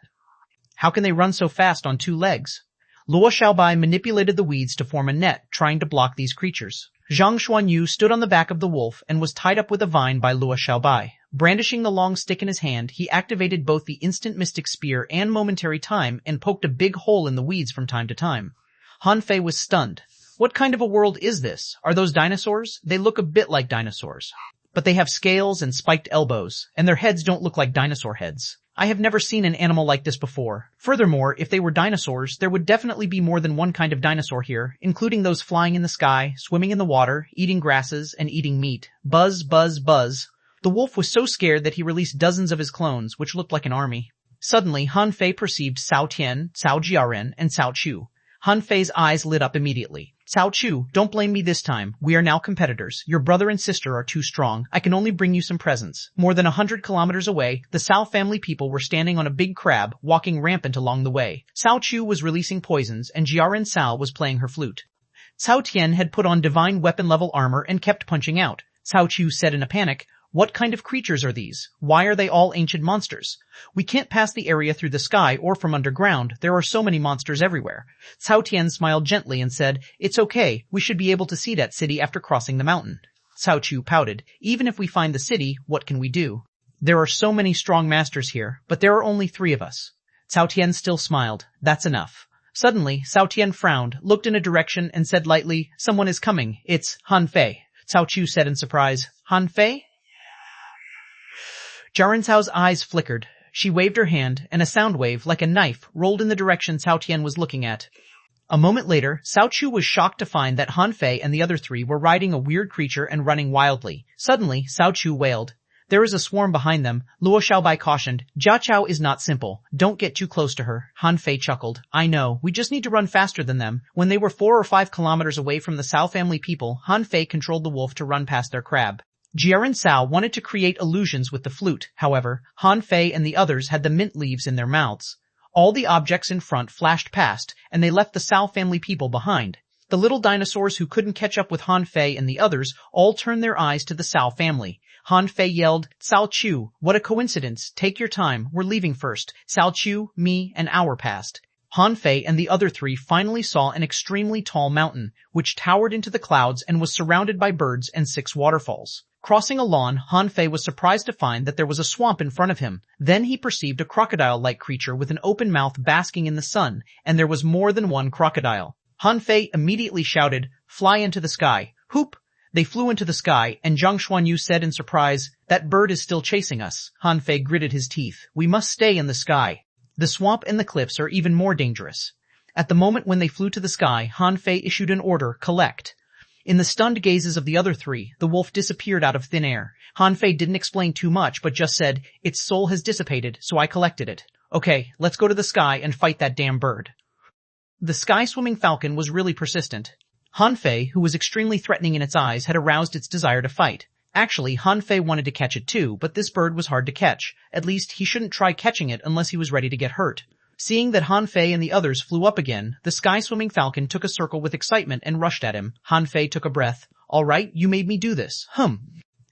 How can they run so fast on 2 legs?" Luo Xiaobai manipulated the weeds to form a net, trying to block these creatures. Zhang Xuanyu stood on the back of the wolf and was tied up with a vine by Luo Xiaobai. Brandishing the long stick in his hand, he activated both the instant mystic spear and momentary time and poked a big hole in the weeds from time to time. Han Fei was stunned. What kind of a world is this? Are those dinosaurs? They look a bit like dinosaurs. But they have scales and spiked elbows, and their heads don't look like dinosaur heads. I have never seen an animal like this before. Furthermore, if they were dinosaurs, there would definitely be more than one kind of dinosaur here, including those flying in the sky, swimming in the water, eating grasses, and eating meat. Buzz, buzz, buzz. The wolf was so scared that he released dozens of his clones, which looked like an army. Suddenly, Han Fei perceived Cao Tian, Cao Jiaren, and Cao Chu. Han Fei's eyes lit up immediately. Cao Chu, don't blame me this time. We are now competitors. Your brother and sister are too strong. I can only bring you some presents. More than 100 kilometers away, the Cao family people were standing on a big crab, walking rampant along the way. Cao Chu was releasing poisons, and Jiaran Cao was playing her flute. Cao Tian had put on divine weapon-level armor and kept punching out. Cao Chu said in a panic, "What kind of creatures are these? Why are they all ancient monsters? We can't pass the area through the sky or from underground. There are so many monsters everywhere." Cao Tian smiled gently and said, "It's okay. We should be able to see that city after crossing the mountain." Cao Chu pouted, "Even if we find the city, what can we do? There are so many strong masters here, but there are only 3 of us." Cao Tian still smiled. "That's enough." Suddenly, Cao Tian frowned, looked in a direction, and said lightly, "Someone is coming. It's Han Fei." Cao Chu said in surprise, "Han Fei?" Jiaran Cao's eyes flickered. She waved her hand, and a sound wave, like a knife, rolled in the direction Cao Tian was looking at. A moment later, Cao Chu was shocked to find that Han Fei and the other 3 were riding a weird creature and running wildly. Suddenly, Cao Chu wailed. "There is a swarm behind them," Luo Xiaobai cautioned. "Jia Chao is not simple. Don't get too close to her." Han Fei chuckled. "I know. We just need to run faster than them." When they were 4 or 5 kilometers away from the Cao family people, Han Fei controlled the wolf to run past their crab. Jiaran Cao wanted to create illusions with the flute. However, Han Fei and the others had the mint leaves in their mouths. All the objects in front flashed past, and they left the Cao family people behind. The little dinosaurs who couldn't catch up with Han Fei and the others all turned their eyes to the Cao family. Han Fei yelled, "Cao Chu, what a coincidence. Take your time. We're leaving first." Cao Chu, me, an hour passed. Han Fei and the other 3 finally saw an extremely tall mountain, which towered into the clouds and was surrounded by birds and 6 waterfalls. Crossing a lawn, Han Fei was surprised to find that there was a swamp in front of him. Then he perceived a crocodile-like creature with an open mouth basking in the sun, and there was more than one crocodile. Han Fei immediately shouted, "Fly into the sky." Whoop! They flew into the sky, and Zhang Xuanyu said in surprise, "That bird is still chasing us." Han Fei gritted his teeth. "We must stay in the sky. The swamp and the cliffs are even more dangerous." At the moment when they flew to the sky, Han Fei issued an order, "Collect." In the stunned gazes of the other 3, the wolf disappeared out of thin air. Han Fei didn't explain too much, but just said, "Its soul has dissipated, so I collected it. Okay, let's go to the sky and fight that damn bird." The sky-swimming falcon was really persistent. Han Fei, who was extremely threatening in its eyes, had aroused its desire to fight. Actually, Han Fei wanted to catch it too, but this bird was hard to catch. At least, he shouldn't try catching it unless he was ready to get hurt. Seeing that Han Fei and the others flew up again, the sky-swimming falcon took a circle with excitement and rushed at him. Han Fei took a breath. "All right, you made me do this.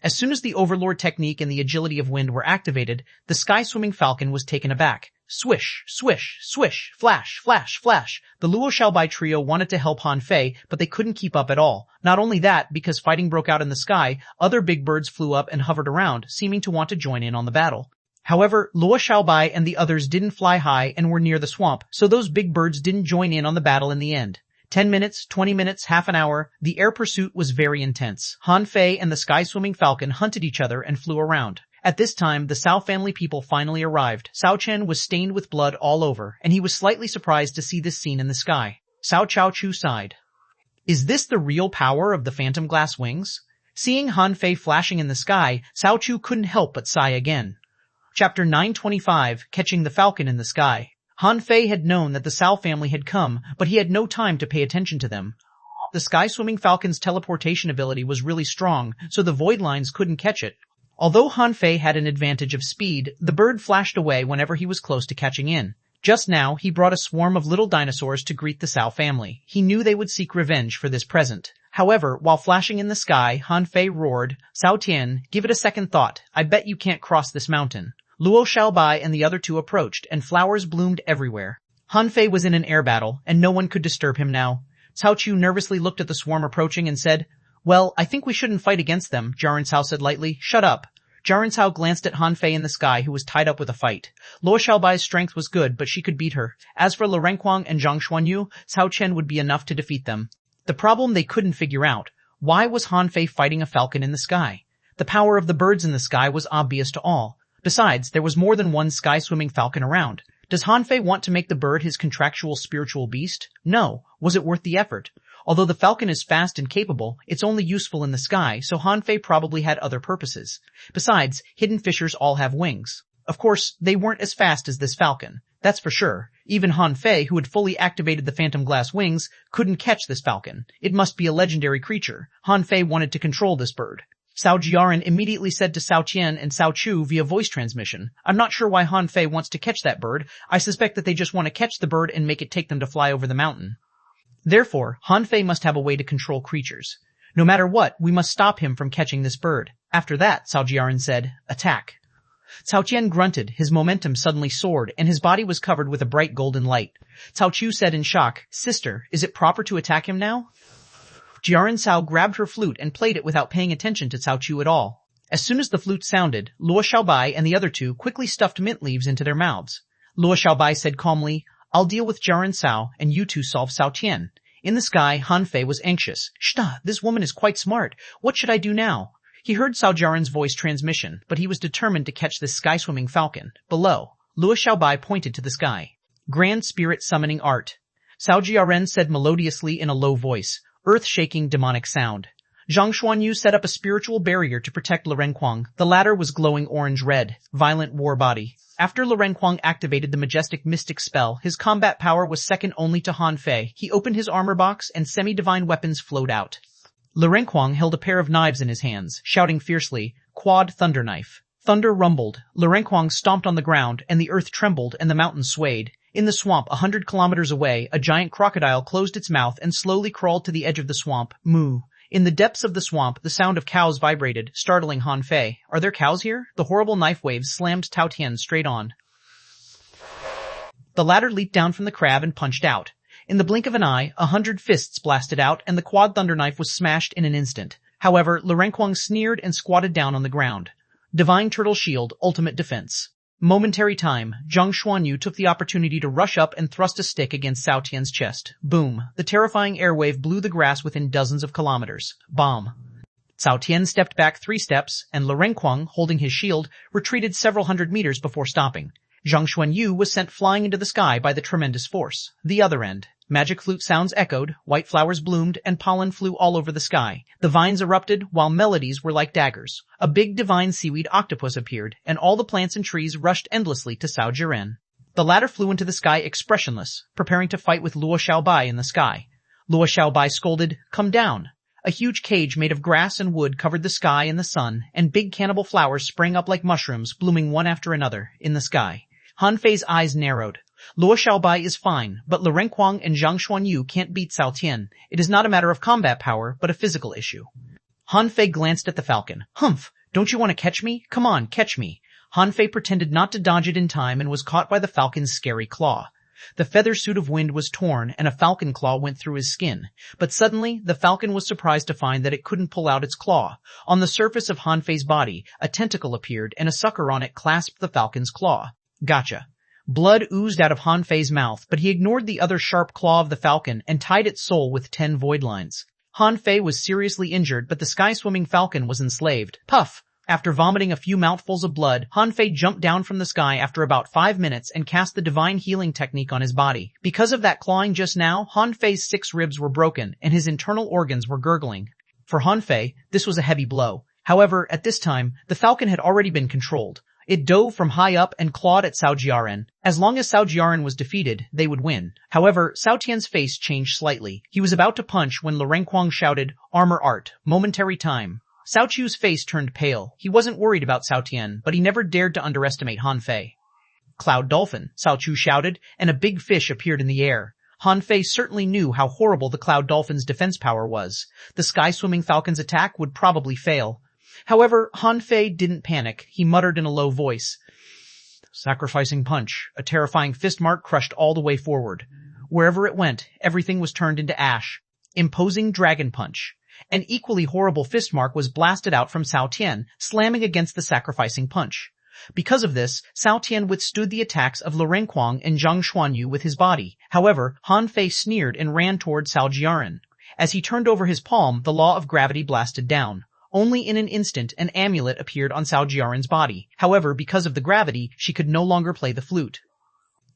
As soon as the Overlord technique and the agility of wind were activated, the sky-swimming falcon was taken aback. Swish, swish, swish, flash, flash, flash. The Luo Xiaobai trio wanted to help Han Fei, but they couldn't keep up at all. Not only that, because fighting broke out in the sky, other big birds flew up and hovered around, seeming to want to join in on the battle. However, Luo Xiaobai and the others didn't fly high and were near the swamp, so those big birds didn't join in on the battle in the end. 10 minutes, 20 minutes, half an hour, the air pursuit was very intense. Han Fei and the sky-swimming falcon hunted each other and flew around. At this time, the Cao family people finally arrived. Cao Chen was stained with blood all over, and he was slightly surprised to see this scene in the sky. Cao Chu sighed. Is this the real power of the phantom glass wings? Seeing Han Fei flashing in the sky, Cao Chu couldn't help but sigh again. Chapter 925, Catching the Falcon in the Sky. Han Fei had known that the Cao family had come, but he had no time to pay attention to them. The sky-swimming falcon's teleportation ability was really strong, so the void lines couldn't catch it. Although Han Fei had an advantage of speed, the bird flashed away whenever he was close to catching in. Just now, he brought a swarm of little dinosaurs to greet the Cao family. He knew they would seek revenge for this present. However, while flashing in the sky, Han Fei roared, "Cao Tian, give it a second thought. I bet you can't cross this mountain." Luo Xiaobai and the other 2 approached, and flowers bloomed everywhere. Han Fei was in an air battle, and no one could disturb him now. Cao Chu nervously looked at the swarm approaching and said, "Well, I think we shouldn't fight against them," Jiaran Cao said lightly. "Shut up." Jiaran Cao glanced at Han Fei in the sky, who was tied up with a fight. Luo Xiaobai's strength was good, but she could beat her. As for Lu Renquang and Zhang Xuanyu, Cao Chen would be enough to defeat them. The problem they couldn't figure out: why was Han Fei fighting a falcon in the sky? The power of the birds in the sky was obvious to all. Besides, there was more than one sky-swimming falcon around. Does Han Fei want to make the bird his contractual spiritual beast? No. Was it worth the effort? Although the falcon is fast and capable, it's only useful in the sky, so Han Fei probably had other purposes. Besides, hidden fishers all have wings. Of course, they weren't as fast as this falcon. That's for sure. Even Han Fei, who had fully activated the phantom glass wings, couldn't catch this falcon. It must be a legendary creature. Han Fei wanted to control this bird. Cao Jiaran immediately said to Cao Qian and Cao Chu via voice transmission, "I'm not sure why Han Fei wants to catch that bird. I suspect that they just want to catch the bird and make it take them to fly over the mountain. Therefore, Han Fei must have a way to control creatures. No matter what, we must stop him from catching this bird." After that, Cao Jiaran said, "Attack." Cao Qian grunted, his momentum suddenly soared, and his body was covered with a bright golden light. Cao Chu said in shock, "Sister, is it proper to attack him now?" Jiaran Cao grabbed her flute and played it without paying attention to Cao Chu at all. As soon as the flute sounded, Luo Xiaobai and the other two quickly stuffed mint leaves into their mouths. Luo Xiaobai said calmly, "I'll deal with Jiaran Cao, and you two solve Cao Qian." In the sky, Han Fei was anxious. "Shta, this woman is quite smart. What should I do now?" He heard Cao Jiaran's voice transmission, but he was determined to catch this sky-swimming falcon. Below, Luo Xiaobai pointed to the sky. "Grand Spirit Summoning Art." Cao Jiaran said melodiously in a low voice, earth-shaking demonic sound. Zhang Xuanyu set up a spiritual barrier to protect Renquang. The latter was glowing orange-red, violent war body. After Renquang activated the majestic mystic spell, his combat power was second only to Han Fei. He opened his armor box and semi-divine weapons flowed out. Renquang held a pair of knives in his hands, shouting fiercely, "Quad Thunder Knife." Thunder rumbled. Renquang stomped on the ground, and the earth trembled and the mountains swayed. In the swamp 100 kilometers away, a giant crocodile closed its mouth and slowly crawled to the edge of the swamp. Moo. In the depths of the swamp, the sound of cows vibrated, startling Han Fei. "Are there cows here?" The horrible knife waves slammed Cao Tian straight on. The latter leaped down from the crab and punched out. In the blink of an eye, 100 fists blasted out, and the quad thunder knife was smashed in an instant. However, Renquang sneered and squatted down on the ground. Divine Turtle Shield, Ultimate Defense. Momentary time, Zhang Xuanyu took the opportunity to rush up and thrust a stick against Cao Tian's chest. Boom. The terrifying airwave blew the grass within dozens of kilometers. Bomb. Cao Tian stepped back 3 steps, and Renquang, holding his shield, retreated several hundred meters before stopping. Zhang Xuanyu was sent flying into the sky by the tremendous force. The other end. Magic flute sounds echoed, white flowers bloomed, and pollen flew all over the sky. The vines erupted, while melodies were like daggers. A big divine seaweed octopus appeared, and all the plants and trees rushed endlessly to Cao Jiaran. The latter flew into the sky expressionless, preparing to fight with Luo Xiaobai in the sky. Luo Xiaobai scolded, "Come down." A huge cage made of grass and wood covered the sky and the sun, and big cannibal flowers sprang up like mushrooms, blooming one after another, in the sky. Han Fei's eyes narrowed. Luo Xiaobai is fine, but Renquang and Zhang Xuanyu can't beat Cao Tian. It is not a matter of combat power, but a physical issue. Han Fei glanced at the falcon. "Humph! Don't you want to catch me? Come on, catch me." Han Fei pretended not to dodge it in time and was caught by the falcon's scary claw. The feather suit of wind was torn, and a falcon claw went through his skin. But suddenly, the falcon was surprised to find that it couldn't pull out its claw. On the surface of Han Fei's body, a tentacle appeared, and a sucker on it clasped the falcon's claw. Gotcha. Blood oozed out of Han Fei's mouth, but he ignored the other sharp claw of the falcon and tied its soul with 10 void lines. Han Fei was seriously injured, but the sky-swimming falcon was enslaved. Puff! After vomiting a few mouthfuls of blood, Han Fei jumped down from the sky after about 5 minutes and cast the divine healing technique on his body. Because of that clawing just now, Han Fei's 6 ribs were broken, and his internal organs were gurgling. For Han Fei, this was a heavy blow. However, at this time, the falcon had already been controlled. It dove from high up and clawed at Cao Jiaran. As long as Cao Jiaran was defeated, they would win. However, Cao Tian's face changed slightly. He was about to punch when Renquang shouted, "Armor art, momentary time." Cao Chu's face turned pale. He wasn't worried about Cao Tian, but he never dared to underestimate Han Fei. "Cloud Dolphin," Cao Chu shouted, and a big fish appeared in the air. Han Fei certainly knew how horrible the Cloud Dolphin's defense power was. The sky-swimming falcon's attack would probably fail. However, Han Fei didn't panic. He muttered in a low voice, "Sacrificing punch." A terrifying fist mark crushed all the way forward. Wherever it went, everything was turned into ash. Imposing dragon punch. An equally horrible fist mark was blasted out from Cao Tian, slamming against the sacrificing punch. Because of this, Cao Tian withstood the attacks of Renquang and Zhang Xuanyu with his body. However, Han Fei sneered and ran toward Cao Jiaran. As he turned over his palm, the law of gravity blasted down. Only in an instant, an amulet appeared on Cao Jiaran's body. However, because of the gravity, she could no longer play the flute.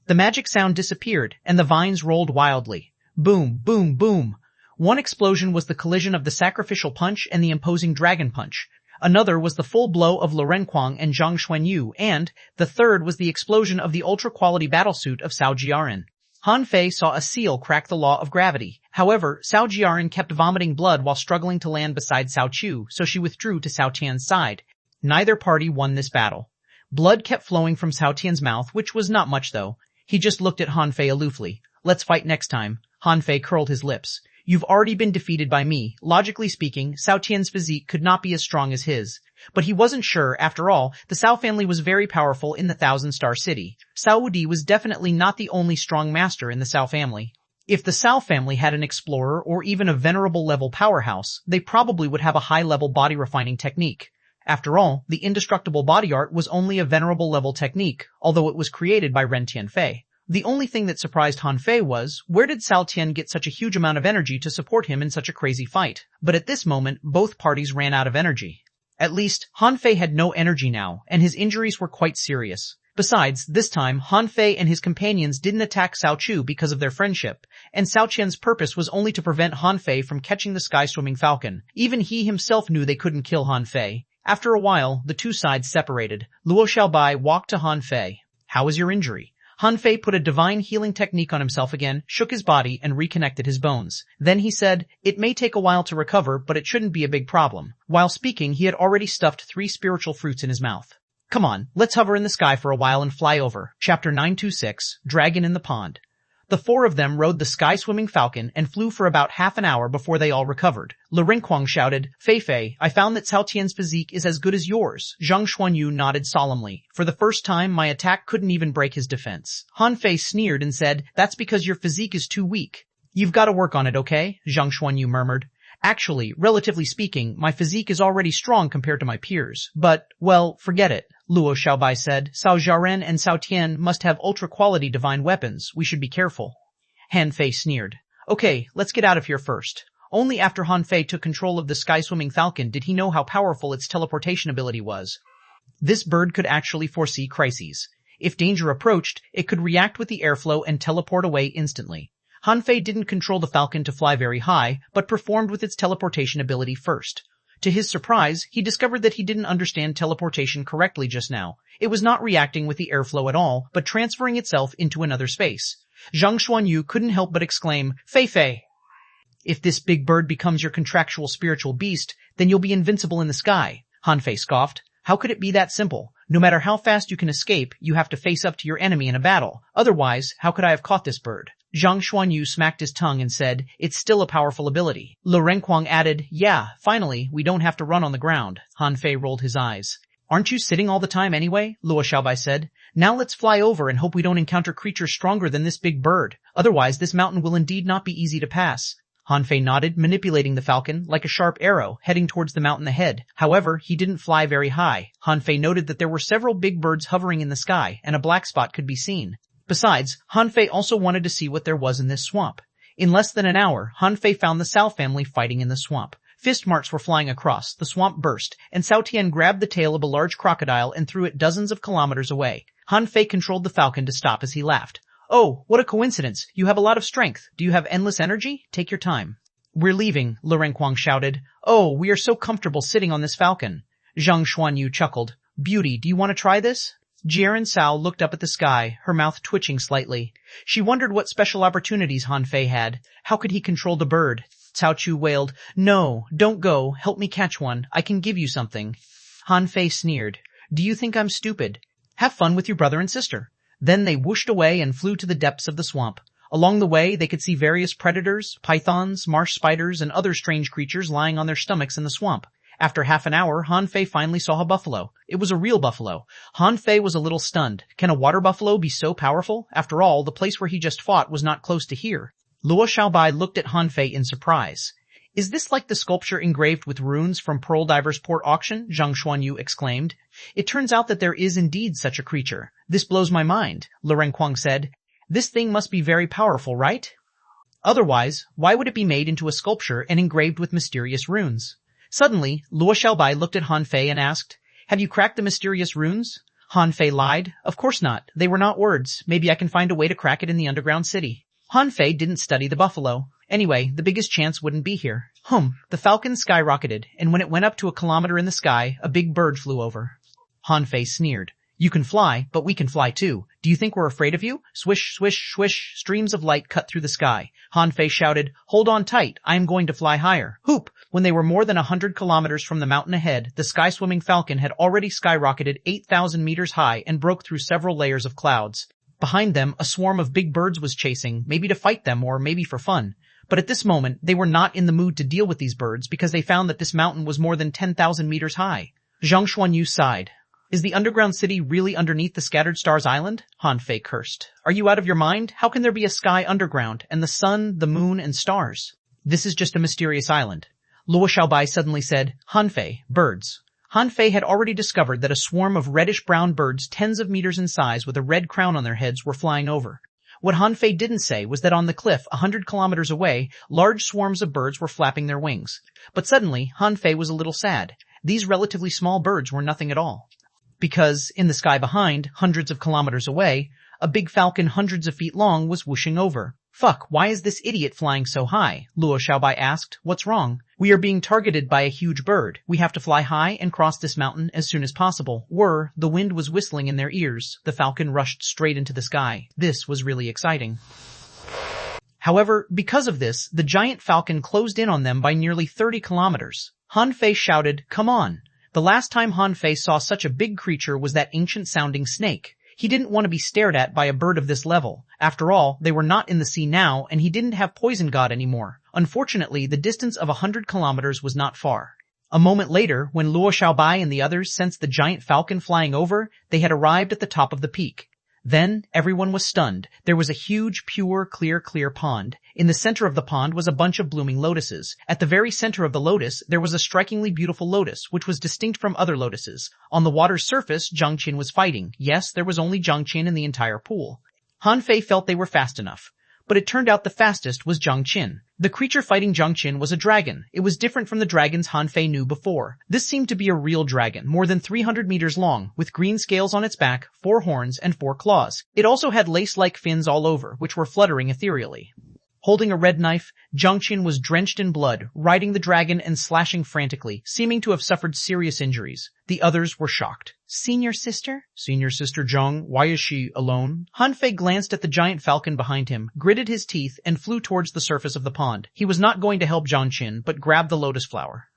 The magic sound disappeared, and the vines rolled wildly. Boom, boom, boom. One explosion was the collision of the sacrificial punch and the imposing dragon punch. Another was the full blow of Lurenquang and Zhang Xuanyu, and the third was the explosion of the ultra-quality battlesuit of Cao Jiaran. Han Fei saw a seal crack the law of gravity. However, Cao Jiaran kept vomiting blood while struggling to land beside Cao Chu, so she withdrew to Cao Tian's side. Neither party won this battle. Blood kept flowing from Cao Tian's mouth, which was not much though. He just looked at Han Fei aloofly. Let's fight next time. Han Fei curled his lips. You've already been defeated by me. Logically speaking, Cao Tian's physique could not be as strong as his. But he wasn't sure. After all, the Cao family was very powerful in the Thousand-Star City. Cao Wudi was definitely not the only strong master in the Cao family. If the Cao family had an explorer or even a venerable level powerhouse, they probably would have a high-level body refining technique. After all, the indestructible body art was only a venerable level technique, although it was created by Ren Tianfei. The only thing that surprised Han Fei was, where did Cao Tian get such a huge amount of energy to support him in such a crazy fight? But at this moment, both parties ran out of energy. At least, Han Fei had no energy now, and his injuries were quite serious. Besides, this time, Han Fei and his companions didn't attack Cao Chu because of their friendship, and Cao Tian's purpose was only to prevent Han Fei from catching the sky-swimming falcon. Even he himself knew they couldn't kill Han Fei. After a while, the two sides separated. Luo Xiaobai walked to Han Fei. How is your injury? Han Fei put a divine healing technique on himself again, shook his body, and reconnected his bones. Then he said, it may take a while to recover, but it shouldn't be a big problem. While speaking, he had already stuffed 3 spiritual fruits in his mouth. Come on, let's hover in the sky for a while and fly over. Chapter 926, Dragon in the Pond. The 4 of them rode the sky-swimming falcon and flew for about half an hour before they all recovered. Lurenquang shouted, Fei Fei, I found that Cao Tian's physique is as good as yours. Zhang Xuanyu nodded solemnly. For the first time, my attack couldn't even break his defense. Han Fei sneered and said, that's because your physique is too weak. You've got to work on it, okay? Zhang Xuanyu murmured. Actually, relatively speaking, my physique is already strong compared to my peers. But, well, forget it. Luo Xiaobai said, Cao Jiaran and Cao Tian must have ultra-quality divine weapons. We should be careful. Han Fei sneered. Okay, let's get out of here first. Only after Han Fei took control of the sky-swimming falcon did he know how powerful its teleportation ability was. This bird could actually foresee crises. If danger approached, it could react with the airflow and teleport away instantly. Han Fei didn't control the falcon to fly very high, but performed with its teleportation ability first. To his surprise, he discovered that he didn't understand teleportation correctly just now. It was not reacting with the airflow at all, but transferring itself into another space. Zhang Xuanyu couldn't help but exclaim, Fei Fei! If this big bird becomes your contractual spiritual beast, then you'll be invincible in the sky. Han Fei scoffed. How could it be that simple? No matter how fast you can escape, you have to face up to your enemy in a battle. Otherwise, how could I have caught this bird? Zhang Xuanyu smacked his tongue and said, it's still a powerful ability. Lurenquang added, yeah, finally, we don't have to run on the ground. Han Fei rolled his eyes. Aren't you sitting all the time anyway? Luo Xiaobai said. Now let's fly over and hope we don't encounter creatures stronger than this big bird. Otherwise, this mountain will indeed not be easy to pass. Han Fei nodded, manipulating the falcon like a sharp arrow, heading towards the mountain ahead. However, he didn't fly very high. Han Fei noted that there were several big birds hovering in the sky, and a black spot could be seen. Besides, Han Fei also wanted to see what there was in this swamp. In less than an hour, Han Fei found the Cao family fighting in the swamp. Fist marks were flying across, the swamp burst, and Cao Tian grabbed the tail of a large crocodile and threw it dozens of kilometers away. Han Fei controlled the falcon to stop as he laughed. Oh, what a coincidence. You have a lot of strength. Do you have endless energy? Take your time. We're leaving, Lurenquang shouted. Oh, we are so comfortable sitting on this falcon. Zhang Xuanyu chuckled. Beauty, do you want to try this? Jiaran Cao looked up at the sky, her mouth twitching slightly. She wondered what special opportunities Han Fei had. How could he control the bird? Cao Chu wailed, No, don't go. Help me catch one. I can give you something. Han Fei sneered. Do you think I'm stupid? Have fun with your brother and sister. Then they whooshed away and flew to the depths of the swamp. Along the way, they could see various predators, pythons, marsh spiders, and other strange creatures lying on their stomachs in the swamp. After half an hour, Han Fei finally saw a buffalo. It was a real buffalo. Han Fei was a little stunned. Can a water buffalo be so powerful? After all, the place where he just fought was not close to here. Luo Xiaobai looked at Han Fei in surprise. Is this like the sculpture engraved with runes from Pearl Diver's port auction? Zhang Xuanyu exclaimed. It turns out that there is indeed such a creature. This blows my mind, Lurenquang said. This thing must be very powerful, right? Otherwise, why would it be made into a sculpture and engraved with mysterious runes? Suddenly, Luo Xiaobai looked at Han Fei and asked, Have you cracked the mysterious runes? Han Fei lied. Of course not. They were not words. Maybe I can find a way to crack it in the underground city. Han Fei didn't study the buffalo. Anyway, the biggest chance wouldn't be here. The falcon skyrocketed, and when it went up to a kilometer in the sky, a big bird flew over. Han Fei sneered. You can fly, but we can fly too. Do you think we're afraid of you? Swish, swish, swish, streams of light cut through the sky. Han Fei shouted, Hold on tight, I am going to fly higher. Hoop! When they were more than 100 kilometers from the mountain ahead, the sky-swimming falcon had already skyrocketed 8,000 meters high and broke through several layers of clouds. Behind them, a swarm of big birds was chasing, maybe to fight them or maybe for fun. But at this moment, they were not in the mood to deal with these birds because they found that this mountain was more than 10,000 meters high. Zhang Xuanyu sighed. Is the underground city really underneath the Scattered Stars Island? Han Fei cursed. Are you out of your mind? How can there be a sky underground, and the sun, the moon, and stars? This is just a mysterious island. Luo Xiaobai suddenly said, Han Fei, birds. Han Fei had already discovered that a swarm of reddish-brown birds tens of meters in size with a red crown on their heads were flying over. What Han Fei didn't say was that on the cliff 100 kilometers away, large swarms of birds were flapping their wings. But suddenly, Han Fei was a little sad. These relatively small birds were nothing at all. Because, in the sky behind, hundreds of kilometers away, a big falcon hundreds of feet long was whooshing over. Fuck, why is this idiot flying so high? Luo Xiaobai asked. What's wrong? We are being targeted by a huge bird. We have to fly high and cross this mountain as soon as possible. The wind was whistling in their ears. The falcon rushed straight into the sky. This was really exciting. However, because of this, the giant falcon closed in on them by nearly 30 kilometers. Han Fei shouted, Come on! The last time Han Fei saw such a big creature was that ancient-sounding snake. He didn't want to be stared at by a bird of this level. After all, they were not in the sea now, and he didn't have Poison God anymore. Unfortunately, the distance of 100 kilometers was not far. A moment later, when Luo Xiaobai and the others sensed the giant falcon flying over, they had arrived at the top of the peak. Then, everyone was stunned. There was a huge, pure, clear pond. In the center of the pond was a bunch of blooming lotuses. At the very center of the lotus, there was a strikingly beautiful lotus, which was distinct from other lotuses. On the water's surface, Zhang Qin was fighting. Yes, there was only Zhang Qin in the entire pool. Han Fei felt they were fast enough. But it turned out the fastest was Zhang Qin. The creature fighting Zhang Qin was a dragon. It was different from the dragons Han Fei knew before. This seemed to be a real dragon, more than 300 meters long, with green scales on its back, 4 horns, and 4 claws. It also had lace-like fins all over, which were fluttering ethereally. Holding a red knife, Zhang Qin was drenched in blood, riding the dragon and slashing frantically, seeming to have suffered serious injuries. The others were shocked. Senior sister? Senior sister Zhang, why is she alone? Han Fei glanced at the giant falcon behind him, gritted his teeth, and flew towards the surface of the pond. He was not going to help Zhang Qin, but grabbed the lotus flower.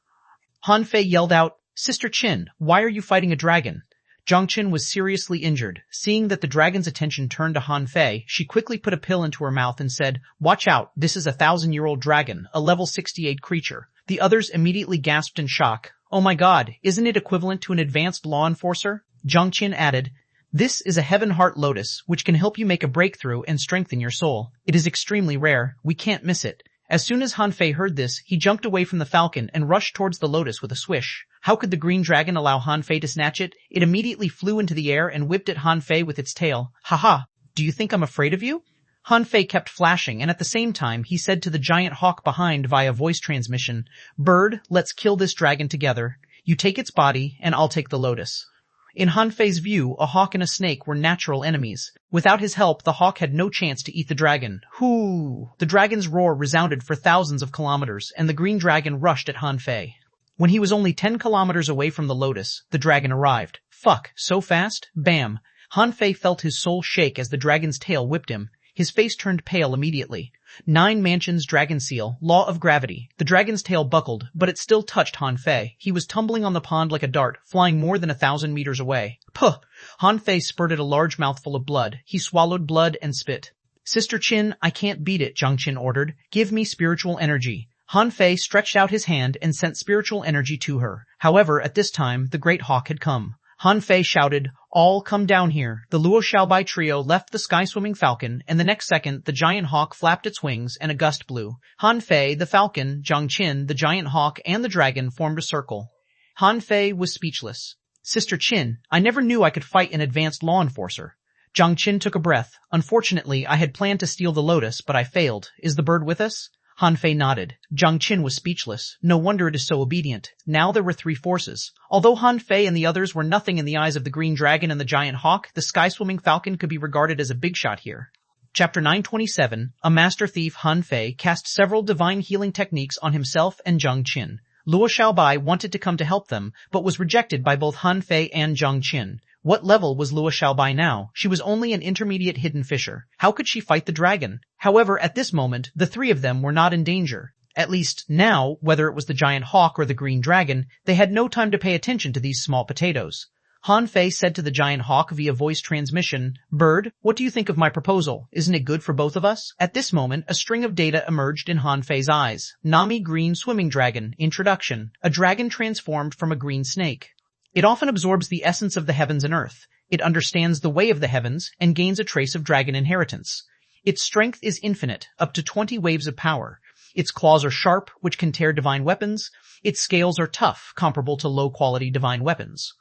Han Fei yelled out, Sister Qin, why are you fighting a dragon? Zhang Qin was seriously injured. Seeing that the dragon's attention turned to Han Fei, she quickly put a pill into her mouth and said, Watch out, this is a 1,000-year-old dragon, a level 68 creature. The others immediately gasped in shock. Oh my god, isn't it equivalent to an advanced law enforcer? Zhang Qin added, This is a heaven heart lotus, which can help you make a breakthrough and strengthen your soul. It is extremely rare. We can't miss it. As soon as Han Fei heard this, he jumped away from the falcon and rushed towards the lotus with a swish. How could the green dragon allow Han Fei to snatch it? It immediately flew into the air and whipped at Han Fei with its tail. Haha, do you think I'm afraid of you? Han Fei kept flashing, and at the same time, he said to the giant hawk behind via voice transmission, Bird, let's kill this dragon together. You take its body, and I'll take the lotus. In Han Fei's view, a hawk and a snake were natural enemies. Without his help, the hawk had no chance to eat the dragon. Hoo! The dragon's roar resounded for thousands of kilometers, and the green dragon rushed at Han Fei. When he was only 10 kilometers away from the lotus, the dragon arrived. Fuck, so fast? Bam! Han Fei felt his soul shake as the dragon's tail whipped him. His face turned pale immediately. 9 Mansions Dragon Seal, Law of Gravity. The dragon's tail buckled, but it still touched Han Fei. He was tumbling on the pond like a dart, flying more than 1,000 meters away. Puh! Han Fei spurted a large mouthful of blood. He swallowed blood and spit. Sister Qin, I can't beat it, Zhang Qin ordered. Give me spiritual energy. Han Fei stretched out his hand and sent spiritual energy to her. However, at this time, the great hawk had come. Han Fei shouted, All come down here. The Luo Xiaobai trio left the sky-swimming falcon, and the next second, the giant hawk flapped its wings, and a gust blew. Han Fei, the falcon, Zhang Qin, the giant hawk, and the dragon formed a circle. Han Fei was speechless. Sister Qin, I never knew I could fight an advanced law enforcer. Zhang Qin took a breath. Unfortunately, I had planned to steal the lotus, but I failed. Is the bird with us? Han Fei nodded. Zhang Qin was speechless. No wonder it is so obedient. Now there were 3 forces. Although Han Fei and the others were nothing in the eyes of the green dragon and the giant hawk, the sky-swimming falcon could be regarded as a big shot here. Chapter 927, a master thief Han Fei cast several divine healing techniques on himself and Zhang Qin. Luo Xiaobai wanted to come to help them, but was rejected by both Han Fei and Zhang Qin. What level was Luo Xiaobai now? She was only an intermediate hidden fisher. How could she fight the dragon? However, at this moment, the three of them were not in danger. At least now, whether it was the giant hawk or the green dragon, they had no time to pay attention to these small potatoes. Han Fei said to the giant hawk via voice transmission, "Bird, what do you think of my proposal? Isn't it good for both of us?" At this moment, a string of data emerged in Han Fei's eyes. Nami Green Swimming Dragon. Introduction. A dragon transformed from a green snake. It often absorbs the essence of the heavens and earth. It understands the way of the heavens and gains a trace of dragon inheritance. Its strength is infinite, up to 20 waves of power. Its claws are sharp, which can tear divine weapons. Its scales are tough, comparable to low-quality divine weapons.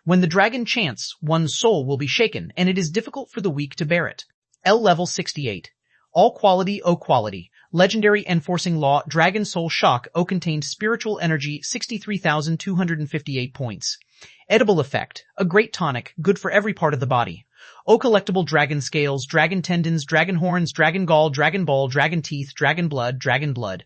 When the dragon chants, one's soul will be shaken, and it is difficult for the weak to bear it. L level 68. All quality, O quality. Legendary enforcing law, Dragon Soul Shock, O contained spiritual energy, 63,258 points. Edible effect. A great tonic, good for every part of the body. O collectible dragon scales, dragon tendons, dragon horns, dragon gall, dragon ball, dragon teeth, dragon blood, dragon blood.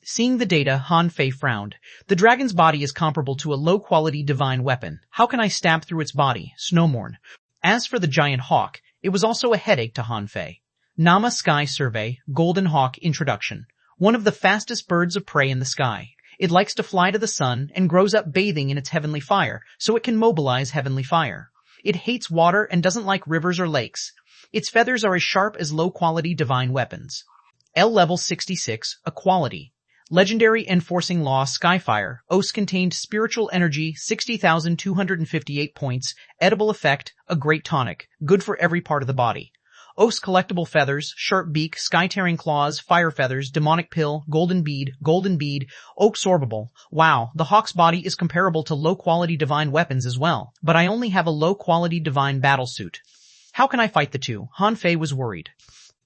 Seeing the data, Han Fei frowned. The dragon's body is comparable to a low-quality divine weapon. How can I stab through its body? Snowmorn. As for the giant hawk, it was also a headache to Han Fei. Nama Sky Survey, Golden Hawk Introduction. One of the fastest birds of prey in the sky. It likes to fly to the sun and grows up bathing in its heavenly fire, so it can mobilize heavenly fire. It hates water and doesn't like rivers or lakes. Its feathers are as sharp as low-quality divine weapons. L level 66, Equality. Legendary enforcing law, Skyfire. Os contained spiritual energy, 60,258 points. Edible effect, a great tonic, good for every part of the body. Os collectible feathers, sharp beak, sky-tearing claws, fire feathers, demonic pill, golden bead, oak sorbable. Wow, the hawk's body is comparable to low-quality divine weapons as well, but I only have a low-quality divine battlesuit. How can I fight the two? Han Fei was worried.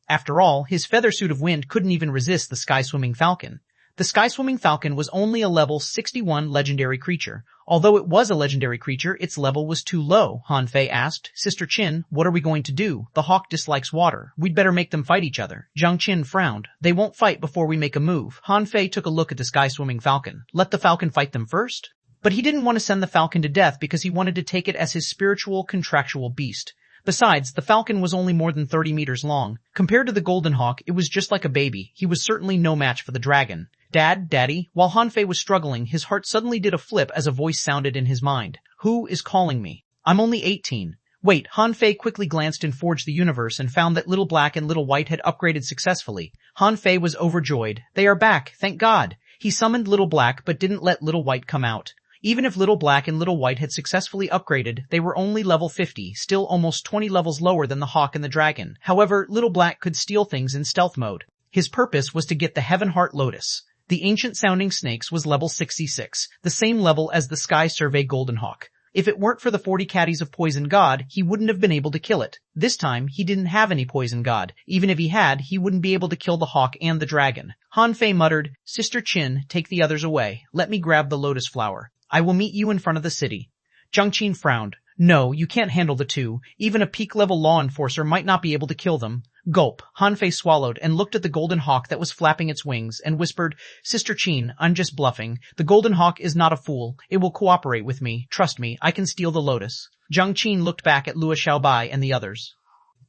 After all, his feather suit of wind couldn't even resist the sky-swimming falcon. The sky-swimming falcon was only a level 61 legendary creature. Although it was a legendary creature, its level was too low. Han Fei asked, "Sister Qin, what are we going to do? The hawk dislikes water. We'd better make them fight each other." Zhang Qin frowned. "They won't fight before we make a move." Han Fei took a look at the sky-swimming falcon. Let the falcon fight them first? But he didn't want to send the falcon to death because he wanted to take it as his spiritual, contractual beast. Besides, the falcon was only more than 30 meters long. Compared to the golden hawk, it was just like a baby. He was certainly no match for the dragon. "Dad, Daddy," while Han Fei was struggling, his heart suddenly did a flip as a voice sounded in his mind. "Who is calling me? I'm only 18. Wait, Han Fei quickly glanced in Forge the Universe and found that Little Black and Little White had upgraded successfully. Han Fei was overjoyed. They are back, thank God. He summoned Little Black but didn't let Little White come out. Even if Little Black and Little White had successfully upgraded, they were only level 50, still almost 20 levels lower than the hawk and the dragon. However, Little Black could steal things in stealth mode. His purpose was to get the Heaven Heart Lotus. The ancient-sounding snakes was level 66, the same level as the Sky Survey Golden Hawk. If it weren't for the 40 caddies of Poison God, he wouldn't have been able to kill it. This time, he didn't have any Poison God. Even if he had, he wouldn't be able to kill the hawk and the dragon. Han Fei muttered, "Sister Qin, take the others away. Let me grab the lotus flower. I will meet you in front of the city." Zhang Qin frowned. "No, you can't handle the two. Even a peak-level law enforcer might not be able to kill them." Gulp. Han Fei swallowed and looked at the golden hawk that was flapping its wings and whispered, "Sister Qin, I'm just bluffing. The golden hawk is not a fool. It will cooperate with me. Trust me, I can steal the lotus." Zhang Qin looked back at Luo Xiaobai and the others.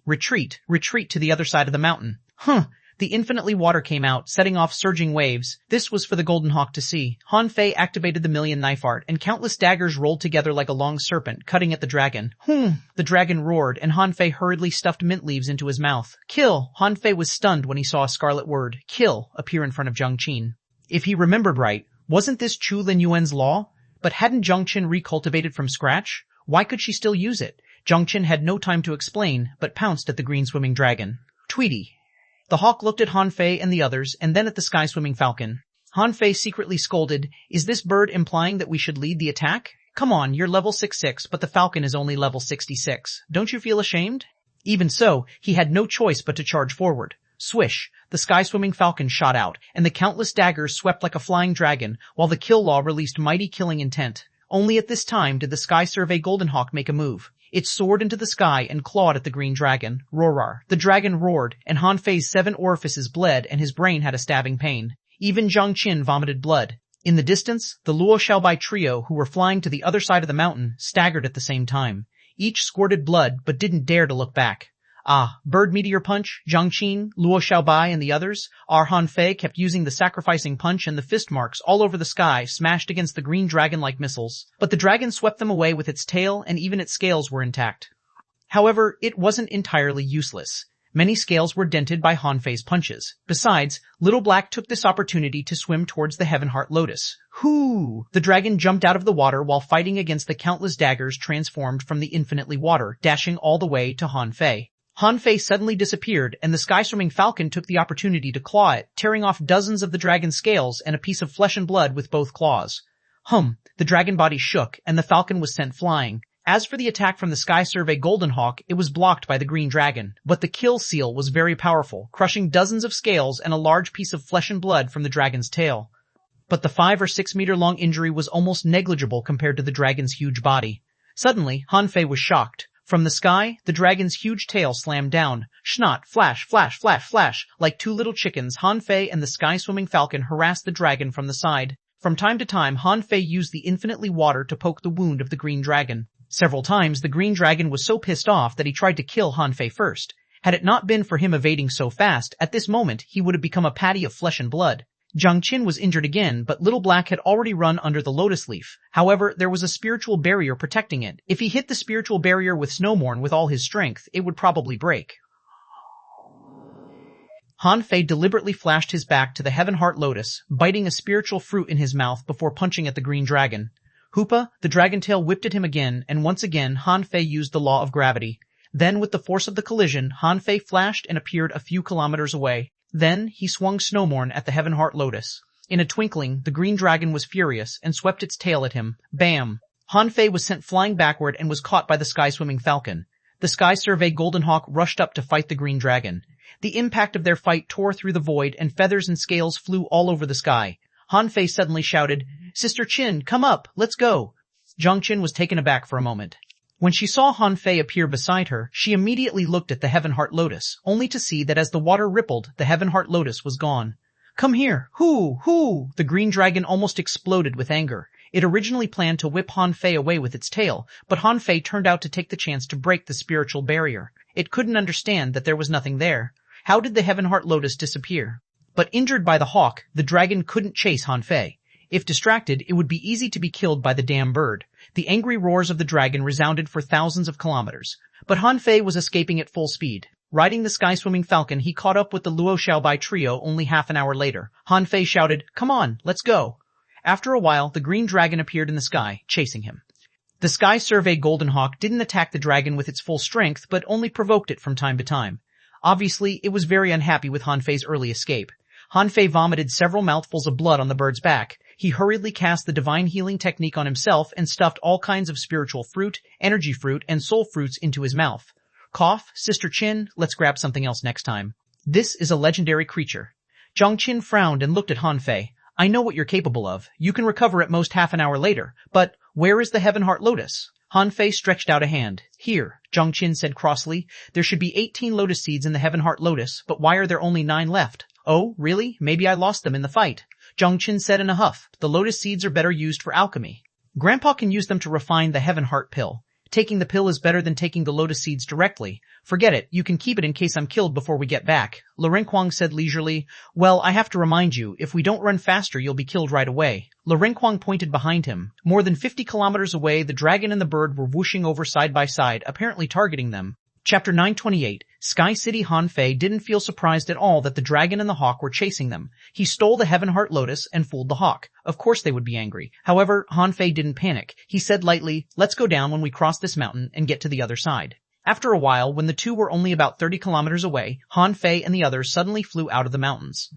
Retreat to the other side of the mountain." The infinitely water came out, setting off surging waves. This was for the golden hawk to see. Han Fei activated the million knife art, and countless daggers rolled together like a long serpent, cutting at the dragon. The dragon roared, and Han Fei hurriedly stuffed mint leaves into his mouth. "Kill!" Han Fei was stunned when he saw a scarlet word, "kill," appear in front of Zhang Qin. If he remembered right, wasn't this Chu Linyuan's law? But hadn't Zhang Qin recultivated from scratch? Why could she still use it? Zhang Qin had no time to explain, but pounced at the green swimming dragon. "Tweety." The hawk looked at Han Fei and the others, and then at the sky-swimming falcon. Han Fei secretly scolded, "Is this bird implying that we should lead the attack? Come on, you're level 66, but the falcon is only level 66. Don't you feel ashamed?" Even so, he had no choice but to charge forward. Swish! The sky-swimming falcon shot out, and the countless daggers swept like a flying dragon, while the kill law released mighty killing intent. Only at this time did the Sky Survey Golden Hawk make a move. It soared into the sky and clawed at the green dragon. Roar! The dragon roared, and Han Fei's 7 orifices bled and his brain had a stabbing pain. Even Zhang Qin vomited blood. In the distance, the Luo Xiaobai trio, who were flying to the other side of the mountain, staggered at the same time. Each squirted blood, but didn't dare to look back. Bird Meteor Punch, Zhang Qin, Luo Xiaobai, and the others. Han Fei kept using the sacrificing punch and the fist marks all over the sky smashed against the green dragon like missiles. But the dragon swept them away with its tail, and even its scales were intact. However, it wasn't entirely useless. Many scales were dented by Han Fei's punches. Besides, Little Black took this opportunity to swim towards the Heaven Heart Lotus. Hoo! The dragon jumped out of the water while fighting against the countless daggers transformed from the infinitely water, dashing all the way to Han Fei. Han Fei suddenly disappeared, and the sky-swimming falcon took the opportunity to claw it, tearing off dozens of the dragon's scales and a piece of flesh and blood with both claws. The dragon body shook, and the falcon was sent flying. As for the attack from the Sky Survey Golden Hawk, it was blocked by the green dragon. But the kill seal was very powerful, crushing dozens of scales and a large piece of flesh and blood from the dragon's tail. But the 5 or 6 meter long injury was almost negligible compared to the dragon's huge body. Suddenly, Han Fei was shocked. From the sky, the dragon's huge tail slammed down. Schnot, flash, flash, flash, flash. Like 2 little chickens, Han Fei and the sky-swimming falcon harassed the dragon from the side. From time to time, Han Fei used the infinitely water to poke the wound of the green dragon. Several times, the green dragon was so pissed off that he tried to kill Han Fei first. Had it not been for him evading so fast, at this moment, he would have become a patty of flesh and blood. Zhang Qin was injured again, but Little Black had already run under the lotus leaf. However, there was a spiritual barrier protecting it. If he hit the spiritual barrier with Snowmorn with all his strength, it would probably break. Han Fei deliberately flashed his back to the Heaven Heart Lotus, biting a spiritual fruit in his mouth before punching at the green dragon. Hoopa, the dragon tail whipped at him again, and once again Han Fei used the law of gravity. Then, with the force of the collision, Han Fei flashed and appeared a few kilometers away. Then, he swung Snowmorn at the Heaven Heart Lotus. In a twinkling, the green dragon was furious and swept its tail at him. Bam! Han Fei was sent flying backward and was caught by the sky-swimming falcon. The Sky Survey Golden Hawk rushed up to fight the green dragon. The impact of their fight tore through the void, and feathers and scales flew all over the sky. Han Fei suddenly shouted, "Sister Qin, come up, let's go." Zhang Qin was taken aback for a moment. When she saw Han Fei appear beside her, she immediately looked at the Heaven Heart Lotus, only to see that as the water rippled, the Heaven Heart Lotus was gone. "Come here! Hoo! Hoo!" The green dragon almost exploded with anger. It originally planned to whip Han Fei away with its tail, but Han Fei turned out to take the chance to break the spiritual barrier. It couldn't understand that there was nothing there. How did the Heaven Heart Lotus disappear? But injured by the hawk, the dragon couldn't chase Han Fei. If distracted, it would be easy to be killed by the damn bird. The angry roars of the dragon resounded for thousands of kilometers. But Han Fei was escaping at full speed. Riding the sky-swimming falcon, he caught up with the Luo Xiaobai trio only half an hour later. Han Fei shouted, "Come on, let's go." After a while, the green dragon appeared in the sky, chasing him. The Sky Survey Golden Hawk didn't attack the dragon with its full strength, but only provoked it from time to time. Obviously, it was very unhappy with Han Fei's early escape. Han Fei vomited several mouthfuls of blood on the bird's back. He hurriedly cast the divine healing technique on himself and stuffed all kinds of spiritual fruit, energy fruit, and soul fruits into his mouth. Cough, Sister Qin, let's grab something else next time. This is a legendary creature. Zhang Qin frowned and looked at Han Fei. I know what you're capable of. You can recover at most half an hour later. But where is the Heaven Heart Lotus? Han Fei stretched out a hand. Here, Zhang Qin said crossly. There should be 18 lotus seeds in the Heaven Heart Lotus, but why are there only 9 left? Oh, really? Maybe I lost them in the fight. Zhang Qin said in a huff. The lotus seeds are better used for alchemy. Grandpa can use them to refine the Heaven Heart pill. Taking the pill is better than taking the lotus seeds directly. Forget it, you can keep it in case I'm killed before we get back. Renquang said leisurely. Well, I have to remind you, if we don't run faster you'll be killed right away. Renquang pointed behind him. More than 50 kilometers away, the dragon and the bird were whooshing over side by side, apparently targeting them. Chapter 928. Sky City Han Fei didn't feel surprised at all that the dragon and the hawk were chasing them. He stole the Heaven Heart Lotus and fooled the hawk. Of course they would be angry. However, Han Fei didn't panic. He said lightly, let's go down when we cross this mountain and get to the other side. After a while, when the two were only about 30 kilometers away, Han Fei and the others suddenly flew out of the mountains.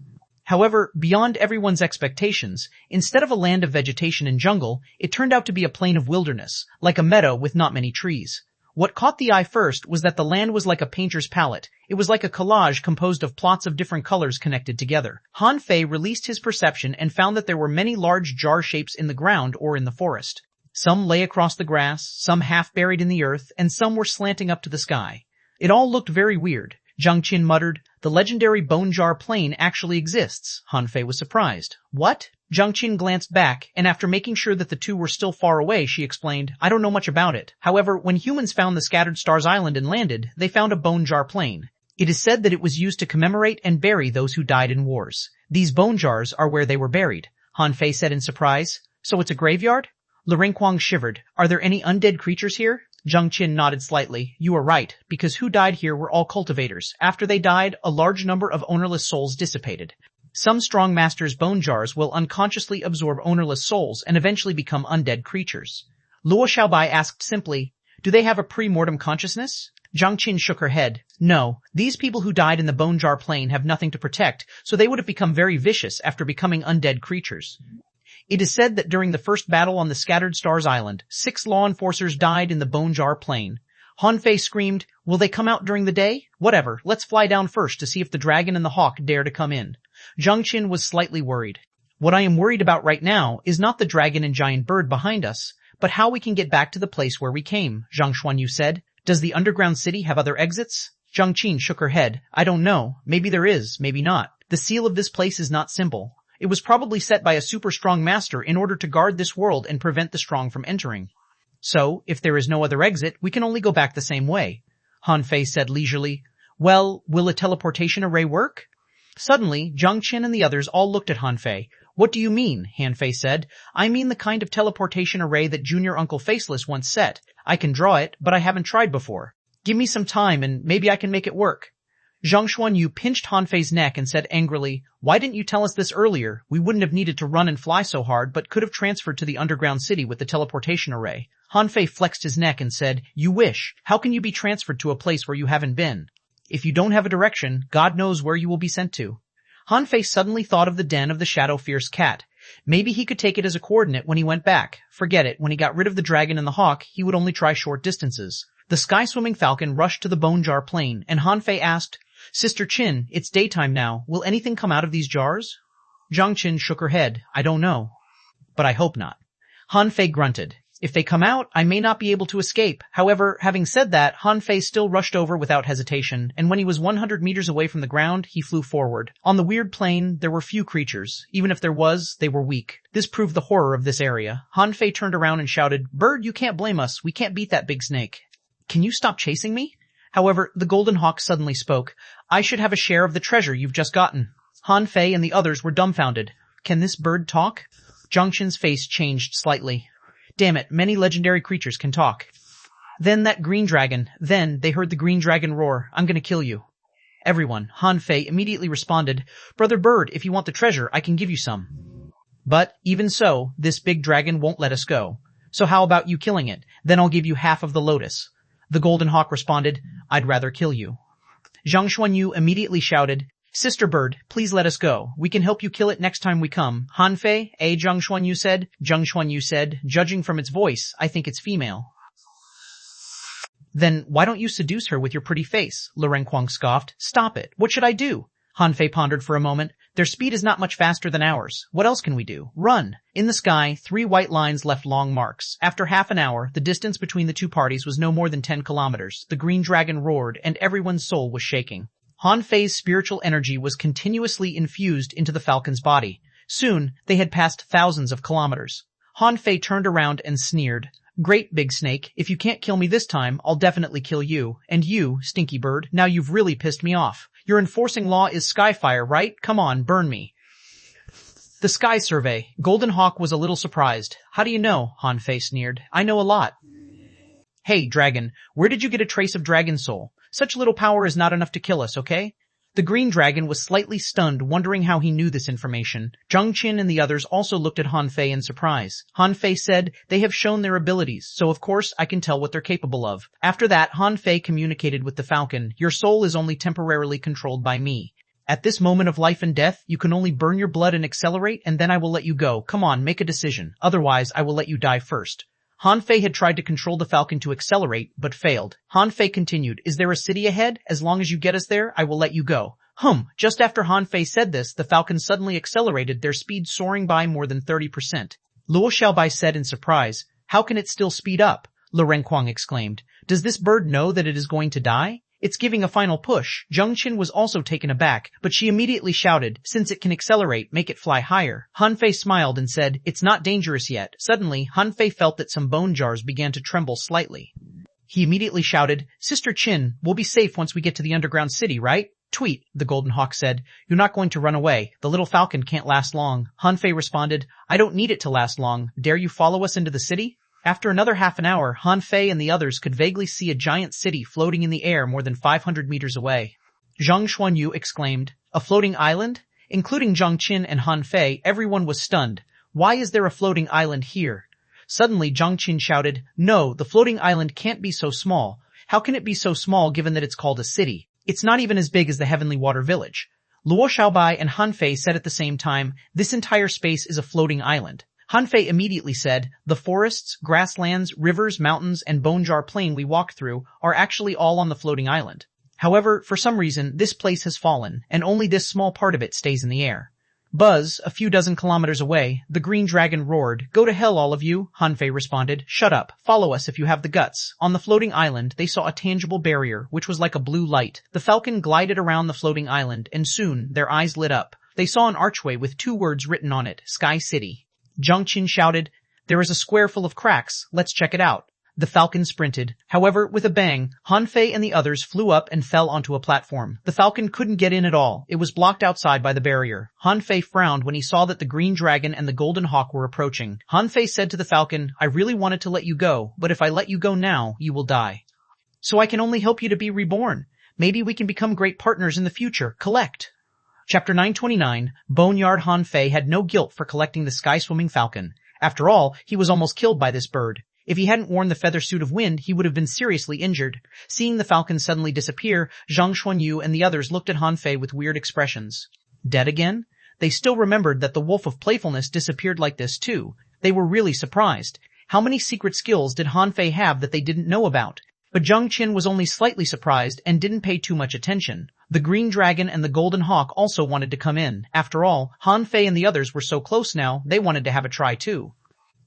However, beyond everyone's expectations, instead of a land of vegetation and jungle, it turned out to be a plain of wilderness, like a meadow with not many trees. What caught the eye first was that the land was like a painter's palette. It was like a collage composed of plots of different colors connected together. Han Fei released his perception and found that there were many large jar shapes in the ground or in the forest. Some lay across the grass, some half buried in the earth, and some were slanting up to the sky. It all looked very weird. Zhang Qin muttered, "The legendary bone jar plane actually exists." Han Fei was surprised. "What?" Zhang Qin glanced back, and after making sure that the two were still far away, she explained, "I don't know much about it. However, when humans found the Scattered Stars Island and landed, they found a bone jar plane. It is said that it was used to commemorate and bury those who died in wars. These bone jars are where they were buried," Han Fei said in surprise. "So it's a graveyard?" Ling shivered. "Are there any undead creatures here?" Zhang Qin nodded slightly. "You are right, because who died here were all cultivators. After they died, a large number of ownerless souls dissipated. Some strong masters' bone jars will unconsciously absorb ownerless souls and eventually become undead creatures." Luo Xiaobai asked simply, "Do they have a pre-mortem consciousness?" Zhang Qin shook her head. "No, these people who died in the bone jar plane have nothing to protect, so they would have become very vicious after becoming undead creatures. It is said that during the first battle on the Scattered Stars Island, 6 law enforcers died in the bone jar plane." Han Fei screamed, "Will they come out during the day? Whatever, let's fly down first to see if the dragon and the hawk dare to come in." Zhang Qin was slightly worried. "What I am worried about right now is not the dragon and giant bird behind us, but how we can get back to the place where we came," Zhang Xuanyu said. "Does the underground city have other exits?" Zhang Qin shook her head. "I don't know. Maybe there is, maybe not. The seal of this place is not simple. It was probably set by a super strong master in order to guard this world and prevent the strong from entering. So, if there is no other exit, we can only go back the same way," Han Fei said leisurely. "Well, will a teleportation array work?" Suddenly, Zhang Qin and the others all looked at Han Fei. "What do you mean?" Han Fei said. "I mean the kind of teleportation array that Junior Uncle Faceless once set. I can draw it, but I haven't tried before. Give me some time and maybe I can make it work." Zhang Xuanyu pinched Han Fei's neck and said angrily, "Why didn't you tell us this earlier? We wouldn't have needed to run and fly so hard, but could have transferred to the underground city with the teleportation array." Han Fei flexed his neck and said, "You wish. How can you be transferred to a place where you haven't been? If you don't have a direction, God knows where you will be sent to." Han Fei suddenly thought of the den of the shadow-fierce cat. Maybe he could take it as a coordinate when he went back. Forget it, when he got rid of the dragon and the hawk, he would only try short distances. The sky-swimming falcon rushed to the bone jar plane, and Han Fei asked, "Sister Qin, it's daytime now. Will anything come out of these jars?" Zhang Qin shook her head. "I don't know. But I hope not." Han Fei grunted. "If they come out, I may not be able to escape." However, having said that, Han Fei still rushed over without hesitation, and when he was 100 meters away from the ground, he flew forward. On the weird plain, there were few creatures. Even if there was, they were weak. This proved the horror of this area. Han Fei turned around and shouted, "Bird, you can't blame us. We can't beat that big snake. Can you stop chasing me?" However, the golden hawk suddenly spoke. "I should have a share of the treasure you've just gotten." Han Fei and the others were dumbfounded. "Can this bird talk?" Zhang Qin's face changed slightly. "Damn it, many legendary creatures can talk." Then that green dragon. Then they heard the green dragon roar, "I'm gonna kill you." Everyone, Han Fei immediately responded, "Brother Bird, if you want the treasure, I can give you some." "But, even so, this big dragon won't let us go. So how about you killing it? Then I'll give you half of the lotus." The golden hawk responded, "I'd rather kill you." Zhang Xuanyu immediately shouted, "Sister Bird, please let us go. We can help you kill it next time we come." "Han Fei, eh?" Zhang Xuanyu said. Zhang Xuanyu said, "Judging from its voice, I think it's female." "Then why don't you seduce her with your pretty face?" Ling scoffed. "Stop it. What should I do?" Han Fei pondered for a moment. "Their speed is not much faster than ours. What else can we do? Run." In the sky, 3 white lines left long marks. After half an hour, the distance between the two parties was no more than 10 kilometers. The green dragon roared, and everyone's soul was shaking. Han Fei's spiritual energy was continuously infused into the falcon's body. Soon, they had passed thousands of kilometers. Han Fei turned around and sneered. "Great, big snake. If you can't kill me this time, I'll definitely kill you. And you, stinky bird, now you've really pissed me off. Your enforcing law is skyfire, right? Come on, burn me." The sky survey. Golden Hawk was a little surprised. "How do you know?" Han Fei sneered. "I know a lot." "Hey, dragon, where did you get a trace of dragon soul? Such little power is not enough to kill us, okay?" The green dragon was slightly stunned, wondering how he knew this information. Zhang Qin and the others also looked at Han Fei in surprise. Han Fei said, "They have shown their abilities, so of course I can tell what they're capable of." After that, Han Fei communicated with the falcon, "Your soul is only temporarily controlled by me. At this moment of life and death, you can only burn your blood and accelerate, and then I will let you go. Come on, make a decision. Otherwise, I will let you die first." Han Fei had tried to control the falcon to accelerate, but failed. Han Fei continued, "Is there a city ahead? As long as you get us there, I will let you go." Just after Han Fei said this, the falcon suddenly accelerated, their speed soaring by more than 30%. Luo Xiaobai said in surprise, How can it still speed up? Lu Renquang exclaimed. Does this bird know that it is going to die? It's giving a final push. Zhang Qin was also taken aback, but she immediately shouted, since it can accelerate, make it fly higher. Han Fei smiled and said, it's not dangerous yet. Suddenly, Han Fei felt that some bone jars began to tremble slightly. He immediately shouted, Sister Qin, we'll be safe once we get to the underground city, right? Tweet, the Golden Hawk said. You're not going to run away. The little falcon can't last long. Han Fei responded, I don't need it to last long. Dare you follow us into the city? After another half an hour, Han Fei and the others could vaguely see a giant city floating in the air more than 500 meters away. Zhang Xuanyu exclaimed, a floating island? Including Zhang Qin and Han Fei, everyone was stunned. Why is there a floating island here? Suddenly Zhang Qin shouted, no, the floating island can't be so small. How can it be so small given that it's called a city? It's not even as big as the Heavenly Water Village. Luo Xiaobai and Han Fei said at the same time, this entire space is a floating island. Han Fei immediately said, the forests, grasslands, rivers, mountains, and bone jar plain we walked through are actually all on the floating island. However, for some reason, this place has fallen, and only this small part of it stays in the air. Buzz, a few dozen kilometers away, the green dragon roared, go to hell all of you, Han Fei responded. Shut up, follow us if you have the guts. On the floating island, they saw a tangible barrier, which was like a blue light. The falcon glided around the floating island, and soon, their eyes lit up. They saw an archway with 2 words written on it, Sky City. Zhang Qin shouted, there is a square full of cracks, let's check it out. The falcon sprinted. However, with a bang, Han Fei and the others flew up and fell onto a platform. The falcon couldn't get in at all. It was blocked outside by the barrier. Han Fei frowned when he saw that the green dragon and the golden hawk were approaching. Han Fei said to the falcon, I really wanted to let you go, but if I let you go now, you will die. So I can only help you to be reborn. Maybe we can become great partners in the future. Collect. Chapter 929, Boneyard. Han Fei had no guilt for collecting the sky-swimming falcon. After all, he was almost killed by this bird. If he hadn't worn the feather suit of wind, he would have been seriously injured. Seeing the falcon suddenly disappear, Zhang Xuanyu and the others looked at Han Fei with weird expressions. Dead again? They still remembered that the wolf of playfulness disappeared like this too. They were really surprised. How many secret skills did Han Fei have that they didn't know about? But Zhang Qin was only slightly surprised and didn't pay too much attention. The green dragon and the golden hawk also wanted to come in. After all, Han Fei and the others were so close now, they wanted to have a try too.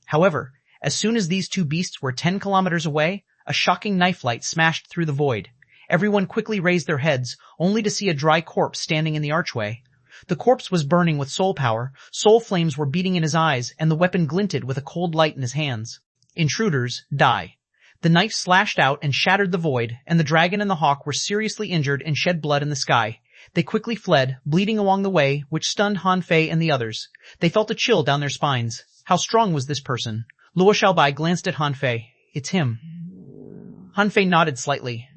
However, as soon as these 2 beasts were 10 kilometers away, a shocking knife light smashed through the void. Everyone quickly raised their heads, only to see a dry corpse standing in the archway. The corpse was burning with soul power, soul flames were beating in his eyes, and the weapon glinted with a cold light in his hands. Intruders, die. The knife slashed out and shattered the void, and the dragon and the hawk were seriously injured and shed blood in the sky. They quickly fled, bleeding along the way, which stunned Han Fei and the others. They felt a chill down their spines. How strong was this person? Luo Xiaobai glanced at Han Fei. It's him. Han Fei nodded slightly.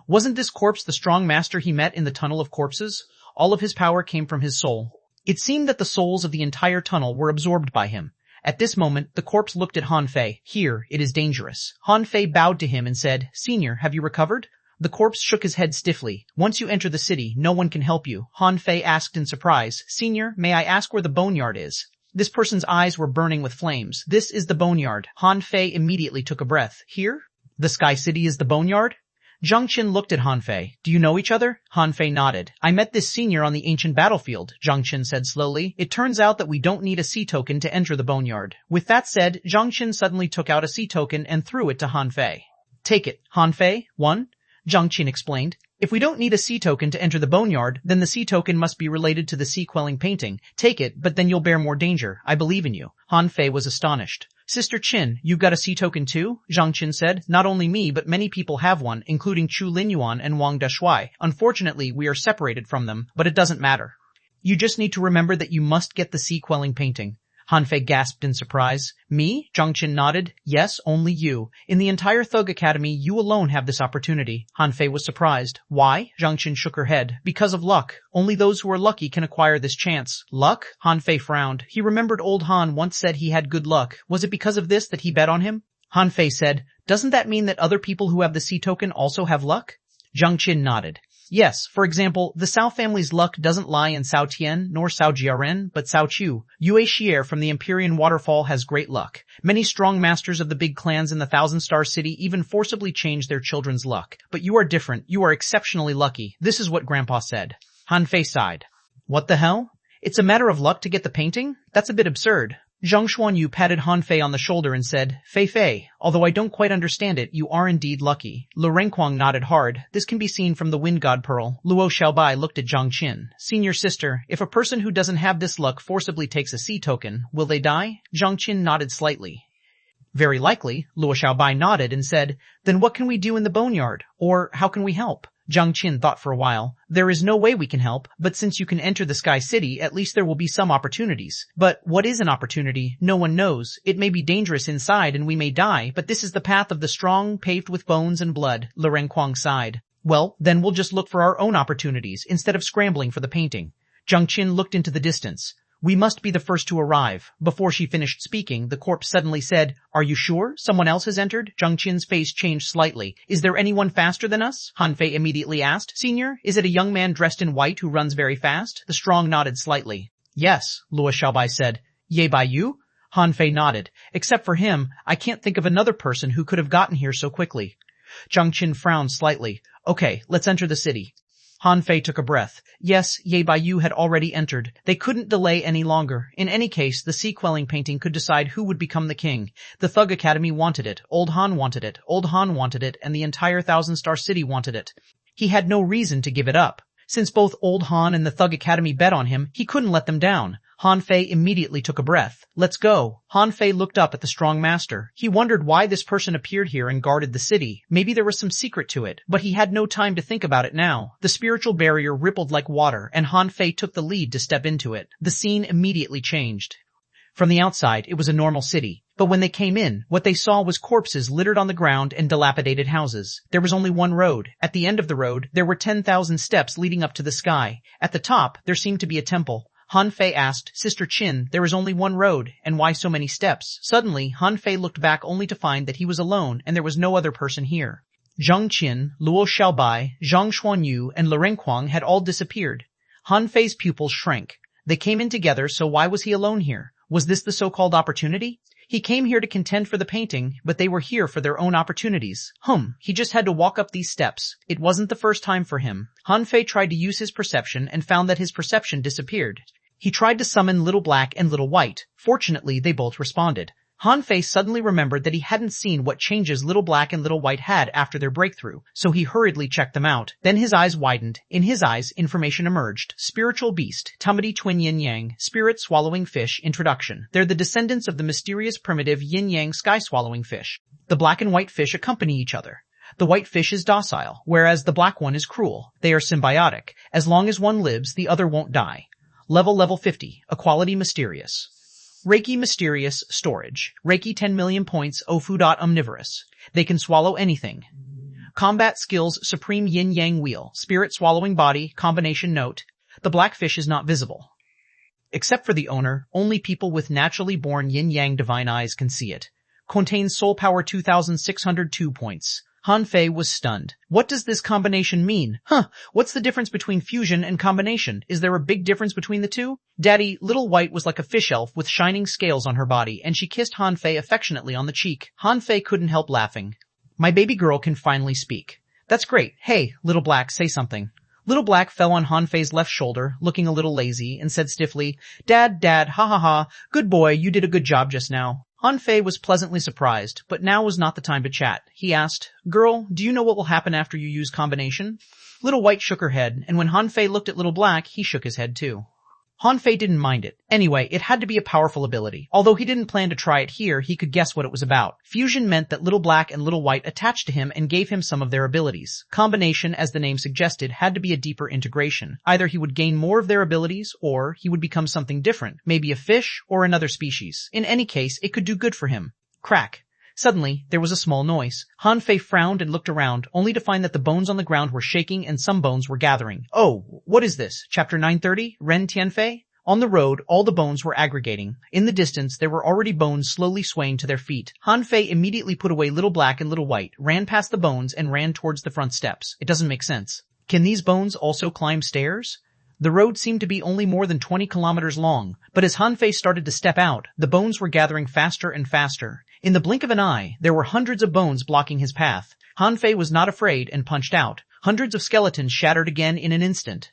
Wasn't this corpse the strong master he met in the Tunnel of Corpses? All of his power came from his soul. It seemed that the souls of the entire tunnel were absorbed by him. At this moment, the corpse looked at Han Fei. Here, it is dangerous. Han Fei bowed to him and said, Senior, have you recovered? The corpse shook his head stiffly. Once you enter the city, no one can help you. Han Fei asked in surprise, Senior, may I ask where the boneyard is? This person's eyes were burning with flames. This is the boneyard. Han Fei immediately took a breath. Here? The Sky City is the boneyard? Zhang Qin looked at Han Fei. Do you know each other? Han Fei nodded. I met this senior on the ancient battlefield, Zhang Qin said slowly. It turns out that we don't need a sea token to enter the boneyard. With that said, Zhang Qin suddenly took out a sea token and threw it to Han Fei. Take it, Han Fei. 1. Zhang Qin explained. If we don't need a sea token to enter the boneyard, then the sea token must be related to the sea-quelling painting. Take it, but then you'll bear more danger. I believe in you. Han Fei was astonished. Sister Qin, you got a sea token too? Zhang Qin said. Not only me, but many people have one, including Chu Linyuan and Wang Deshuai. Unfortunately, we are separated from them, but it doesn't matter. You just need to remember that you must get the sea-quelling painting. Han Fei gasped in surprise. Me? Zhang Qin nodded. Yes, only you. In the entire Thug Academy, you alone have this opportunity. Han Fei was surprised. Why? Zhang Qin shook her head. Because of luck. Only those who are lucky can acquire this chance. Luck? Han Fei frowned. He remembered old Han once said he had good luck. Was it because of this that he bet on him? Han Fei said, doesn't that mean that other people who have the sea token also have luck? Zhang Qin nodded. Yes, for example, the Cao family's luck doesn't lie in Cao Tian nor Cao Jiaren, but Cao Chu. Yue Xier from the Empyrean Waterfall has great luck. Many strong masters of the big clans in the Thousand Star City even forcibly change their children's luck. But you are different. You are exceptionally lucky. This is what Grandpa said. Han Fei sighed. What the hell? It's a matter of luck to get the painting? That's a bit absurd. Zhang Xuanyu patted Han Fei on the shoulder and said, Fei Fei, although I don't quite understand it, you are indeed lucky. Lu Renquang nodded hard. This can be seen from the Wind God Pearl. Luo Xiaobai looked at Zhang Qin. Senior sister, if a person who doesn't have this luck forcibly takes a sea token, will they die? Zhang Qin nodded slightly. Very likely, Luo Xiaobai nodded and said, then what can we do in the boneyard? Or how can we help? Zhang Qin thought for a while. There is no way we can help, but since you can enter the Sky City, at least there will be some opportunities. But what is an opportunity? No one knows. It may be dangerous inside and we may die, but this is the path of the strong, paved with bones and blood, Lu Renquang sighed. Well, then we'll just look for our own opportunities, instead of scrambling for the painting. Zhang Qin looked into the distance. We must be the first to arrive. Before she finished speaking, the corpse suddenly said, Are you sure? Someone else has entered? Zhang Qin's face changed slightly. Is there anyone faster than us? Han Fei immediately asked. Senior, is it a young man dressed in white who runs very fast? The strong nodded slightly. Yes, Luo Xiaobai said. Ye Bai Yu? Han Fei nodded. Except for him, I can't think of another person who could have gotten here so quickly. Zhang Qin frowned slightly. Okay, let's enter the city. Han Fei took a breath. Yes, Ye Bai Yu had already entered. They couldn't delay any longer. In any case, the sea-quelling painting could decide who would become the king. The Thug Academy wanted it, Old Han wanted it, Old Han wanted it, and the entire Thousand-Star City wanted it. He had no reason to give it up. Since both Old Han and the Thug Academy bet on him, he couldn't let them down. Han Fei immediately took a breath. Let's go. Han Fei looked up at the strong master. He wondered why this person appeared here and guarded the city. Maybe there was some secret to it, but he had no time to think about it now. The spiritual barrier rippled like water, and Han Fei took the lead to step into it. The scene immediately changed. From the outside, it was a normal city. But when they came in, what they saw was corpses littered on the ground and dilapidated houses. There was only one road. At the end of the road, there were 10,000 steps leading up to the sky. At the top, there seemed to be a temple. Han Fei asked, Sister Qin, there is only one road, and why so many steps? Suddenly, Han Fei looked back only to find that he was alone and there was no other person here. Zhang Qin, Luo Xiaobai, Zhang Xuanyu, and Lu Renquang had all disappeared. Han Fei's pupils shrank. They came in together, so why was he alone here? Was this the so-called opportunity? He came here to contend for the painting, but they were here for their own opportunities. He just had to walk up these steps. It wasn't the first time for him. Han Fei tried to use his perception and found that his perception disappeared. He tried to summon Little Black and Little White. Fortunately, they both responded. Han Fei suddenly remembered that he hadn't seen what changes Little Black and Little White had after their breakthrough, so he hurriedly checked them out. Then his eyes widened. In his eyes, information emerged. Spiritual beast, Tumity twin yin-yang, spirit swallowing fish, introduction. They're the descendants of the mysterious primitive yin-yang sky-swallowing fish. The black and white fish accompany each other. The white fish is docile, whereas the black one is cruel. They are symbiotic. As long as one lives, the other won't die. Level 50. Equality mysterious. Reiki mysterious storage. Reiki 10 million points. Ofu. Omnivorous. They can swallow anything. Combat skills supreme yin-yang wheel. Spirit swallowing body. Combination note. The black fish is not visible. Except for the owner, only people with naturally born yin-yang divine eyes can see it. Contains soul power 2,602 points. Han Fei was stunned. What does this combination mean? What's the difference between fusion and combination? Is there a big difference between the two? Daddy, Little White was like a fish elf with shining scales on her body, and she kissed Han Fei affectionately on the cheek. Han Fei couldn't help laughing. My baby girl can finally speak. That's great. Hey, Little Black, say something. Little Black fell on Han Fei's left shoulder, looking a little lazy, and said stiffly, Dad, ha ha ha, good boy, you did a good job just now. Han Fei was pleasantly surprised, but now was not the time to chat. He asked, Girl, do you know what will happen after you use combination? Little White shook her head, and when Han Fei looked at Little Black, he shook his head too. Han Fei didn't mind it. Anyway, it had to be a powerful ability. Although he didn't plan to try it here, he could guess what it was about. Fusion meant that Little Black and Little White attached to him and gave him some of their abilities. Combination, as the name suggested, had to be a deeper integration. Either he would gain more of their abilities, or he would become something different, maybe a fish or another species. In any case, it could do good for him. Crack. Suddenly, there was a small noise. Han Fei frowned and looked around, only to find that the bones on the ground were shaking and some bones were gathering. Oh, what is this? Chapter 930? Ren Tianfei? On the road, all the bones were aggregating. In the distance, there were already bones slowly swaying to their feet. Han Fei immediately put away Little Black and Little White, ran past the bones, and ran towards the front steps. It doesn't make sense. Can these bones also climb stairs? The road seemed to be only more than 20 kilometers long, but as Han Fei started to step out, the bones were gathering faster and faster. In the blink of an eye, there were hundreds of bones blocking his path. Han Fei was not afraid and punched out. Hundreds of skeletons shattered again in an instant.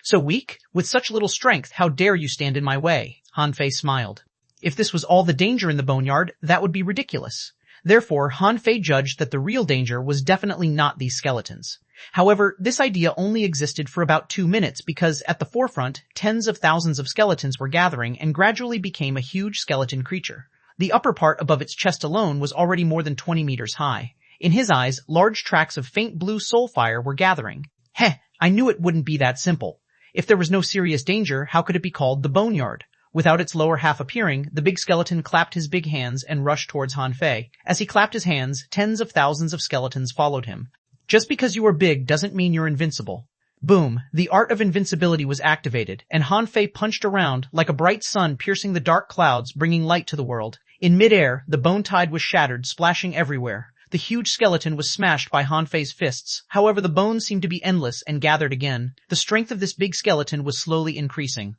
So weak? With such little strength, how dare you stand in my way? Han Fei smiled. If this was all the danger in the boneyard, that would be ridiculous. Therefore, Han Fei judged that the real danger was definitely not these skeletons. However, this idea only existed for about 2 minutes because at the forefront, tens of thousands of skeletons were gathering and gradually became a huge skeleton creature. The upper part above its chest alone was already more than 20 meters high. In his eyes, large tracts of faint blue soul fire were gathering. Heh, I knew it wouldn't be that simple. If there was no serious danger, how could it be called the boneyard? Without its lower half appearing, the big skeleton clapped his big hands and rushed towards Han Fei. As he clapped his hands, tens of thousands of skeletons followed him. Just because you are big doesn't mean you're invincible. Boom, the art of invincibility was activated, and Han Fei punched around like a bright sun piercing the dark clouds, bringing light to the world. In midair, the bone tide was shattered, splashing everywhere. The huge skeleton was smashed by Han Fei's fists. However, the bones seemed to be endless and gathered again. The strength of this big skeleton was slowly increasing.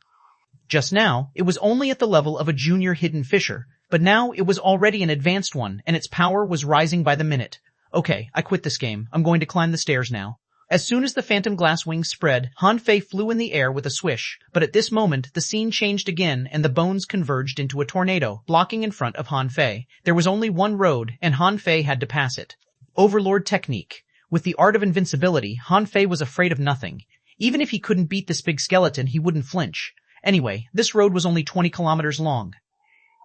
Just now, it was only at the level of a junior hidden fisher, but now it was already an advanced one, and its power was rising by the minute. Okay, I quit this game. I'm going to climb the stairs now. As soon as the phantom glass wings spread, Han Fei flew in the air with a swish, but at this moment the scene changed again and the bones converged into a tornado, blocking in front of Han Fei. There was only one road, and Han Fei had to pass it. Overlord technique. With the art of invincibility, Han Fei was afraid of nothing. Even if he couldn't beat this big skeleton, he wouldn't flinch. Anyway, this road was only 20 kilometers long.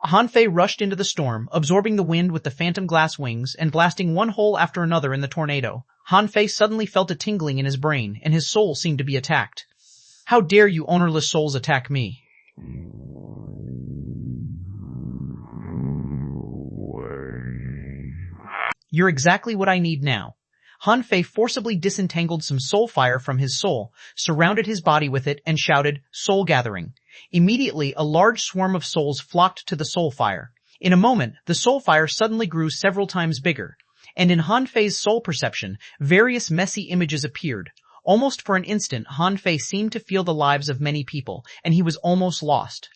Han Fei rushed into the storm, absorbing the wind with the phantom glass wings and blasting one hole after another in the tornado. Han Fei suddenly felt a tingling in his brain, and his soul seemed to be attacked. How dare you ownerless souls attack me? You're exactly what I need now. Han Fei forcibly disentangled some soul fire from his soul, surrounded his body with it, and shouted, "Soul gathering." Immediately, a large swarm of souls flocked to the soul fire. In a moment, the soul fire suddenly grew several times bigger, and in Han Fei's soul perception, various messy images appeared. Almost for an instant, Han Fei seemed to feel the lives of many people, and he was almost lost.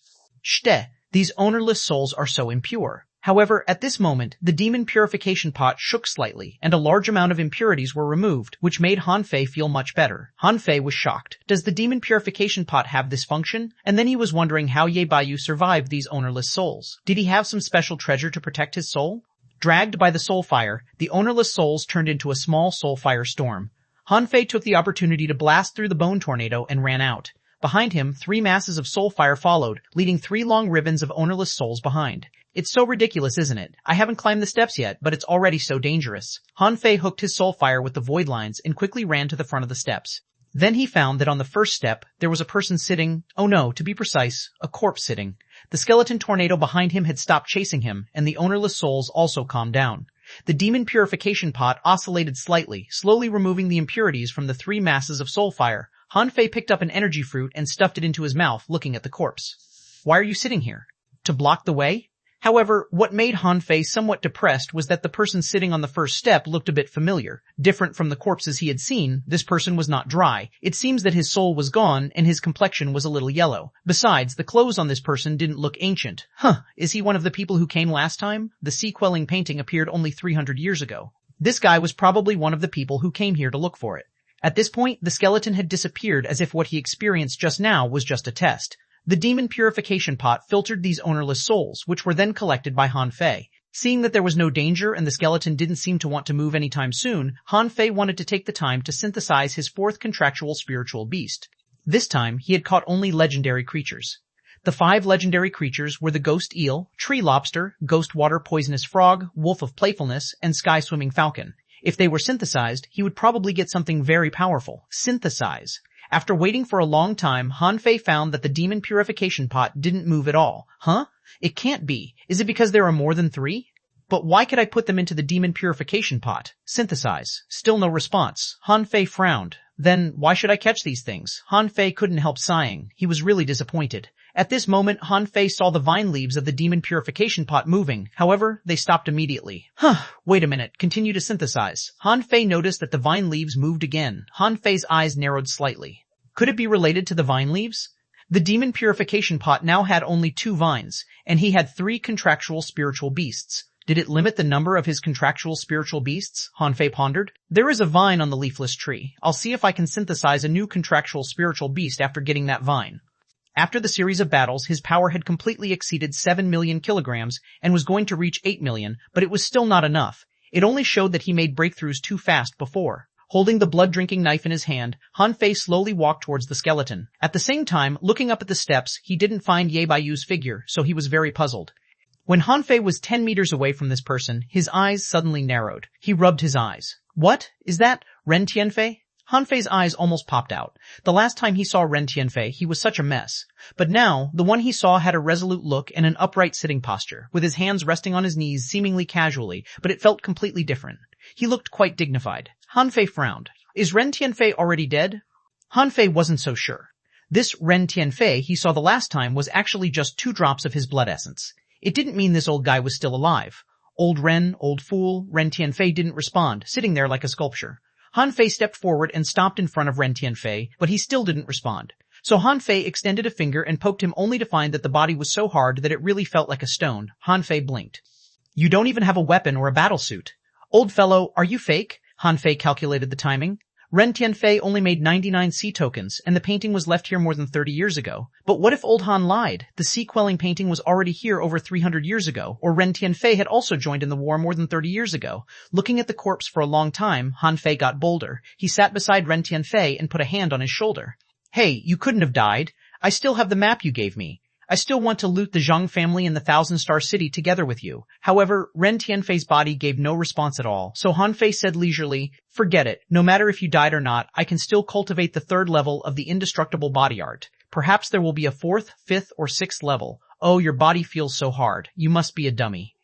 Shte, these ownerless souls are so impure. However, at this moment, the demon purification pot shook slightly, and a large amount of impurities were removed, which made Han Fei feel much better. Han Fei was shocked. Does the demon purification pot have this function? And then he was wondering how Ye Baiyu survived these ownerless souls. Did he have some special treasure to protect his soul? Dragged by the soul fire, the ownerless souls turned into a small soul fire storm. Han Fei took the opportunity to blast through the bone tornado and ran out. Behind him, 3 masses of soul fire followed, leading 3 long ribbons of ownerless souls behind. It's so ridiculous, isn't it? I haven't climbed the steps yet, but it's already so dangerous. Han Fei hooked his soul fire with the void lines and quickly ran to the front of the steps. Then he found that on the first step, there was a person sitting, oh no, to be precise, a corpse sitting. The skeleton tornado behind him had stopped chasing him, and the ownerless souls also calmed down. The demon purification pot oscillated slightly, slowly removing the impurities from the 3 masses of soul fire. Han Fei picked up an energy fruit and stuffed it into his mouth, looking at the corpse. Why are you sitting here? To block the way? However, what made Han Fei somewhat depressed was that the person sitting on the first step looked a bit familiar. Different from the corpses he had seen, this person was not dry. It seems that his soul was gone and his complexion was a little yellow. Besides, the clothes on this person didn't look ancient. Is he one of the people who came last time? The sea-quelling painting appeared only 300 years ago. This guy was probably one of the people who came here to look for it. At this point, the skeleton had disappeared as if what he experienced just now was just a test. The demon purification pot filtered these ownerless souls, which were then collected by Han Fei. Seeing that there was no danger and the skeleton didn't seem to want to move anytime soon, Han Fei wanted to take the time to synthesize his 4th contractual spiritual beast. This time, he had caught only legendary creatures. The 5 legendary creatures were the ghost eel, tree lobster, ghost water poisonous frog, wolf of playfulness, and sky swimming falcon. If they were synthesized, he would probably get something very powerful. Synthesize. After waiting for a long time, Han Fei found that the demon purification pot didn't move at all. It can't be. Is it because there are more than 3? But why could I put them into the demon purification pot? Synthesize. Still no response. Han Fei frowned. Then, why should I catch these things? Han Fei couldn't help sighing. He was really disappointed. At this moment, Han Fei saw the vine leaves of the demon purification pot moving. However, they stopped immediately. Wait a minute. Continue to synthesize. Han Fei noticed that the vine leaves moved again. Han Fei's eyes narrowed slightly. Could it be related to the vine leaves? The demon purification pot now had only 2 vines, and he had 3 contractual spiritual beasts. Did it limit the number of his contractual spiritual beasts? Han Fei pondered. There is a vine on the leafless tree. I'll see if I can synthesize a new contractual spiritual beast after getting that vine. After the series of battles, his power had completely exceeded 7 million kilograms and was going to reach 8 million, but it was still not enough. It only showed that he made breakthroughs too fast before. Holding the blood-drinking knife in his hand, Han Fei slowly walked towards the skeleton. At the same time, looking up at the steps, he didn't find Ye Baiyu's figure, so he was very puzzled. When Han Fei was 10 meters away from this person, his eyes suddenly narrowed. He rubbed his eyes. What? Is that Ren Tianfei? Han Fei's eyes almost popped out. The last time he saw Ren Tianfei, he was such a mess. But now, the one he saw had a resolute look and an upright sitting posture, with his hands resting on his knees seemingly casually, but it felt completely different. He looked quite dignified. Han Fei frowned. Is Ren Tianfei already dead? Han Fei wasn't so sure. This Ren Tianfei he saw the last time was actually just 2 drops of his blood essence. It didn't mean this old guy was still alive. Old Ren, old fool, Ren Tianfei didn't respond, sitting there like a sculpture. Han Fei stepped forward and stomped in front of Ren Tianfei, but he still didn't respond. So Han Fei extended a finger and poked him only to find that the body was so hard that it really felt like a stone. Han Fei blinked. You don't even have a weapon or a battle suit. Old fellow, are you fake? Han Fei calculated the timing. Ren Tianfei only made 99 sea tokens, and the painting was left here more than 30 years ago. But what if old Han lied? The sea-quelling painting was already here over 300 years ago, or Ren Tianfei had also joined in the war more than 30 years ago. Looking at the corpse for a long time, Han Fei got bolder. He sat beside Ren Tianfei and put a hand on his shoulder. Hey, you couldn't have died. I still have the map you gave me. I still want to loot the Zhang family in the Thousand-Star City together with you. However, Ren Tianfei's body gave no response at all, so Han Fei said leisurely, forget it. No matter if you died or not, I can still cultivate the 3rd level of the indestructible body art. Perhaps there will be a 4th, 5th, or 6th level. Oh, your body feels so hard. You must be a dummy.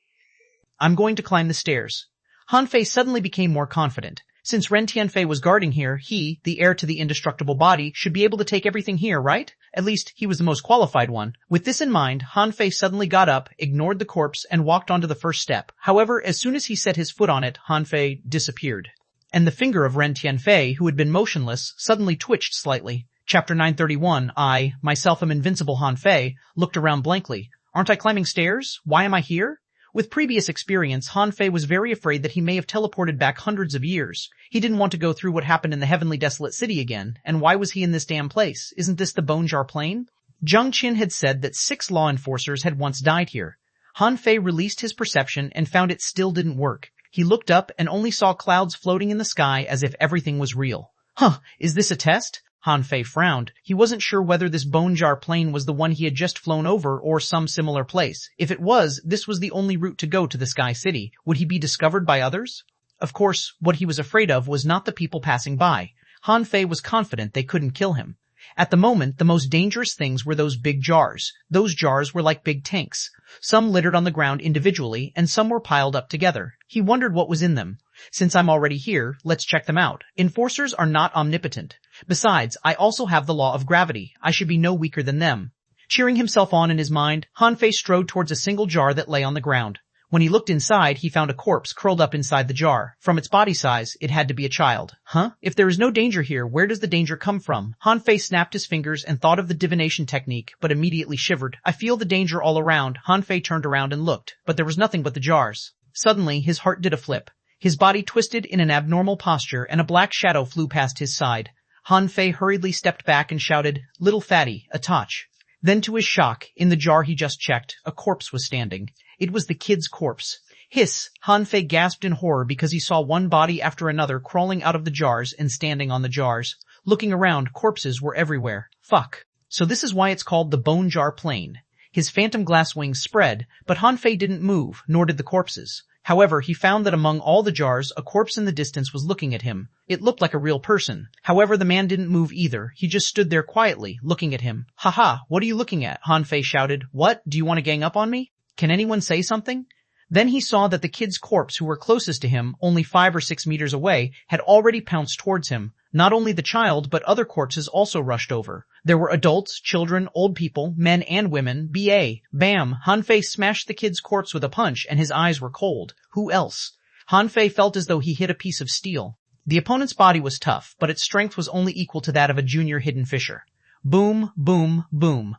I'm going to climb the stairs. Han Fei suddenly became more confident. Since Ren Tianfei was guarding here, he, the heir to the indestructible body, should be able to take everything here, right? At least, he was the most qualified one. With this in mind, Han Fei suddenly got up, ignored the corpse, and walked onto the first step. However, as soon as he set his foot on it, Han Fei disappeared. And the finger of Ren Tianfei, who had been motionless, suddenly twitched slightly. Chapter 931, I, myself am invincible Han Fei, looked around blankly. Aren't I climbing stairs? Why am I here? With previous experience, Han Fei was very afraid that he may have teleported back hundreds of years. He didn't want to go through what happened in the Heavenly Desolate City again, and why was he in this damn place? Isn't this the Bone Jar Plain? Zhang Qin had said that 6 law enforcers had once died here. Han Fei released his perception and found it still didn't work. He looked up and only saw clouds floating in the sky as if everything was real. Huh, is this a test? Han Fei frowned. He wasn't sure whether this Bone Jar Plain was the one he had just flown over or some similar place. If it was, this was the only route to go to the Sky City. Would he be discovered by others? Of course, what he was afraid of was not the people passing by. Han Fei was confident they couldn't kill him. At the moment, the most dangerous things were those big jars. Those jars were like big tanks. Some littered on the ground individually, and some were piled up together. He wondered what was in them. Since I'm already here, let's check them out. Enforcers are not omnipotent. Besides, I also have the law of gravity. I should be no weaker than them. Cheering himself on in his mind, Han Fei strode towards a single jar that lay on the ground. When he looked inside, he found a corpse curled up inside the jar. From its body size, it had to be a child. Huh? If there is no danger here, where does the danger come from? Han Fei snapped his fingers and thought of the divination technique, but immediately shivered. I feel the danger all around. Han Fei turned around and looked, but there was nothing but the jars. Suddenly, his heart did a flip. His body twisted in an abnormal posture and a black shadow flew past his side. Han Fei hurriedly stepped back and shouted, "Little fatty, a touch." Then to his shock, in the jar he just checked, a corpse was standing. It was the kid's corpse. Hiss! Han Fei gasped in horror because he saw one body after another crawling out of the jars and standing on the jars. Looking around, corpses were everywhere. Fuck. So this is why it's called the Bone Jar Plain. His phantom glass wings spread, but Han Fei didn't move, nor did the corpses. However, he found that among all the jars, a corpse in the distance was looking at him. It looked like a real person. However, the man didn't move either. He just stood there quietly, looking at him. Haha, what are you looking at? Han Fei shouted. What? Do you want to gang up on me? Can anyone say something? Then he saw that the kid's corpse, who were closest to him, only 5 or 6 meters away, had already pounced towards him. Not only the child, but other corpses also rushed over. There were adults, children, old people, men and women. B.A. Bam! Han Fei smashed the kid's corpse with a punch, and his eyes were cold. Who else? Han Fei felt as though he hit a piece of steel. The opponent's body was tough, but its strength was only equal to that of a junior hidden fisher. Boom, boom, boom.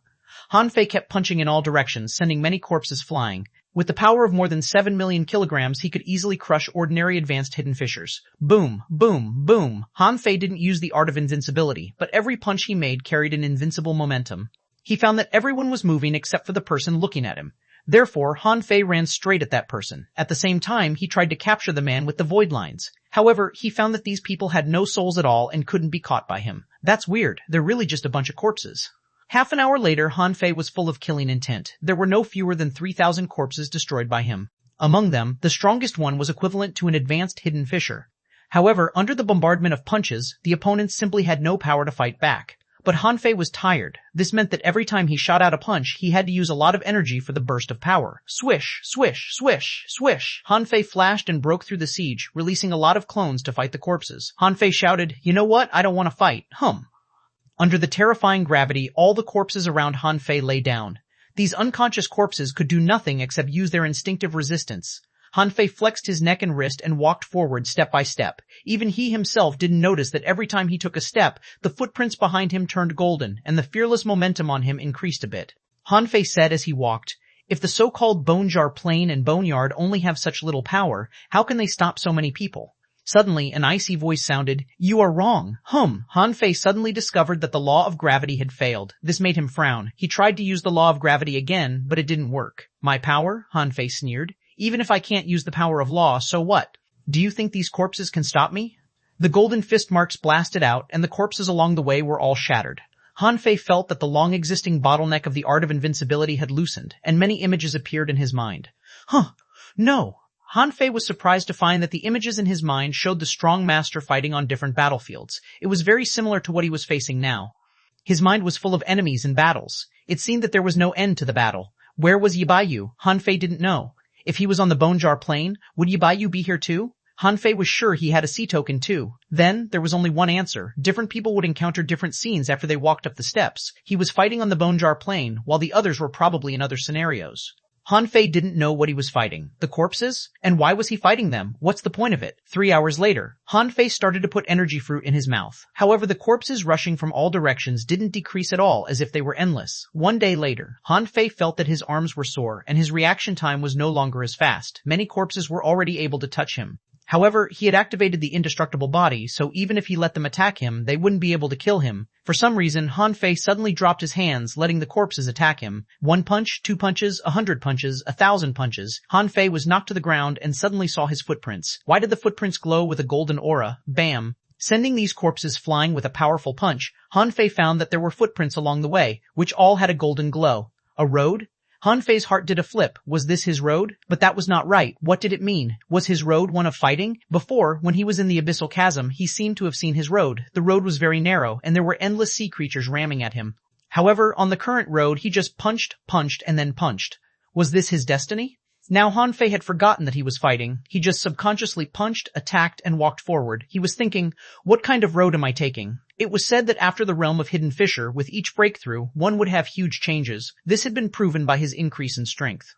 Han Fei kept punching in all directions, sending many corpses flying. With the power of more than 7 million kilograms, he could easily crush ordinary advanced hidden fishers. Boom, boom, boom. Han Fei didn't use the art of invincibility, but every punch he made carried an invincible momentum. He found that everyone was moving except for the person looking at him. Therefore, Han Fei ran straight at that person. At the same time, he tried to capture the man with the void lines. However, he found that these people had no souls at all and couldn't be caught by him. That's weird. They're really just a bunch of corpses. Half an hour later, Han Fei was full of killing intent. There were no fewer than 3,000 corpses destroyed by him. Among them, the strongest one was equivalent to an advanced hidden fisher. However, under the bombardment of punches, the opponents simply had no power to fight back. But Han Fei was tired. This meant that every time he shot out a punch, he had to use a lot of energy for the burst of power. Swish, swish, swish, swish. Han Fei flashed and broke through the siege, releasing a lot of clones to fight the corpses. Han Fei shouted, "You know what? I don't want to fight." Under the terrifying gravity, all the corpses around Han Fei lay down. These unconscious corpses could do nothing except use their instinctive resistance. Han Fei flexed his neck and wrist and walked forward step by step. Even he himself didn't notice that every time he took a step, the footprints behind him turned golden, and the fearless momentum on him increased a bit. Han Fei said as he walked, "If the so-called Bone Jar Plain and Boneyard only have such little power, how can they stop so many people?" Suddenly, an icy voice sounded, "You are wrong." Han Fei suddenly discovered that the law of gravity had failed. This made him frown. He tried to use the law of gravity again, but it didn't work. "My power?" Han Fei sneered. "Even if I can't use the power of law, so what? Do you think these corpses can stop me?" The golden fist marks blasted out, and the corpses along the way were all shattered. Han Fei felt that the long-existing bottleneck of the art of invincibility had loosened, and many images appeared in his mind. No! Han Fei was surprised to find that the images in his mind showed the strong master fighting on different battlefields. It was very similar to what he was facing now. His mind was full of enemies and battles. It seemed that there was no end to the battle. Where was Yibayu? Han Fei didn't know. If he was on the Bone Jar Plain, would Yibayu be here too? Han Fei was sure he had a sea token too. Then, there was only one answer. Different people would encounter different scenes after they walked up the steps. He was fighting on the Bone Jar Plain, while the others were probably in other scenarios. Han Fei didn't know what he was fighting. The corpses? And why was he fighting them? What's the point of it? 3 hours later, Han Fei started to put energy fruit in his mouth. However, the corpses rushing from all directions didn't decrease at all, as if they were endless. 1 day later, Han Fei felt that his arms were sore, and his reaction time was no longer as fast. Many corpses were already able to touch him. However, he had activated the indestructible body, so even if he let them attack him, they wouldn't be able to kill him. For some reason, Han Fei suddenly dropped his hands, letting the corpses attack him. 1 punch, 2 punches, 100 punches, 1,000 punches. Han Fei was knocked to the ground and suddenly saw his footprints. Why did the footprints glow with a golden aura? Bam! Sending these corpses flying with a powerful punch, Han Fei found that there were footprints along the way, which all had a golden glow. A road? Han Fei's heart did a flip. Was this his road? But that was not right. What did it mean? Was his road one of fighting? Before, when he was in the abyssal chasm, he seemed to have seen his road. The road was very narrow, and there were endless sea creatures ramming at him. However, on the current road, he just punched, and then punched. Was this his destiny? Now Han Fei had forgotten that he was fighting. He just subconsciously punched, attacked, and walked forward. He was thinking, what kind of road am I taking? It was said that after the realm of Hidden Fisher, with each breakthrough, one would have huge changes. This had been proven by his increase in strength.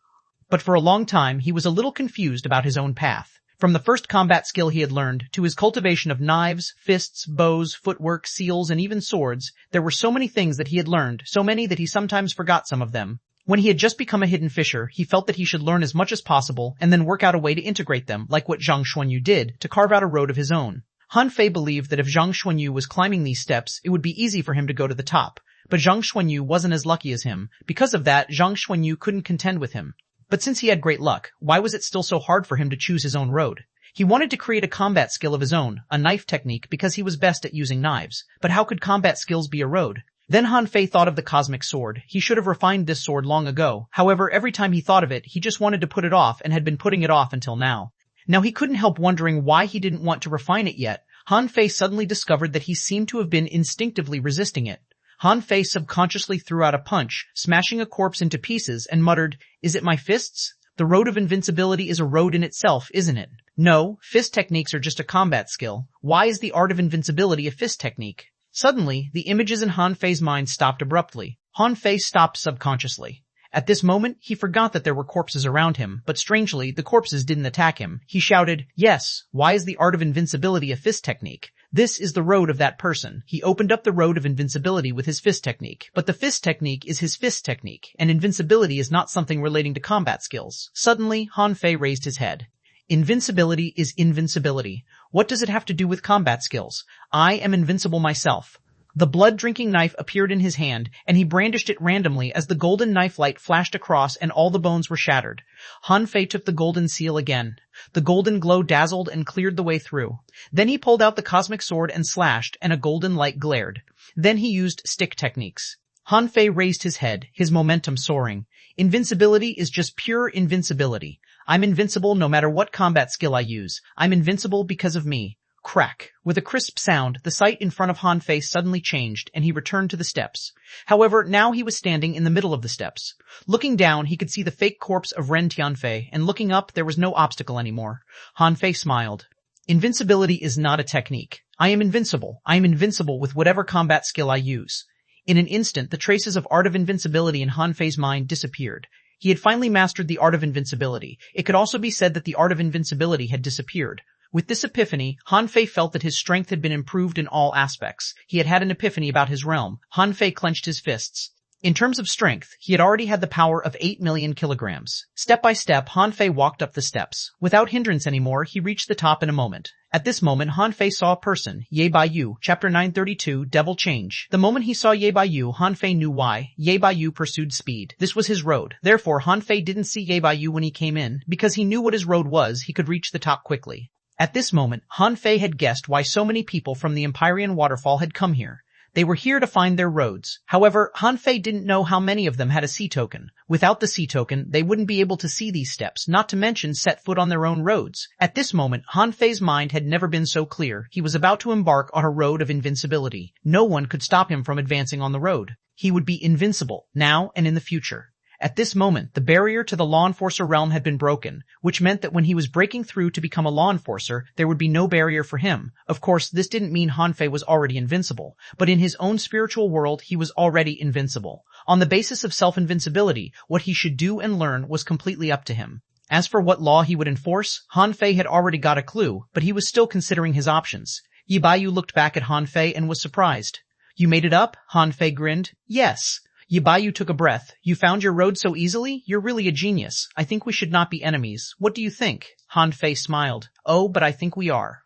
But for a long time, he was a little confused about his own path. From the first combat skill he had learned, to his cultivation of knives, fists, bows, footwork, seals, and even swords, there were so many things that he had learned, so many that he sometimes forgot some of them. When he had just become a hidden fisher, he felt that he should learn as much as possible and then work out a way to integrate them, like what xuanhuan did, to carve out a road of his own. Han Fei believed that if xuanhuan was climbing these steps, it would be easy for him to go to the top. But xuanhuan wasn't as lucky as him. Because of that, xuanhuan couldn't contend with him. But since he had great luck, why was it still so hard for him to choose his own road? He wanted to create a combat skill of his own, a knife technique, because he was best at using knives. But how could combat skills be a road? Then Han Fei thought of the cosmic sword. He should have refined this sword long ago. However, every time he thought of it, he just wanted to put it off and had been putting it off until now. Now he couldn't help wondering why he didn't want to refine it yet. Han Fei suddenly discovered that he seemed to have been instinctively resisting it. Han Fei subconsciously threw out a punch, smashing a corpse into pieces, and muttered, "Is it my fists? The road of invincibility is a road in itself, isn't it? No, fist techniques are just a combat skill. Why is the art of invincibility a fist technique?" Suddenly, the images in Han Fei's mind stopped abruptly. Han Fei stopped subconsciously. At this moment, he forgot that there were corpses around him, but strangely, the corpses didn't attack him. He shouted, "Yes, why is the art of invincibility a fist technique? This is the road of that person." He opened up the road of invincibility with his fist technique. But the fist technique is his fist technique, and invincibility is not something relating to combat skills. Suddenly, Han Fei raised his head. Invincibility is invincibility. What does it have to do with combat skills? I am invincible myself. The blood-drinking knife appeared in his hand, and he brandished it randomly as the golden knife light flashed across and all the bones were shattered. Han Fei took the golden seal again. The golden glow dazzled and cleared the way through. Then he pulled out the cosmic sword and slashed, and a golden light glared. Then he used stick techniques. Han Fei raised his head, his momentum soaring. Invincibility is just pure invincibility. I'm invincible no matter what combat skill I use. I'm invincible because of me. Crack. With a crisp sound, the sight in front of Han Fei suddenly changed, and he returned to the steps. However, now he was standing in the middle of the steps. Looking down, he could see the fake corpse of Ren Tianfei, and looking up, there was no obstacle anymore. Han Fei smiled. Invincibility is not a technique. I am invincible. I am invincible with whatever combat skill I use. In an instant, the traces of Art of Invincibility in Han Fei's mind disappeared. He had finally mastered the Art of Invincibility. It could also be said that the Art of Invincibility had disappeared. With this epiphany, Han Fei felt that his strength had been improved in all aspects. He had had an epiphany about his realm. Han Fei clenched his fists. In terms of strength, he had already had the power of 8 million kilograms. Step by step, Han Fei walked up the steps. Without hindrance anymore, he reached the top in a moment. At this moment, Han Fei saw a person, Ye Baiyu, Chapter 932, Devil Change. The moment he saw Ye Baiyu, Han Fei knew why. Ye Baiyu pursued speed. This was his road. Therefore, Han Fei didn't see Ye Baiyu when he came in. Because he knew what his road was, he could reach the top quickly. At this moment, Han Fei had guessed why so many people from the Empyrean waterfall had come here. They were here to find their roads. However, Han Fei didn't know how many of them had a sea token. Without the sea token, they wouldn't be able to see these steps, not to mention set foot on their own roads. At this moment, Han Fei's mind had never been so clear. He was about to embark on a road of invincibility. No one could stop him from advancing on the road. He would be invincible, now and in the future. At this moment, the barrier to the law enforcer realm had been broken, which meant that when he was breaking through to become a law enforcer, there would be no barrier for him. Of course, this didn't mean Han Fei was already invincible, but in his own spiritual world, he was already invincible. On the basis of self-invincibility, what he should do and learn was completely up to him. As for what law he would enforce, Han Fei had already got a clue, but he was still considering his options. Ye Baiyu looked back at Han Fei and was surprised. "You made it up?" Han Fei grinned. "Yes." Ye Baiyu took a breath. "You found your road so easily? You're really a genius. I think we should not be enemies. What do you think?" Han Fei smiled. "Oh, but I think we are."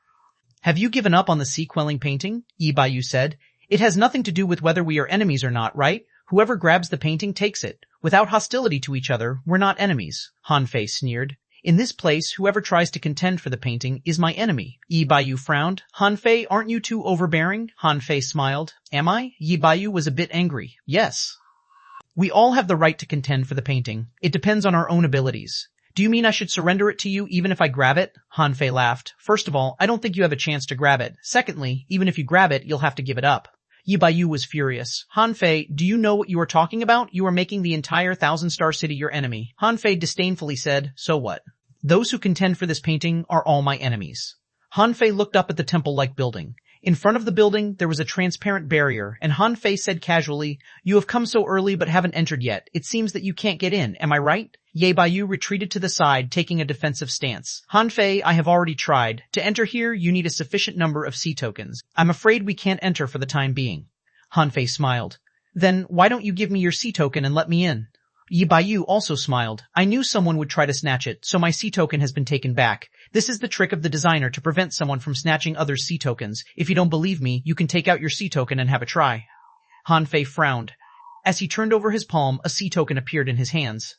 "Have you given up on the sea-quelling painting?" Ye Baiyu said. "It has nothing to do with whether we are enemies or not, right? Whoever grabs the painting takes it. Without hostility to each other, we're not enemies." Han Fei sneered. "In this place, whoever tries to contend for the painting is my enemy." Ye Baiyu frowned. "Han Fei, aren't you too overbearing?" Han Fei smiled. "Am I?" Ye Baiyu was a bit angry. "Yes. We all have the right to contend for the painting. It depends on our own abilities. Do you mean I should surrender it to you even if I grab it?" Han Fei laughed. "First of all, I don't think you have a chance to grab it. Secondly, even if you grab it, you'll have to give it up." Ye Baiyu was furious. "Han Fei, do you know what you are talking about? You are making the entire Thousand-Star City your enemy." Han Fei disdainfully said, "So what? Those who contend for this painting are all my enemies." Han Fei looked up at the temple-like building. In front of the building, there was a transparent barrier, and Han Fei said casually, "You have come so early but haven't entered yet. It seems that you can't get in, am I right?" Ye Baiyu retreated to the side, taking a defensive stance. "Han Fei, I have already tried. To enter here, you need a sufficient number of sea tokens. I'm afraid we can't enter for the time being." Han Fei smiled. "Then why don't you give me your sea token and let me in?" Ye Baiyu also smiled. "I knew someone would try to snatch it, so my sea token has been taken back. This is the trick of the designer to prevent someone from snatching others' sea tokens. If you don't believe me, you can take out your sea token and have a try." Han Fei frowned. As he turned over his palm, a sea token appeared in his hands.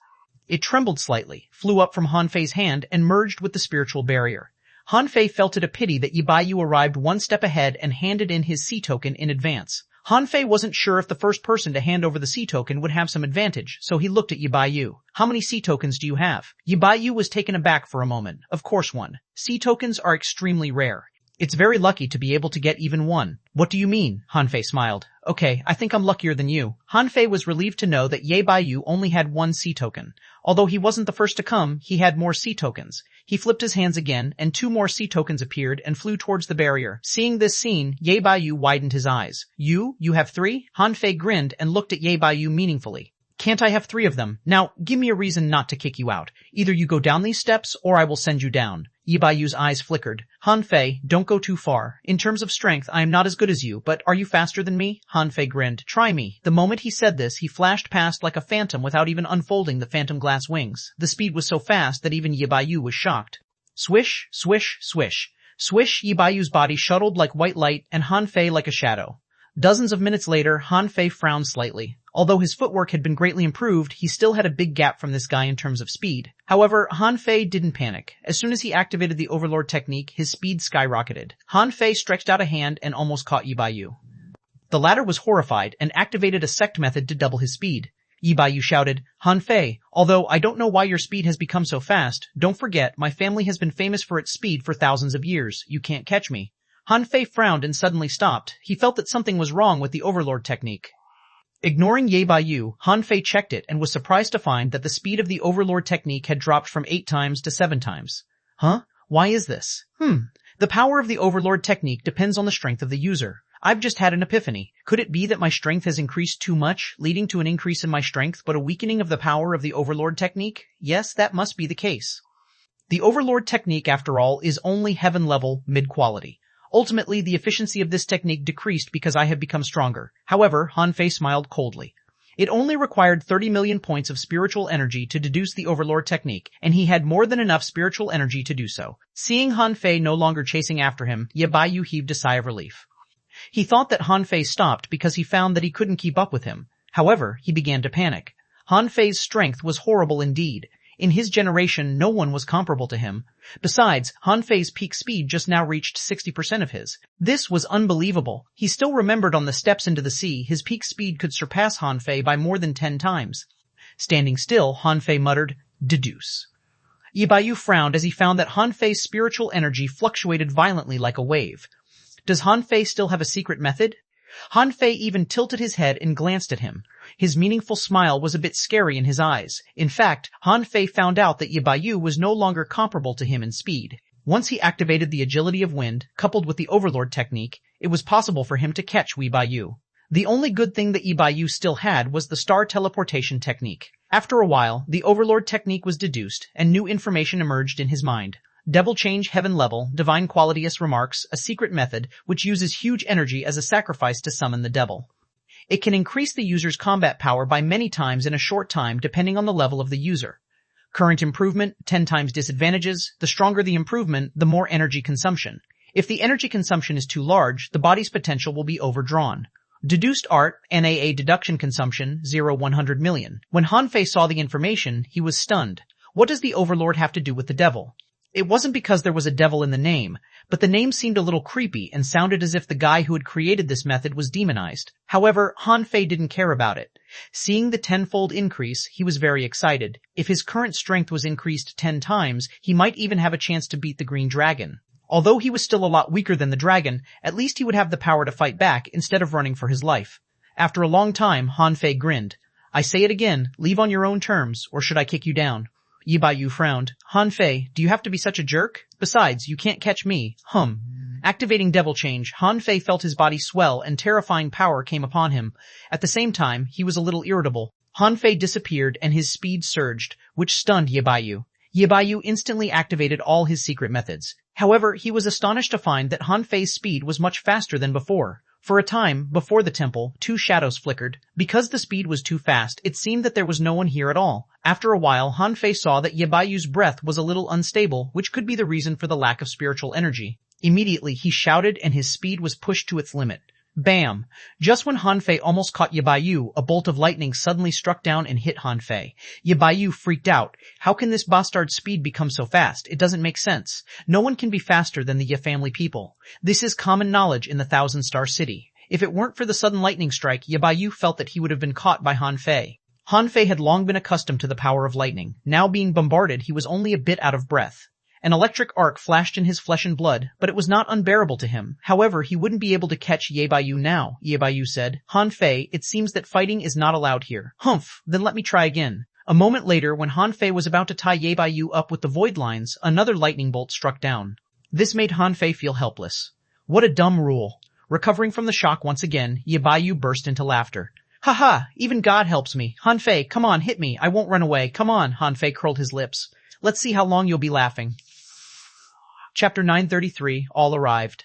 It trembled slightly, flew up from Han Fei's hand, and merged with the spiritual barrier. Han Fei felt it a pity that Ye Baiyu arrived one step ahead and handed in his sea token in advance. Han Fei wasn't sure if the first person to hand over the sea token would have some advantage, so he looked at Ye Baiyu. "How many sea tokens do you have?" Ye Baiyu was taken aback for a moment. "Of course one. Sea tokens are extremely rare. It's very lucky to be able to get even one." "What do you mean?" Han Fei smiled. "Okay, I think I'm luckier than you." Han Fei was relieved to know that Ye Baiyu only had one sea token. Although he wasn't the first to come, he had more sea tokens. He flipped his hands again, and 2 more sea tokens appeared and flew towards the barrier. Seeing this scene, Ye Baiyu widened his eyes. You have 3? Han Fei grinned and looked at Ye Baiyu meaningfully. "Can't I have 3 of them? Now, give me a reason not to kick you out. Either you go down these steps, or I will send you down." Ye Baiyu's eyes flickered. "Han Fei, don't go too far. In terms of strength, I am not as good as you, but are you faster than me?" Han Fei grinned. "Try me." The moment he said this, he flashed past like a phantom without even unfolding the phantom glass wings. The speed was so fast that even Ye Baiyu was shocked. Swish, swish, swish. Swish, Ye Baiyu's body shuttled like white light and Han Fei like a shadow. Dozens of minutes later, Han Fei frowned slightly. Although his footwork had been greatly improved, he still had a big gap from this guy in terms of speed. However, Han Fei didn't panic. As soon as he activated the Overlord technique, his speed skyrocketed. Han Fei stretched out a hand and almost caught Yi Baiyu. The latter was horrified and activated a sect method to double his speed. Yi Baiyu shouted, Han Fei, although I don't know why your speed has become so fast, don't forget, my family has been famous for its speed for thousands of years. You can't catch me. Han Fei frowned and suddenly stopped. He felt that something was wrong with the Overlord technique. Ignoring Yi Baiyu, Han Fei checked it and was surprised to find that the speed of the Overlord technique had dropped from 8 times to 7 times. Huh? Why is this? The power of the Overlord technique depends on the strength of the user. I've just had an epiphany. Could it be that my strength has increased too much, leading to an increase in my strength but a weakening of the power of the Overlord technique? Yes, that must be the case. The Overlord technique, after all, is only heaven-level, mid-quality. Ultimately, the efficiency of this technique decreased because I have become stronger. However, Han Fei smiled coldly. It only required 30 million points of spiritual energy to deduce the Overlord technique, and he had more than enough spiritual energy to do so. Seeing Han Fei no longer chasing after him, Yi Baiyu heaved a sigh of relief. He thought that Han Fei stopped because he found that he couldn't keep up with him. However, he began to panic. Han Fei's strength was horrible indeed. In his generation, no one was comparable to him. Besides, Han Fei's peak speed just now reached 60% of his. This was unbelievable. He still remembered on the steps into the sea, his peak speed could surpass Han Fei by more than 10 times. Standing still, Han Fei muttered, "Deduce." Yi Baiyu frowned as he found that Han Fei's spiritual energy fluctuated violently like a wave. Does Han Fei still have a secret method? Han Fei even tilted his head and glanced at him. His meaningful smile was a bit scary in his eyes. In fact, Han Fei found out that Yi Baiyu was no longer comparable to him in speed. Once he activated the agility of wind, coupled with the Overlord technique, it was possible for him to catch Yi Baiyu. The only good thing that Yi Baiyu still had was the star teleportation technique. After a while, the Overlord technique was deduced, and new information emerged in his mind. Devil change heaven level, divine qualityous remarks, a secret method which uses huge energy as a sacrifice to summon the devil. It can increase the user's combat power by many times in a short time depending on the level of the user. Current improvement, 10 times disadvantages. The stronger the improvement, the more energy consumption. If the energy consumption is too large, the body's potential will be overdrawn. Deduced art, NAA deduction consumption, 0-100 million. When Han Fei saw the information, he was stunned. What does the Overlord have to do with the devil? It wasn't because there was a devil in the name, but the name seemed a little creepy and sounded as if the guy who had created this method was demonized. However, Han Fei didn't care about it. Seeing the tenfold increase, he was very excited. If his current strength was increased 10 times, he might even have a chance to beat the green dragon. Although he was still a lot weaker than the dragon, at least he would have the power to fight back instead of running for his life. After a long time, Han Fei grinned. I say it again, leave on your own terms, or should I kick you down? Yi Baiyu frowned. Han Fei, do you have to be such a jerk? Besides, you can't catch me. Activating devil change, Han Fei felt his body swell and terrifying power came upon him. At the same time, he was a little irritable. Han Fei disappeared and his speed surged, which stunned Yi Baiyu. Yi Baiyu instantly activated all his secret methods. However, he was astonished to find that Han Fei's speed was much faster than before. For a time, before the temple, 2 shadows flickered. Because the speed was too fast, it seemed that there was no one here at all. After a while, Han Fei saw that Yi Bai유's breath was a little unstable, which could be the reason for the lack of spiritual energy. Immediately, he shouted and his speed was pushed to its limit. Bam! Just when Han Fei almost caught Yi Baiyu, a bolt of lightning suddenly struck down and hit Han Fei. Yi Baiyu freaked out. How can this bastard's speed become so fast? It doesn't make sense. No one can be faster than the Yi family people. This is common knowledge in the Thousand-Star City. If it weren't for the sudden lightning strike, Yi Baiyu felt that he would have been caught by Han Fei. Han Fei had long been accustomed to the power of lightning. Now being bombarded, he was only a bit out of breath. An electric arc flashed in his flesh and blood, but it was not unbearable to him. However, he wouldn't be able to catch Yi Baiyu now. Yi Baiyu said, Han Fei, it seems that fighting is not allowed here. Humph, then let me try again. A moment later, when Han Fei was about to tie Yi Baiyu up with the void lines, another lightning bolt struck down. This made Han Fei feel helpless. What a dumb rule. Recovering from the shock once again, Yi Baiyu burst into laughter. Ha ha, even God helps me. Han Fei, come on, hit me. I won't run away. Come on. Han Fei curled his lips. Let's see how long you'll be laughing. Chapter 933, All arrived.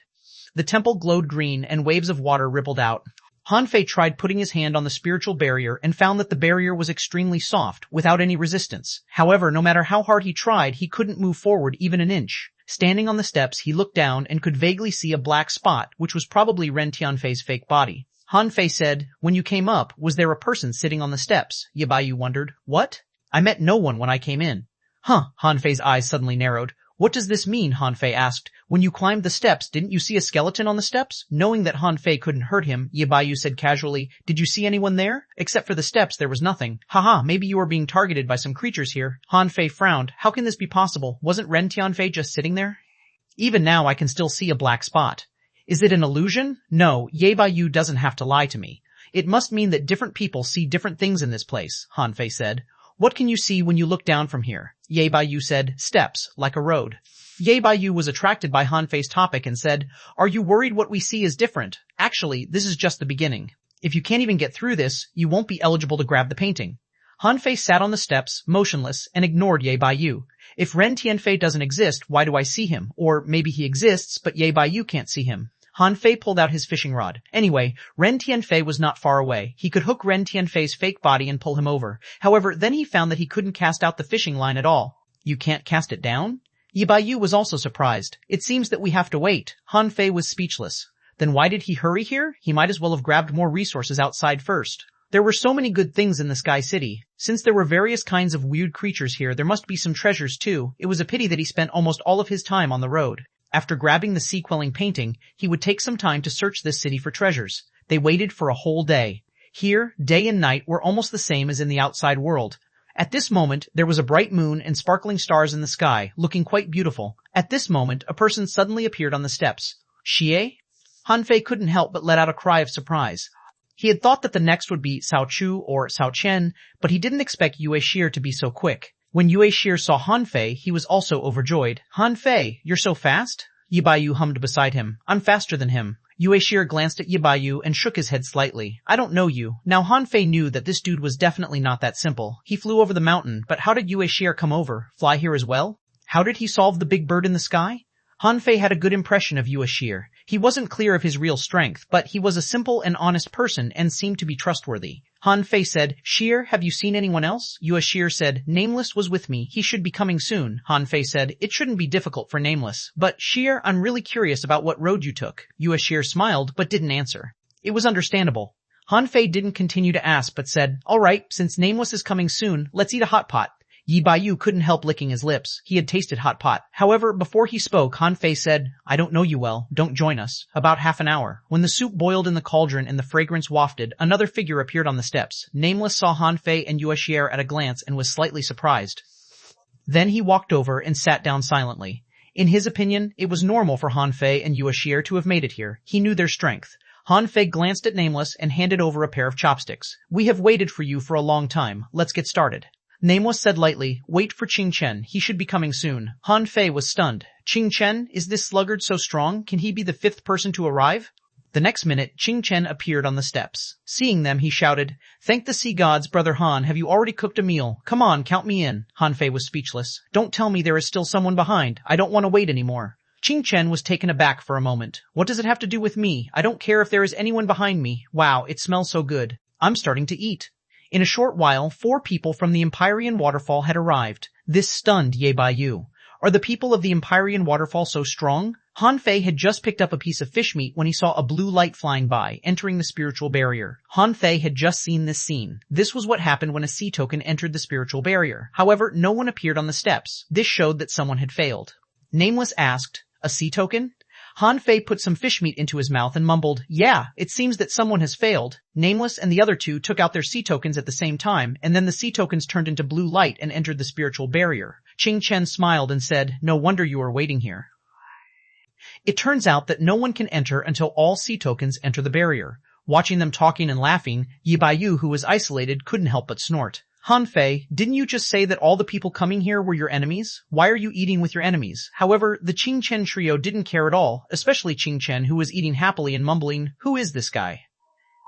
The temple glowed green and waves of water rippled out. Han Fei tried putting his hand on the spiritual barrier and found that the barrier was extremely soft, without any resistance. However, no matter how hard he tried, he couldn't move forward even an inch. Standing on the steps, he looked down and could vaguely see a black spot, which was probably Ren Tianfei's fake body. Han Fei said, when you came up, was there a person sitting on the steps? Ye Baiyu wondered. What? I met no one when I came in. Huh, Han Fei's eyes suddenly narrowed. What does this mean? Han Fei asked. When you climbed the steps, didn't you see a skeleton on the steps? Knowing that Han Fei couldn't hurt him, Ye Baiyu said casually, did you see anyone there? Except for the steps, there was nothing. Haha, maybe you were being targeted by some creatures here. Han Fei frowned. How can this be possible? Wasn't Ren Tianfei just sitting there? Even now I can still see a black spot. Is it an illusion? No, Ye Baiyu doesn't have to lie to me. It must mean that different people see different things in this place, Han Fei said. What can you see when you look down from here? Ye Baiyu said, steps, like a road. Ye Baiyu was attracted by Han Fei's topic and said, are you worried what we see is different? Actually, this is just the beginning. If you can't even get through this, you won't be eligible to grab the painting. Han Fei sat on the steps, motionless, and ignored Ye Baiyu. If Ren Tianfei doesn't exist, why do I see him? Or maybe he exists, but Ye Baiyu can't see him. Han Fei pulled out his fishing rod. Anyway, Ren Tianfei was not far away. He could hook Ren Tianfei's fake body and pull him over. However, then he found that he couldn't cast out the fishing line at all. You can't cast it down? Ye Baiyu was also surprised. It seems that we have to wait. Han Fei was speechless. Then why did he hurry here? He might as well have grabbed more resources outside first. There were so many good things in the Sky City. Since there were various kinds of weird creatures here, there must be some treasures too. It was a pity that he spent almost all of his time on the road. After grabbing the sea-quelling painting, he would take some time to search this city for treasures. They waited for a whole day. Here, day and night were almost the same as in the outside world. At this moment, there was a bright moon and sparkling stars in the sky, looking quite beautiful. At this moment, a person suddenly appeared on the steps. Xie? Han Fei couldn't help but let out a cry of surprise. He had thought that the next would be Cao Chu or Cao Chen, but he didn't expect Yue Shir to be so quick. When Yue Shir saw Han Fei, he was also overjoyed. Han Fei, you're so fast? Ye Baiyu hummed beside him. I'm faster than him. Yue Shir glanced at Ye Baiyu and shook his head slightly. I don't know you. Now Han Fei knew that this dude was definitely not that simple. He flew over the mountain, but how did Yue Shir come over? Fly here as well? How did he solve the big bird in the sky? Han Fei had a good impression of Yue Shir. He wasn't clear of his real strength, but he was a simple and honest person and seemed to be trustworthy. Han Fei said, Shir, have you seen anyone else? Yue Shir said, Nameless was with me. He should be coming soon. Han Fei said, it shouldn't be difficult for Nameless. But Shir, I'm really curious about what road you took. Yue Shir smiled, but didn't answer. It was understandable. Han Fei didn't continue to ask, but said, all right, since Nameless is coming soon, let's eat a hot pot. Ye Baiyu couldn't help licking his lips. He had tasted hot pot. However, before he spoke, Han Fei said, I don't know you well. Don't join us. About half an hour. When the soup boiled in the cauldron and the fragrance wafted, another figure appeared on the steps. Nameless saw Han Fei and Yue Shir at a glance and was slightly surprised. Then he walked over and sat down silently. In his opinion, it was normal for Han Fei and Yue Shir to have made it here. He knew their strength. Han Fei glanced at Nameless and handed over a pair of chopsticks. We have waited for you for a long time. Let's get started. Nameless said lightly, wait for Qing Chen. He should be coming soon. Han Fei was stunned. Qing Chen? Is this sluggard so strong? Can he be the fifth person to arrive? The next minute, Qing Chen appeared on the steps. Seeing them, he shouted, thank the sea gods, Brother Han. Have you already cooked a meal? Come on, count me in. Han Fei was speechless. Don't tell me there is still someone behind. I don't want to wait anymore. Qing Chen was taken aback for a moment. What does it have to do with me? I don't care if there is anyone behind me. Wow, it smells so good. I'm starting to eat. In a short while, 4 people from the Empyrean waterfall had arrived. This stunned Ye Baiyu. Are the people of the Empyrean waterfall so strong? Han Fei had just picked up a piece of fish meat when he saw a blue light flying by, entering the spiritual barrier. Han Fei had just seen this scene. This was what happened when a sea token entered the spiritual barrier. However, no one appeared on the steps. This showed that someone had failed. Nameless asked, a sea token? Han Fei put some fish meat into his mouth and mumbled, yeah, it seems that someone has failed. Nameless and the other 2 took out their sea tokens at the same time, and then the sea tokens turned into blue light and entered the spiritual barrier. Qing Chen smiled and said, no wonder you are waiting here. It turns out that no one can enter until all sea tokens enter the barrier. Watching them talking and laughing, Ye Baiyu, who was isolated, couldn't help but snort. Han Fei, didn't you just say that all the people coming here were your enemies? Why are you eating with your enemies? However, the Qing Chen trio didn't care at all, especially Qing Chen, who was eating happily and mumbling, who is this guy?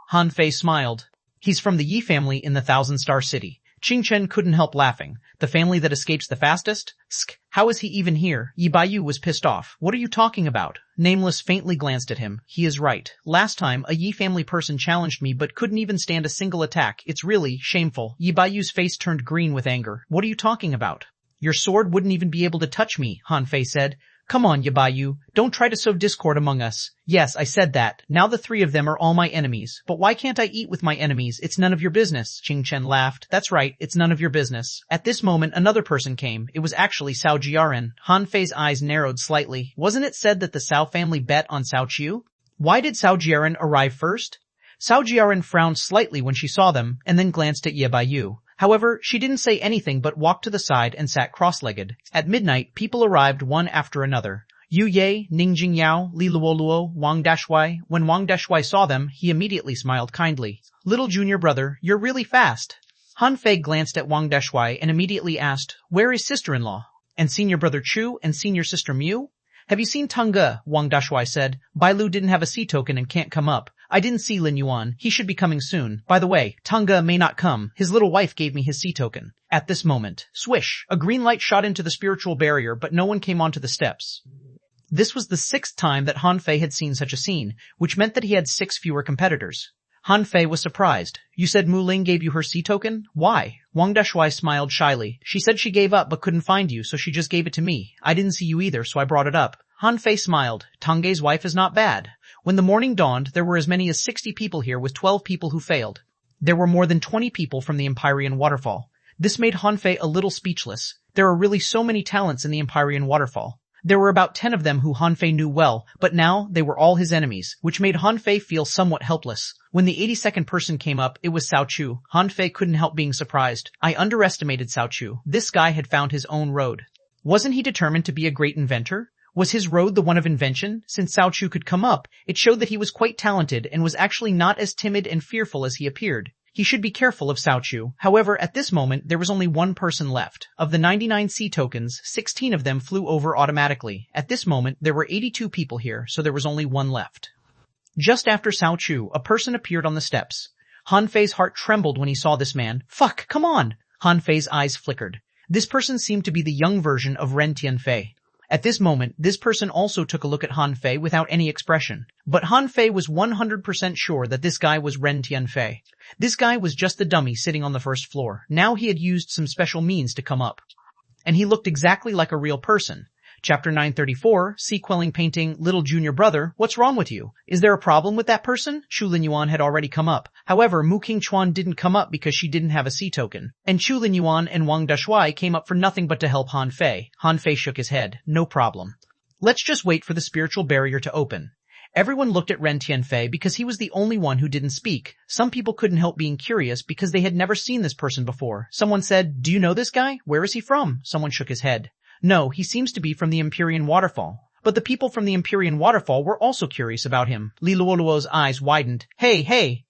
Han Fei smiled. He's from the Yi family in the Thousand Star City. Qing Chen couldn't help laughing. The family that escapes the fastest? Sk, how is he even here? Ye Baiyu was pissed off. What are you talking about? Nameless faintly glanced at him. He is right. Last time, a Yi family person challenged me but couldn't even stand a single attack. It's really shameful. Ye Baiyu's face turned green with anger. What are you talking about? Your sword wouldn't even be able to touch me, Han Fei said. Come on, Yabayu, don't try to sow discord among us. Yes, I said that. Now the three of them are all my enemies. But why can't I eat with my enemies? It's none of your business. Qing Chen laughed. That's right, it's none of your business. At this moment another person came. It was actually Cao Jiaren. Han Fei's eyes narrowed slightly. Wasn't it said that the Cao family bet on Cao Qiu? Why did Cao Jiaren arrive first? Cao Jiaren frowned slightly when she saw them, and then glanced at Yabayu. However, she didn't say anything but walked to the side and sat cross-legged. At midnight, people arrived one after another. Yu Ye, Ning Jingyao, Li Luoluo, Wang Dashui. When Wang Dashui saw them, he immediately smiled kindly. Little junior brother, you're really fast. Han Fei glanced at Wang Dashui and immediately asked, where is sister-in-law? And senior brother Chu and senior sister Mu? Have you seen Tangge? Wang Dashui said. Bailu didn't have a sea token and can't come up. I didn't see Lin Yuan. He should be coming soon. By the way, Tangge may not come. His little wife gave me his sea token. At this moment, swish, a green light shot into the spiritual barrier, but no one came onto the steps. This was the 6th time that Han Fei had seen such a scene, which meant that he had 6 fewer competitors. Han Fei was surprised. You said Mu Ling gave you her sea token? Why? Wang Dashui smiled shyly. She said she gave up but couldn't find you, so she just gave it to me. I didn't see you either, so I brought it up. Han Fei smiled. Tangge's wife is not bad. When the morning dawned, there were as many as 60 people here with 12 people who failed. There were more than 20 people from the Empyrean Waterfall. This made Han Fei a little speechless. There are really so many talents in the Empyrean Waterfall. There were about 10 of them who Han Fei knew well, but now they were all his enemies, which made Han Fei feel somewhat helpless. When the 82nd person came up, it was Cao Chu. Han Fei couldn't help being surprised. I underestimated Cao Chu. This guy had found his own road. Wasn't he determined to be a great inventor? Was his road the one of invention? Since Cao Chu could come up, it showed that he was quite talented and was actually not as timid and fearful as he appeared. He should be careful of Cao Chu. However, at this moment, there was only one person left. Of the 99 sea tokens, 16 of them flew over automatically. At this moment, there were 82 people here, so there was only one left. Just after Cao Chu, a person appeared on the steps. Han Fei's heart trembled when he saw this man. Fuck, come on! Han Fei's eyes flickered. This person seemed to be the young version of Ren Tianfei. At this moment, this person also took a look at Han Fei without any expression. But Han Fei was 100% sure that this guy was Ren Tianfei. This guy was just the dummy sitting on the first floor. Now he had used some special means to come up. And he looked exactly like a real person. Chapter 934, Sea Quelling Painting, Little Junior Brother, what's wrong with you? Is there a problem with that person? Chu Lin Yuan had already come up. However, Mu Qingchuan didn't come up because she didn't have a sea token. And Chu Lin Yuan and Wang Dashui came up for nothing but to help Han Fei. Han Fei shook his head. No problem. Let's just wait for the spiritual barrier to open. Everyone looked at Ren Tianfei because he was the only one who didn't speak. Some people couldn't help being curious because they had never seen this person before. Someone said, do you know this guy? Where is he from? Someone shook his head. No, he seems to be from the Empyrean Waterfall. But the people from the Empyrean Waterfall were also curious about him. Li Luoluo's eyes widened. Hey!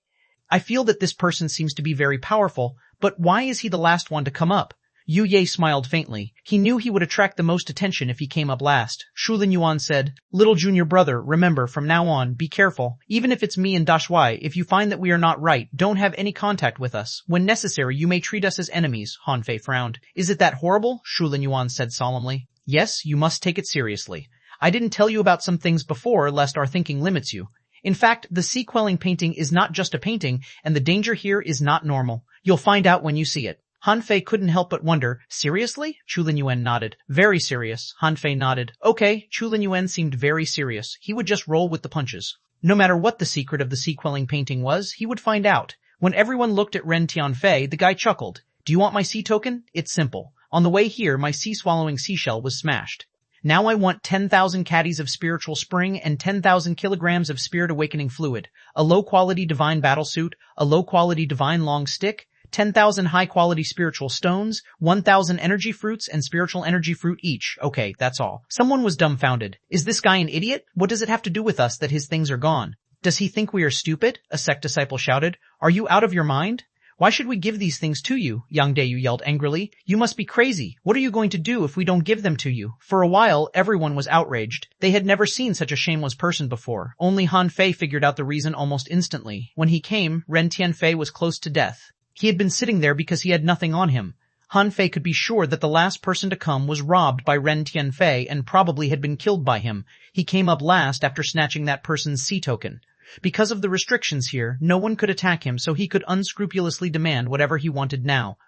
I feel that this person seems to be very powerful, but why is he the last one to come up? Yu Ye smiled faintly. He knew he would attract the most attention if he came up last. Shu Lin Yuan said, Little junior brother, remember, from now on, be careful. Even if it's me and Dashui, if you find that we are not right, don't have any contact with us. When necessary, you may treat us as enemies. Han Fei frowned. Is it that horrible? Shu Lin Yuan said solemnly. Yes, you must take it seriously. I didn't tell you about some things before, lest our thinking limits you. In fact, the sea quelling painting is not just a painting, and the danger here is not normal. You'll find out when you see it. Han Fei couldn't help but wonder, seriously? Chu Lin Yuan nodded. Very serious. Han Fei nodded. Okay, Chu Lin Yuan seemed very serious. He would just roll with the punches. No matter what the secret of the sea quelling painting was, he would find out. When everyone looked at Ren Tianfei, the guy chuckled. Do you want my sea token? It's simple. On the way here, my sea-swallowing seashell was smashed. Now I want 10,000 caddies of spiritual spring and 10,000 kilograms of spirit awakening fluid, a low-quality divine battlesuit, a low-quality divine long stick, 10,000 high-quality spiritual stones, 1,000 energy fruits and spiritual energy fruit each. Okay, that's all. Someone was dumbfounded. Is this guy an idiot? What does it have to do with us that his things are gone? Does he think we are stupid? A sect disciple shouted. Are you out of your mind? Why should we give these things to you? Yang Dayu yelled angrily. You must be crazy. What are you going to do if we don't give them to you? For a while, everyone was outraged. They had never seen such a shameless person before. Only Han Fei figured out the reason almost instantly. When he came, Ren Tianfei was close to death. He had been sitting there because he had nothing on him. Han Fei could be sure that the last person to come was robbed by Ren Tianfei and probably had been killed by him. He came up last after snatching that person's sea token. Because of the restrictions here, no one could attack him, so he could unscrupulously demand whatever he wanted now.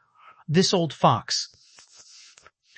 This old fox.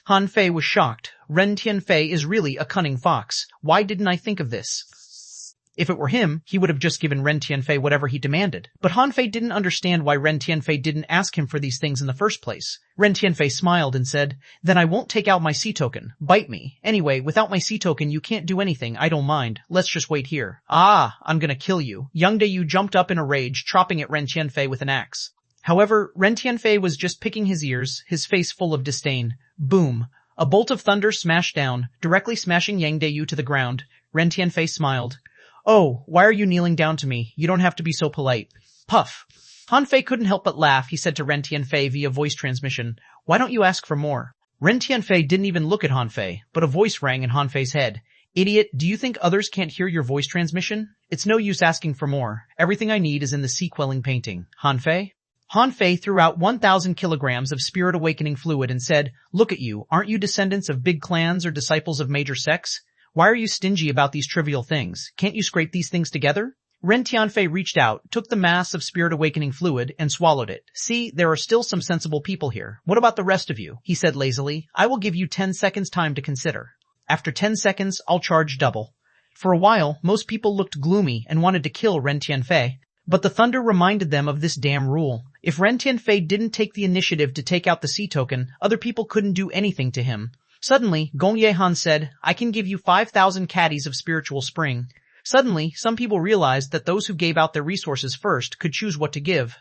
Han Fei was shocked. Ren Tianfei is really a cunning fox. Why didn't I think of this? If it were him, he would have just given Ren Tianfei whatever he demanded. But Han Fei didn't understand why Ren Tianfei didn't ask him for these things in the first place. Ren Tianfei smiled and said, "Then I won't take out my sea token. Bite me. Anyway, without my sea token you can't do anything, I don't mind. Let's just wait here." "Ah, I'm gonna kill you." Yang Dayu jumped up in a rage, chopping at Ren Tianfei with an axe. However, Ren Tianfei was just picking his ears, his face full of disdain. Boom. A bolt of thunder smashed down, directly smashing Yang Dayu to the ground. Ren Tianfei smiled. "Oh, why are you kneeling down to me? You don't have to be so polite." Puff. Han Fei couldn't help but laugh. He said to Ren Tianfei via voice transmission, "Why don't you ask for more?" Ren Tianfei didn't even look at Han Fei, but a voice rang in Han Fei's head. "Idiot, do you think others can't hear your voice transmission? It's no use asking for more. Everything I need is in the sea quelling painting. Han Fei?" Han Fei threw out 1,000 kilograms of spirit awakening fluid and said, "Look at you, aren't you descendants of big clans or disciples of major sects? Why are you stingy about these trivial things? Can't you scrape these things together?" Ren Tianfei reached out, took the mass of spirit awakening fluid, and swallowed it. "See, there are still some sensible people here. What about the rest of you?" he said lazily. "I will give you 10 seconds time to consider. After 10 seconds, I'll charge double." For a while, most people looked gloomy and wanted to kill Ren Tianfei, but the thunder reminded them of this damn rule. If Ren Tianfei didn't take the initiative to take out the sea token, other people couldn't do anything to him. Suddenly, Gong Yehan said, "I can give you 5,000 caddies of spiritual spring." Suddenly, some people realized that those who gave out their resources first could choose what to give.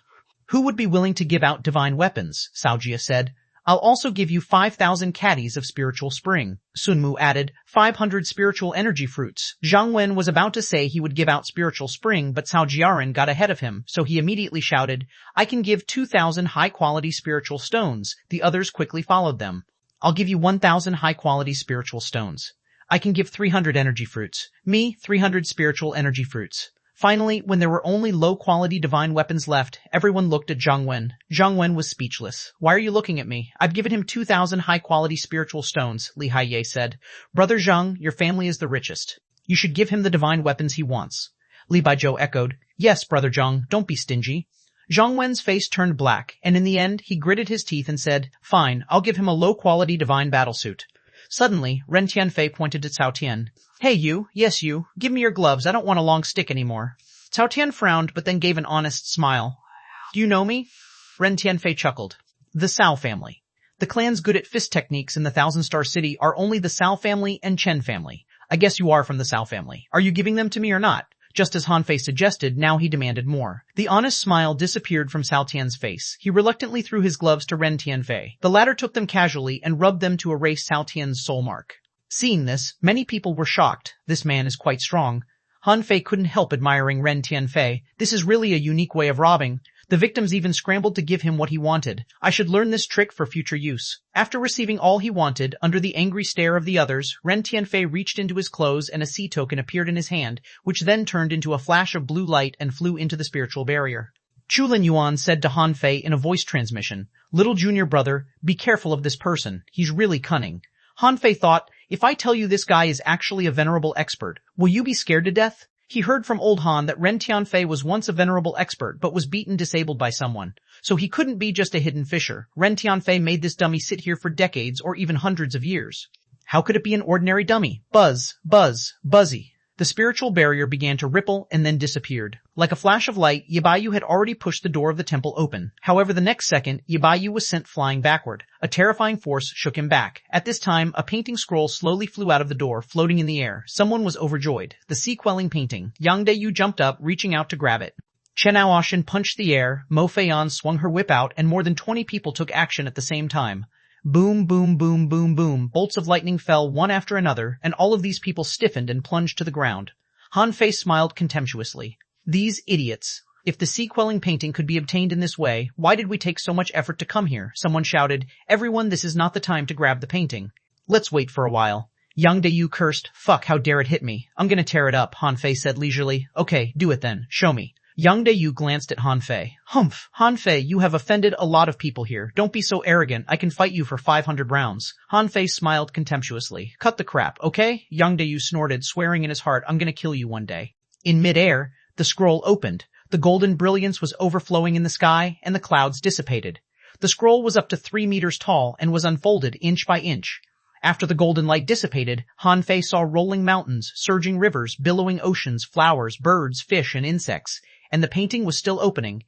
"Who would be willing to give out divine weapons?" Cao Jia said. "I'll also give you 5,000 caddies of spiritual spring." Sun Mu added, 500 spiritual energy fruits. Zhang Wen was about to say he would give out spiritual spring, but Cao Jiaran got ahead of him, so he immediately shouted, "I can give 2,000 high-quality spiritual stones." The others quickly followed them. "I'll give you 1,000 high-quality spiritual stones." "I can give 300 energy fruits." "Me, 300 spiritual energy fruits." Finally, when there were only low-quality divine weapons left, everyone looked at Zhang Wen. Zhang Wen was speechless. "Why are you looking at me? I've given him 2,000 high-quality spiritual stones," Li Haiye said. "Brother Zhang, your family is the richest. You should give him the divine weapons he wants." Li Baizhou echoed, "Yes, Brother Zhang, don't be stingy." Zhang Wen's face turned black, and in the end, he gritted his teeth and said, "Fine, I'll give him a low-quality divine battlesuit." Suddenly, Ren Tianfei pointed to Cao Tian. "Hey you, yes you, give me your gloves, I don't want a long stick anymore." Cao Tian frowned but then gave an honest smile. "Do you know me?" Ren Tianfei chuckled. "The Cao family. The clans good at fist techniques in the Thousand Star City are only the Cao family and Chen family. I guess you are from the Cao family. Are you giving them to me or not?" Just as Han Fei suggested, now he demanded more. The honest smile disappeared from Cao Tian's face. He reluctantly threw his gloves to Ren Tianfei. The latter took them casually and rubbed them to erase Cao Tian's soul mark. Seeing this, many people were shocked. This man is quite strong. Han Fei couldn't help admiring Ren Tianfei. This is really a unique way of robbing. The victims even scrambled to give him what he wanted. I should learn this trick for future use. After receiving all he wanted, under the angry stare of the others, Ren Tianfei reached into his clothes and a sea token appeared in his hand, which then turned into a flash of blue light and flew into the spiritual barrier. Chulin Yuan said to Han Fei in a voice transmission, "Little junior brother, be careful of this person. He's really cunning." Han Fei thought, if I tell you this guy is actually a venerable expert, will you be scared to death? He heard from old Han that Ren Tianfei was once a venerable expert but was beaten disabled by someone. So he couldn't be just a hidden fisher. Ren Tianfei made this dummy sit here for decades or even hundreds of years. How could it be an ordinary dummy? Buzz, buzz, buzzy. The spiritual barrier began to ripple and then disappeared. Like a flash of light, Yabayu had already pushed the door of the temple open. However, the next second, Yabayu was sent flying backward. A terrifying force shook him back. At this time, a painting scroll slowly flew out of the door, floating in the air. Someone was overjoyed. The sea-quelling painting. Yang Dayu jumped up, reaching out to grab it. Chen Aoshan punched the air, Mo Feiyan swung her whip out, and more than 20 people took action at the same time. Boom, boom, boom, boom, boom. Bolts of lightning fell one after another, and all of these people stiffened and plunged to the ground. Han Fei smiled contemptuously. These idiots. If the sea-quelling painting could be obtained in this way, why did we take so much effort to come here? Someone shouted, "Everyone, this is not the time to grab the painting. Let's wait for a while." Yang Dayu cursed, "Fuck, how dare it hit me. I'm gonna tear it up," Han Fei said leisurely. "Okay, do it then. Show me." Yang Dayu glanced at Han Fei. "Humph, Han Fei, you have offended a lot of people here. Don't be so arrogant. I can fight you for 500 rounds. Han Fei smiled contemptuously. "Cut the crap, okay?" Yang Dayu snorted, swearing in his heart, "I'm gonna kill you one day." In mid-air, the scroll opened. The golden brilliance was overflowing in the sky, and the clouds dissipated. The scroll was up to 3 meters tall and was unfolded inch by inch. After the golden light dissipated, Han Fei saw rolling mountains, surging rivers, billowing oceans, flowers, birds, fish, and insects, and the painting was still opening.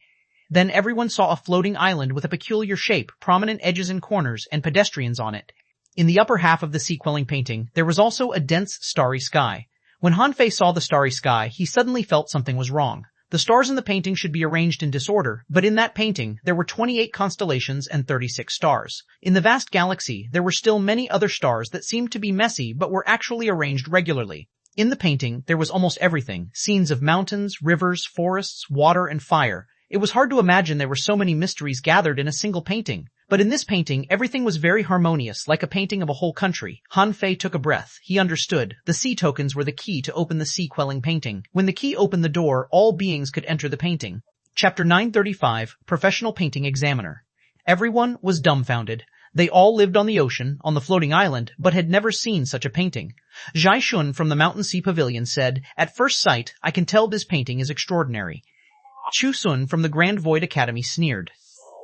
Then everyone saw a floating island with a peculiar shape, prominent edges and corners, and pedestrians on it. In the upper half of the sea-quelling painting, there was also a dense, starry sky. When Han Fei saw the starry sky, he suddenly felt something was wrong. The stars in the painting should be arranged in disorder, but in that painting, there were 28 constellations and 36 stars. In the vast galaxy, there were still many other stars that seemed to be messy but were actually arranged regularly. In the painting, there was almost everything, scenes of mountains, rivers, forests, water, and fire. It was hard to imagine there were so many mysteries gathered in a single painting. But in this painting, everything was very harmonious, like a painting of a whole country. Han Fei took a breath. He understood. The sea tokens were the key to open the sea-quelling painting. When the key opened the door, all beings could enter the painting. Chapter 935, Professional Painting Examiner. Everyone was dumbfounded. They all lived on the ocean, on the floating island, but had never seen such a painting. Zhai Shun from the Mountain Sea Pavilion said, "At first sight, I can tell this painting is extraordinary." Chu Sun from the Grand Void Academy sneered.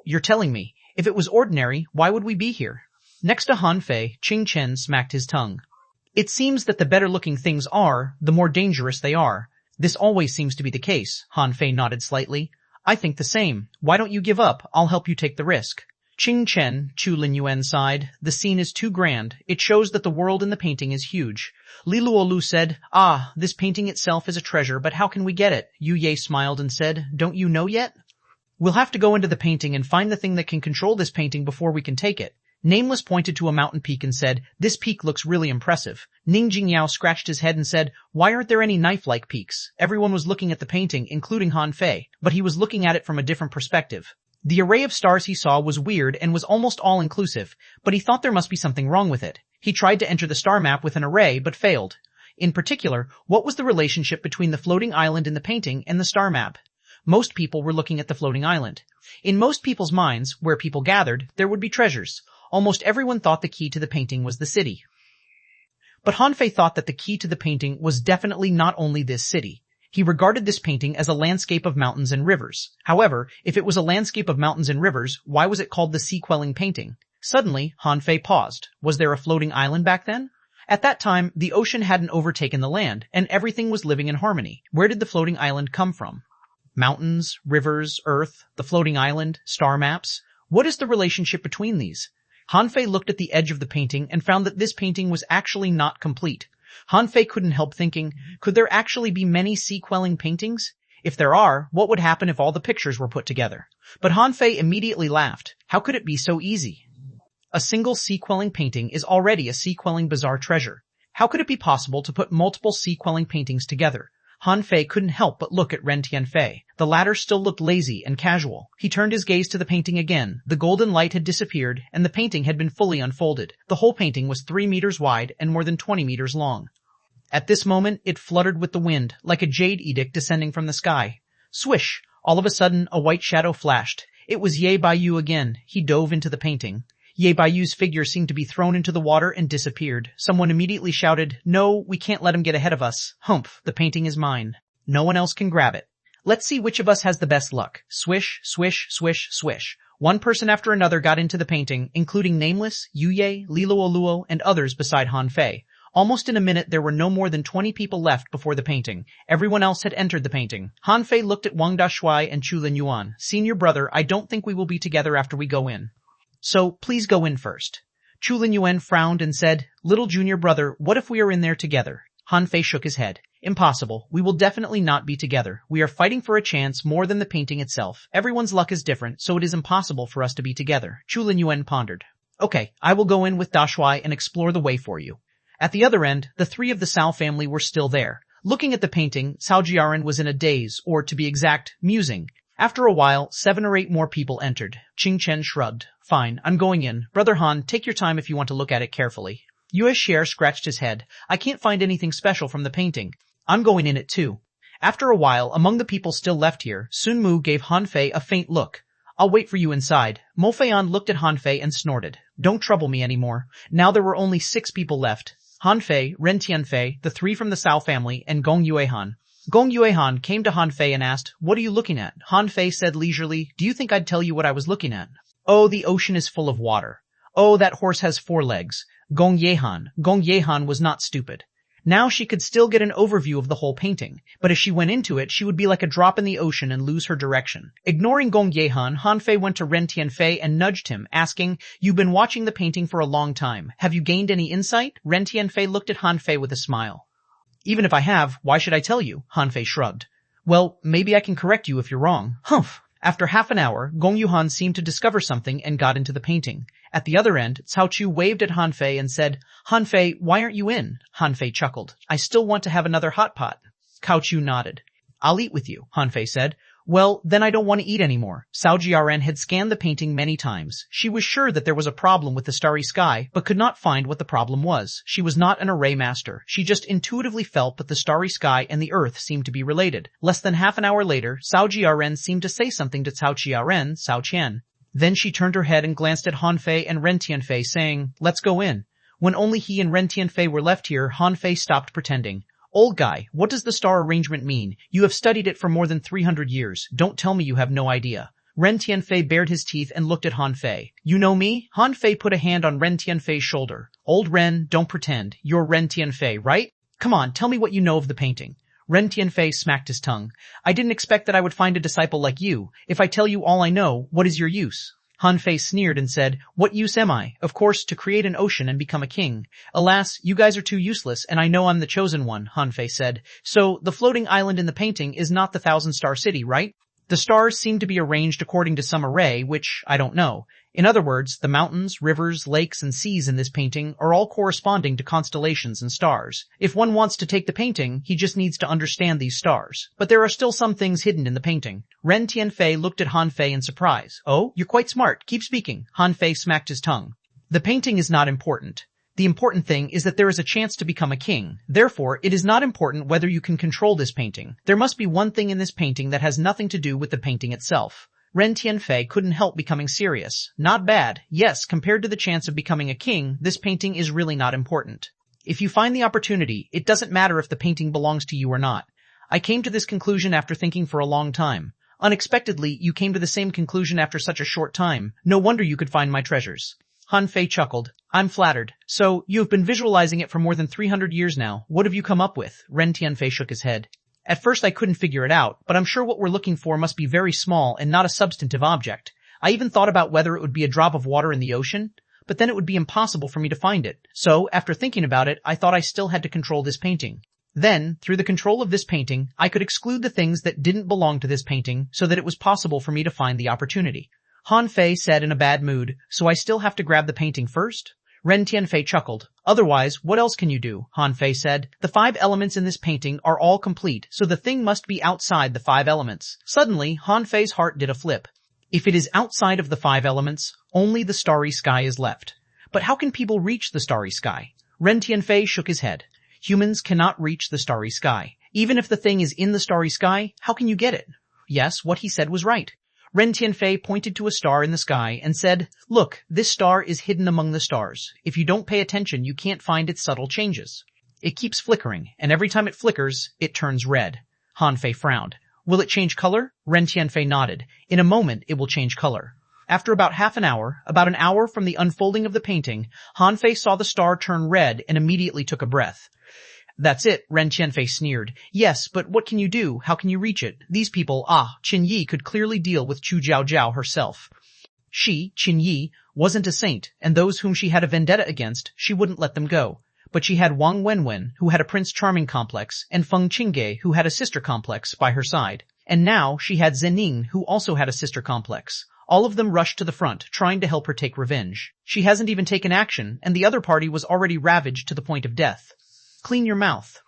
"You're telling me, if it was ordinary, why would we be here?" Next to Han Fei, Qing Chen smacked his tongue. "It seems that the better-looking things are, the more dangerous they are. This always seems to be the case." Han Fei nodded slightly. "I think the same. Why don't you give up? I'll help you take the risk." Qing Chen, Chu Linyuan sighed. "The scene is too grand. It shows that the world in the painting is huge." Li Luolu said, "Ah, this painting itself is a treasure, but how can we get it?" Yu Ye smiled and said, "Don't you know yet?" "We'll have to go into the painting and find the thing that can control this painting before we can take it." Nameless pointed to a mountain peak and said, "This peak looks really impressive." Ning Jingyao scratched his head and said, "Why aren't there any knife-like peaks?" Everyone was looking at the painting, including Han Fei, but he was looking at it from a different perspective. The array of stars he saw was weird and was almost all-inclusive, but he thought there must be something wrong with it. He tried to enter the star map with an array, but failed. In particular, what was the relationship between the floating island in the painting and the star map? Most people were looking at the floating island. In most people's minds, where people gathered, there would be treasures. Almost everyone thought the key to the painting was the city. But Han Fei thought that the key to the painting was definitely not only this city. He regarded this painting as a landscape of mountains and rivers. However, if it was a landscape of mountains and rivers, why was it called the sea-quelling painting? Suddenly, Han Fei paused. Was there a floating island back then? At that time, the ocean hadn't overtaken the land, and everything was living in harmony. Where did the floating island come from? Mountains, rivers, earth, the floating island, star maps. What is the relationship between these? Han Fei looked at the edge of the painting and found that this painting was actually not complete. Han Fei couldn't help thinking, could there actually be many sea-quelling paintings? If there are, what would happen if all the pictures were put together? But Han Fei immediately laughed. How could it be so easy? A single sea-quelling painting is already a sea-quelling bizarre treasure. How could it be possible to put multiple sea-quelling paintings together? Han Fei couldn't help but look at Ren Tianfei. The latter still looked lazy and casual. He turned his gaze to the painting again. The golden light had disappeared, and the painting had been fully unfolded. The whole painting was 3 meters wide and more than 20 meters long. At this moment, it fluttered with the wind, like a jade edict descending from the sky. Swish! All of a sudden, a white shadow flashed. It was Ye Baiyu again. He dove into the painting. Ye Baiyu's figure seemed to be thrown into the water and disappeared. Someone immediately shouted, "No, we can't let him get ahead of us. Humph, the painting is mine. No one else can grab it. Let's see which of us has the best luck." Swish, swish, swish, swish. One person after another got into the painting, including Nameless, Yuye, Liluoluo, and others beside Han Fei. Almost in a minute, there were no more than 20 people left before the painting. Everyone else had entered the painting. Han Fei looked at Wang Dashuai and Chu Linyuan. "Senior brother, I don't think we will be together after we go in. So, please go in first." Chu Linyuan frowned and said, "Little junior brother, what if we are in there together?" Han Fei shook his head. "Impossible. We will definitely not be together. We are fighting for a chance more than the painting itself. Everyone's luck is different, so it is impossible for us to be together." Chu Linyuan pondered. "Okay, I will go in with Dashuai and explore the way for you." At the other end, the 3 of the Cao family were still there. Looking at the painting, Cao Jiaran was in a daze, or to be exact, musing. After a while, 7 or 8 more people entered. Qing Chen shrugged. "Fine, I'm going in. Brother Han, take your time if you want to look at it carefully." Yue Xier scratched his head. "I can't find anything special from the painting. I'm going in it too." After a while, among the people still left here, Sun Mu gave Han Fei a faint look. "I'll wait for you inside." Mo Feian looked at Han Fei and snorted. "Don't trouble me anymore." Now there were only 6 people left. Han Fei, Ren Tianfei, the 3 from the Cao family, and Gong Yuehan. Gong Yuehan came to Han Fei and asked, "What are you looking at?" Han Fei said leisurely, "Do you think I'd tell you what I was looking at?" "Oh, the ocean is full of water." Oh, that horse has 4 legs. Gong Yehan was not stupid. Now she could still get an overview of the whole painting, but if she went into it, she would be like a drop in the ocean and lose her direction. Ignoring Gong Yehan, Han Fei went to Ren Tianfei and nudged him, asking, "You've been watching the painting for a long time. Have you gained any insight?" Ren Tianfei looked at Han Fei with a smile. "Even if I have, why should I tell you?" Han Fei shrugged. "Well, maybe I can correct you if you're wrong." Humph! After half an hour, Gong Yuhan seemed to discover something and got into the painting. At the other end, Cao Chu waved at Han Fei and said, "Han Fei, why aren't you in?" Han Fei chuckled. "I still want to have another hot pot." Cao Chu nodded. "I'll eat with you," Han Fei said. "Well, then I don't want to eat anymore." Cao Jiaren had scanned the painting many times. She was sure that there was a problem with the starry sky, but could not find what the problem was. She was not an array master. She just intuitively felt that the starry sky and the earth seemed to be related. Less than half an hour later, Cao Jiaren seemed to say something to Cao Jiaren, Cao Qian. Then she turned her head and glanced at Han Fei and Ren Tianfei, saying, "Let's go in." When only he and Ren Tianfei were left here, Han Fei stopped pretending. "Old guy, what does the star arrangement mean? You have studied it for more than 300 years. Don't tell me you have no idea." Ren Tianfei bared his teeth and looked at Han Fei. "You know me?" Han Fei put a hand on Ren Tianfei's shoulder. "Old Ren, don't pretend. You're Ren Tianfei, right? Come on, tell me what you know of the painting." Ren Tianfei smacked his tongue. "I didn't expect that I would find a disciple like you. If I tell you all I know, what is your use?" Han Fei sneered and said, "What use am I? Of course, to create an ocean and become a king." "Alas, you guys are too useless, and I know I'm the chosen one," Han Fei said. "So, the floating island in the painting is not the 1,000-star city, right? The stars seem to be arranged according to some array, which I don't know. In other words, the mountains, rivers, lakes, and seas in this painting are all corresponding to constellations and stars. If one wants to take the painting, he just needs to understand these stars. But there are still some things hidden in the painting." Ren Tianfei looked at Han Fei in surprise. "Oh, you're quite smart. Keep speaking." Han Fei smacked his tongue. "The painting is not important. The important thing is that there is a chance to become a king. Therefore, it is not important whether you can control this painting. There must be one thing in this painting that has nothing to do with the painting itself." Ren Tianfei couldn't help becoming serious. "Not bad. Yes, compared to the chance of becoming a king, this painting is really not important. If you find the opportunity, it doesn't matter if the painting belongs to you or not. I came to this conclusion after thinking for a long time. Unexpectedly, you came to the same conclusion after such a short time. No wonder you could find my treasures." Han Fei chuckled. "I'm flattered. So, you have been visualizing it for more than 300 years now. What have you come up with?" Ren Tianfei shook his head. "At first I couldn't figure it out, but I'm sure what we're looking for must be very small and not a substantive object. I even thought about whether it would be a drop of water in the ocean, but then it would be impossible for me to find it. So, after thinking about it, I thought I still had to control this painting. Then, through the control of this painting, I could exclude the things that didn't belong to this painting so that it was possible for me to find the opportunity." Han Fei said in a bad mood, "So I still have to grab the painting first?" Ren Tianfei chuckled. "Otherwise, what else can you do?" Han Fei said. "The 5 elements in this painting are all complete, so the thing must be outside the 5 elements." Suddenly, Han Fei's heart did a flip. If it is outside of the 5 elements, only the starry sky is left. But how can people reach the starry sky? Ren Tianfei shook his head. Humans cannot reach the starry sky. Even if the thing is in the starry sky, how can you get it? Yes, what he said was right. Ren Tianfei pointed to a star in the sky and said, "Look, this star is hidden among the stars. If you don't pay attention, you can't find its subtle changes. It keeps flickering, and every time it flickers, it turns red." Han Fei frowned. "Will it change color?" Ren Tianfei nodded. "In a moment, it will change color." After about half an hour from the unfolding of the painting, Han Fei saw the star turn red and immediately took a breath. "That's it," Ren Tianfei sneered. "Yes, but what can you do? How can you reach it? These people, Qin Yi could clearly deal with Chu Jiao herself. She, Qin Yi, wasn't a saint, and those whom she had a vendetta against, she wouldn't let them go. But she had Wang Wenwen, who had a Prince Charming complex, and Feng Qingge, who had a sister complex, by her side. And now she had Zening, who also had a sister complex. All of them rushed to the front, trying to help her take revenge. She hasn't even taken action, and the other party was already ravaged to the point of death." "Clean your mouth."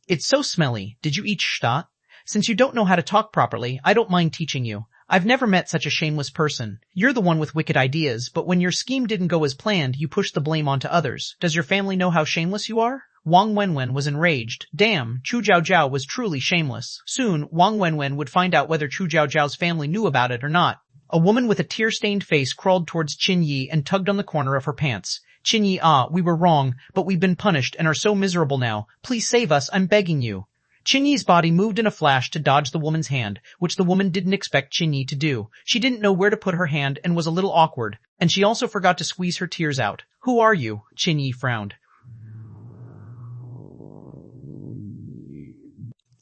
"It's so smelly. Did you eat shtat? Since you don't know how to talk properly, I don't mind teaching you. I've never met such a shameless person. You're the one with wicked ideas, but when your scheme didn't go as planned, you pushed the blame onto others. Does your family know how shameless you are?" Wang Wenwen was enraged. Damn, Chu Jiao was truly shameless. Soon, Wang Wenwen would find out whether Chu Jiao's family knew about it or not. A woman with a tear-stained face crawled towards Qin Yi and tugged on the corner of her pants. "Qin Yi, we were wrong, but we've been punished and are so miserable now. Please save us, I'm begging you." Qinyi's body moved in a flash to dodge the woman's hand, which the woman didn't expect Qinyi to do. She didn't know where to put her hand and was a little awkward, and she also forgot to squeeze her tears out. Who are you? Qinyi frowned.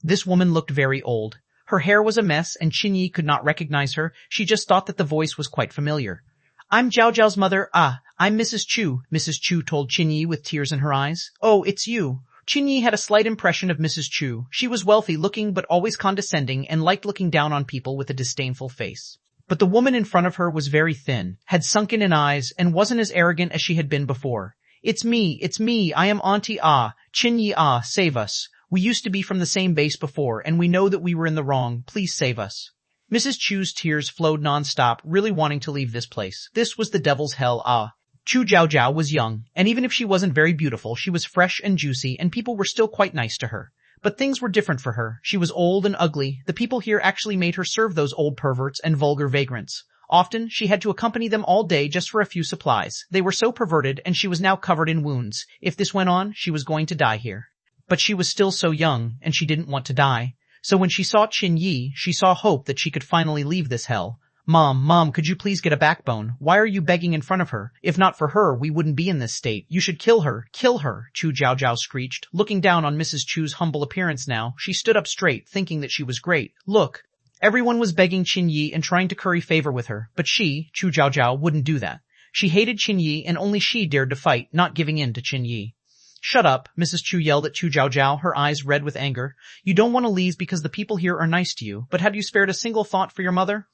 This woman looked very old. Her hair was a mess and Qinyi could not recognize her. She just thought that the voice was quite familiar. I'm Zhao Zhao's mother. I'm Mrs. Chu, Mrs. Chu told Qinyi with tears in her eyes. Oh, it's you. Qinyi had a slight impression of Mrs. Chu. She was wealthy-looking but always condescending and liked looking down on people with a disdainful face. But the woman in front of her was very thin, had sunken-in eyes, and wasn't as arrogant as she had been before. It's me, I am Auntie Qinyi save us. We used to be from the same base before, and we know that we were in the wrong. Please save us. Mrs. Chu's tears flowed non-stop, really wanting to leave this place. This was the devil's hell. Chu Zhao was young, and even if she wasn't very beautiful, she was fresh and juicy, and people were still quite nice to her. But things were different for her. She was old and ugly. The people here actually made her serve those old perverts and vulgar vagrants. Often, she had to accompany them all day just for a few supplies. They were so perverted, and she was now covered in wounds. If this went on, she was going to die here. But she was still so young, and she didn't want to die. So when she saw Qinyi, she saw hope that she could finally leave this hell. Mom, could you please get a backbone? Why are you begging in front of her? If not for her, we wouldn't be in this state. You should kill her, Chu Zhao screeched. Looking down on Mrs. Chu's humble appearance now, she stood up straight, thinking that she was great. Look. Everyone was begging Qinyi and trying to curry favor with her, but she, Chu Zhao, wouldn't do that. She hated Qinyi and only she dared to fight, not giving in to Qinyi. Shut up, Mrs. Chu yelled at Chu Zhao, her eyes red with anger. You don't want to leave because the people here are nice to you, but have you spared a single thought for your mother?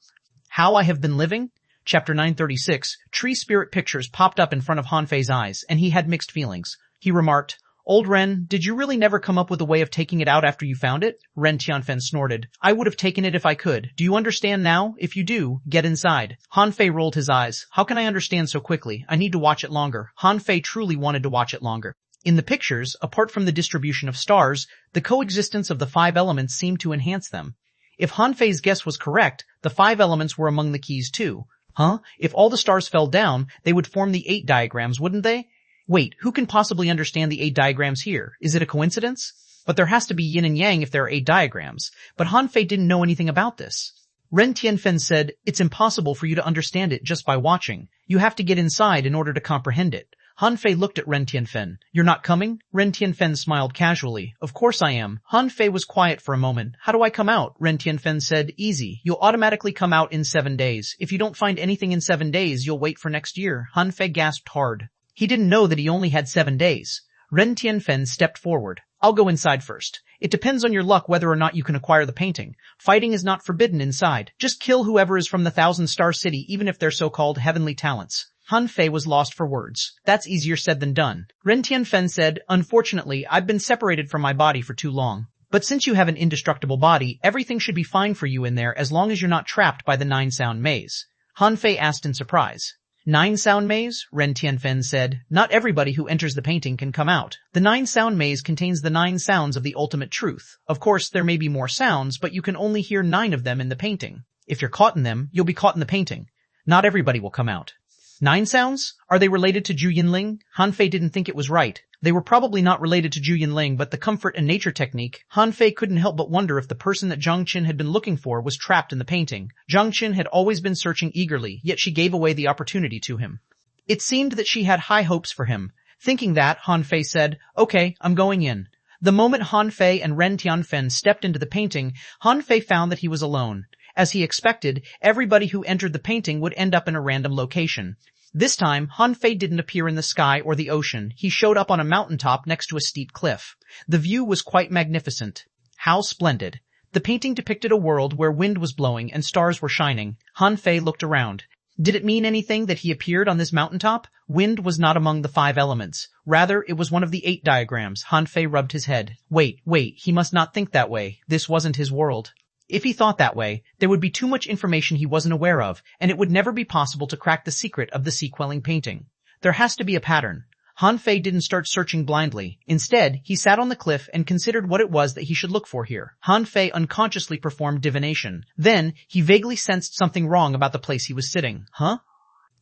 How I have been living? Chapter 936, tree spirit pictures popped up in front of Han Fei's eyes, and he had mixed feelings. He remarked, Old Ren, did you really never come up with a way of taking it out after you found it? Ren Tianfen snorted. I would have taken it if I could. Do you understand now? If you do, get inside. Han Fei rolled his eyes. How can I understand so quickly? I need to watch it longer. Han Fei truly wanted to watch it longer. In the pictures, apart from the distribution of stars, the coexistence of the 5 elements seemed to enhance them. If Han Fei's guess was correct, the 5 elements were among the keys too. If all the stars fell down, they would form the 8 diagrams, wouldn't they? Wait, who can possibly understand the 8 diagrams here? Is it a coincidence? But there has to be yin and yang if there are 8 diagrams. But Han Fei didn't know anything about this. Ren Tianfen said, it's impossible for you to understand it just by watching. You have to get inside in order to comprehend it. Han Fei looked at Ren Tianfen. You're not coming? Ren Tianfen smiled casually. Of course I am. Han Fei was quiet for a moment. How do I come out? Ren Tianfen said, easy. You'll automatically come out in 7 days. If you don't find anything in 7 days, you'll wait for next year. Han Fei gasped hard. He didn't know that he only had 7 days. Ren Tianfen stepped forward. I'll go inside first. It depends on your luck whether or not you can acquire the painting. Fighting is not forbidden inside. Just kill whoever is from the 1,000-star city, even if they're so-called heavenly talents. Han Fei was lost for words. That's easier said than done. Ren Tianfen said, unfortunately, I've been separated from my body for too long. But since you have an indestructible body, everything should be fine for you in there as long as you're not trapped by the 9-sound maze. Han Fei asked in surprise. 9-sound maze? Ren Tianfen said. Not everybody who enters the painting can come out. The 9-sound maze contains the 9 sounds of the ultimate truth. Of course, there may be more sounds, but you can only hear 9 of them in the painting. If you're caught in them, you'll be caught in the painting. Not everybody will come out. 9 sounds? Are they related to Zhu Yinling? Han Fei didn't think it was right. They were probably not related to Zhu Yinling, but the comfort and nature technique. Han Fei couldn't help but wonder if the person that Zhang Qin had been looking for was trapped in the painting. Zhang Qin had always been searching eagerly, yet she gave away the opportunity to him. It seemed that she had high hopes for him. Thinking that, Han Fei said, okay, I'm going in. The moment Han Fei and Ren Tianfen stepped into the painting, Han Fei found that he was alone. As he expected, everybody who entered the painting would end up in a random location. This time, Han Fei didn't appear in the sky or the ocean. He showed up on a mountaintop next to a steep cliff. The view was quite magnificent. How splendid. The painting depicted a world where wind was blowing and stars were shining. Han Fei looked around. Did it mean anything that he appeared on this mountaintop? Wind was not among the 5 elements. Rather, it was one of the 8 diagrams. Han Fei rubbed his head. Wait, he must not think that way. This wasn't his world. If he thought that way, there would be too much information he wasn't aware of, and it would never be possible to crack the secret of the sequeling painting. There has to be a pattern. Han Fei didn't start searching blindly. Instead, he sat on the cliff and considered what it was that he should look for here. Han Fei unconsciously performed divination. Then, he vaguely sensed something wrong about the place he was sitting.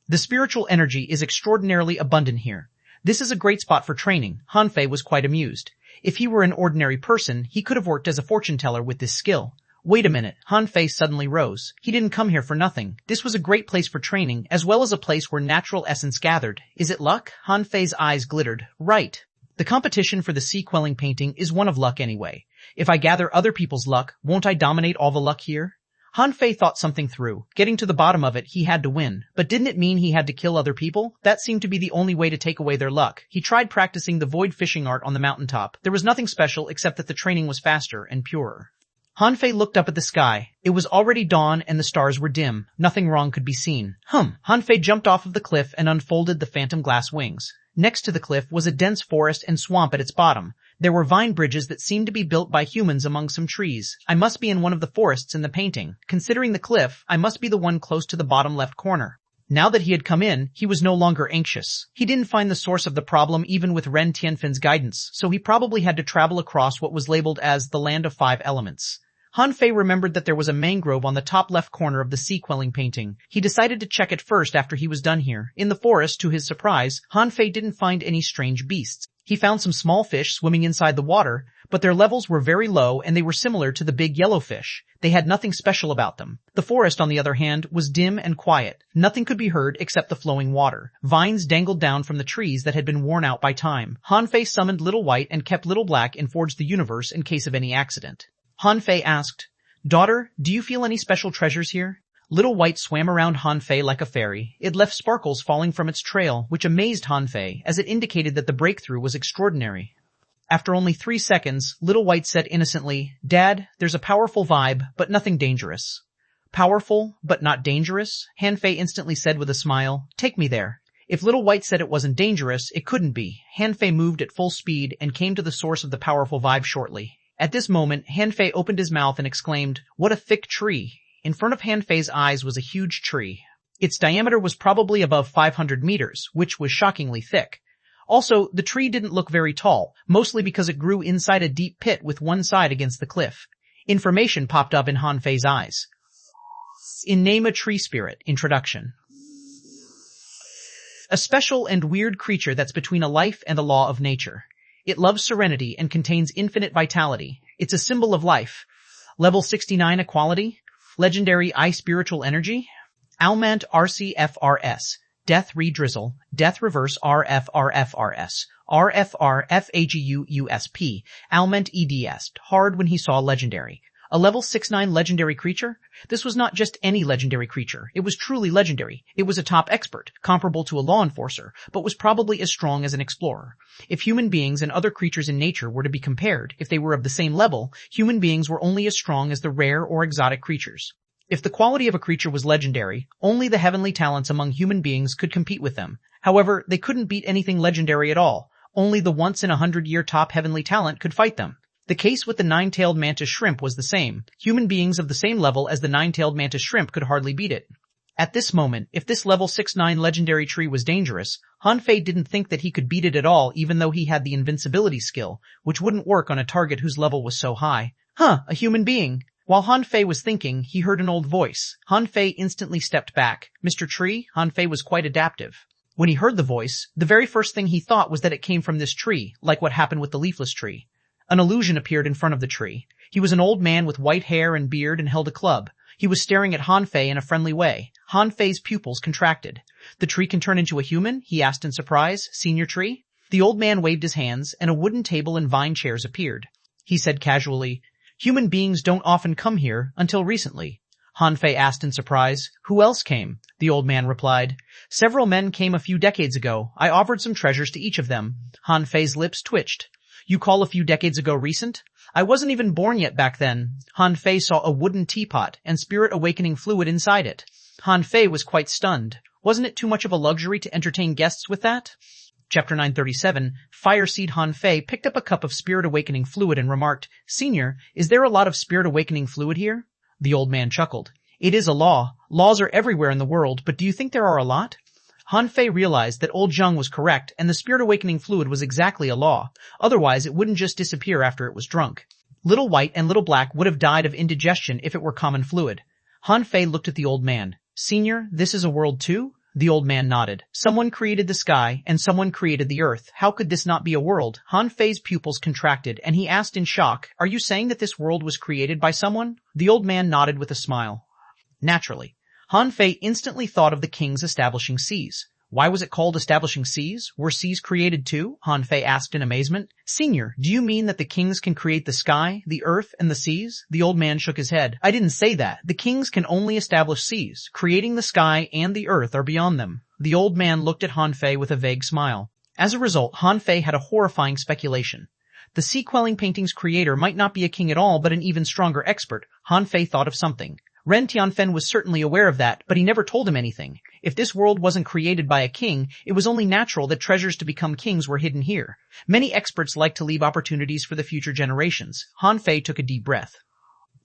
The spiritual energy is extraordinarily abundant here. This is a great spot for training. Han Fei was quite amused. If he were an ordinary person, he could have worked as a fortune teller with this skill. Wait a minute, Han Fei suddenly rose. He didn't come here for nothing. This was a great place for training, as well as a place where natural essence gathered. Is it luck? Han Fei's eyes glittered. Right. The competition for the sea quelling painting is one of luck anyway. If I gather other people's luck, won't I dominate all the luck here? Han Fei thought something through. Getting to the bottom of it, he had to win. But didn't it mean he had to kill other people? That seemed to be the only way to take away their luck. He tried practicing the void fishing art on the mountaintop. There was nothing special except that the training was faster and purer. Han Fei looked up at the sky. It was already dawn and the stars were dim. Nothing wrong could be seen. Han Fei jumped off of the cliff and unfolded the phantom glass wings. Next to the cliff was a dense forest and swamp at its bottom. There were vine bridges that seemed to be built by humans among some trees. I must be in one of the forests in the painting. Considering the cliff, I must be the one close to the bottom left corner. Now that he had come in, he was no longer anxious. He didn't find the source of the problem even with Ren Tianfin's guidance, so he probably had to travel across what was labeled as the Land of Five Elements. Han Fei remembered that there was a mangrove on the top left corner of the sea quelling painting. He decided to check it first after he was done here. In the forest, to his surprise, Han Fei didn't find any strange beasts. He found some small fish swimming inside the water, but their levels were very low and they were similar to the big yellow fish. They had nothing special about them. The forest, on the other hand, was dim and quiet. Nothing could be heard except the flowing water. Vines dangled down from the trees that had been worn out by time. Han Fei summoned Little White and kept Little Black and forged the universe in case of any accident. Han Fei asked, "Daughter, do you feel any special treasures here?" Little White swam around Han Fei like a fairy. It left sparkles falling from its trail, which amazed Han Fei, as it indicated that the breakthrough was extraordinary. After only 3 seconds, Little White said innocently, "Dad, there's a powerful vibe, but nothing dangerous." "Powerful, but not dangerous?" Han Fei instantly said with a smile. "Take me there." If Little White said it wasn't dangerous, it couldn't be. Han Fei moved at full speed and came to the source of the powerful vibe shortly. At this moment, Han Fei opened his mouth and exclaimed, "What a thick tree!" In front of Han Fei's eyes was a huge tree. Its diameter was probably above 500 meters, which was shockingly thick. Also, the tree didn't look very tall, mostly because it grew inside a deep pit with one side against the cliff. Information popped up in Han Fei's eyes. In Name a Tree Spirit, Introduction. A special and weird creature that's between a life and a law of nature. It loves serenity and contains infinite vitality. It's a symbol of life. Level 69 Equality. Legendary I Spiritual Energy. Almant RCFRS. Death Redrizzle. Death Reverse RFRFRS. RFRFAGUUSP. Almant EDS. Hard when he saw legendary. A level 69 legendary creature? This was not just any legendary creature. It was truly legendary. It was a top expert, comparable to a law enforcer, but was probably as strong as an explorer. If human beings and other creatures in nature were to be compared, if they were of the same level, human beings were only as strong as the rare or exotic creatures. If the quality of a creature was legendary, only the heavenly talents among human beings could compete with them. However, they couldn't beat anything legendary at all. Only the once-in-a-100-year top heavenly talent could fight them. The case with the nine-tailed mantis shrimp was the same. Human beings of the same level as the nine-tailed mantis shrimp could hardly beat it. At this moment, if this level 69 legendary tree was dangerous, Han Fei didn't think that he could beat it at all even though he had the invincibility skill, which wouldn't work on a target whose level was so high. A human being. While Han Fei was thinking, he heard an old voice. Han Fei instantly stepped back. Mr. Tree, Han Fei was quite adaptive. When he heard the voice, the very first thing he thought was that it came from this tree, like what happened with the leafless tree. An illusion appeared in front of the tree. He was an old man with white hair and beard and held a club. He was staring at Han Fei in a friendly way. Han Fei's pupils contracted. "The tree can turn into a human?" he asked in surprise. "Senior Tree?" The old man waved his hands, and a wooden table and vine chairs appeared. He said casually, "Human beings don't often come here, until recently." Han Fei asked in surprise. "Who else came?" The old man replied. "Several men came a few decades ago. I offered some treasures to each of them." Han Fei's lips twitched. "You call a few decades ago recent? I wasn't even born yet back then." Han Fei saw a wooden teapot and spirit awakening fluid inside it. Han Fei was quite stunned. Wasn't it too much of a luxury to entertain guests with that? Chapter 937, Fireseed. Han Fei picked up a cup of spirit awakening fluid and remarked, "Senior, is there a lot of spirit awakening fluid here?" The old man chuckled. "It is a law. Laws are everywhere in the world, but do you think there are a lot?" Han Fei realized that old Zheng was correct and the spirit awakening fluid was exactly a law. Otherwise, it wouldn't just disappear after it was drunk. Little White and Little Black would have died of indigestion if it were common fluid. Han Fei looked at the old man. "Senior, this is a world too?" The old man nodded. Someone created the sky, and someone created the earth. How could this not be a world? Han Fei's pupils contracted, and he asked in shock, "Are you saying that this world was created by someone?" The old man nodded with a smile. Naturally. Han Fei instantly thought of the kings establishing seas. Why was it called establishing seas? Were seas created too? Han Fei asked in amazement. Senior, do you mean that the kings can create the sky, the earth, and the seas? The old man shook his head. I didn't say that. The kings can only establish seas. Creating the sky and the earth are beyond them. The old man looked at Han Fei with a vague smile. As a result, Han Fei had a horrifying speculation. The sea quelling painting's creator might not be a king at all, but an even stronger expert. Han Fei thought of something. Ren Tianfen was certainly aware of that, but he never told him anything. If this world wasn't created by a king, it was only natural that treasures to become kings were hidden here. Many experts like to leave opportunities for the future generations. Han Fei took a deep breath.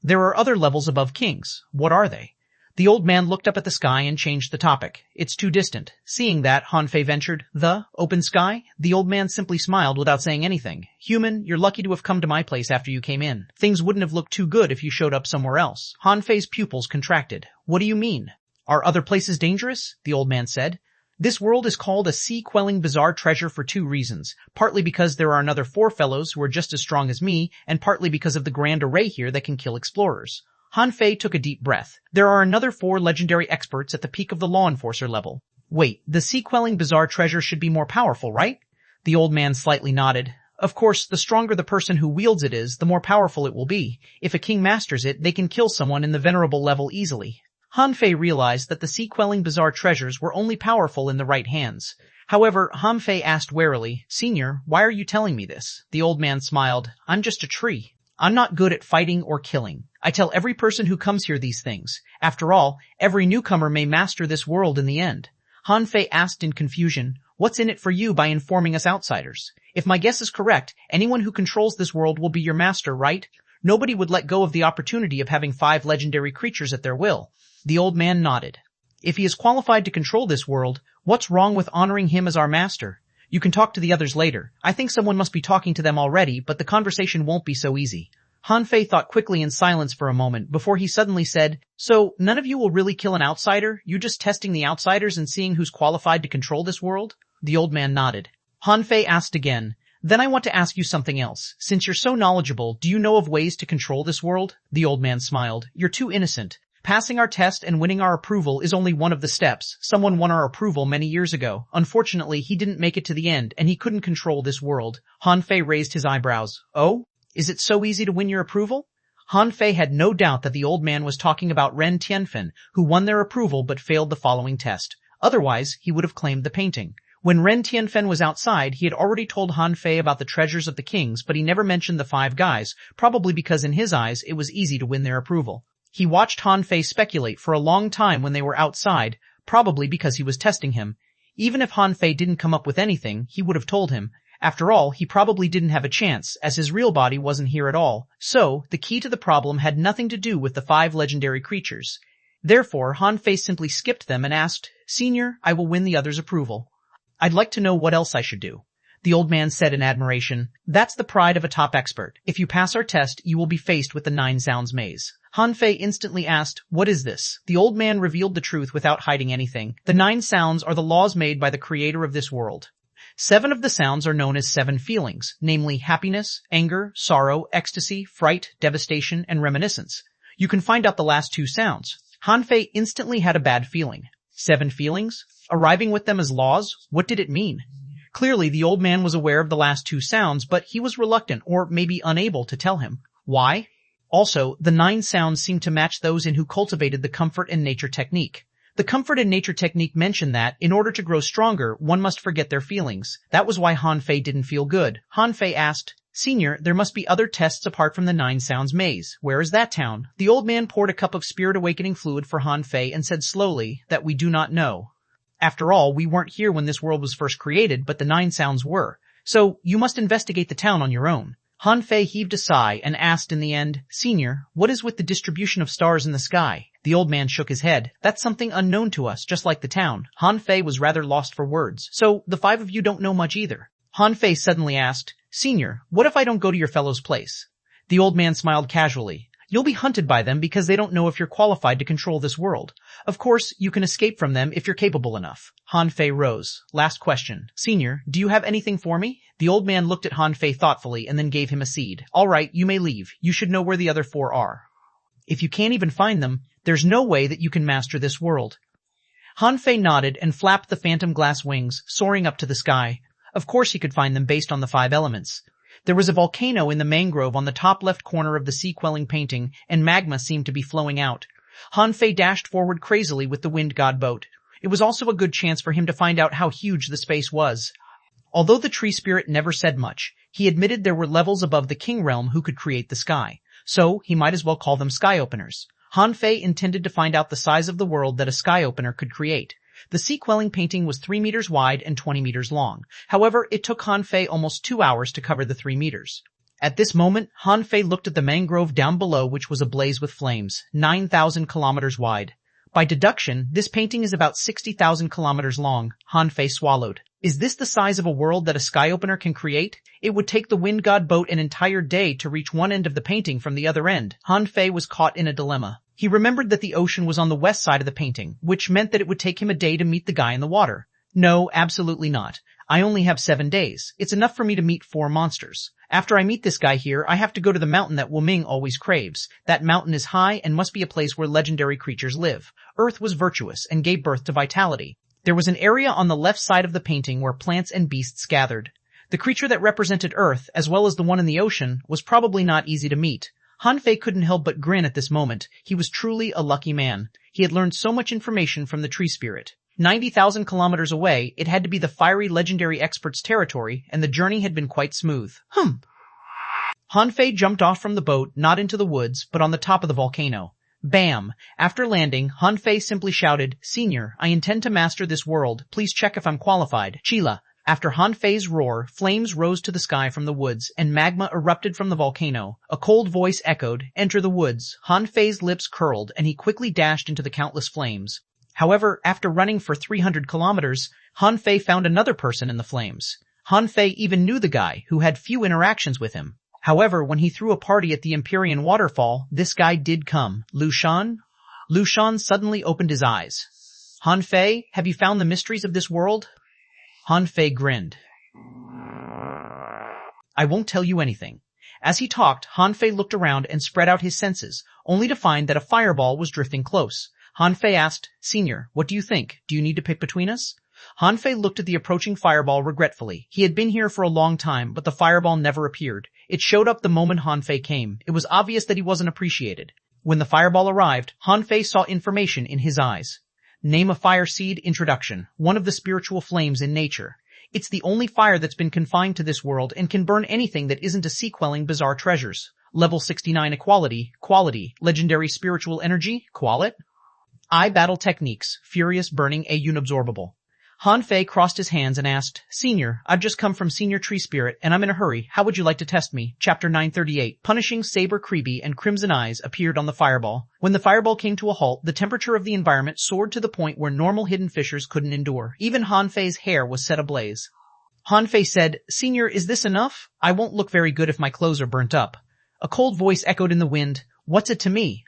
There are other levels above kings. What are they? The old man looked up at the sky and changed the topic. It's too distant. Seeing that, Han Fei ventured, "The open sky?" The old man simply smiled without saying anything. "Human, you're lucky to have come to my place after you came in. Things wouldn't have looked too good if you showed up somewhere else." Han Fei's pupils contracted. "What do you mean? Are other places dangerous?" The old man said. "This world is called a sea-quelling bizarre treasure for 2 reasons. Partly because there are another 4 fellows who are just as strong as me, and partly because of the grand array here that can kill explorers." Han Fei took a deep breath. There are another 4 legendary experts at the peak of the law enforcer level. Wait, the sea-quelling bizarre treasure should be more powerful, right? The old man slightly nodded. Of course, the stronger the person who wields it is, the more powerful it will be. If a king masters it, they can kill someone in the venerable level easily. Han Fei realized that the sea-quelling bizarre treasures were only powerful in the right hands. However, Han Fei asked warily, "Senior, why are you telling me this?" The old man smiled. "I'm just a tree. I'm not good at fighting or killing. I tell every person who comes here these things. After all, every newcomer may master this world in the end." Han Fei asked in confusion, "What's in it for you by informing us outsiders? If my guess is correct, anyone who controls this world will be your master, right? Nobody would let go of the opportunity of having 5 legendary creatures at their will." The old man nodded. "If he is qualified to control this world, what's wrong with honoring him as our master? You can talk to the others later. I think someone must be talking to them already, but the conversation won't be so easy." Han Fei thought quickly in silence for a moment before he suddenly said, "So, none of you will really kill an outsider? You're just testing the outsiders and seeing who's qualified to control this world?" The old man nodded. Han Fei asked again, "Then I want to ask you something else. Since you're so knowledgeable, do you know of ways to control this world?" The old man smiled. "You're too innocent. Passing our test and winning our approval is only one of the steps. Someone won our approval many years ago. Unfortunately, he didn't make it to the end, and he couldn't control this world." Han Fei raised his eyebrows. "Oh? Is it so easy to win your approval?" Han Fei had no doubt that the old man was talking about Ren Tianfen, who won their approval but failed the following test. Otherwise, he would have claimed the painting. When Ren Tianfen was outside, he had already told Han Fei about the treasures of the kings, but he never mentioned the 5 guys, probably because in his eyes it was easy to win their approval. He watched Han Fei speculate for a long time when they were outside, probably because he was testing him. Even if Han Fei didn't come up with anything, he would have told him. After all, he probably didn't have a chance, as his real body wasn't here at all. So, the key to the problem had nothing to do with the 5 legendary creatures. Therefore, Han Fei simply skipped them and asked, "Senior, I will win the others' approval. I'd like to know what else I should do." The old man said in admiration, "That's the pride of a top expert. If you pass our test, you will be faced with the 9 sounds maze." Han Fei instantly asked, "What is this?" The old man revealed the truth without hiding anything. The 9 sounds are the laws made by the creator of this world. 7 of the sounds are known as 7 feelings, namely happiness, anger, sorrow, ecstasy, fright, devastation, and reminiscence. You can find out the last 2 sounds. Han Fei instantly had a bad feeling. 7 feelings? Arriving with them as laws? What did it mean? Clearly, the old man was aware of the last 2 sounds, but he was reluctant, or maybe unable, to tell him. Why? Also, the 9 sounds seemed to match those in who cultivated the comfort and nature technique. The comfort and nature technique mentioned that, in order to grow stronger, one must forget their feelings. That was why Han Fei didn't feel good. Han Fei asked, "Senior, there must be other tests apart from the 9 sounds maze. Where is that town?" The old man poured a cup of spirit awakening fluid for Han Fei and said slowly, "That we do not know. After all, we weren't here when this world was first created, but the 9 sounds were. So, you must investigate the town on your own." Han Fei heaved a sigh and asked in the end, "Senior, what is with the distribution of stars in the sky?" The old man shook his head. "That's something unknown to us, just like the town." Han Fei was rather lost for words. "So, the 5 of you don't know much either." Han Fei suddenly asked, "Senior, what if I don't go to your fellow's place?" The old man smiled casually. You'll be hunted by them because they don't know if you're qualified to control this world. Of course, you can escape from them if you're capable enough. Han Fei rose. Last question. Senior, do you have anything for me? The old man looked at Han Fei thoughtfully and then gave him a seed. All right, you may leave. You should know where the other 4 are. If you can't even find them, there's no way that you can master this world. Han Fei nodded and flapped the phantom glass wings, soaring up to the sky. Of course he could find them based on the 5 elements. There was a volcano in the mangrove on the top left corner of the sea-quelling painting, and magma seemed to be flowing out. Han Fei dashed forward crazily with the wind god boat. It was also a good chance for him to find out how huge the space was. Although the tree spirit never said much, he admitted there were levels above the king realm who could create the sky. So, he might as well call them sky openers. Han Fei intended to find out the size of the world that a sky opener could create. The sea-quelling painting was 3 meters wide and 20 meters long. However, it took Han Fei almost 2 hours to cover the 3 meters. At this moment, Han Fei looked at the mangrove down below, which was ablaze with flames, 9,000 kilometers wide. By deduction, this painting is about 60,000 kilometers long. Han Fei swallowed. Is this the size of a world that a sky opener can create? It would take the wind god boat an entire day to reach one end of the painting from the other end. Han Fei was caught in a dilemma. He remembered that the ocean was on the west side of the painting, which meant that it would take him a day to meet the guy in the water. No, absolutely not. I only have 7 days. It's enough for me to meet 4 monsters. After I meet this guy here, I have to go to the mountain that Wu Ming always craves. That mountain is high and must be a place where legendary creatures live. Earth was virtuous and gave birth to vitality. There was an area on the left side of the painting where plants and beasts gathered. The creature that represented Earth, as well as the one in the ocean, was probably not easy to meet. Han Fei couldn't help but grin at this moment. He was truly a lucky man. He had learned so much information from the tree spirit. 90,000 kilometers away, it had to be the fiery legendary expert's territory, and the journey had been quite smooth. Han Fei jumped off from the boat, not into the woods, but on the top of the volcano. Bam! After landing, Han Fei simply shouted, "Senior, I intend to master this world. Please check if I'm qualified. Chila." After Han Fei's roar, flames rose to the sky from the woods, and magma erupted from the volcano. A cold voice echoed, "Enter the woods." Han Fei's lips curled, and he quickly dashed into the countless flames. However, after running for 300 kilometers, Han Fei found another person in the flames. Han Fei even knew the guy, who had few interactions with him. However, when he threw a party at the Empyrean waterfall, this guy did come. Lu Shan? Lu Shan suddenly opened his eyes. Han Fei, have you found the mysteries of this world? Han Fei grinned. I won't tell you anything. As he talked, Han Fei looked around and spread out his senses, only to find that a fireball was drifting close. Han Fei asked, "Senior, what do you think? Do you need to pick between us?" Han Fei looked at the approaching fireball regretfully. He had been here for a long time, but the fireball never appeared. It showed up the moment Han Fei came. It was obvious that he wasn't appreciated. When the fireball arrived, Han Fei saw information in his eyes. Name a fire seed. Introduction. One of the spiritual flames in nature. It's the only fire that's been confined to this world and can burn anything that isn't a sea-quelling bizarre treasures. Level 69 equality. Quality. Legendary spiritual energy. Qualit. I battle techniques. Furious burning a unabsorbable. Han Fei crossed his hands and asked, "Senior, I've just come from Senior Tree Spirit, and I'm in a hurry. How would you like to test me?" Chapter 938. Punishing Saber Creepy and Crimson Eyes appeared on the fireball. When the fireball came to a halt, the temperature of the environment soared to the point where normal hidden fissures couldn't endure. Even Han Fei's hair was set ablaze. Han Fei said, "Senior, is this enough? I won't look very good if my clothes are burnt up." A cold voice echoed in the wind. "What's it to me?"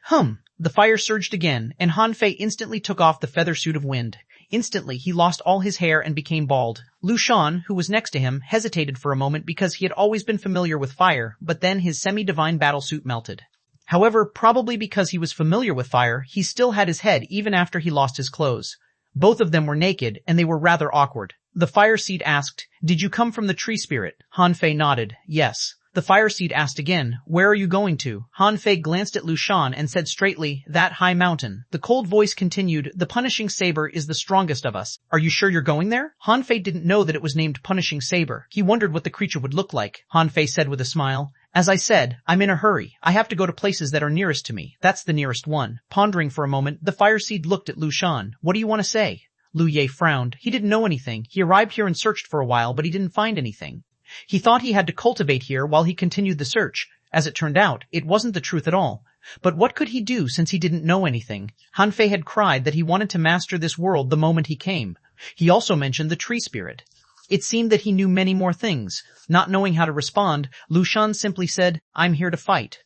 The fire surged again, and Han Fei instantly took off the feather suit of wind. Instantly, he lost all his hair and became bald. Lu Shan, who was next to him, hesitated for a moment because he had always been familiar with fire, but then his semi-divine battlesuit melted. However, probably because he was familiar with fire, he still had his head even after he lost his clothes. Both of them were naked, and they were rather awkward. The fire seed asked, "Did you come from the tree spirit?" Han Fei nodded, "Yes." The fire seed asked again, "Where are you going to?" Han Fei glanced at Lu Shan and said straightly, "That high mountain." The cold voice continued, "The punishing saber is the strongest of us. Are you sure you're going there?" Han Fei didn't know that it was named punishing saber. He wondered what the creature would look like. Han Fei said with a smile, "As I said, I'm in a hurry. I have to go to places that are nearest to me. That's the nearest one." Pondering for a moment, the fire seed looked at Lu Shan. "What do you want to say?" Lu Ye frowned. He didn't know anything. He arrived here and searched for a while, but he didn't find anything. He thought he had to cultivate here while he continued the search. As it turned out, it wasn't the truth at all. But what could he do since he didn't know anything? Han Fei had cried that he wanted to master this world the moment he came. He also mentioned the tree spirit. It seemed that he knew many more things. Not knowing how to respond, Lu Shan simply said, "I'm here to fight."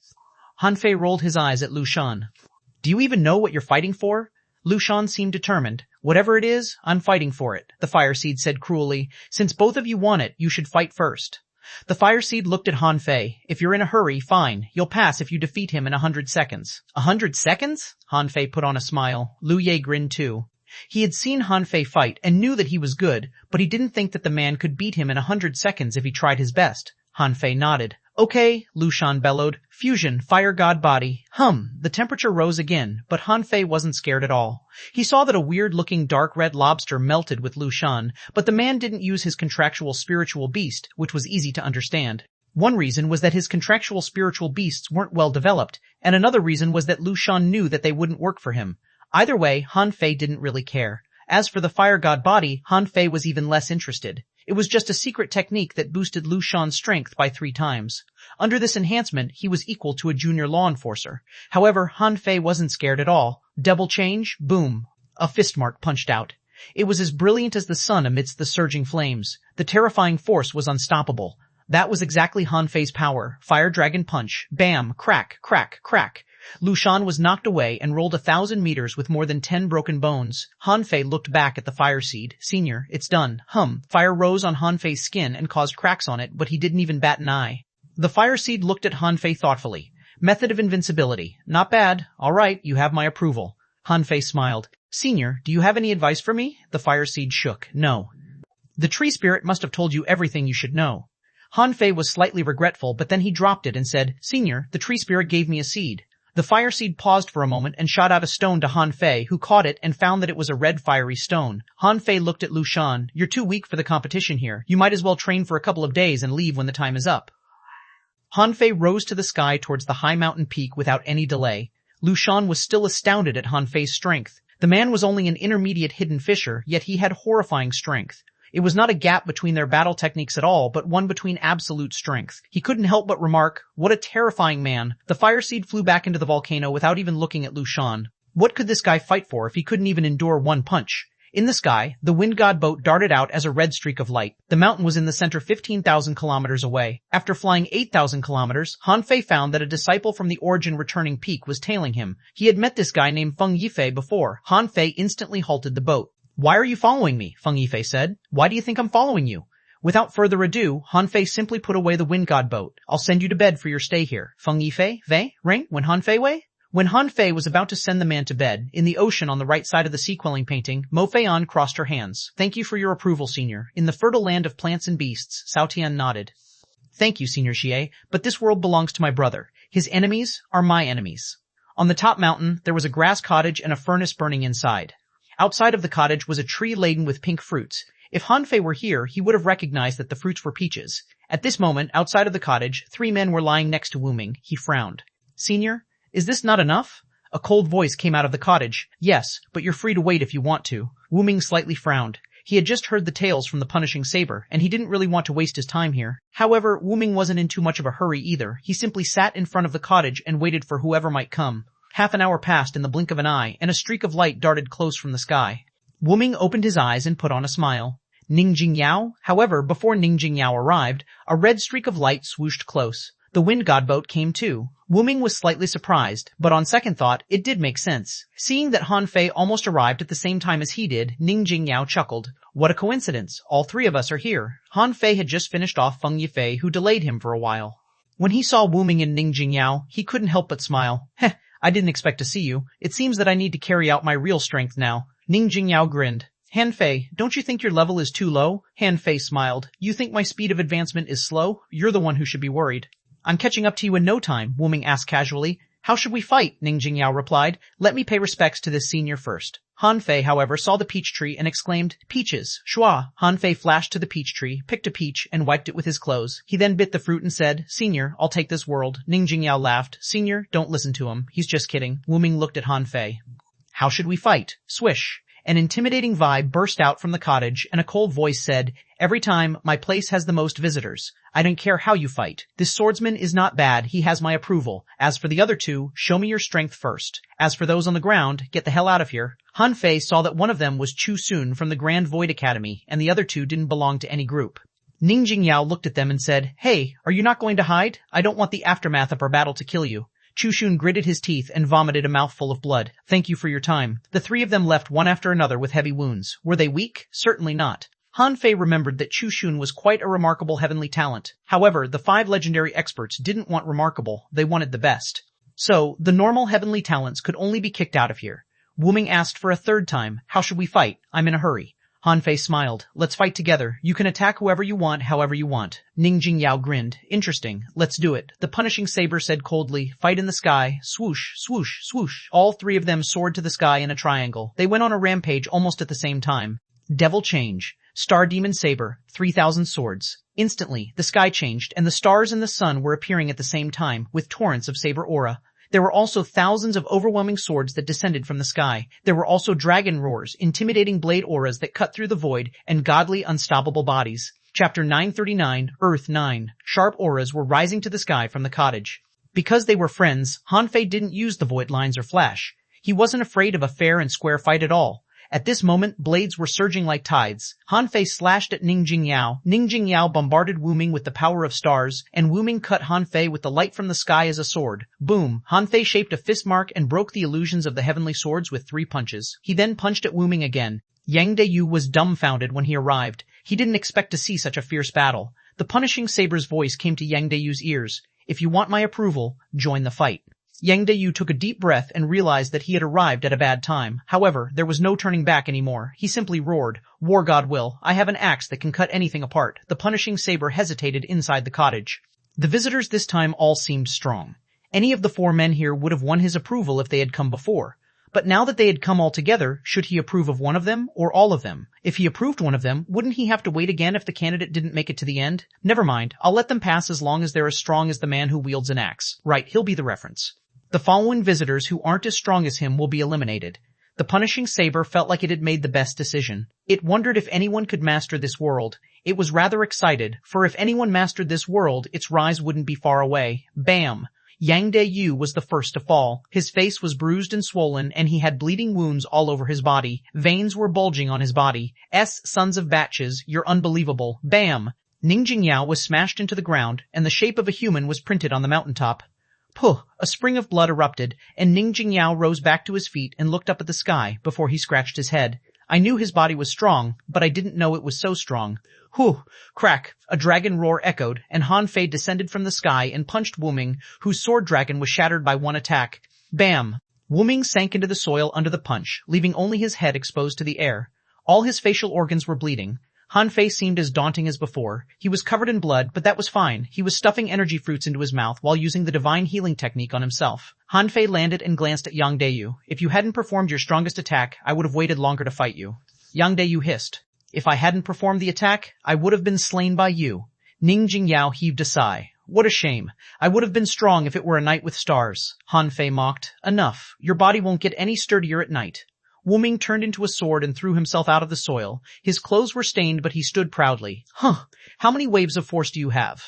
Han Fei rolled his eyes at Lu Shan. Do you even know what you're fighting for? Lu Shan seemed determined. Whatever it is, I'm fighting for it, the Fire Seed said cruelly. Since both of you want it, you should fight first. The Fire Seed looked at Han Fei. If you're in a hurry, fine. You'll pass if you defeat him in 100 seconds. 100 seconds? Han Fei put on a smile. Lu Ye grinned too. He had seen Han Fei fight and knew that he was good, but he didn't think that the man could beat him in 100 seconds if he tried his best. Han Fei nodded. Okay, Lu Shan bellowed. Fusion, fire god body. The temperature rose again, but Han Fei wasn't scared at all. He saw that a weird-looking dark red lobster melted with Lu Shan, but the man didn't use his contractual spiritual beast, which was easy to understand. One reason was that his contractual spiritual beasts weren't well developed, and another reason was that Lu Shan knew that they wouldn't work for him. Either way, Han Fei didn't really care. As for the fire god body, Han Fei was even less interested. It was just a secret technique that boosted Lu Shan's strength by 3 times. Under this enhancement, he was equal to a junior law enforcer. However, Han Fei wasn't scared at all. Double change, boom. A fist mark punched out. It was as brilliant as the sun amidst the surging flames. The terrifying force was unstoppable. That was exactly Han Fei's power. Fire Dragon Punch. Bam, crack, crack, crack. Lu Shan was knocked away and rolled 1,000 meters with more than 10 broken bones. Han Fei looked back at the Fire Seed. Senior, it's done. Fire rose on Han Fei's skin and caused cracks on it, but he didn't even bat an eye. The Fire Seed looked at Han Fei thoughtfully. Method of invincibility. Not bad. All right, you have my approval. Han Fei smiled. Senior, do you have any advice for me? The Fire Seed shook. No. The tree spirit must have told you everything you should know. Han Fei was slightly regretful, but then he dropped it and said, Senior, the tree spirit gave me a seed. The Fire Seed paused for a moment and shot out a stone to Han Fei, who caught it and found that it was a red fiery stone. Han Fei looked at Lu Shan. You're too weak for the competition here. You might as well train for a couple of days and leave when the time is up. Han Fei rose to the sky towards the high mountain peak without any delay. Lu Shan was still astounded at Han Fei's strength. The man was only an intermediate hidden fisher, yet he had horrifying strength. It was not a gap between their battle techniques at all, but one between absolute strength. He couldn't help but remark, what a terrifying man. The Fire Seed flew back into the volcano without even looking at Lu Shan. What could this guy fight for if he couldn't even endure one punch? In the sky, the wind god boat darted out as a red streak of light. The mountain was in the center 15,000 kilometers away. After flying 8,000 kilometers, Han Fei found that a disciple from the origin returning peak was tailing him. He had met this guy named Feng Yifei before. Han Fei instantly halted the boat. Why are you following me? Feng Yifei said. Why do you think I'm following you? Without further ado, Han Fei simply put away the wind god boat. I'll send you to bed for your stay here. Feng Yifei, Wei, ring, when Han Fei Wei? When Han Fei was about to send the man to bed, in the ocean on the right side of the sea-quelling painting, Mo Feian crossed her hands. Thank you for your approval, Senior. In the fertile land of plants and beasts, Cao Tian nodded. Thank you, Senior Xie, but this world belongs to my brother. His enemies are my enemies. On the top mountain, there was a grass cottage and a furnace burning inside. Outside of the cottage was a tree laden with pink fruits. If Han Fei were here, he would have recognized that the fruits were peaches. At this moment, outside of the cottage, 3 men were lying next to Wu Ming. He frowned. Senior, is this not enough? A cold voice came out of the cottage. Yes, but you're free to wait if you want to. Wu Ming slightly frowned. He had just heard the tales from the punishing saber, and he didn't really want to waste his time here. However, Wu Ming wasn't in too much of a hurry either. He simply sat in front of the cottage and waited for whoever might come. Half an hour passed in the blink of an eye, and a streak of light darted close from the sky. Wu Ming opened his eyes and put on a smile. Ning Jingyao? However, before Ning Jingyao arrived, a red streak of light swooshed close. The wind god boat came too. Wu Ming was slightly surprised, but on second thought, it did make sense. Seeing that Han Fei almost arrived at the same time as he did, Ning Jingyao chuckled. What a coincidence. All 3 of us are here. Han Fei had just finished off Feng Yifei, who delayed him for a while. When he saw Wu Ming and Ning Jingyao, he couldn't help but smile. Heh. I didn't expect to see you. It seems that I need to carry out my real strength now. Ning Jingyao grinned. Han Fei, don't you think your level is too low? Han Fei smiled. You think my speed of advancement is slow? You're the one who should be worried. I'm catching up to you in no time, Wu Ming asked casually. How should we fight? Ning Jingyao replied. Let me pay respects to this senior first. Han Fei, however, saw the peach tree and exclaimed, Peaches, Shua. Han Fei flashed to the peach tree, picked a peach, and wiped it with his clothes. He then bit the fruit and said, Senior, I'll take this world. Ning Jingyao laughed. Senior, don't listen to him. He's just kidding. Wu Ming looked at Han Fei. How should we fight? Swish. An intimidating vibe burst out from the cottage, and a cold voice said, Every time, my place has the most visitors. I don't care how you fight. This swordsman is not bad. He has my approval. As for the other 2, show me your strength first. As for those on the ground, get the hell out of here. Han Fei saw that one of them was Chu Sun from the Grand Void Academy, and the other 2 didn't belong to any group. Ning Jingyao looked at them and said, Hey, are you not going to hide? I don't want the aftermath of our battle to kill you. Xuanhuan gritted his teeth and vomited a mouthful of blood. Thank you for your time. The three of them left one after another with heavy wounds. Were they weak? Certainly not. Han Fei remembered that Xuanhuan was quite a remarkable heavenly talent. However, the 5 legendary experts didn't want remarkable, they wanted the best. So, the normal heavenly talents could only be kicked out of here. Wu Ming asked for a third time, how should we fight? I'm in a hurry. Han Fei smiled. Let's fight together. You can attack whoever you want, however you want. Ning Jingyao grinned. Interesting. Let's do it. The punishing saber said coldly, fight in the sky. Swoosh, swoosh, swoosh. All 3 of them soared to the sky in a triangle. They went on a rampage almost at the same time. Devil change. Star demon saber. 3,000 swords. Instantly, the sky changed and the stars and the sun were appearing at the same time, with torrents of saber aura. There were also thousands of overwhelming swords that descended from the sky. There were also dragon roars, intimidating blade auras that cut through the void, and godly unstoppable bodies. Chapter 939, Earth 9. Sharp auras were rising to the sky from the cottage. Because they were friends, Han Fei didn't use the void lines or flash. He wasn't afraid of a fair and square fight at all. At this moment, blades were surging like tides. Han Fei slashed at Ning Jingyao. Ning Jingyao bombarded Wu Ming with the power of stars, and Wu Ming cut Han Fei with the light from the sky as a sword. Boom! Han Fei shaped a fist mark and broke the illusions of the heavenly swords with 3 punches. He then punched at Wu Ming again. Yang Deyu was dumbfounded when he arrived. He didn't expect to see such a fierce battle. The punishing saber's voice came to Yang Deyu's ears. If you want my approval, join the fight. Yang Deyu took a deep breath and realized that he had arrived at a bad time. However, there was no turning back anymore. He simply roared, War God will, I have an axe that can cut anything apart. The punishing saber hesitated inside the cottage. The visitors this time all seemed strong. Any of the 4 men here would have won his approval if they had come before. But now that they had come all together, should he approve of one of them or all of them? If he approved one of them, wouldn't he have to wait again if the candidate didn't make it to the end? Never mind, I'll let them pass as long as they're as strong as the man who wields an axe. Right, he'll be the reference. The following visitors who aren't as strong as him will be eliminated. The punishing saber felt like it had made the best decision. It wondered if anyone could master this world. It was rather excited, for if anyone mastered this world, its rise wouldn't be far away. Bam! Yang Deyu was the first to fall. His face was bruised and swollen, and he had bleeding wounds all over his body. Veins were bulging on his body. Sons of Batches, you're unbelievable. Bam! Ning Jingyao was smashed into the ground, and the shape of a human was printed on the mountaintop. Puh! A spring of blood erupted, and Ning Jingyao rose back to his feet and looked up at the sky before he scratched his head. I knew his body was strong, but I didn't know it was so strong. Whew! Crack! A dragon roar echoed, and Han Fei descended from the sky and punched Wu Ming, whose sword dragon was shattered by one attack. Bam! Wu Ming sank into the soil under the punch, leaving only his head exposed to the air. All his facial organs were bleeding. Han Fei seemed as daunting as before. He was covered in blood, but that was fine. He was stuffing energy fruits into his mouth while using the divine healing technique on himself. Han Fei landed and glanced at Yang Deyu. If you hadn't performed your strongest attack, I would have waited longer to fight you. Yang Deyu hissed. If I hadn't performed the attack, I would have been slain by you. Ning Jingyao heaved a sigh. What a shame. I would have been strong if it were a night with stars. Han Fei mocked. Enough. Your body won't get any sturdier at night. Wu Ming turned into a sword and threw himself out of the soil. His clothes were stained, but he stood proudly. Huh, how many waves of force do you have?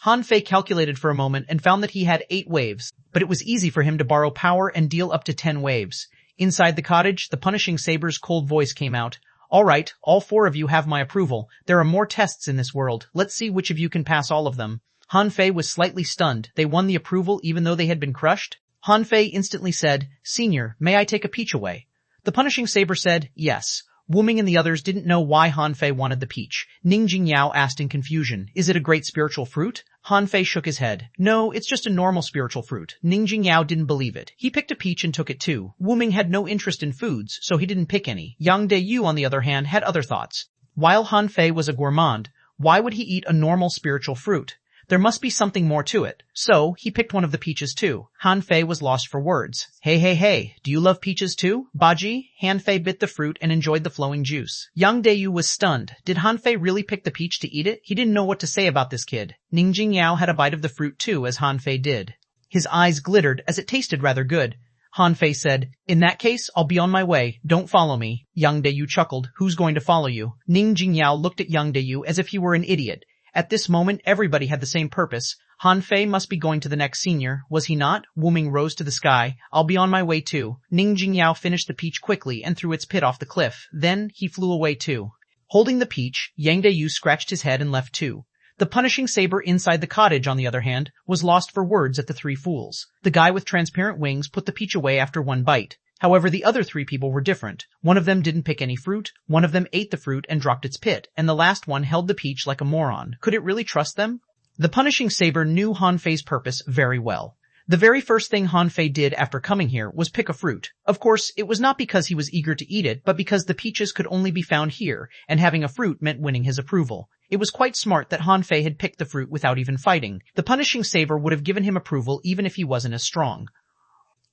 Han Fei calculated for a moment and found that he had 8 waves, but it was easy for him to borrow power and deal up to 10 waves. Inside the cottage, the punishing saber's cold voice came out. All right, all 4 of you have my approval. There are more tests in this world. Let's see which of you can pass all of them. Han Fei was slightly stunned. They won the approval even though they had been crushed? Han Fei instantly said, Senior, may I take a peach away? The punishing saber said, yes. Wu Ming and the others didn't know why Han Fei wanted the peach. Ning Jingyao asked in confusion, is it a great spiritual fruit? Han Fei shook his head. No, it's just a normal spiritual fruit. Ning Jingyao didn't believe it. He picked a peach and took it too. Wu Ming had no interest in foods, so he didn't pick any. Yang Deyu, on the other hand, had other thoughts. While Han Fei was a gourmand, why would he eat a normal spiritual fruit? There must be something more to it. So, he picked one of the peaches too. Han Fei was lost for words. Hey, do you love peaches too, Baji? Han Fei bit the fruit and enjoyed the flowing juice. Yang Deyu was stunned. Did Han Fei really pick the peach to eat it? He didn't know what to say about this kid. Ning Jingyao had a bite of the fruit too, as Han Fei did. His eyes glittered as it tasted rather good. Han Fei said, in that case, I'll be on my way. Don't follow me. Yang Deyu chuckled. Who's going to follow you? Ning Jingyao looked at Yang Deyu as if he were an idiot. At this moment, everybody had the same purpose. Han Fei must be going to the next senior, was he not? Wu Ming rose to the sky. I'll be on my way too. Ning Jingyao finished the peach quickly and threw its pit off the cliff. Then, he flew away too. Holding the peach, Yang Deyu scratched his head and left too. The punishing saber inside the cottage, on the other hand, was lost for words at the three fools. The guy with transparent wings put the peach away after one bite. However, the other three people were different. One of them didn't pick any fruit, one of them ate the fruit and dropped its pit, and the last one held the peach like a moron. Could it really trust them? The punishing saber knew Han Fei's purpose very well. The very first thing Han Fei did after coming here was pick a fruit. Of course, it was not because he was eager to eat it, but because the peaches could only be found here, and having a fruit meant winning his approval. It was quite smart that Han Fei had picked the fruit without even fighting. The punishing saber would have given him approval even if he wasn't as strong.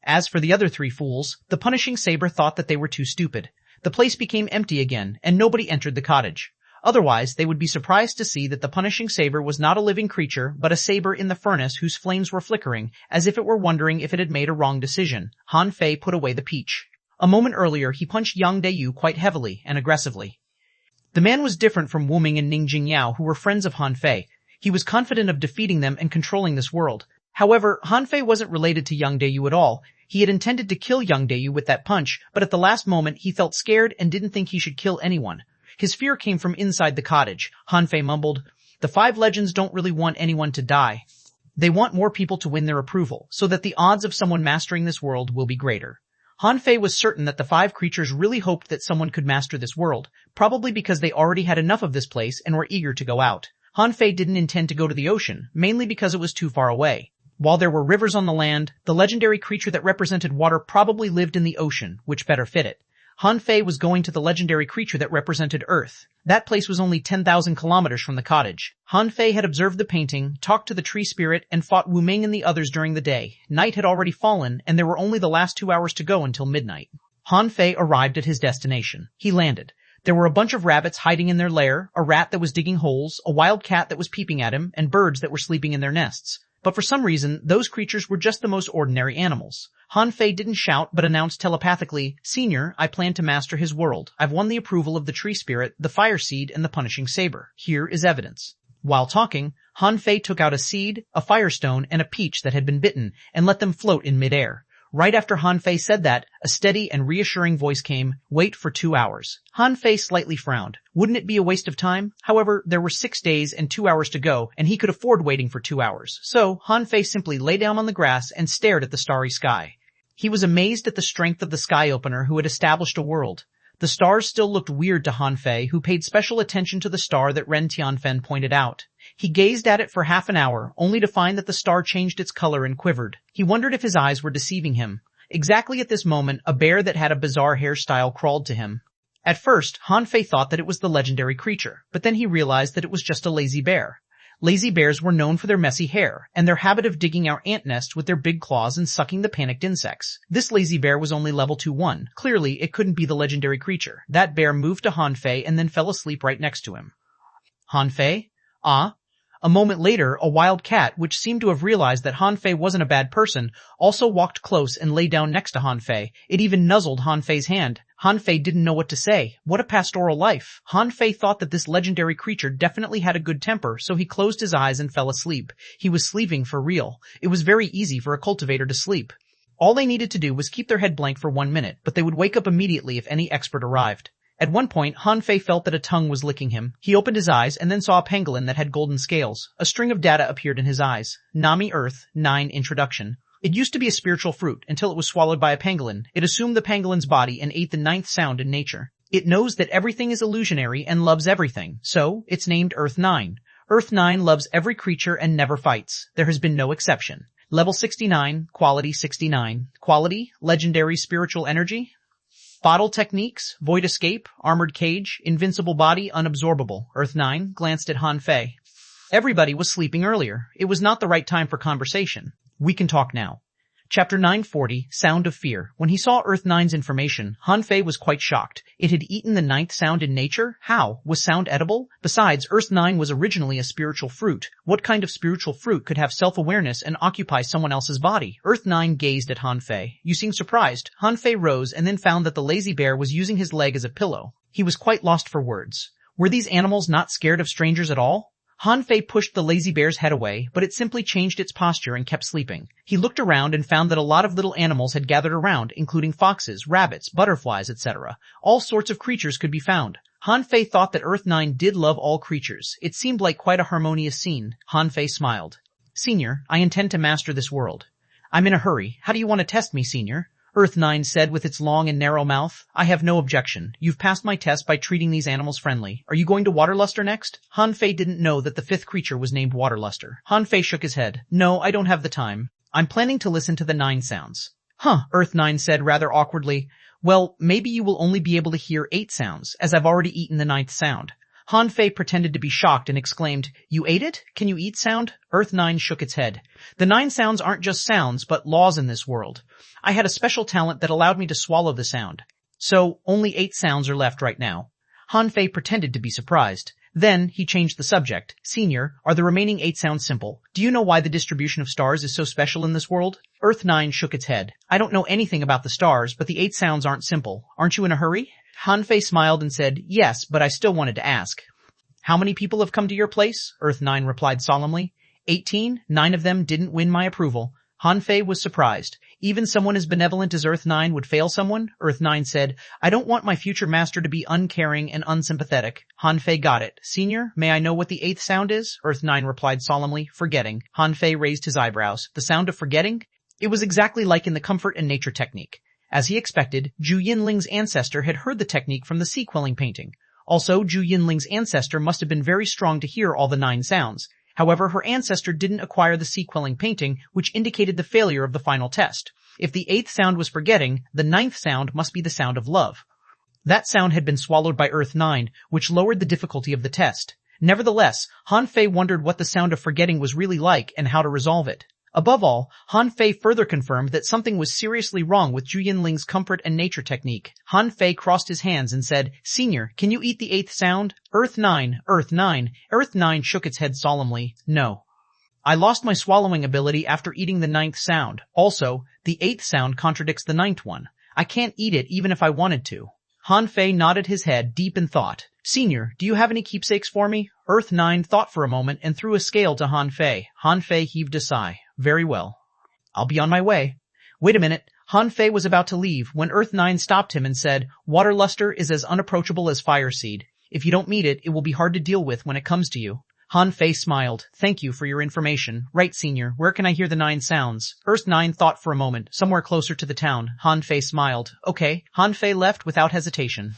As for the other three fools, the punishing saber thought that they were too stupid. The place became empty again, and nobody entered the cottage. Otherwise, they would be surprised to see that the punishing saber was not a living creature, but a saber in the furnace whose flames were flickering, as if it were wondering if it had made a wrong decision. Han Fei put away the peach. A moment earlier, he punched Yang Deyu quite heavily and aggressively. The man was different from Wu Ming and Ning Jingyao, who were friends of Han Fei. He was confident of defeating them and controlling this world. However, Han Fei wasn't related to Yang Deyu at all. He had intended to kill Yang Deyu with that punch, but at the last moment he felt scared and didn't think he should kill anyone. His fear came from inside the cottage. Han Fei mumbled, "The five legends don't really want anyone to die. They want more people to win their approval, so that the odds of someone mastering this world will be greater." Han Fei was certain that the five creatures really hoped that someone could master this world, probably because they already had enough of this place and were eager to go out. Han Fei didn't intend to go to the ocean, mainly because it was too far away. While there were rivers on the land, the legendary creature that represented water probably lived in the ocean, which better fit it. Han Fei was going to the legendary creature that represented Earth. That place was only 10,000 kilometers from the cottage. Han Fei had observed the painting, talked to the tree spirit, and fought Wu Ming and the others during the day. Night had already fallen, and there were only the last 2 hours to go until midnight. Han Fei arrived at his destination. He landed. There were a bunch of rabbits hiding in their lair, a rat that was digging holes, a wild cat that was peeping at him, and birds that were sleeping in their nests. But for some reason, those creatures were just the most ordinary animals. Han Fei didn't shout, but announced telepathically, "Senior, I plan to master his world. I've won the approval of the tree spirit, the fire seed, and the punishing saber. Here is evidence." While talking, Han Fei took out a seed, a firestone, and a peach that had been bitten, and let them float in midair. Right after Han Fei said that, a steady and reassuring voice came, "Wait for 2 hours." Han Fei slightly frowned. Wouldn't it be a waste of time? However, there were 6 days and 2 hours to go, and he could afford waiting for 2 hours. So, Han Fei simply lay down on the grass and stared at the starry sky. He was amazed at the strength of the sky opener who had established a world. The stars still looked weird to Han Fei, who paid special attention to the star that Ren Tianfen pointed out. He gazed at it for half an hour, only to find that the star changed its color and quivered. He wondered if his eyes were deceiving him. Exactly at this moment, a bear that had a bizarre hairstyle crawled to him. At first, Han Fei thought that it was the legendary creature, but then he realized that it was just a lazy bear. Lazy bears were known for their messy hair, and their habit of digging out ant nests with their big claws and sucking the panicked insects. This lazy bear was only level 2-1. Clearly, it couldn't be the legendary creature. That bear moved to Han Fei and then fell asleep right next to him. Han Fei? Ah? A moment later, a wild cat, which seemed to have realized that Han Fei wasn't a bad person, also walked close and lay down next to Han Fei. It even nuzzled Han Fei's hand. Han Fei didn't know what to say. What a pastoral life. Han Fei thought that this legendary creature definitely had a good temper, so he closed his eyes and fell asleep. He was sleeping for real. It was very easy for a cultivator to sleep. All they needed to do was keep their head blank for 1 minute, but they would wake up immediately if any expert arrived. At one point, Han Fei felt that a tongue was licking him. He opened his eyes and then saw a pangolin that had golden scales. A string of data appeared in his eyes. Nami Earth, 9 Introduction. It used to be a spiritual fruit until it was swallowed by a pangolin. It assumed the pangolin's body and ate the 9th sound in nature. It knows that everything is illusionary and loves everything, so it's named Earth 9. Earth 9 loves every creature and never fights. There has been no exception. Level 69, Quality 69. Quality, Legendary Spiritual Energy. Bottle techniques, void escape, armored cage, invincible body, unabsorbable. Earth 9 glanced at Han Fei. Everybody was sleeping earlier. It was not the right time for conversation. We can talk now. Chapter 940, Sound of Fear. When he saw Earth 9's information, Han Fei was quite shocked. It had eaten the 9th sound in nature? How? Was sound edible? Besides, Earth 9 was originally a spiritual fruit. What kind of spiritual fruit could have self-awareness and occupy someone else's body? Earth 9 gazed at Han Fei. You seem surprised. Han Fei rose and then found that the lazy bear was using his leg as a pillow. He was quite lost for words. Were these animals not scared of strangers at all? Han Fei pushed the lazy bear's head away, but it simply changed its posture and kept sleeping. He looked around and found that a lot of little animals had gathered around, including foxes, rabbits, butterflies, etc. All sorts of creatures could be found. Han Fei thought that Earth 9 did love all creatures. It seemed like quite a harmonious scene. Han Fei smiled. Senior, I intend to master this world. I'm in a hurry. How do you want to test me, Senior? Earth 9 said with its long and narrow mouth. I have no objection. You've passed my test by treating these animals friendly. Are you going to Waterluster next? Han Fei didn't know that the fifth creature was named Waterluster. Han Fei shook his head. No, I don't have the time. I'm planning to listen to the 9 sounds. Huh, Earth 9 said rather awkwardly. Well, maybe you will only be able to hear 8 sounds, as I've already eaten the 9th sound. Han Fei pretended to be shocked and exclaimed, You ate it? Can you eat sound? Earth 9 shook its head. The 9 sounds aren't just sounds, but laws in this world. I had a special talent that allowed me to swallow the sound. So, only 8 sounds are left right now. Han Fei pretended to be surprised. Then, he changed the subject. Senior, are the remaining 8 sounds simple? Do you know why the distribution of stars is so special in this world? Earth 9 shook its head. I don't know anything about the stars, but the 8 sounds aren't simple. Aren't you in a hurry? Han Fei smiled and said, Yes, but I still wanted to ask. How many people have come to your place? Earth 9 replied solemnly. 18. 9 of them didn't win my approval. Han Fei was surprised. Even someone as benevolent as Earth 9 would fail someone? Earth 9 said, I don't want my future master to be uncaring and unsympathetic. Han Fei got it. Senior, may I know what the 8th sound is? Earth 9 replied solemnly, forgetting. Han Fei raised his eyebrows. The sound of forgetting? It was exactly like in the comfort and nature technique. As he expected, Zhu Yinling's ancestor had heard the technique from the sea quelling painting. Also, Zhu Yinling's ancestor must have been very strong to hear all the 9 sounds. However, her ancestor didn't acquire the sea quelling painting, which indicated the failure of the final test. If the 8th sound was forgetting, the 9th sound must be the sound of love. That sound had been swallowed by Earth 9, which lowered the difficulty of the test. Nevertheless, Han Fei wondered what the sound of forgetting was really like and how to resolve it. Above all, Han Fei further confirmed that something was seriously wrong with Zhu Yinling's comfort and nature technique. Han Fei crossed his hands and said, Senior, can you eat the 8th sound? Earth 9, Earth 9. Earth 9 shook its head solemnly. No. I lost my swallowing ability after eating the 9th sound. Also, the 8th sound contradicts the 9th one. I can't eat it even if I wanted to. Han Fei nodded his head deep in thought. Senior, do you have any keepsakes for me? Earth 9 thought for a moment and threw a scale to Han Fei. Han Fei heaved a sigh. Very well. I'll be on my way. Wait a minute. Han Fei was about to leave when Earth 9 stopped him and said, Waterluster is as unapproachable as fire seed. If you don't meet it, it will be hard to deal with when it comes to you. Han Fei smiled. Thank you for your information. Right, Senior. Where can I hear the 9 sounds? Earth 9 thought for a moment. Somewhere closer to the town. Han Fei smiled. Okay. Han Fei left without hesitation.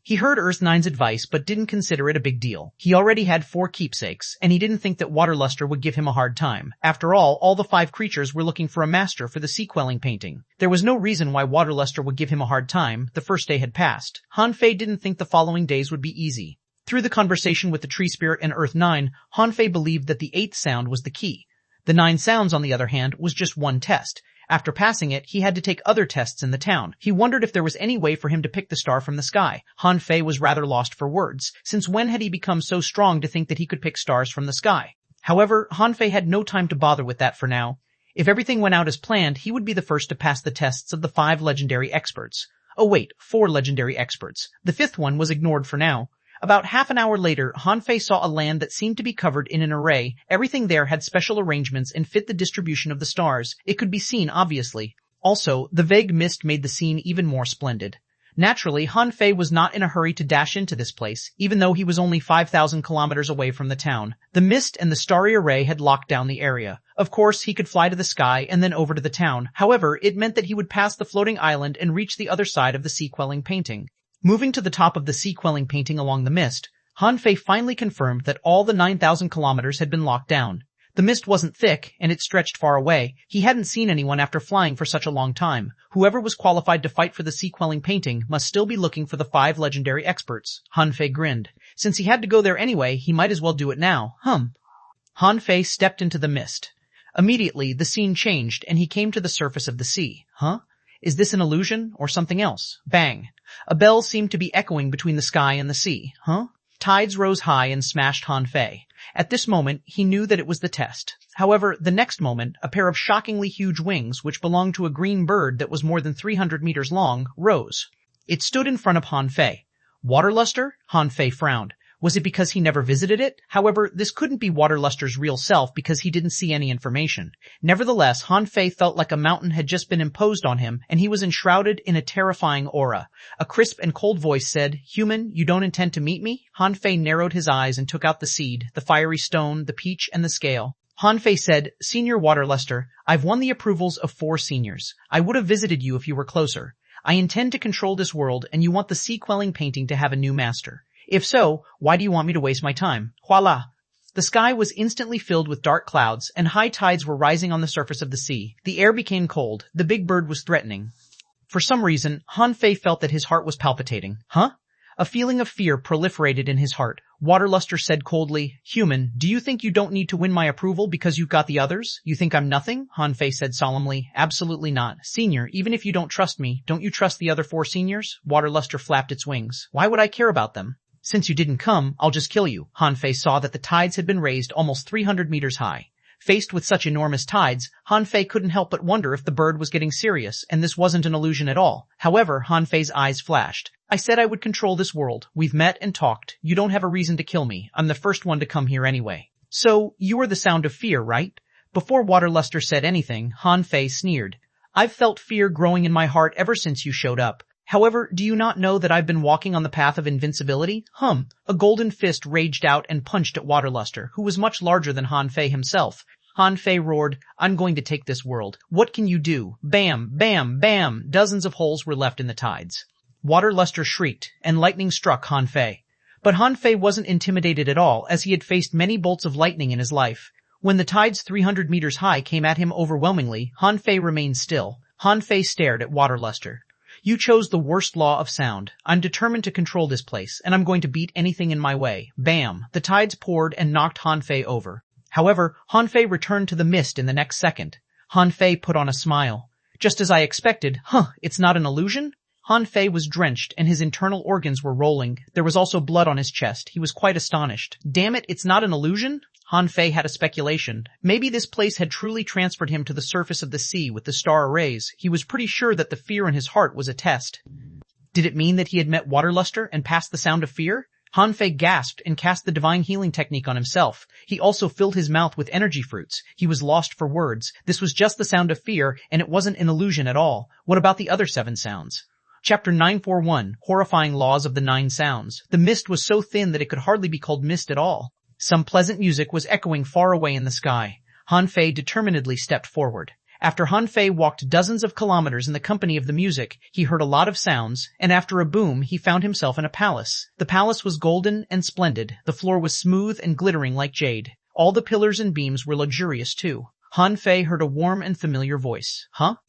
He heard Earth 9's advice but didn't consider it a big deal. He already had 4 keepsakes, and he didn't think that Waterluster would give him a hard time. After all the 5 creatures were looking for a master for the sea quelling painting. There was no reason why Waterluster would give him a hard time. The first day had passed. Han Fei didn't think the following days would be easy. Through the conversation with the tree spirit and Earth 9, Han Fei believed that the 8th sound was the key. The 9 sounds, on the other hand, was just one test. After passing it, he had to take other tests in the town. He wondered if there was any way for him to pick the star from the sky. Han Fei was rather lost for words. Since when had he become so strong to think that he could pick stars from the sky? However, Han Fei had no time to bother with that for now. If everything went out as planned, he would be the first to pass the tests of the 5 legendary experts. Oh wait, 4 legendary experts. The 5th one was ignored for now. About half an hour later, Han Fei saw a land that seemed to be covered in an array. Everything there had special arrangements and fit the distribution of the stars. It could be seen, obviously. Also, the vague mist made the scene even more splendid. Naturally, Han Fei was not in a hurry to dash into this place, even though he was only 5,000 kilometers away from the town. The mist and the starry array had locked down the area. Of course, he could fly to the sky and then over to the town. However, it meant that he would pass the floating island and reach the other side of the sea quelling painting. Moving to the top of the sea quelling painting along the mist, Han Fei finally confirmed that all the 9,000 kilometers had been locked down. The mist wasn't thick, and it stretched far away. He hadn't seen anyone after flying for such a long time. Whoever was qualified to fight for the sea quelling painting must still be looking for the 5 legendary experts. Han Fei grinned. Since he had to go there anyway, he might as well do it now. Han Fei stepped into the mist. Immediately, the scene changed, and he came to the surface of the sea. Is this an illusion or something else? Bang. A bell seemed to be echoing between the sky and the sea. Tides rose high and smashed Han Fei. At this moment, he knew that it was the test. However, the next moment, a pair of shockingly huge wings, which belonged to a green bird that was more than 300 meters long, rose. It stood in front of Han Fei. Waterluster? Han Fei frowned. Was it because he never visited it? However, this couldn't be Waterluster's real self because he didn't see any information. Nevertheless, Han Fei felt like a mountain had just been imposed on him, and he was enshrouded in a terrifying aura. A crisp and cold voice said, "Human, you don't intend to meet me?" Han Fei narrowed his eyes and took out the seed, the fiery stone, the peach, and the scale. Han Fei said, "Senior Waterluster, I've won the approvals of 4 seniors. I would have visited you if you were closer. I intend to control this world, and you want the sea-quelling painting to have a new master. If so, why do you want me to waste my time?" Voila! The sky was instantly filled with dark clouds, and high tides were rising on the surface of the sea. The air became cold. The big bird was threatening. For some reason, Han Fei felt that his heart was palpitating. Huh? A feeling of fear proliferated in his heart. Waterluster said coldly, "Human, do you think you don't need to win my approval because you've got the others? You think I'm nothing?" Han Fei said solemnly, "Absolutely not. Senior, even if you don't trust me, don't you trust the other 4 seniors?" Waterluster flapped its wings. "Why would I care about them? Since you didn't come, I'll just kill you." Han Fei saw that the tides had been raised almost 300 meters high. Faced with such enormous tides, Han Fei couldn't help but wonder if the bird was getting serious, and this wasn't an illusion at all. However, Han Fei's eyes flashed. "I said I would control this world. We've met and talked. You don't have a reason to kill me. I'm the first one to come here anyway." "So, you are the sound of fear, right?" Before Waterluster said anything, Han Fei sneered. "I've felt fear growing in my heart ever since you showed up. However, do you not know that I've been walking on the path of invincibility?" A golden fist raged out and punched at Waterluster, who was much larger than Han Fei himself. Han Fei roared, "I'm going to take this world. What can you do?" Bam, bam, bam. Dozens of holes were left in the tides. Waterluster shrieked, and lightning struck Han Fei. But Han Fei wasn't intimidated at all, as he had faced many bolts of lightning in his life. When the tides 300 meters high came at him overwhelmingly, Han Fei remained still. Han Fei stared at Waterluster. "You chose the worst law of sound. I'm determined to control this place, and I'm going to beat anything in my way." Bam! The tides poured and knocked Han Fei over. However, Han Fei returned to the mist in the next second. Han Fei put on a smile. "Just as I expected. It's not an illusion?" Han Fei was drenched, and his internal organs were rolling. There was also blood on his chest. He was quite astonished. "Damn it, it's not an illusion?" Han Fei had a speculation. Maybe this place had truly transferred him to the surface of the sea with the star arrays. He was pretty sure that the fear in his heart was a test. Did it mean that he had met Waterluster and passed the sound of fear? Han Fei gasped and cast the divine healing technique on himself. He also filled his mouth with energy fruits. He was lost for words. This was just the sound of fear, and it wasn't an illusion at all. What about the other 7 sounds? Chapter 941, Horrifying Laws of the 9 Sounds. The mist was so thin that it could hardly be called mist at all. Some pleasant music was echoing far away in the sky. Han Fei determinedly stepped forward. After Han Fei walked dozens of kilometers in the company of the music, he heard a lot of sounds, and after a boom, he found himself in a palace. The palace was golden and splendid. The floor was smooth and glittering like jade. All the pillars and beams were luxurious too. Han Fei heard a warm and familiar voice.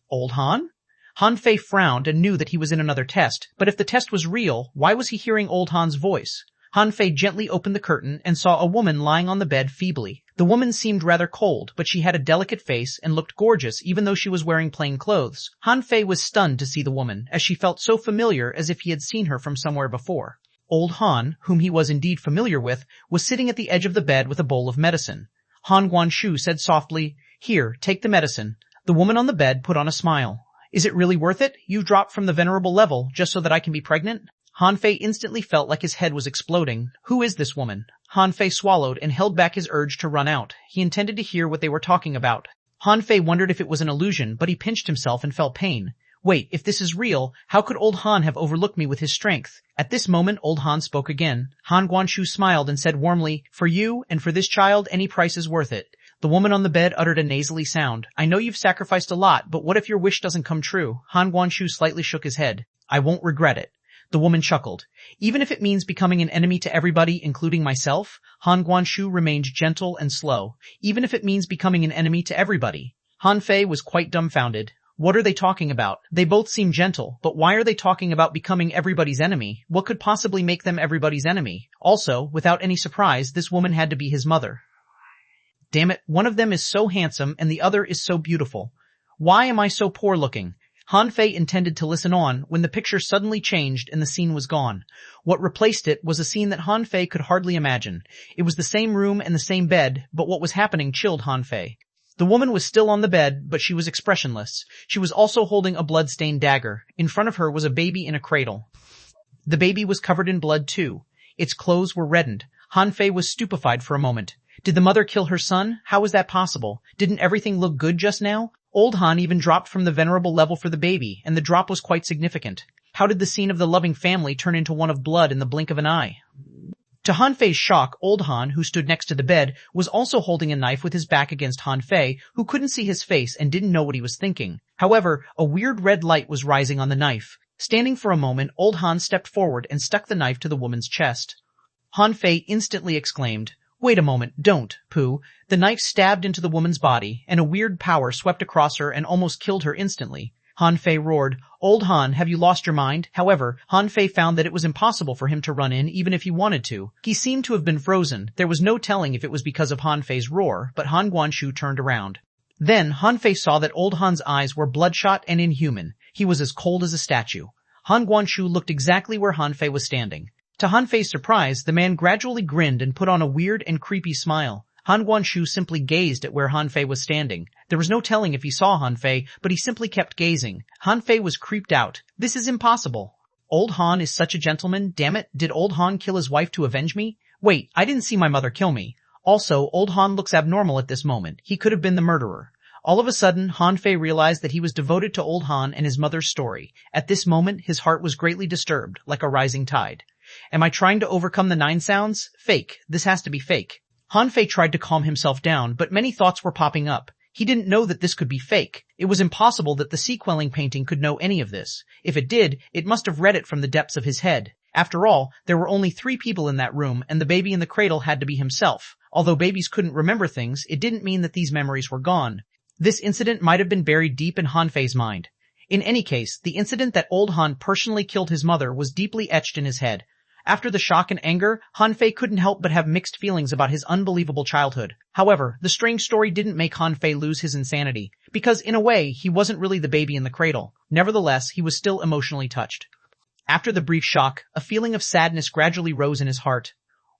Old Han? Han Fei frowned and knew that he was in another test, but if the test was real, why was he hearing Old Han's voice? Han Fei gently opened the curtain and saw a woman lying on the bed feebly. The woman seemed rather cold, but she had a delicate face and looked gorgeous even though she was wearing plain clothes. Han Fei was stunned to see the woman, as she felt so familiar as if he had seen her from somewhere before. Old Han, whom he was indeed familiar with, was sitting at the edge of the bed with a bowl of medicine. Han Guanshu said softly, "Here, take the medicine." The woman on the bed put on a smile. "Is it really worth it? You dropped from the venerable level just so that I can be pregnant?" Han Fei instantly felt like his head was exploding. Who is this woman? Han Fei swallowed and held back his urge to run out. He intended to hear what they were talking about. Han Fei wondered if it was an illusion, but he pinched himself and felt pain. Wait, if this is real, how could Old Han have overlooked me with his strength? At this moment, Old Han spoke again. Han Guanshu smiled and said warmly, "For you and for this child, any price is worth it." The woman on the bed uttered a nasally sound. "I know you've sacrificed a lot, but what if your wish doesn't come true?" Han Guanshu slightly shook his head. "I won't regret it." The woman chuckled. "Even if it means becoming an enemy to everybody, including myself?" Han Guanshu remained gentle and slow. "Even if it means becoming an enemy to everybody?" Han Fei was quite dumbfounded. What are they talking about? They both seem gentle, but why are they talking about becoming everybody's enemy? What could possibly make them everybody's enemy? Also, without any surprise, this woman had to be his mother. Damn it, one of them is so handsome and the other is so beautiful. Why am I so poor looking? Han Fei intended to listen on when the picture suddenly changed and the scene was gone. What replaced it was a scene that Han Fei could hardly imagine. It was the same room and the same bed, but what was happening chilled Han Fei. The woman was still on the bed, but she was expressionless. She was also holding a blood-stained dagger. In front of her was a baby in a cradle. The baby was covered in blood too. Its clothes were reddened. Han Fei was stupefied for a moment. Did the mother kill her son? How was that possible? Didn't everything look good just now? Old Han even dropped from the venerable level for the baby, and the drop was quite significant. How did the scene of the loving family turn into one of blood in the blink of an eye? To Han Fei's shock, old Han, who stood next to the bed, was also holding a knife with his back against Han Fei, who couldn't see his face and didn't know what he was thinking. However, a weird red light was rising on the knife. Standing for a moment, old Han stepped forward and stuck the knife to the woman's chest. Han Fei instantly exclaimed, "Wait a moment, don't, Pooh." The knife stabbed into the woman's body, and a weird power swept across her and almost killed her instantly. Han Fei roared, "Old Han, have you lost your mind?" However, Han Fei found that it was impossible for him to run in even if he wanted to. He seemed to have been frozen. There was no telling if it was because of Han Fei's roar, but Han Guanshu turned around. Then Han Fei saw that old Han's eyes were bloodshot and inhuman. He was as cold as a statue. Han Guanshu looked exactly where Han Fei was standing. To Han Fei's surprise, the man gradually grinned and put on a weird and creepy smile. Han Guanshu simply gazed at where Han Fei was standing. There was no telling if he saw Han Fei, but he simply kept gazing. Han Fei was creeped out. This is impossible. Old Han is such a gentleman. Damn it, did old Han kill his wife to avenge me? Wait, I didn't see my mother kill me. Also, old Han looks abnormal at this moment. He could have been the murderer. All of a sudden, Han Fei realized that he was devoted to old Han and his mother's story. At this moment, his heart was greatly disturbed, like a rising tide. Am I trying to overcome the 9 sounds? Fake. This has to be fake. Han Fei tried to calm himself down, but many thoughts were popping up. He didn't know that this could be fake. It was impossible that the sea-quelling painting could know any of this. If it did, it must have read it from the depths of his head. After all, there were only 3 people in that room, and the baby in the cradle had to be himself. Although babies couldn't remember things, it didn't mean that these memories were gone. This incident might have been buried deep in Han Fei's mind. In any case, the incident that old Han personally killed his mother was deeply etched in his head. After the shock and anger, Han Fei couldn't help but have mixed feelings about his unbelievable childhood. However, the strange story didn't make Han Fei lose his insanity, because in a way, he wasn't really the baby in the cradle. Nevertheless, he was still emotionally touched. After the brief shock, a feeling of sadness gradually rose in his heart.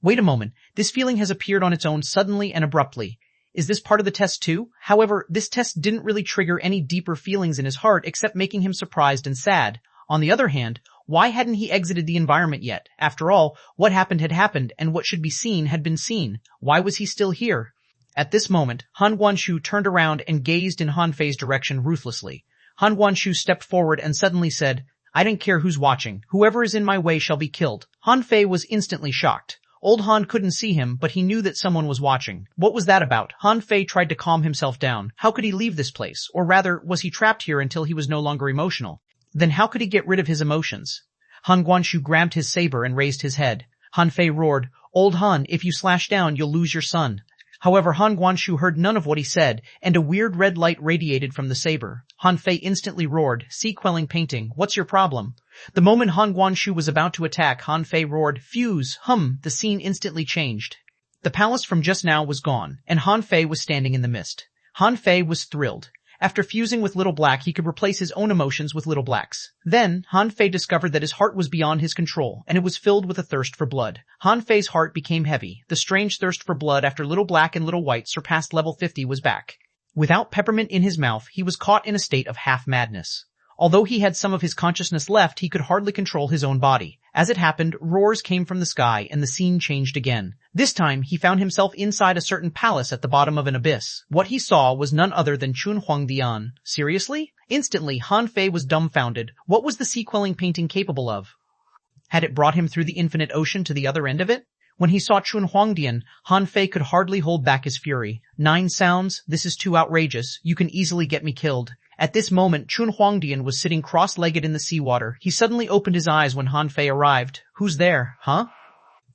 Wait a moment, this feeling has appeared on its own suddenly and abruptly. Is this part of the test too? However, this test didn't really trigger any deeper feelings in his heart except making him surprised and sad. On the other hand, why hadn't he exited the environment yet? After all, what happened had happened, and what should be seen had been seen. Why was he still here? At this moment, Han Guanshu turned around and gazed in Han Fei's direction ruthlessly. Han Guanshu stepped forward and suddenly said, "I don't care who's watching. Whoever is in my way shall be killed." Han Fei was instantly shocked. Old Han couldn't see him, but he knew that someone was watching. What was that about? Han Fei tried to calm himself down. How could he leave this place? Or rather, was he trapped here until he was no longer emotional? Then how could he get rid of his emotions? Han Guanshu grabbed his saber and raised his head. Han Fei roared, "Old Han, if you slash down, you'll lose your son." However, Han Guanshu heard none of what he said, and a weird red light radiated from the saber. Han Fei instantly roared, "Sea-quelling painting, what's your problem?" The moment Han Guanshu was about to attack, Han Fei roared, "Fuse, hum!" The scene instantly changed. The palace from just now was gone, and Han Fei was standing in the mist. Han Fei was thrilled. After fusing with Little Black, he could replace his own emotions with Little Black's. Then, Han Fei discovered that his heart was beyond his control, and it was filled with a thirst for blood. Han Fei's heart became heavy. The strange thirst for blood after Little Black and Little White surpassed level 50 was back. Without peppermint in his mouth, he was caught in a state of half-madness. Although he had some of his consciousness left, he could hardly control his own body. As it happened, roars came from the sky, and the scene changed again. This time, he found himself inside a certain palace at the bottom of an abyss. What he saw was none other than xuanhuan. Seriously? Instantly, Han Fei was dumbfounded. What was the sea-quelling painting capable of? Had it brought him through the infinite ocean to the other end of it? When he saw xuanhuan, Han Fei could hardly hold back his fury. 9 sounds? This is too outrageous. You can easily get me killed. At this moment, xuanhuan was sitting cross-legged in the seawater. He suddenly opened his eyes when Han Fei arrived. "Who's there, huh?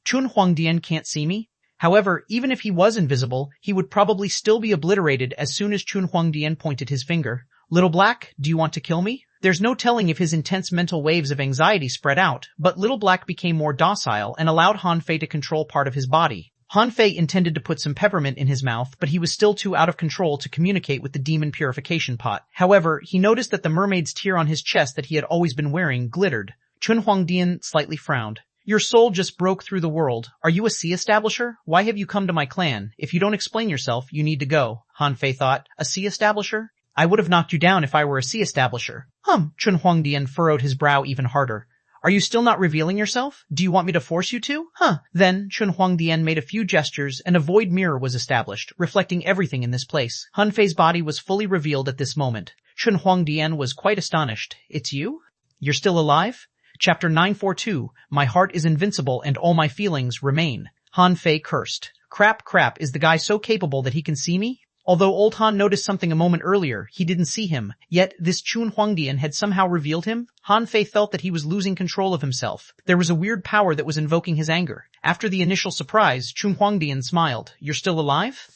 Xuanhuan can't see me?" However, even if he was invisible, he would probably still be obliterated as soon as xuanhuan pointed his finger. "Little Black, do you want to kill me?" There's no telling if his intense mental waves of anxiety spread out, but Little Black became more docile and allowed Han Fei to control part of his body. Han Fei intended to put some peppermint in his mouth, but he was still too out of control to communicate with the demon purification pot. However, he noticed that the mermaid's tear on his chest that he had always been wearing glittered. xuanhuan slightly frowned. "Your soul just broke through the world. Are you a sea establisher? Why have you come to my clan? If you don't explain yourself, you need to go." Han Fei thought. A sea establisher? I would have knocked you down if I were a sea establisher. Xuanhuan furrowed his brow even harder. Are you still not revealing yourself? Do you want me to force you to? Huh. Then, Xuanhuan made a few gestures and a void mirror was established, reflecting everything in this place. Han Fei's body was fully revealed at this moment. Xuanhuan was quite astonished. It's you? You're still alive? Chapter 942, My heart is invincible and all my feelings remain. Han Fei cursed. Crap, is the guy so capable that he can see me? Although old Han noticed something a moment earlier, he didn't see him, yet this Xuanhuan had somehow revealed him. Han Fei felt that he was losing control of himself. There was a weird power that was invoking his anger. After the initial surprise, Xuanhuan smiled. You're still alive?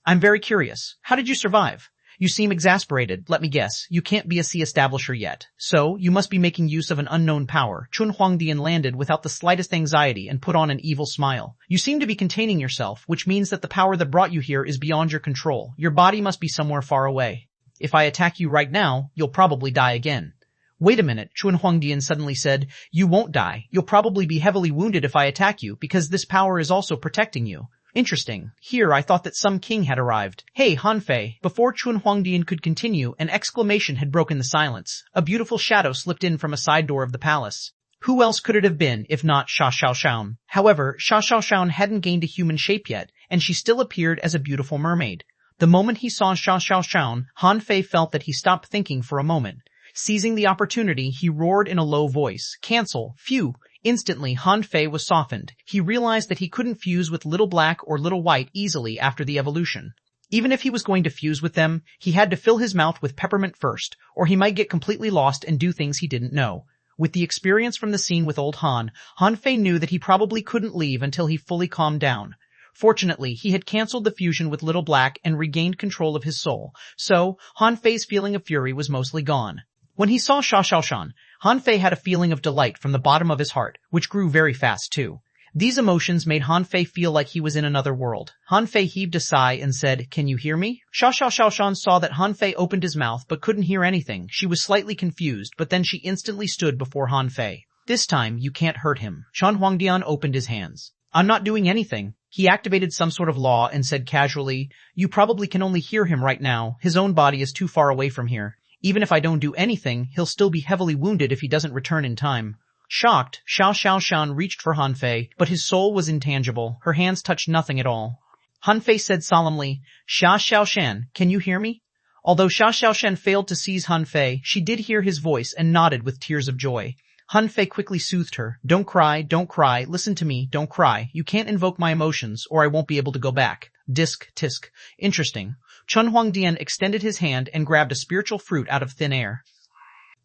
I'm very curious. How did you survive? You seem exasperated. Let me guess. You can't be a sea establisher yet. So, you must be making use of an unknown power. Xuanhuan landed without the slightest anxiety and put on an evil smile. You seem to be containing yourself, which means that the power that brought you here is beyond your control. Your body must be somewhere far away. If I attack you right now, you'll probably die again. Wait a minute, Xuanhuan suddenly said. You won't die. You'll probably be heavily wounded if I attack you, because this power is also protecting you. Interesting. Here I thought that some king had arrived. Hey, Han Fei. Before Xuanhuan could continue, an exclamation had broken the silence. A beautiful shadow slipped in from a side door of the palace. Who else could it have been if not xuanhuan? However, xuanhuan hadn't gained a human shape yet, and she still appeared as a beautiful mermaid. The moment he saw xuanhuan, Han Fei felt that he stopped thinking for a moment. Seizing the opportunity, he roared in a low voice. Cancel. Phew. Instantly, Han Fei was softened. He realized that he couldn't fuse with Little Black or Little White easily after the evolution. Even if he was going to fuse with them, he had to fill his mouth with peppermint first, or he might get completely lost and do things he didn't know. With the experience from the scene with old Han, Han Fei knew that he probably couldn't leave until he fully calmed down. Fortunately, he had cancelled the fusion with Little Black and regained control of his soul, so Han Fei's feeling of fury was mostly gone. When he saw xuanhuan, Han Fei had a feeling of delight from the bottom of his heart, which grew very fast too. These emotions made Han Fei feel like he was in another world. Han Fei heaved a sigh and said, Can you hear me? Xuanhuan saw that Han Fei opened his mouth but couldn't hear anything. She was slightly confused, but then she instantly stood before Han Fei. This time, you can't hurt him. Xuanhuan opened his hands. I'm not doing anything. He activated some sort of law and said casually, You probably can only hear him right now. His own body is too far away from here. Even if I don't do anything, he'll still be heavily wounded if he doesn't return in time. Shocked, xuanhuan reached for Han Fei, but his soul was intangible. Her hands touched nothing at all. Han Fei said solemnly, xuanhuan, can you hear me? Although xuanhuan failed to seize Han Fei, she did hear his voice and nodded with tears of joy. Han Fei quickly soothed her. Don't cry, listen to me, don't cry. You can't invoke my emotions, or I won't be able to go back. Tisk. Interesting. Xuanhuan extended his hand and grabbed a spiritual fruit out of thin air.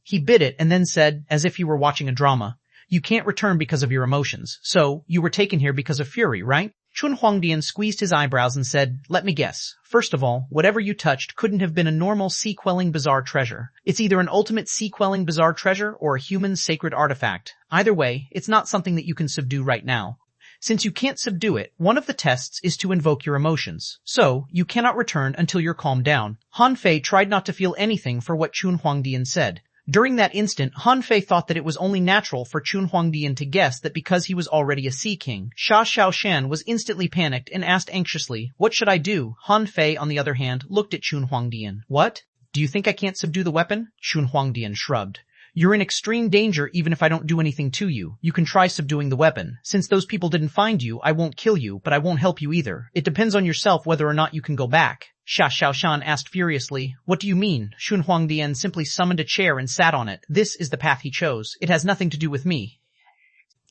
He bit it and then said, as if he were watching a drama, You can't return because of your emotions, so you were taken here because of fury, right? Xuanhuan squeezed his eyebrows and said, Let me guess. First of all, whatever you touched couldn't have been a normal sea-quelling bizarre treasure. It's either an ultimate sea-quelling bizarre treasure or a human sacred artifact. Either way, it's not something that you can subdue right now. Since you can't subdue it, one of the tests is to invoke your emotions. So, you cannot return until you're calmed down. Han Fei tried not to feel anything for what Xuanhuan said. During that instant, Han Fei thought that it was only natural for Xuanhuan to guess that because he was already a sea king. Xuanhuan was instantly panicked and asked anxiously, What should I do? Han Fei, on the other hand, looked at Xuanhuan. What? Do you think I can't subdue the weapon? Xuanhuan shrugged. You're in extreme danger even if I don't do anything to you. You can try subduing the weapon. Since those people didn't find you, I won't kill you, but I won't help you either. It depends on yourself whether or not you can go back. Xuanhuan asked furiously. What do you mean? Xuanhuan simply summoned a chair and sat on it. This is the path he chose. It has nothing to do with me.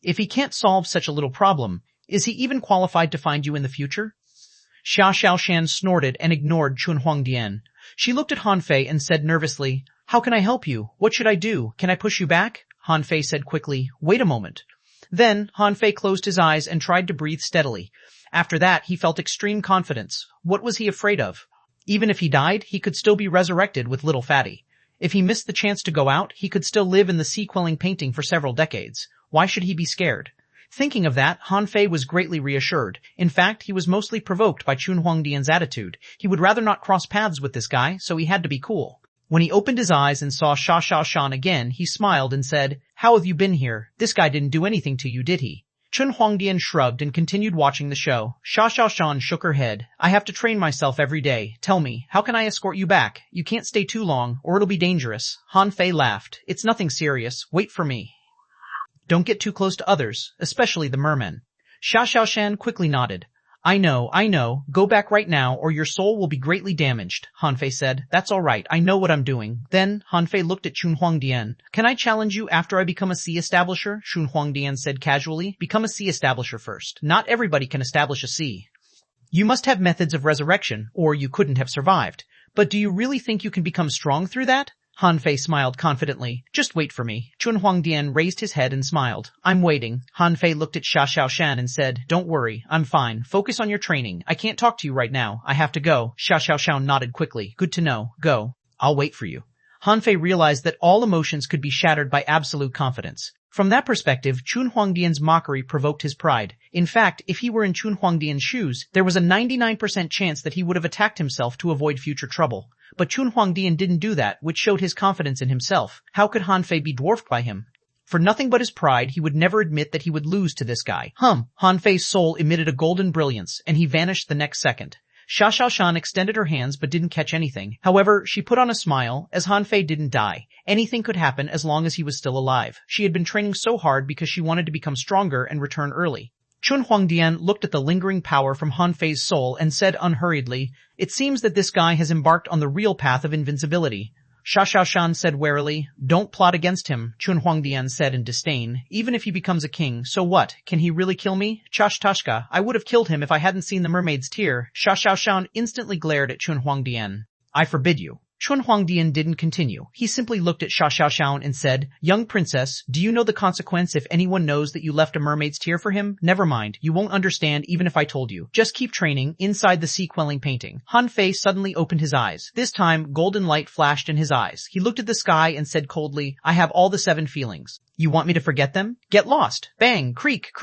If he can't solve such a little problem, is he even qualified to find you in the future? Xuanhuan snorted and ignored Xuanhuan. She looked at Han Fei and said nervously, How can I help you? What should I do? Can I push you back? Han Fei said quickly, Wait a moment. Then, Han Fei closed his eyes and tried to breathe steadily. After that, he felt extreme confidence. What was he afraid of? Even if he died, he could still be resurrected with Little Fatty. If he missed the chance to go out, he could still live in the sea-quelling painting for several decades. Why should he be scared? Thinking of that, Han Fei was greatly reassured. In fact, he was mostly provoked by Xuanhuan's attitude. He would rather not cross paths with this guy, so he had to be cool. When he opened his eyes and saw Xuanhuan again, he smiled and said, How have you been here? This guy didn't do anything to you, did he? Xuanhuan shrugged and continued watching the show. Xuanhuan shook her head. I have to train myself every day. Tell me, how can I escort you back? You can't stay too long, or it'll be dangerous. Han Fei laughed. It's nothing serious. Wait for me. Don't get too close to others, especially the mermen. Xuanhuan quickly nodded. I know. Go back right now or your soul will be greatly damaged, Hanfei said. That's all right. I know what I'm doing. Then, Hanfei looked at Xuanhuan. Can I challenge you after I become a sea establisher? Xuanhuan said casually. Become a sea establisher first. Not everybody can establish a sea. You must have methods of resurrection, or you couldn't have survived. But do you really think you can become strong through that? Hanfei smiled confidently. Just wait for me. Xuanhuan raised his head and smiled. I'm waiting. Hanfei looked at Xuanhuan and said, Don't worry, I'm fine. Focus on your training. I can't talk to you right now. I have to go. Xuanhuan nodded quickly. Good to know. Go. I'll wait for you. Hanfei realized that all emotions could be shattered by absolute confidence. From that perspective, Xuanhuan's mockery provoked his pride. In fact, if he were in Xuanhuan's shoes, there was a 99% chance that he would have attacked himself to avoid future trouble. But Xuanhuan didn't do that, which showed his confidence in himself. How could Hanfei be dwarfed by him? For nothing but his pride, he would never admit that he would lose to this guy. Hanfei's soul emitted a golden brilliance, and he vanished the next second. Xuanhuan extended her hands but didn't catch anything. However, she put on a smile, as Hanfei didn't die. Anything could happen as long as he was still alive. She had been training so hard because she wanted to become stronger and return early. Xuanhuan looked at the lingering power from Hanfei's soul and said unhurriedly, It seems that this guy has embarked on the real path of invincibility. Xuanhuan said warily, Don't plot against him, Xuanhuan said in disdain. Even if he becomes a king, so what? Can he really kill me? Tashka, I would have killed him if I hadn't seen the mermaid's tear. Xuanhuan instantly glared at Xuanhuan. I forbid you. Xuanhuan didn't continue. He simply looked at Xuanhuan and said, Young princess, do you know the consequence if anyone knows that you left a mermaid's tear for him? Never mind, you won't understand even if I told you. Just keep training inside the sea-quelling painting. Hanfei suddenly opened his eyes. This time, golden light flashed in his eyes. He looked at the sky and said coldly, I have all the 7 feelings. You want me to forget them? Get lost. Bang, creak,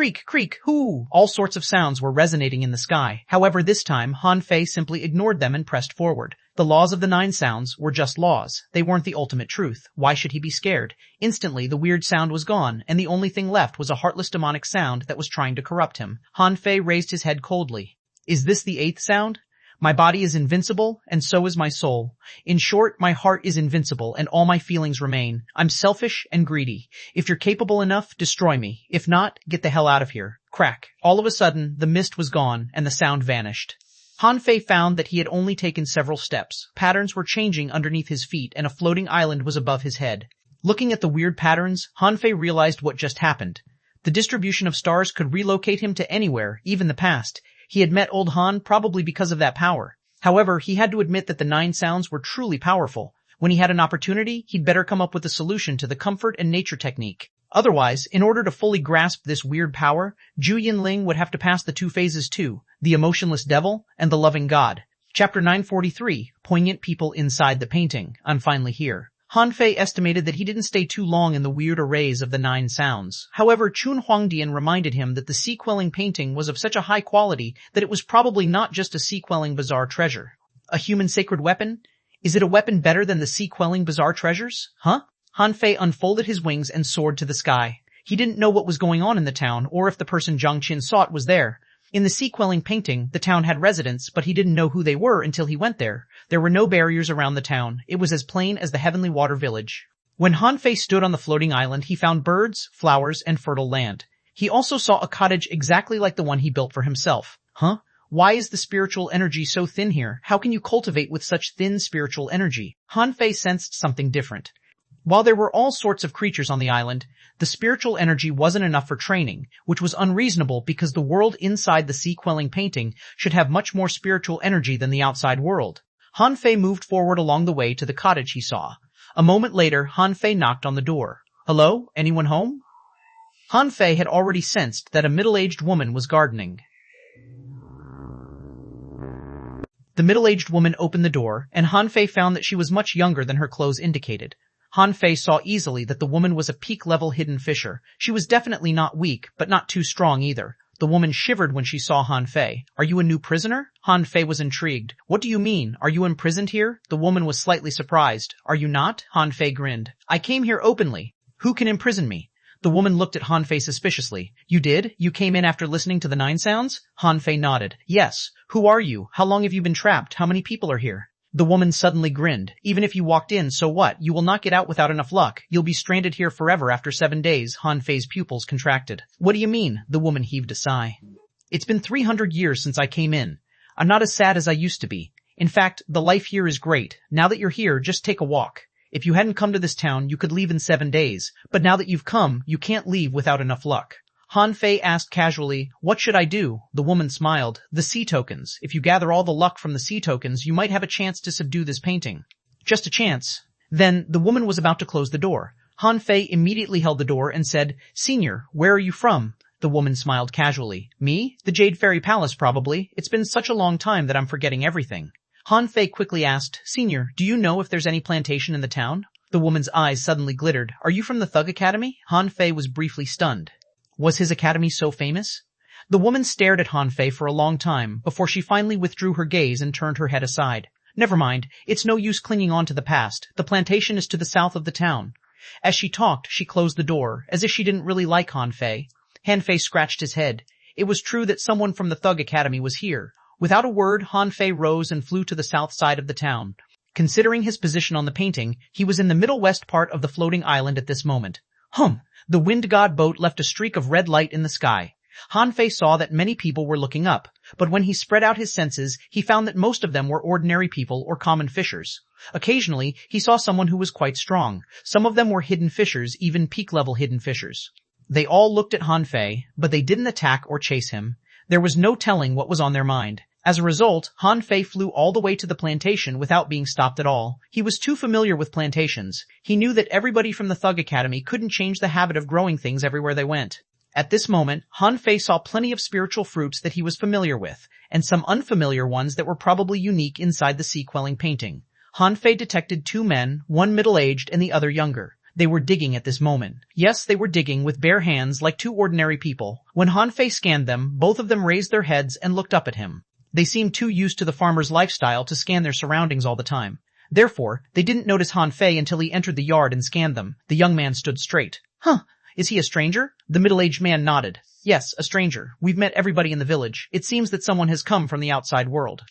hoo. All sorts of sounds were resonating in the sky. However, this time, Hanfei simply ignored them and pressed forward. The laws of the 9 sounds were just laws. They weren't the ultimate truth. Why should he be scared? Instantly, the weird sound was gone, and the only thing left was a heartless demonic sound that was trying to corrupt him. Hanfei raised his head coldly. Is this the 8th sound? My body is invincible, and so is my soul. In short, my heart is invincible, and all my feelings remain. I'm selfish and greedy. If you're capable enough, destroy me. If not, get the hell out of here. Crack. All of a sudden, the mist was gone, and the sound vanished. Hanfei found that he had only taken several steps. Patterns were changing underneath his feet, and a floating island was above his head. Looking at the weird patterns, Hanfei realized what just happened. The distribution of stars could relocate him to anywhere, even the past. He had met Old Han probably because of that power. However, he had to admit that the 9 sounds were truly powerful. When he had an opportunity, he'd better come up with a solution to the comfort and nature technique. Otherwise, in order to fully grasp this weird power, Zhu Yinling would have to pass the 2 phases too, the emotionless devil and the loving god. Chapter 943, Poignant People Inside the Painting. I'm finally here. Hanfei estimated that he didn't stay too long in the weird arrays of the 9 sounds. However, Xuanhuan reminded him that the sea-quelling painting was of such a high quality that it was probably not just a sea-quelling bizarre treasure. A human sacred weapon? Is it a weapon better than the sea-quelling bizarre treasures? Hanfei unfolded his wings and soared to the sky. He didn't know what was going on in the town, or if the person Zhang Qin sought was there. In the sea-quelling painting, the town had residents, but he didn't know who they were until he went there. There were no barriers around the town. It was as plain as the heavenly water village. When Hanfei stood on the floating island, he found birds, flowers, and fertile land. He also saw a cottage exactly like the one he built for himself. Why is the spiritual energy so thin here? How can you cultivate with such thin spiritual energy? Hanfei sensed something different. While there were all sorts of creatures on the island, the spiritual energy wasn't enough for training, which was unreasonable because the world inside the sea-quelling painting should have much more spiritual energy than the outside world. Hanfei moved forward along the way to the cottage he saw. A moment later, Hanfei knocked on the door. Hello? Anyone home? Hanfei had already sensed that a middle-aged woman was gardening. The middle-aged woman opened the door, and Hanfei found that she was much younger than her clothes indicated. Hanfei saw easily that the woman was a peak-level hidden fisher. She was definitely not weak, but not too strong either. The woman shivered when she saw Hanfei. Are you a new prisoner? Hanfei was intrigued. What do you mean? Are you imprisoned here? The woman was slightly surprised. Are you not? Hanfei grinned. I came here openly. Who can imprison me? The woman looked at Hanfei suspiciously. You did? You came in after listening to the 9 sounds? Hanfei nodded. Yes. Who are you? How long have you been trapped? How many people are here? The woman suddenly grinned. Even if you walked in, so what? You will not get out without enough luck. You'll be stranded here forever after 7 days. Han Fei's pupils contracted. What do you mean? The woman heaved a sigh. It's been 300 years since I came in. I'm not as sad as I used to be. In fact, the life here is great. Now that you're here, just take a walk. If you hadn't come to this town, you could leave in 7 days. But now that you've come, you can't leave without enough luck. Han Fei asked casually, what should I do? The woman smiled. The sea tokens. If you gather all the luck from the sea tokens, you might have a chance to subdue this painting. Just a chance. Then, the woman was about to close the door. Han Fei immediately held the door and said, Senior, where are you from? The woman smiled casually. Me? The Jade Fairy Palace, probably. It's been such a long time that I'm forgetting everything. Han Fei quickly asked, Senior, do you know if there's any plantation in the town? The woman's eyes suddenly glittered. Are you from the Thug Academy? Han Fei was briefly stunned. Was his academy so famous? The woman stared at Han Fei for a long time before she finally withdrew her gaze and turned her head aside. Never mind, it's no use clinging on to the past. The plantation is to the south of the town. As she talked, she closed the door, as if she didn't really like Han Fei. Han Fei scratched his head. It was true that someone from the Thug Academy was here. Without a word, Han Fei rose and flew to the south side of the town. Considering his position on the painting, he was in the middle west part of the floating island at this moment. The wind god boat left a streak of red light in the sky. Han Fei saw that many people were looking up, but when he spread out his senses, he found that most of them were ordinary people or common fishers. Occasionally, he saw someone who was quite strong. Some of them were hidden fishers, even peak-level hidden fishers. They all looked at Han Fei, but they didn't attack or chase him. There was no telling what was on their mind. As a result, Han Fei flew all the way to the plantation without being stopped at all. He was too familiar with plantations. He knew that everybody from the Thug Academy couldn't change the habit of growing things everywhere they went. At this moment, Han Fei saw plenty of spiritual fruits that he was familiar with, and some unfamiliar ones that were probably unique inside the sea-quelling painting. Han Fei detected 2 men, one middle-aged and the other younger. They were digging at this moment. Yes, they were digging with bare hands like 2 ordinary people. When Han Fei scanned them, both of them raised their heads and looked up at him. They seemed too used to the farmer's lifestyle to scan their surroundings all the time. Therefore, they didn't notice Han Fei until he entered the yard and scanned them. The young man stood straight. Is he a stranger? The middle-aged man nodded. Yes, a stranger. We've met everybody in the village. It seems that someone has come from the outside world.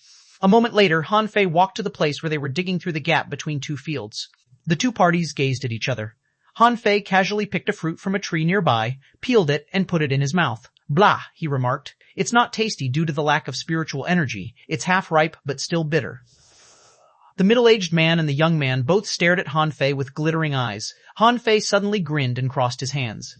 A moment later, Han Fei walked to the place where they were digging through the gap between 2 fields. The 2 parties gazed at each other. Han Fei casually picked a fruit from a tree nearby, peeled it, and put it in his mouth. Blah, he remarked. It's not tasty due to the lack of spiritual energy. It's half ripe, but still bitter. The middle-aged man and the young man both stared at Han Fei with glittering eyes. Han Fei suddenly grinned and crossed his hands.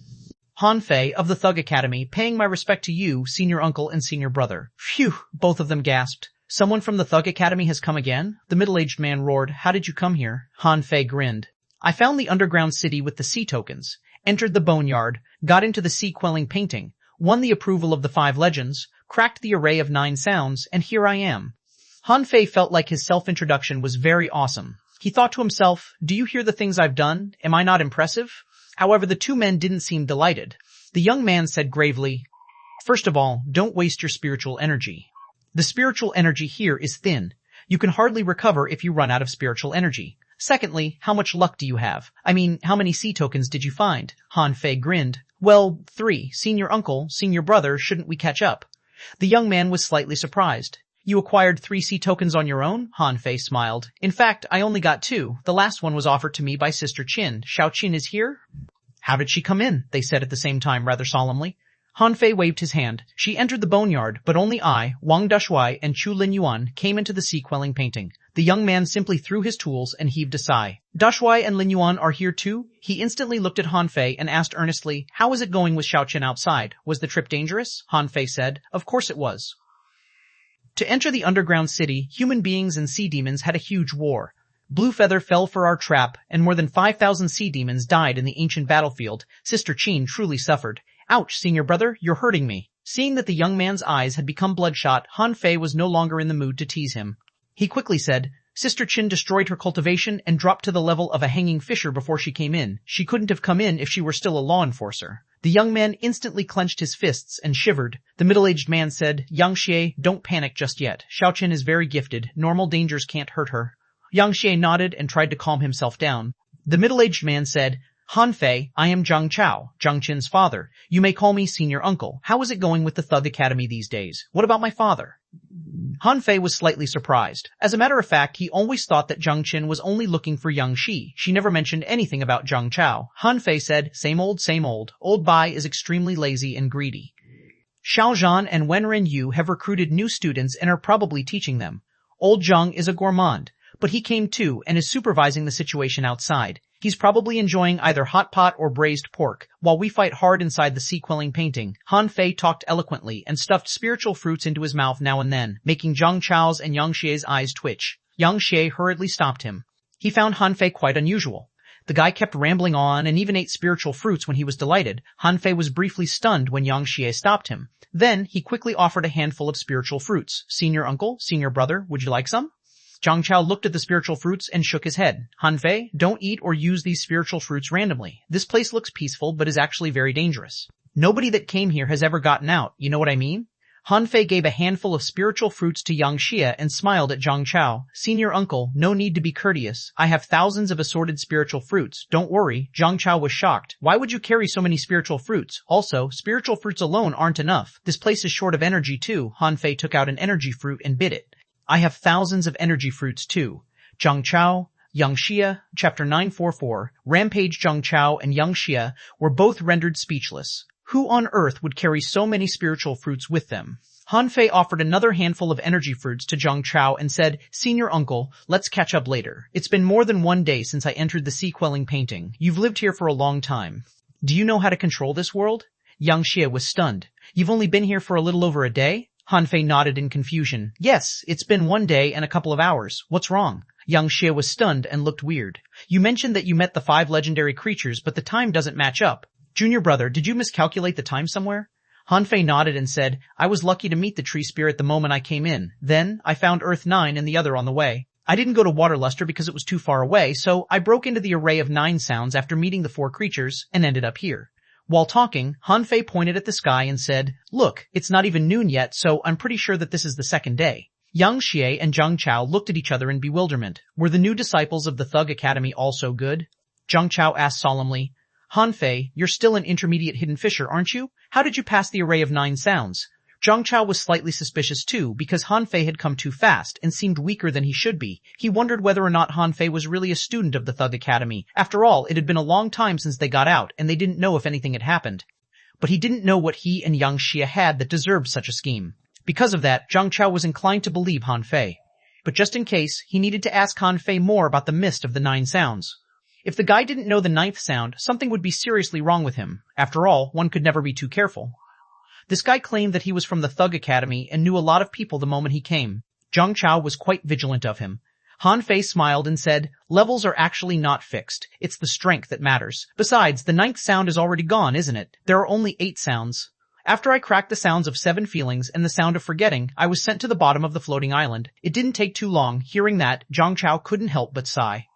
Han Fei, of the Thug Academy, paying my respect to you, senior uncle and senior brother. Phew, both of them gasped. Someone from the Thug Academy has come again? The middle-aged man roared. How did you come here? Han Fei grinned. I found the underground city with the sea tokens, entered the boneyard, got into the sea-quelling painting, won the approval of the 5 legends, cracked the array of 9 sounds, and here I am. Han Fei felt like his self-introduction was very awesome. He thought to himself, do you hear the things I've done? Am I not impressive? However, the 2 men didn't seem delighted. The young man said gravely, First of all, don't waste your spiritual energy. The spiritual energy here is thin. You can hardly recover if you run out of spiritual energy. Secondly, how much luck do you have? I mean, how many sea tokens did you find? Han Fei grinned. Well, 3. Senior uncle, senior brother, shouldn't we catch up? The young man was slightly surprised. You acquired 3 sea tokens on your own? Han Fei smiled. In fact, I only got 2. The last one was offered to me by Sister Chin. Xiao is here? How did she come in? They said at the same time rather solemnly. Han Fei waved his hand. She entered the boneyard, but only I, Wang Dashuai, and Chu Linyuan came into the sea-quelling painting. The young man simply threw his tools and heaved a sigh. Dashuai and Linyuan are here too? He instantly looked at Han Fei and asked earnestly, how is it going with Xiao outside? Was the trip dangerous? Han Fei said, of course it was. To enter the underground city, human beings and sea demons had a huge war. Blue Feather fell for our trap, and more than 5,000 sea demons died in the ancient battlefield. Sister Chin truly suffered. Ouch, senior brother, you're hurting me. Seeing that the young man's eyes had become bloodshot, Han Fei was no longer in the mood to tease him. He quickly said, Sister Chin destroyed her cultivation and dropped to the level of a hanging fisher before she came in. She couldn't have come in if she were still a law enforcer. The young man instantly clenched his fists and shivered. The middle-aged man said, Yang Xie, don't panic just yet. Xiao Chin is very gifted. Normal dangers can't hurt her. Yang Xie nodded and tried to calm himself down. The middle-aged man said, Han Fei, I am Zhang Chao, Zhang Qin's father. You may call me senior uncle. How is it going with the Thug Academy these days? What about my father? Han Fei was slightly surprised. As a matter of fact, he always thought that Zhang Qin was only looking for young Shi. She never mentioned anything about Zhang Chao. Han Fei said, same old, same old. Old Bai is extremely lazy and greedy. Xiaozhan and Wenren Yu have recruited new students and are probably teaching them. Old Zhang is a gourmand, but he came too and is supervising the situation outside. He's probably enjoying either hot pot or braised pork, while we fight hard inside the sea-quelling painting. Han Fei talked eloquently and stuffed spiritual fruits into his mouth now and then, making Zhang Chao's and Yang Xie's eyes twitch. Yang Xie hurriedly stopped him. He found Han Fei quite unusual. The guy kept rambling on and even ate spiritual fruits when he was delighted. Han Fei was briefly stunned when Yang Xie stopped him. Then he quickly offered a handful of spiritual fruits. Senior uncle, senior brother, would you like some? Zhang Chao looked at the spiritual fruits and shook his head. Han Fei, don't eat or use these spiritual fruits randomly. This place looks peaceful but is actually very dangerous. Nobody that came here has ever gotten out, you know what I mean? Han Fei gave a handful of spiritual fruits to Yang Xie and smiled at Zhang Chao. Senior uncle, no need to be courteous. I have thousands of assorted spiritual fruits. Don't worry. Zhang Chao was shocked. Why would you carry so many spiritual fruits? Also, spiritual fruits alone aren't enough. This place is short of energy too. Han Fei took out an energy fruit and bit it. I have thousands of energy fruits too. Zhang Chao, Yang Xie, Chapter 944, Rampage. Zhang Chao and Yang Xie were both rendered speechless. Who on earth would carry so many spiritual fruits with them? Han Fei offered another handful of energy fruits to Zhang Chao and said, Senior uncle, let's catch up later. It's been more than one day since I entered the sea-quelling painting. You've lived here for a long time. Do you know how to control this world? Yang Xie was stunned. You've only been here for a little over a day? Han Fei nodded in confusion. Yes, it's been 1 day and a couple of hours. What's wrong? Yang Xie was stunned and looked weird. You mentioned that you met the 5 legendary creatures, but the time doesn't match up. Junior brother, did you miscalculate the time somewhere? Han Fei nodded and said, I was lucky to meet the tree spirit the moment I came in. Then, I found Earth 9 and the other on the way. I didn't go to Waterluster because it was too far away, so I broke into the array of 9 sounds after meeting the 4 creatures and ended up here. While talking, Han Fei pointed at the sky and said, Look, it's not even noon yet, so I'm pretty sure that this is the second day. Yang Xie and Zhang Chao looked at each other in bewilderment. Were the new disciples of the Thug Academy also good? Zhang Chao asked solemnly. Han Fei, you're still an intermediate hidden fisher, aren't you? How did you pass the array of 9 sounds? Zhang Chao was slightly suspicious too, because Han Fei had come too fast and seemed weaker than he should be. He wondered whether or not Han Fei was really a student of the Thug Academy. After all, it had been a long time since they got out, and they didn't know if anything had happened. But he didn't know what he and Yang Xie had that deserved such a scheme. Because of that, Zhang Chao was inclined to believe Han Fei. But just in case, he needed to ask Han Fei more about the mist of the 9 sounds. If the guy didn't know the 9th sound, something would be seriously wrong with him. After all, one could never be too careful. This guy claimed that he was from the Thug Academy and knew a lot of people the moment he came. Zhang Chao was quite vigilant of him. Han Fei smiled and said, Levels are actually not fixed. It's the strength that matters. Besides, the 9th sound is already gone, isn't it? There are only 8 sounds. After I cracked the sounds of 7 feelings and the sound of forgetting, I was sent to the bottom of the floating island. It didn't take too long. Hearing that, Zhang Chao couldn't help but sigh.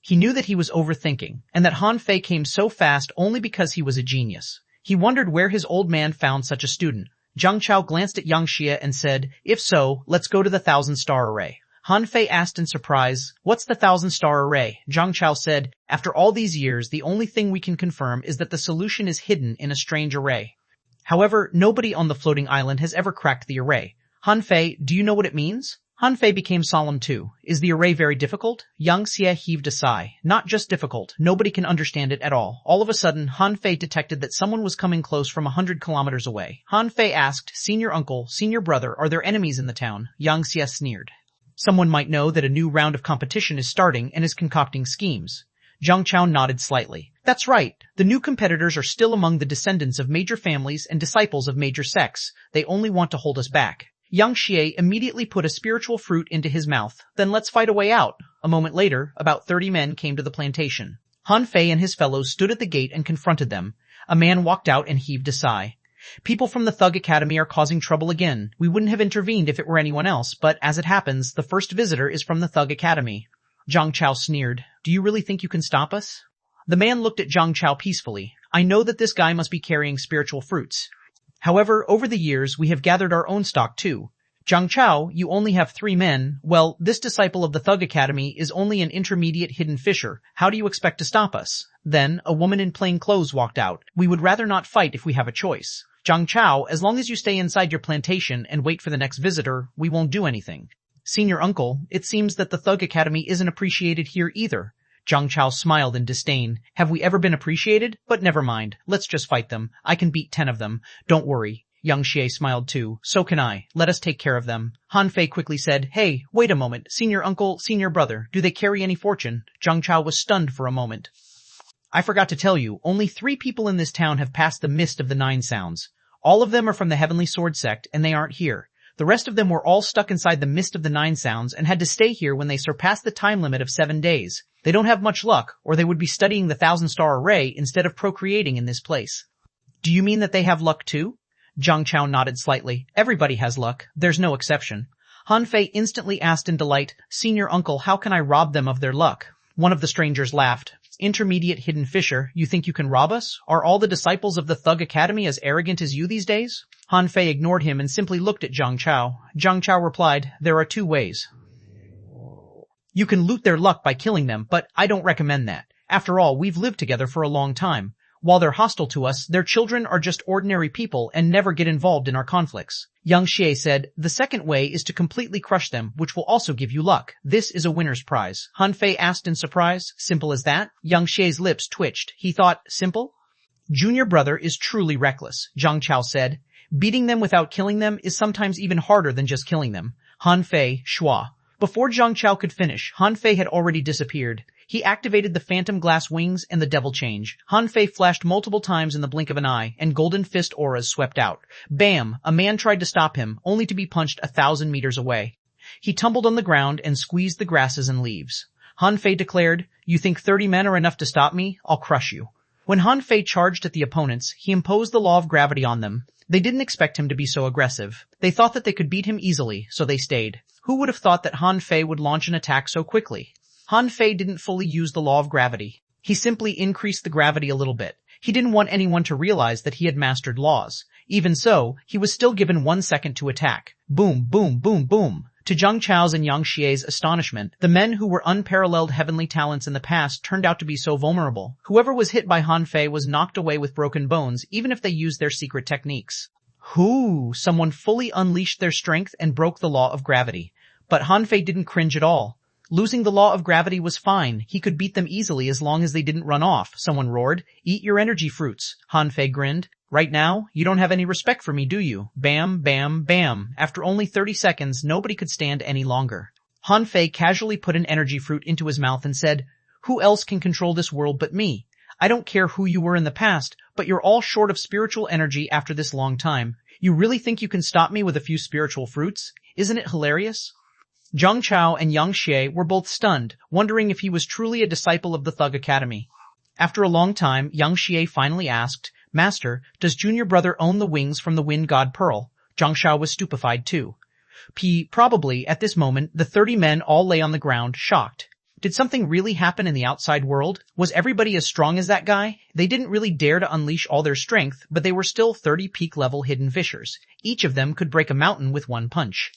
He knew that he was overthinking, and that Han Fei came so fast only because he was a genius. He wondered where his old man found such a student. Zhang Chao glanced at Yang Xie and said, If so, let's go to the 1,000-star array. Han Fei asked in surprise, What's the 1,000-star array? Zhang Chao said, After all these years, the only thing we can confirm is that the solution is hidden in a strange array. However, nobody on the floating island has ever cracked the array. Han Fei, do you know what it means? Han Fei became solemn too. Is the array very difficult? Yang Xie heaved a sigh. Not just difficult. Nobody can understand it at all. All of a sudden, Han Fei detected that someone was coming close from 100 kilometers away. Han Fei asked, Senior uncle, senior brother, are there enemies in the town? Yang Xie sneered. Someone might know that a new round of competition is starting and is concocting schemes. Zhang Chao nodded slightly. That's right. The new competitors are still among the descendants of major families and disciples of major sects. They only want to hold us back. Yang Xie immediately put a spiritual fruit into his mouth. Then let's fight a way out. A moment later, about 30 men came to the plantation. Han Fei and his fellows stood at the gate and confronted them. A man walked out and heaved a sigh. People from the Thug Academy are causing trouble again. We wouldn't have intervened if it were anyone else, but as it happens, the first visitor is from the Thug Academy. Zhang Chao sneered. Do you really think you can stop us? The man looked at Zhang Chao peacefully. I know that this guy must be carrying spiritual fruits. However, over the years, we have gathered our own stock too. Zhang Chao, you only have 3 men. Well, this disciple of the Thug Academy is only an intermediate hidden fisher. How do you expect to stop us? Then, a woman in plain clothes walked out. We would rather not fight if we have a choice. Zhang Chao, as long as you stay inside your plantation and wait for the next visitor, we won't do anything. Senior uncle, it seems that the Thug Academy isn't appreciated here either. Zhang Chao smiled in disdain. Have we ever been appreciated? But never mind. Let's just fight them. I can beat 10 of them. Don't worry. Yang Xie smiled too. So can I. Let us take care of them. Han Fei quickly said, Hey, wait a moment. Senior uncle, senior brother, do they carry any fortune? Zhang Chao was stunned for a moment. I forgot to tell you, only 3 people in this town have passed the mist of the 9 sounds. All of them are from the Heavenly Sword sect, and they aren't here. The rest of them were all stuck inside the mist of the 9 sounds and had to stay here when they surpassed the time limit of 7 days. They don't have much luck, or they would be studying the 1,000-star array instead of procreating in this place. Do you mean that they have luck too? Zhang Chao nodded slightly. Everybody has luck. There's no exception. Han Fei instantly asked in delight, Senior uncle, how can I rob them of their luck? One of the strangers laughed. Intermediate hidden fisher, you think you can rob us? Are all the disciples of the Thug Academy as arrogant as you these days? Han Fei ignored him and simply looked at Zhang Chao. Zhang Chao replied, There are 2 ways. You can loot their luck by killing them, but I don't recommend that. After all, we've lived together for a long time. While they're hostile to us, their children are just ordinary people and never get involved in our conflicts. Yang Xie said, The second way is to completely crush them, which will also give you luck. This is a winner's prize. Han Fei asked in surprise, Simple as that? Yang Xie's lips twitched. He thought, simple? Junior brother is truly reckless, Zhang Chao said. Beating them without killing them is sometimes even harder than just killing them. Han Fei, schwa. Before Zhang Chao could finish, Han Fei had already disappeared. He activated the phantom glass wings and the devil change. Han Fei flashed multiple times in the blink of an eye, and golden fist auras swept out. Bam! A man tried to stop him, only to be punched 1,000 meters away. He tumbled on the ground and squeezed the grasses and leaves. Han Fei declared, You think 30 men are enough to stop me? I'll crush you. When Han Fei charged at the opponents, he imposed the law of gravity on them. They didn't expect him to be so aggressive. They thought that they could beat him easily, so they stayed. Who would have thought that Han Fei would launch an attack so quickly? Han Fei didn't fully use the law of gravity. He simply increased the gravity a little bit. He didn't want anyone to realize that he had mastered laws. Even so, he was still given 1 second to attack. Boom, boom, boom, boom. To Zhang Chao's and Yang Xie's astonishment, the men who were unparalleled heavenly talents in the past turned out to be so vulnerable. Whoever was hit by Han Fei was knocked away with broken bones, even if they used their secret techniques. Someone fully unleashed their strength and broke the law of gravity. But Han Fei didn't cringe at all. Losing the law of gravity was fine. He could beat them easily as long as they didn't run off. Someone roared, Eat your energy fruits. Han Fei grinned. Right now, you don't have any respect for me, do you? Bam, bam, bam. After only 30 seconds, nobody could stand any longer. Han Fei casually put an energy fruit into his mouth and said, Who else can control this world but me? I don't care who you were in the past, but you're all short of spiritual energy after this long time. You really think you can stop me with a few spiritual fruits? Isn't it hilarious? Zhang Chao and Yang Xie were both stunned, wondering if he was truly a disciple of the Thug Academy. After a long time, Yang Xie finally asked, Master, does junior brother own the wings from the wind god Pearl? Zhang Chao was stupefied too. Probably, at this moment, the 30 men all lay on the ground, shocked. Did something really happen in the outside world? Was everybody as strong as that guy? They didn't really dare to unleash all their strength, but they were still 30 peak-level hidden fishers. Each of them could break a mountain with 1 punch.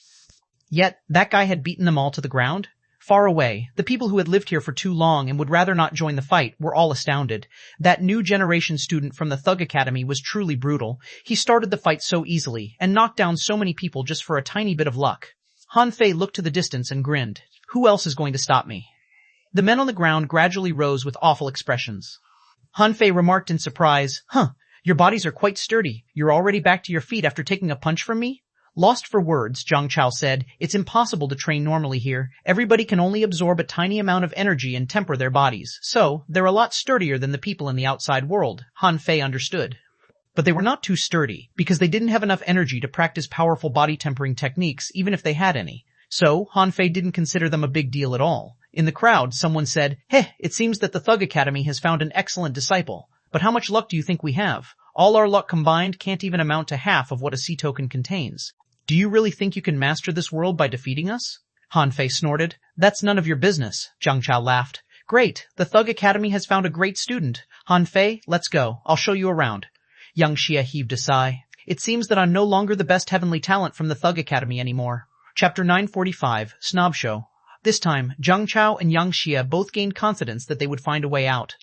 Yet, that guy had beaten them all to the ground? Far away, the people who had lived here for too long and would rather not join the fight were all astounded. That new generation student from the Thug Academy was truly brutal. He started the fight so easily, and knocked down so many people just for a tiny bit of luck. Han Fei looked to the distance and grinned. Who else is going to stop me? The men on the ground gradually rose with awful expressions. Han Fei remarked in surprise, Your bodies are quite sturdy. You're already back to your feet after taking a punch from me? Lost for words, Zhang Chao said, It's impossible to train normally here. Everybody can only absorb a tiny amount of energy and temper their bodies. So, they're a lot sturdier than the people in the outside world. Han Fei understood. But they were not too sturdy, because they didn't have enough energy to practice powerful body tempering techniques, even if they had any. So, Han Fei didn't consider them a big deal at all. In the crowd, someone said, It seems that the Thug Academy has found an excellent disciple. But how much luck do you think we have? All our luck combined can't even amount to half of what a sea token contains. Do you really think you can master this world by defeating us? Han Fei snorted. That's none of your business. Zhang Chao laughed. Great, the Thug Academy has found a great student. Han Fei, let's go. I'll show you around. Yang Xie heaved a sigh. It seems that I'm no longer the best heavenly talent from the Thug Academy anymore. Chapter 945, Snob Show. This time, Zhang Chao and Yang Xie both gained confidence that they would find a way out.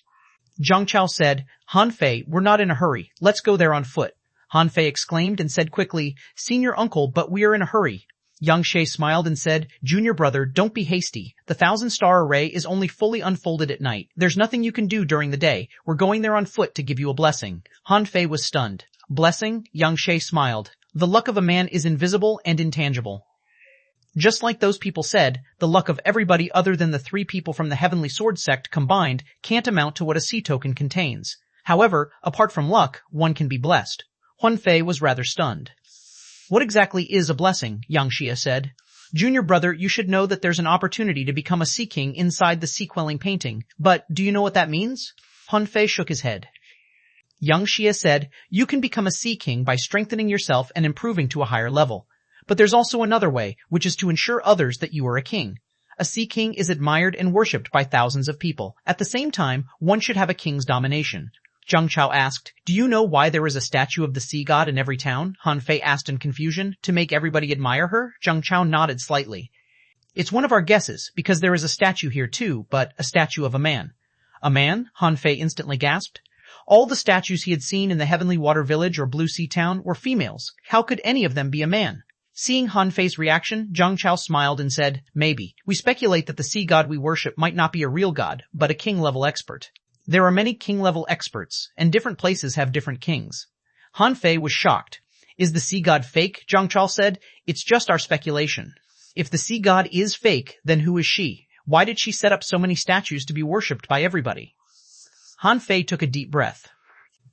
Zhang Chao said, Han Fei, we're not in a hurry. Let's go there on foot. Han Fei exclaimed and said quickly, Senior uncle, but we are in a hurry. Yang Xie smiled and said, Junior brother, don't be hasty. The 1,000-star array is only fully unfolded at night. There's nothing you can do during the day. We're going there on foot to give you a blessing. Han Fei was stunned. Blessing? Yang Xie smiled. The luck of a man is invisible and intangible. Just like those people said, the luck of everybody other than the 3 people from the Heavenly Sword sect combined can't amount to what a sea token contains. However, apart from luck, one can be blessed. Huan Fei was rather stunned. What exactly is a blessing? Yang Xie said. Junior brother, you should know that there's an opportunity to become a sea king inside the sea quelling painting. But do you know what that means? Huan Fei shook his head. Yang Xie said, you can become a sea king by strengthening yourself and improving to a higher level. But there's also another way, which is to ensure others that you are a king. A sea king is admired and worshipped by thousands of people. At the same time, one should have a king's domination. Zhang Chao asked, do you know why there is a statue of the sea god in every town? Han Fei asked in confusion. To make everybody admire her? Zhang Chao nodded slightly. It's one of our guesses, because there is a statue here too, but a statue of a man. A man? Han Fei instantly gasped. All the statues he had seen in the Heavenly Water Village or Blue Sea Town were females. How could any of them be a man? Seeing Han Fei's reaction, Zhang Chao smiled and said, maybe. We speculate that the sea god we worship might not be a real god, but a king-level expert. There are many king-level experts, and different places have different kings. Han Fei was shocked. Is the sea god fake? Zhang Chao said. It's just our speculation. If the sea god is fake, then who is she? Why did she set up so many statues to be worshipped by everybody? Han Fei took a deep breath.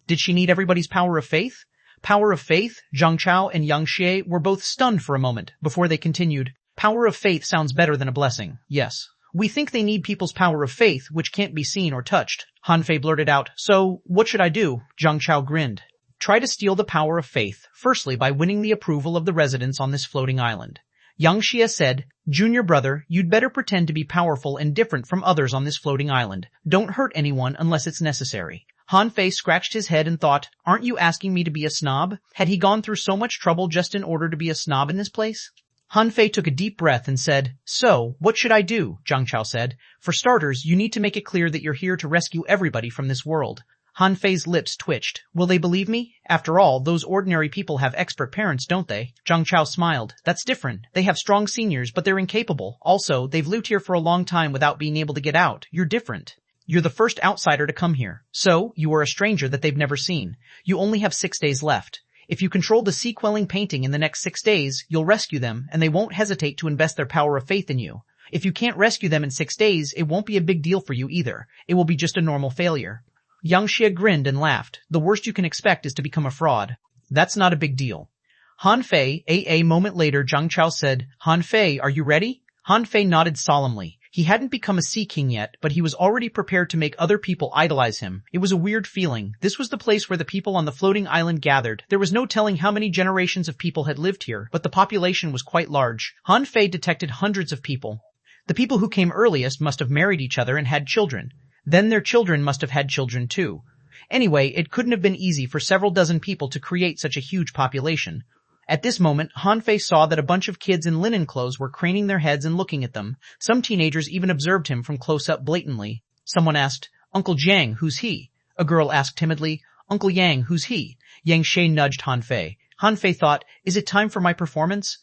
Did she need everybody's power of faith? Power of faith? Zhang Chao and Yang Xie were both stunned for a moment before they continued. Power of faith sounds better than a blessing. Yes. We think they need people's power of faith, which can't be seen or touched. Han Fei blurted out. So, what should I do? Zhang Chao grinned. Try to steal the power of faith, firstly by winning the approval of the residents on this floating island. Yang Xie said, Junior brother, you'd better pretend to be powerful and different from others on this floating island. Don't hurt anyone unless it's necessary. Han Fei scratched his head and thought, aren't you asking me to be a snob? Had he gone through so much trouble just in order to be a snob in this place? Han Fei took a deep breath and said, so, what should I do? Zhang Chao said. For starters, you need to make it clear that you're here to rescue everybody from this world. Han Fei's lips twitched. Will they believe me? After all, those ordinary people have expert parents, don't they? Zhang Chao smiled. That's different. They have strong seniors, but they're incapable. Also, they've lived here for a long time without being able to get out. You're different. You're the first outsider to come here. So, you are a stranger that they've never seen. You only have 6 days left. If you control the sea quelling painting in the next 6 days, you'll rescue them, and they won't hesitate to invest their power of faith in you. If you can't rescue them in 6 days, it won't be a big deal for you either. It will be just a normal failure. Yang Xie grinned and laughed. The worst you can expect is to become a fraud. That's not a big deal. Han Fei, a moment later, Zhang Chao said, Han Fei, are you ready? Han Fei nodded solemnly. He hadn't become a sea king yet, but he was already prepared to make other people idolize him. It was a weird feeling. This was the place where the people on the floating island gathered. There was no telling how many generations of people had lived here, but the population was quite large. Han Fei detected hundreds of people. The people who came earliest must have married each other and had children. Then their children must have had children too. Anyway, it couldn't have been easy for several dozen people to create such a huge population. At this moment, Han Fei saw that a bunch of kids in linen clothes were craning their heads and looking at them. Some teenagers even observed him from close up blatantly. Someone asked, Uncle Jiang, who's he? A girl asked timidly, Uncle Yang, who's he? Yang Xie nudged Han Fei. Han Fei thought, is it time for my performance?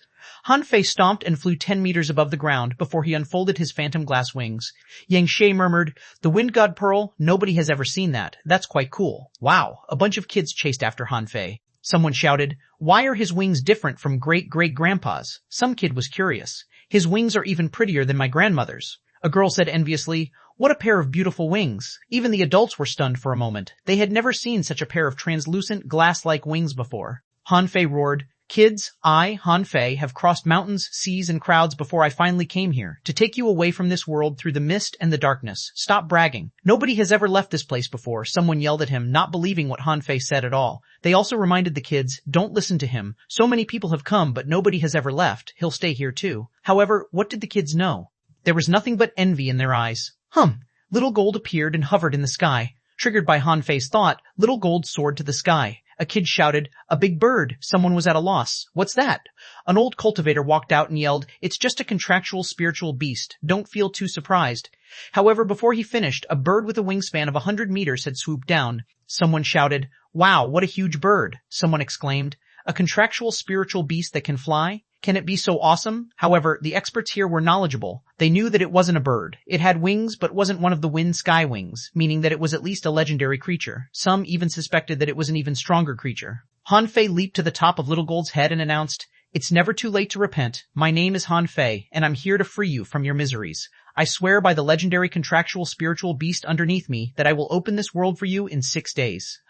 Han Fei stomped and flew 10 meters above the ground before he unfolded his phantom glass wings. Yang Xie murmured, the Wind God Pearl? Nobody has ever seen that. That's quite cool. Wow, a bunch of kids chased after Han Fei. Someone shouted, why are his wings different from great-great-grandpa's? Some kid was curious. His wings are even prettier than my grandmother's. A girl said enviously, what a pair of beautiful wings. Even the adults were stunned for a moment. They had never seen such a pair of translucent, glass-like wings before. Han Fei roared, kids, I, Han Fei, have crossed mountains, seas, and crowds before I finally came here, to take you away from this world through the mist and the darkness. Stop bragging. Nobody has ever left this place before, someone yelled at him, not believing what Han Fei said at all. They also reminded the kids, don't listen to him. So many people have come, but nobody has ever left. He'll stay here too. However, what did the kids know? There was nothing but envy in their eyes. Little Gold appeared and hovered in the sky. Triggered by Han Fei's thought, Little Gold soared to the sky. A kid shouted, "A big bird." Someone was at a loss. "What's that?" An old cultivator walked out and yelled, "It's just a contractual spiritual beast. Don't feel too surprised." However, before he finished, a bird with a wingspan of 100 meters had swooped down. Someone shouted, "Wow, what a huge bird." Someone exclaimed, "A contractual spiritual beast that can fly? Can it be so awesome?" However, the experts here were knowledgeable. They knew that it wasn't a bird. It had wings, but wasn't one of the wind sky wings, meaning that it was at least a legendary creature. Some even suspected that it was an even stronger creature. Han Fei leaped to the top of Little Gold's head and announced, "It's never too late to repent. My name is Han Fei, and I'm here to free you from your miseries. I swear by the legendary contractual spiritual beast underneath me that I will open this world for you in 6 days.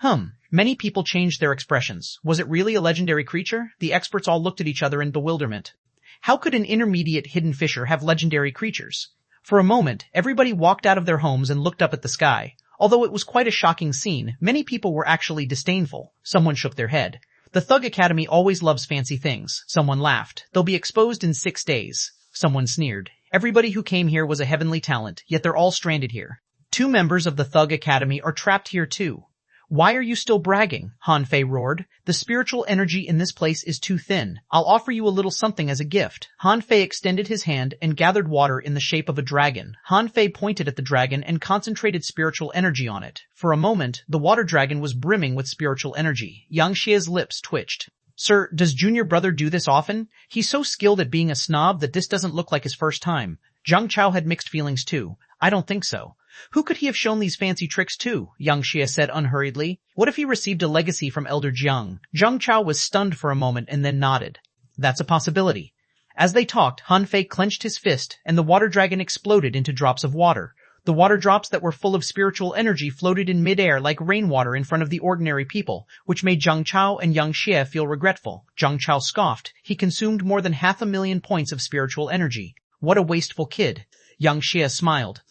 Many people changed their expressions. Was it really a legendary creature? The experts all looked at each other in bewilderment. How could an intermediate hidden fisher have legendary creatures? For a moment, everybody walked out of their homes and looked up at the sky. Although it was quite a shocking scene, many people were actually disdainful. Someone shook their head. The Thug Academy always loves fancy things. Someone laughed. They'll be exposed in 6 days. Someone sneered. Everybody who came here was a heavenly talent, yet they're all stranded here. 2 members of the Thug Academy are trapped here too. Why are you still bragging? Han Fei roared. The spiritual energy in this place is too thin. I'll offer you a little something as a gift. Han Fei extended his hand and gathered water in the shape of a dragon. Han Fei pointed at the dragon and concentrated spiritual energy on it. For a moment, the water dragon was brimming with spiritual energy. Yang Xie's lips twitched. "Sir, does junior brother do this often? He's so skilled at being a snob that this doesn't look like his first time." Zhang Chao had mixed feelings too. "I don't think so." "Who could he have shown these fancy tricks to?" Yang Xie said unhurriedly. "What if he received a legacy from Elder Jiang?" Zhang Chao was stunned for a moment and then nodded. "That's a possibility." As they talked, Han Fei clenched his fist and the water dragon exploded into drops of water. The water drops that were full of spiritual energy floated in midair like rainwater in front of the ordinary people, which made Zhang Chao and Yang Xie feel regretful. Zhang Chao scoffed. He consumed more than 500,000 points of spiritual energy. What a wasteful kid. Yang Xie smiled.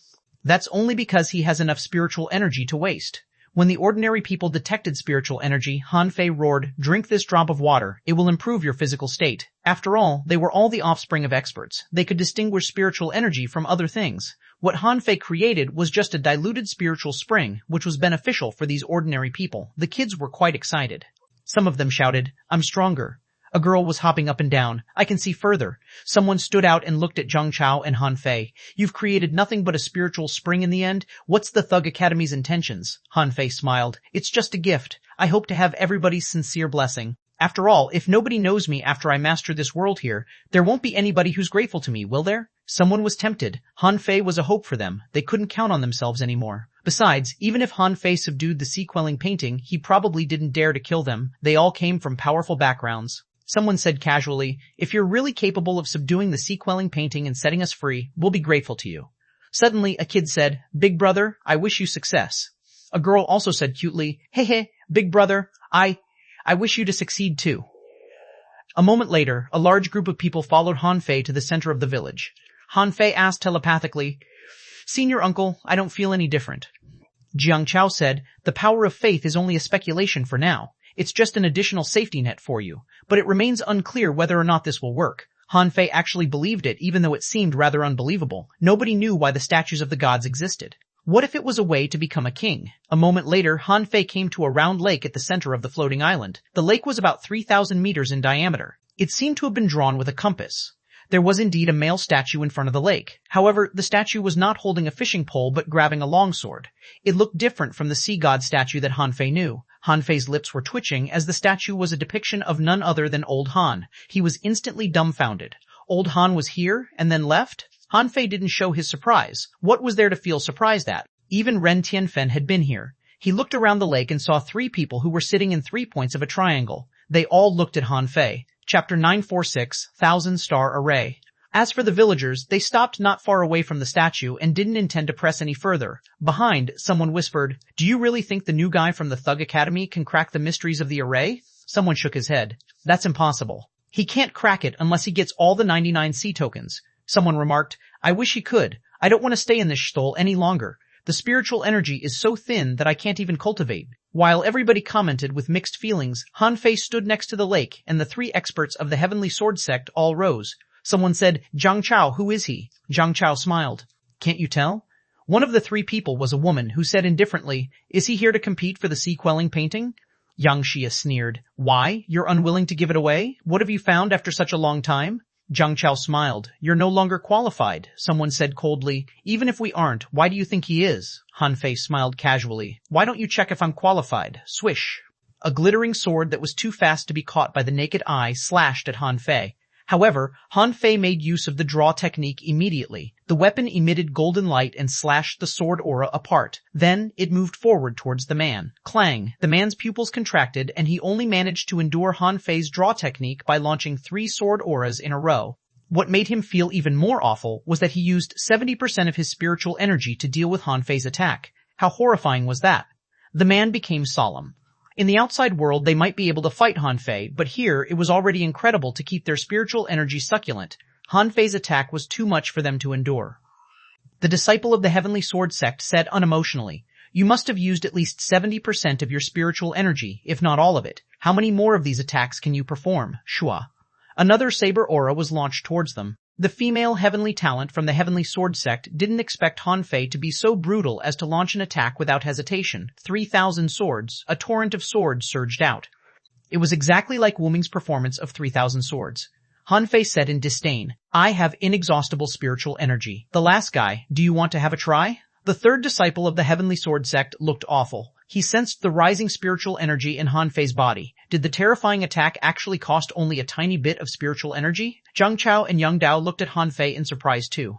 That's only because he has enough spiritual energy to waste. When the ordinary people detected spiritual energy, Han Fei roared, "Drink this drop of water. It will improve your physical state." After all, they were all the offspring of experts. They could distinguish spiritual energy from other things. What Han Fei created was just a diluted spiritual spring, which was beneficial for these ordinary people. The kids were quite excited. Some of them shouted, "I'm stronger." A girl was hopping up and down. "I can see further." Someone stood out and looked at Zhang Chao and Han Fei. "You've created nothing but a spiritual spring in the end. What's the Thug Academy's intentions?" Han Fei smiled. "It's just a gift. I hope to have everybody's sincere blessing. After all, if nobody knows me after I master this world here, there won't be anybody who's grateful to me, will there?" Someone was tempted. Han Fei was a hope for them. They couldn't count on themselves anymore. Besides, even if Han Fei subdued the sea-quelling painting, he probably didn't dare to kill them. They all came from powerful backgrounds. Someone said casually, "If you're really capable of subduing the sea-quelling painting and setting us free, we'll be grateful to you." Suddenly, a kid said, "Big brother, I wish you success." A girl also said cutely, "Hey, big brother, I wish you to succeed too." A moment later, a large group of people followed Han Fei to the center of the village. Han Fei asked telepathically, "Senior uncle, I don't feel any different." Jiang Chao said, "The power of faith is only a speculation for now. It's just an additional safety net for you, but it remains unclear whether or not this will work." Han Fei actually believed it, even though it seemed rather unbelievable. Nobody knew why the statues of the gods existed. What if it was a way to become a king? A moment later, Han Fei came to a round lake at the center of the floating island. The lake was about 3,000 meters in diameter. It seemed to have been drawn with a compass. There was indeed a male statue in front of the lake. However, the statue was not holding a fishing pole but grabbing a longsword. It looked different from the sea god statue that Han Fei knew. Han Fei's lips were twitching as the statue was a depiction of none other than Old Han. He was instantly dumbfounded. Old Han was here and then left? Han Fei didn't show his surprise. What was there to feel surprised at? Even Ren Tianfen had been here. He looked around the lake and saw 3 people who were sitting in 3 points of a triangle. They all looked at Han Fei. Chapter 946, 1000-Star Array. As for the villagers, they stopped not far away from the statue and didn't intend to press any further. Behind, someone whispered, "Do you really think the new guy from the Thug Academy can crack the mysteries of the array?" Someone shook his head. "That's impossible. He can't crack it unless he gets all the 99 sea tokens." Someone remarked, "I wish he could. I don't want to stay in this shthole any longer. The spiritual energy is so thin that I can't even cultivate." While everybody commented with mixed feelings, Han Fei stood next to the lake, and the 3 experts of the Heavenly Sword Sect all rose. Someone said, "Zhang Chao, who is he?" Zhang Chao smiled. "Can't you tell?" One of the 3 people was a woman who said indifferently, "Is he here to compete for the sea-quelling painting?" Yang Xie sneered. Why? You're unwilling to give it away? What have you found after such a long time? Zhang Chao smiled. You're no longer qualified, someone said coldly. Even if we aren't, why do you think he is? Han Fei smiled casually. Why don't you check if I'm qualified? Swish. A glittering sword that was too fast to be caught by the naked eye slashed at Han Fei. However, Han Fei made use of the draw technique immediately. The weapon emitted golden light and slashed the sword aura apart. Then, it moved forward towards the man. Clang! The man's pupils contracted, and he only managed to endure Han Fei's draw technique by launching 3 sword auras in a row. What made him feel even more awful was that he used 70% of his spiritual energy to deal with Han Fei's attack. How horrifying was that? The man became solemn. In the outside world, they might be able to fight Han Fei, but here it was already incredible to keep their spiritual energy succulent. Han Fei's attack was too much for them to endure. The disciple of the Heavenly Sword sect said unemotionally, You must have used at least 70% of your spiritual energy, if not all of it. How many more of these attacks can you perform? Shua. Another saber aura was launched towards them. The female heavenly talent from the Heavenly Sword sect didn't expect Han Fei to be so brutal as to launch an attack without hesitation. 3,000 swords, a torrent of swords surged out. It was exactly like Wu Ming's performance of 3,000 swords. Han Fei said in disdain, I have inexhaustible spiritual energy. The last guy, do you want to have a try? The third disciple of the Heavenly Sword sect looked awful. He sensed the rising spiritual energy in Han Fei's body. Did the terrifying attack actually cost only a tiny bit of spiritual energy? Zhang Chao and Yang Dao looked at Han Fei in surprise too.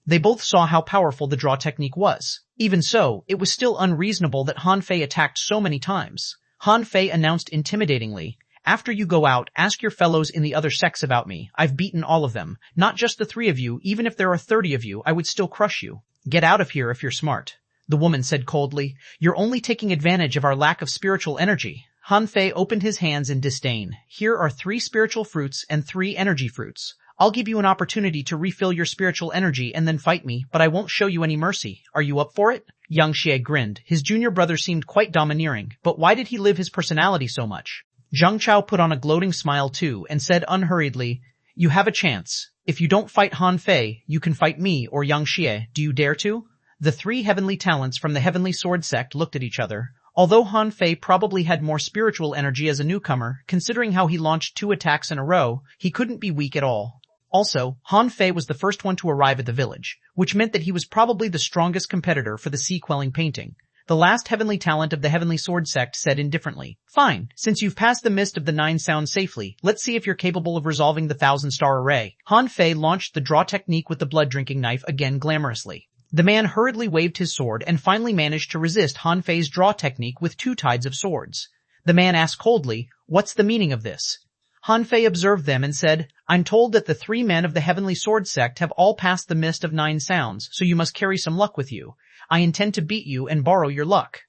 They both saw how powerful the draw technique was. Even so, it was still unreasonable that Han Fei attacked so many times. Han Fei announced intimidatingly, After you go out, ask your fellows in the other sects about me. I've beaten all of them. Not just the 3 of you, even if there are 30 of you, I would still crush you. Get out of here if you're smart. The woman said coldly, You're only taking advantage of our lack of spiritual energy. Han Fei opened his hands in disdain. Here are 3 spiritual fruits and 3 energy fruits. I'll give you an opportunity to refill your spiritual energy and then fight me, but I won't show you any mercy. Are you up for it? Yang Xie grinned. His junior brother seemed quite domineering, but why did he live his personality so much? Zhang Chao put on a gloating smile too and said unhurriedly, You have a chance. If you don't fight Han Fei, you can fight me or Yang Xie. Do you dare to? The 3 heavenly talents from the Heavenly Sword sect looked at each other. Although Han Fei probably had more spiritual energy as a newcomer, considering how he launched 2 attacks in a row, he couldn't be weak at all. Also, Han Fei was the first one to arrive at the village, which meant that he was probably the strongest competitor for the sea-quelling painting. The last heavenly talent of the Heavenly Sword sect said indifferently, Fine, since you've passed the mist of the 9 sounds safely, let's see if you're capable of resolving the 1,000-star array. Han Fei launched the draw technique with the blood-drinking knife again glamorously. The man hurriedly waved his sword and finally managed to resist Han Fei's draw technique with 2 tides of swords. The man asked coldly, What's the meaning of this? Han Fei observed them and said, I'm told that the 3 men of the Heavenly Sword sect have all passed the mist of 9 sounds, so you must carry some luck with you. I intend to beat you and borrow your luck.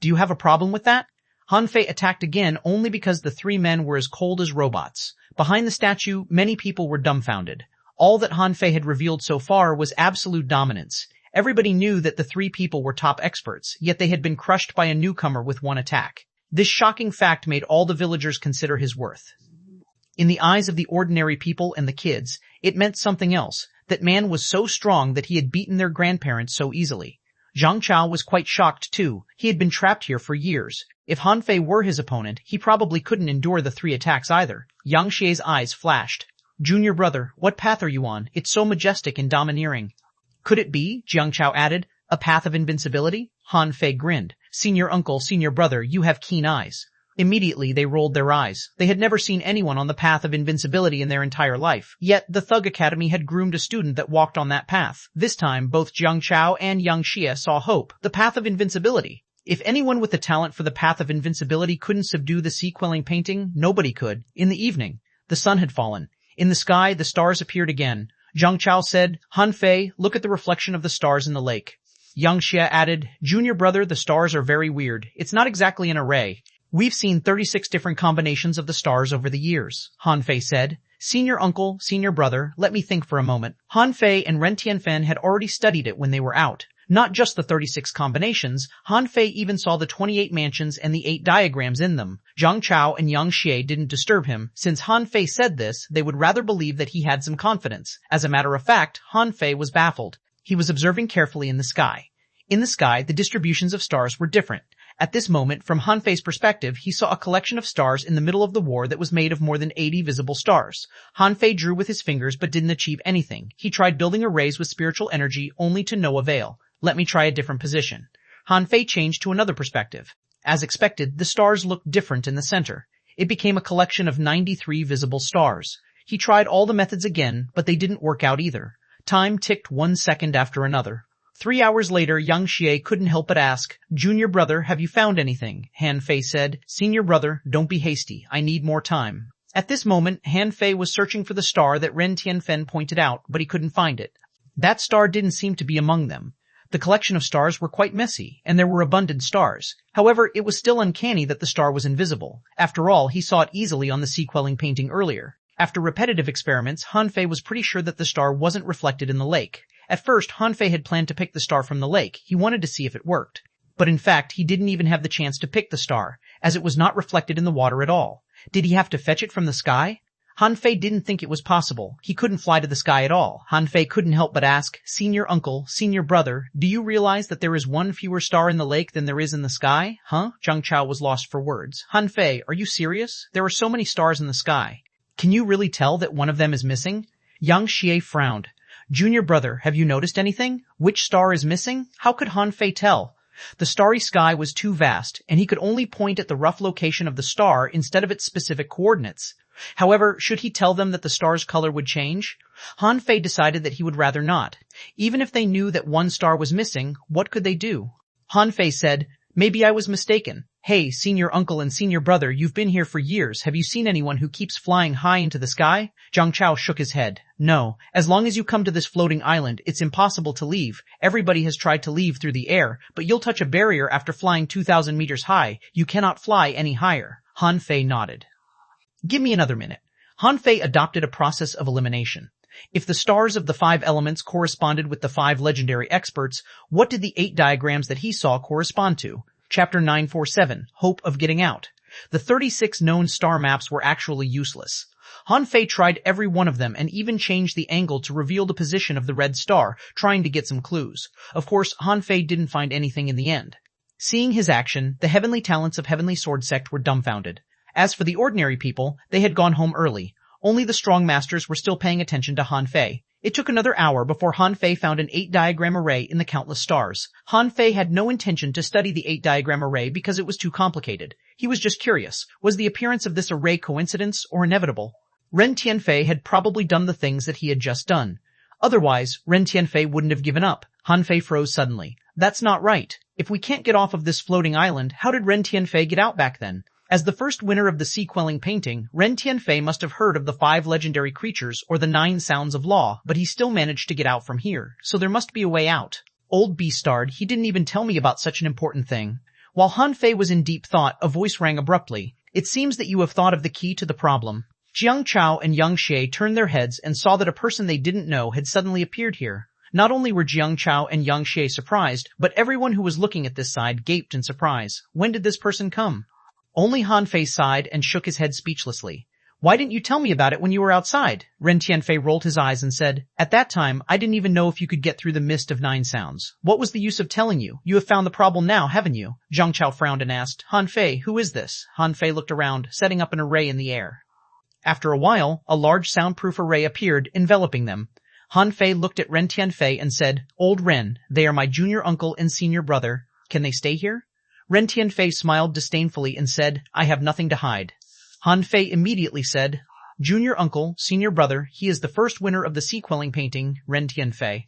Do you have a problem with that? Han Fei attacked again only because the 3 men were as cold as robots. Behind the statue, many people were dumbfounded. All that Han Fei had revealed so far was absolute dominance. Everybody knew that the 3 people were top experts, yet they had been crushed by a newcomer with 1 attack. This shocking fact made all the villagers consider his worth. In the eyes of the ordinary people and the kids, it meant something else. That man was so strong that he had beaten their grandparents so easily. Zhang Chao was quite shocked too. He had been trapped here for years. If Han Fei were his opponent, he probably couldn't endure the 3 attacks either. Yang Xie's eyes flashed. Junior brother, what path are you on? It's so majestic and domineering. Could it be, Zhang Chao added, a path of invincibility? Han Fei grinned. Senior uncle, senior brother, you have keen eyes. Immediately they rolled their eyes. They had never seen anyone on the path of invincibility in their entire life. Yet the Thug Academy had groomed a student that walked on that path. This time, both Zhang Chao and Yang Xie saw hope. The path of invincibility. If anyone with the talent for the path of invincibility couldn't subdue the sea-quelling painting, nobody could. In the evening, the sun had fallen. In the sky, the stars appeared again. Zhang Chao said, Han Fei, look at the reflection of the stars in the lake. Yang Xie added, Junior brother, the stars are very weird. It's not exactly an array. We've seen 36 different combinations of the stars over the years, Han Fei said. Senior uncle, senior brother, let me think for a moment. Han Fei and Ren Tianfen had already studied it when they were out. Not just the 36 combinations, Han Fei even saw the 28 mansions and the 8 diagrams in them. Zhang Chao and Yang Xie didn't disturb him. Since Han Fei said this, they would rather believe that he had some confidence. As a matter of fact, Han Fei was baffled. He was observing carefully in the sky. In the sky, the distributions of stars were different. At this moment, from Han Fei's perspective, he saw a collection of stars in the middle of the war that was made of more than 80 visible stars. Han Fei drew with his fingers but didn't achieve anything. He tried building arrays with spiritual energy, only to no avail. Let me try a different position. Han Fei changed to another perspective. As expected, the stars looked different in the center. It became a collection of 93 visible stars. He tried all the methods again, but they didn't work out either. Time ticked 1 second after another. 3 hours later, Yang Xie couldn't help but ask, "Junior brother, have you found anything?" Han Fei said, "Senior brother, don't be hasty. I need more time." At this moment, Han Fei was searching for the star that Ren Tianfen pointed out, but he couldn't find it. That star didn't seem to be among them. The collection of stars were quite messy, and there were abundant stars. However, it was still uncanny that the star was invisible. After all, he saw it easily on the sea-quelling painting earlier. After repetitive experiments, Han Fei was pretty sure that the star wasn't reflected in the lake. At first, Han Fei had planned to pick the star from the lake. He wanted to see if it worked. But in fact, he didn't even have the chance to pick the star, as it was not reflected in the water at all. Did he have to fetch it from the sky? Han Fei didn't think it was possible. He couldn't fly to the sky at all. Han Fei couldn't help but ask, "Senior uncle, senior brother, do you realize that there is one fewer star in the lake than there is in the sky?" Huh? Zhang Chao was lost for words. Han Fei, are you serious? There are so many stars in the sky. Can you really tell that one of them is missing? Yang Xie frowned. "Junior brother, have you noticed anything? Which star is missing?" How could Han Fei tell? The starry sky was too vast, and he could only point at the rough location of the star instead of its specific coordinates. However, should he tell them that the star's color would change? Han Fei decided that he would rather not. Even if they knew that one star was missing, what could they do? Han Fei said, "Maybe I was mistaken. Hey, senior uncle and senior brother, you've been here for years. Have you seen anyone who keeps flying high into the sky?" Zhang Chao shook his head. "No. As long as you come to this floating island, it's impossible to leave. Everybody has tried to leave through the air, but you'll touch a barrier after flying 2,000 meters high. You cannot fly any higher." Han Fei nodded. "Give me another minute." Han Fei adopted a process of elimination. If the stars of the 5 elements corresponded with the 5 legendary experts, what did the 8 diagrams that he saw correspond to? Chapter 947, Hope of Getting Out. The 36 known star maps were actually useless. Han Fei tried every one of them and even changed the angle to reveal the position of the red star, trying to get some clues. Of course, Han Fei didn't find anything in the end. Seeing his action, the heavenly talents of Heavenly Sword Sect were dumbfounded. As for the ordinary people, they had gone home early. Only the strong masters were still paying attention to Han Fei. It took another hour before Han Fei found an 8-diagram array in the countless stars. Han Fei had no intention to study the 8-diagram array because it was too complicated. He was just curious. Was the appearance of this array coincidence or inevitable? Ren Tianfei had probably done the things that he had just done. Otherwise, Ren Tianfei wouldn't have given up. Han Fei froze suddenly. That's not right. If we can't get off of this floating island, how did Ren Tianfei get out back then? As the first winner of the sea-quelling painting, Ren Tianfei must have heard of the 5 legendary creatures or the 9 sounds of law, but he still managed to get out from here, so there must be a way out. Old Beastard, he didn't even tell me about such an important thing. While Han Fei was in deep thought, a voice rang abruptly. "It seems that you have thought of the key to the problem." Jiang Chao and Yang Xie turned their heads and saw that a person they didn't know had suddenly appeared here. Not only were Jiang Chao and Yang Xie surprised, but everyone who was looking at this side gaped in surprise. When did this person come? Only Han Fei sighed and shook his head speechlessly. "Why didn't you tell me about it when you were outside?" Ren Tianfei rolled his eyes and said, "At that time, I didn't even know if you could get through the mist of 9 sounds. What was the use of telling you? You have found the problem now, haven't you?" Zhang Chao frowned and asked, "Han Fei, who is this?" Han Fei looked around, setting up an array in the air. After a while, a large soundproof array appeared, enveloping them. Han Fei looked at Ren Tianfei and said, "Old Ren, they are my junior uncle and senior brother. Can they stay here?" Ren Tianfei smiled disdainfully and said, "I have nothing to hide." Han Fei immediately said, "Junior uncle, senior brother, he is the first winner of the sea-quelling painting, Ren Tianfei."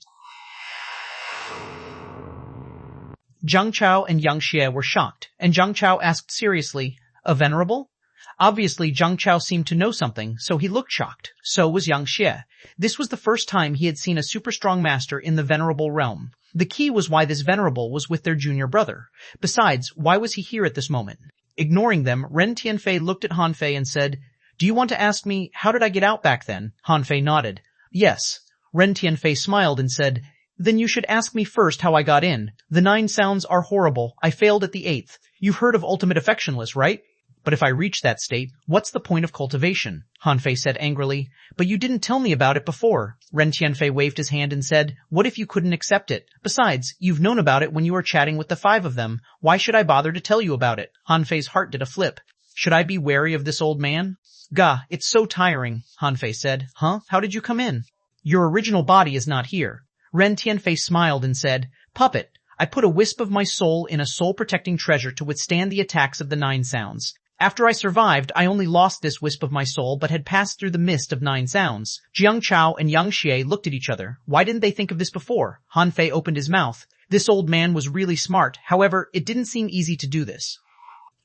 Zhang Chao and Yang Xie were shocked, and Zhang Chao asked seriously, "A venerable?" Obviously, Zhang Chao seemed to know something, so he looked shocked. So was Yang Xie. This was the first time he had seen a super-strong master in the venerable realm. The key was why this venerable was with their junior brother. Besides, why was he here at this moment? Ignoring them, Ren Tianfei looked at Han Fei and said, "Do you want to ask me, how did I get out back then?" Han Fei nodded. "Yes." Ren Tianfei smiled and said, "Then you should ask me first how I got in. The 9 sounds are horrible. I failed at the 8th. You've heard of ultimate affectionless, right?" But if I reach that state, what's the point of cultivation? Han Fei said angrily. But you didn't tell me about it before. Ren Tianfei waved his hand and said, what if you couldn't accept it? Besides, you've known about it when you were chatting with the 5 of them. Why should I bother to tell you about it? Han Fei's heart did a flip. Should I be wary of this old man? Gah, it's so tiring, Han Fei said. Huh? How did you come in? Your original body is not here. Ren Tianfei smiled and said, Puppet, I put a wisp of my soul in a soul-protecting treasure to withstand the attacks of the 9 sounds. After I survived, I only lost this wisp of my soul but had passed through the mist of 9 sounds. Jiang Chao and Yang Xie looked at each other. Why didn't they think of this before? Han Fei opened his mouth. This old man was really smart. However, it didn't seem easy to do this.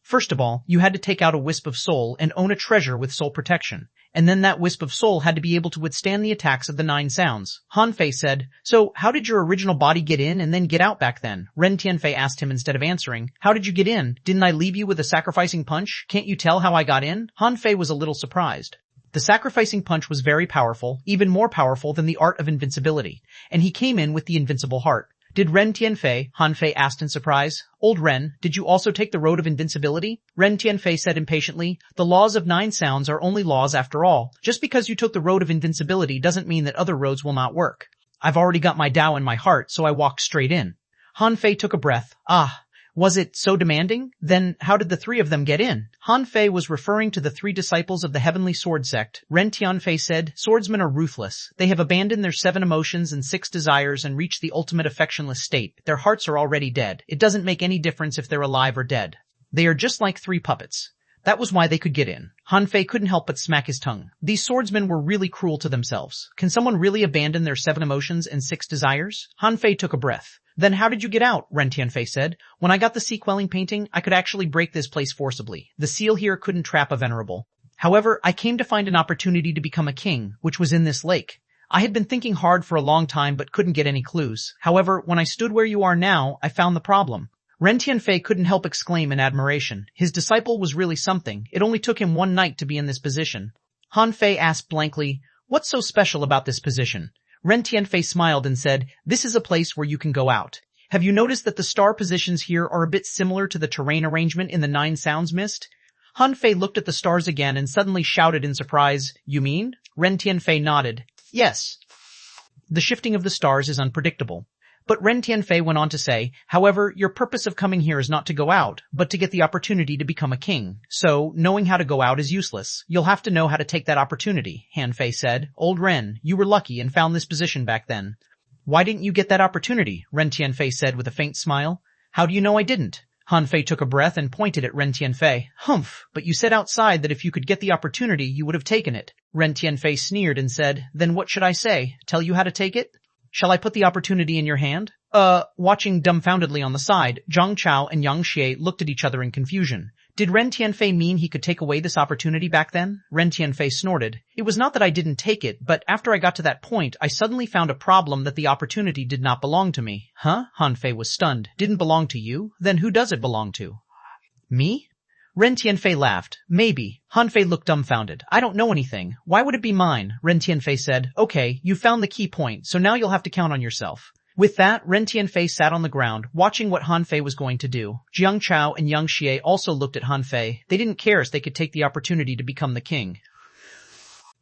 First of all, you had to take out a wisp of soul and own a treasure with soul protection. And then that wisp of soul had to be able to withstand the attacks of the 9 sounds. Han Fei said, so how did your original body get in and then get out back then? Ren Tianfei asked him instead of answering. How did you get in? Didn't I leave you with a sacrificing punch? Can't you tell how I got in? Han Fei was a little surprised. The sacrificing punch was very powerful, even more powerful than the art of invincibility. And he came in with the invincible heart. Did Ren Tianfei? Han Fei asked in surprise. Old Ren, did you also take the road of invincibility? Ren Tianfei said impatiently. The laws of 9 sounds are only laws after all. Just because you took the road of invincibility doesn't mean that other roads will not work. I've already got my Tao in my heart, so I walked straight in. Han Fei took a breath. Was it so demanding? Then how did the 3 of them get in? Han Fei was referring to the 3 disciples of the Heavenly Sword Sect. Ren Tianfei said, swordsmen are ruthless. They have abandoned their 7 emotions and 6 desires and reached the ultimate affectionless state. Their hearts are already dead. It doesn't make any difference if they're alive or dead. They are just like 3 puppets. That was why they could get in. Han Fei couldn't help but smack his tongue. These swordsmen were really cruel to themselves. Can someone really abandon their 7 emotions and 6 desires? Han Fei took a breath. Then how did you get out? Ren Tianfei said. When I got the sea quelling painting, I could actually break this place forcibly. The seal here couldn't trap a venerable. However, I came to find an opportunity to become a king, which was in this lake. I had been thinking hard for a long time but couldn't get any clues. However, when I stood where you are now, I found the problem. Ren Tianfei couldn't help exclaim in admiration. His disciple was really something. It only took him 1 night to be in this position. Han Fei asked blankly, what's so special about this position? Ren Tianfei smiled and said, this is a place where you can go out. Have you noticed that the star positions here are a bit similar to the terrain arrangement in the 9 sounds mist? Han Fei looked at the stars again and suddenly shouted in surprise, you mean? Ren Tianfei nodded. Yes. The shifting of the stars is unpredictable. But Ren Tianfei went on to say, however, your purpose of coming here is not to go out, but to get the opportunity to become a king. So, knowing how to go out is useless. You'll have to know how to take that opportunity, Han Fei said. Old Ren, you were lucky and found this position back then. Why didn't you get that opportunity? Ren Tianfei said with a faint smile. How do you know I didn't? Han Fei took a breath and pointed at Ren Tianfei. Humph, but you said outside that if you could get the opportunity, you would have taken it. Ren Tianfei sneered and said, then what should I say? Tell you how to take it? Shall I put the opportunity in your hand? Watching dumbfoundedly on the side, Jiang Chao and Yang Xie looked at each other in confusion. Did Ren Tianfei mean he could take away this opportunity back then? Ren Tianfei snorted. It was not that I didn't take it, but after I got to that point, I suddenly found a problem that the opportunity did not belong to me. Huh? Han Fei was stunned. Didn't belong to you? Then who does it belong to? Me? Ren Tianfei laughed. Maybe. Han Fei looked dumbfounded. I don't know anything. Why would it be mine? Ren Tianfei said. Okay, you found the key point, so now you'll have to count on yourself. With that, Ren Tianfei sat on the ground, watching what Han Fei was going to do. Jiang Chao and Yang Xie also looked at Han Fei. They didn't care if they could take the opportunity to become the king.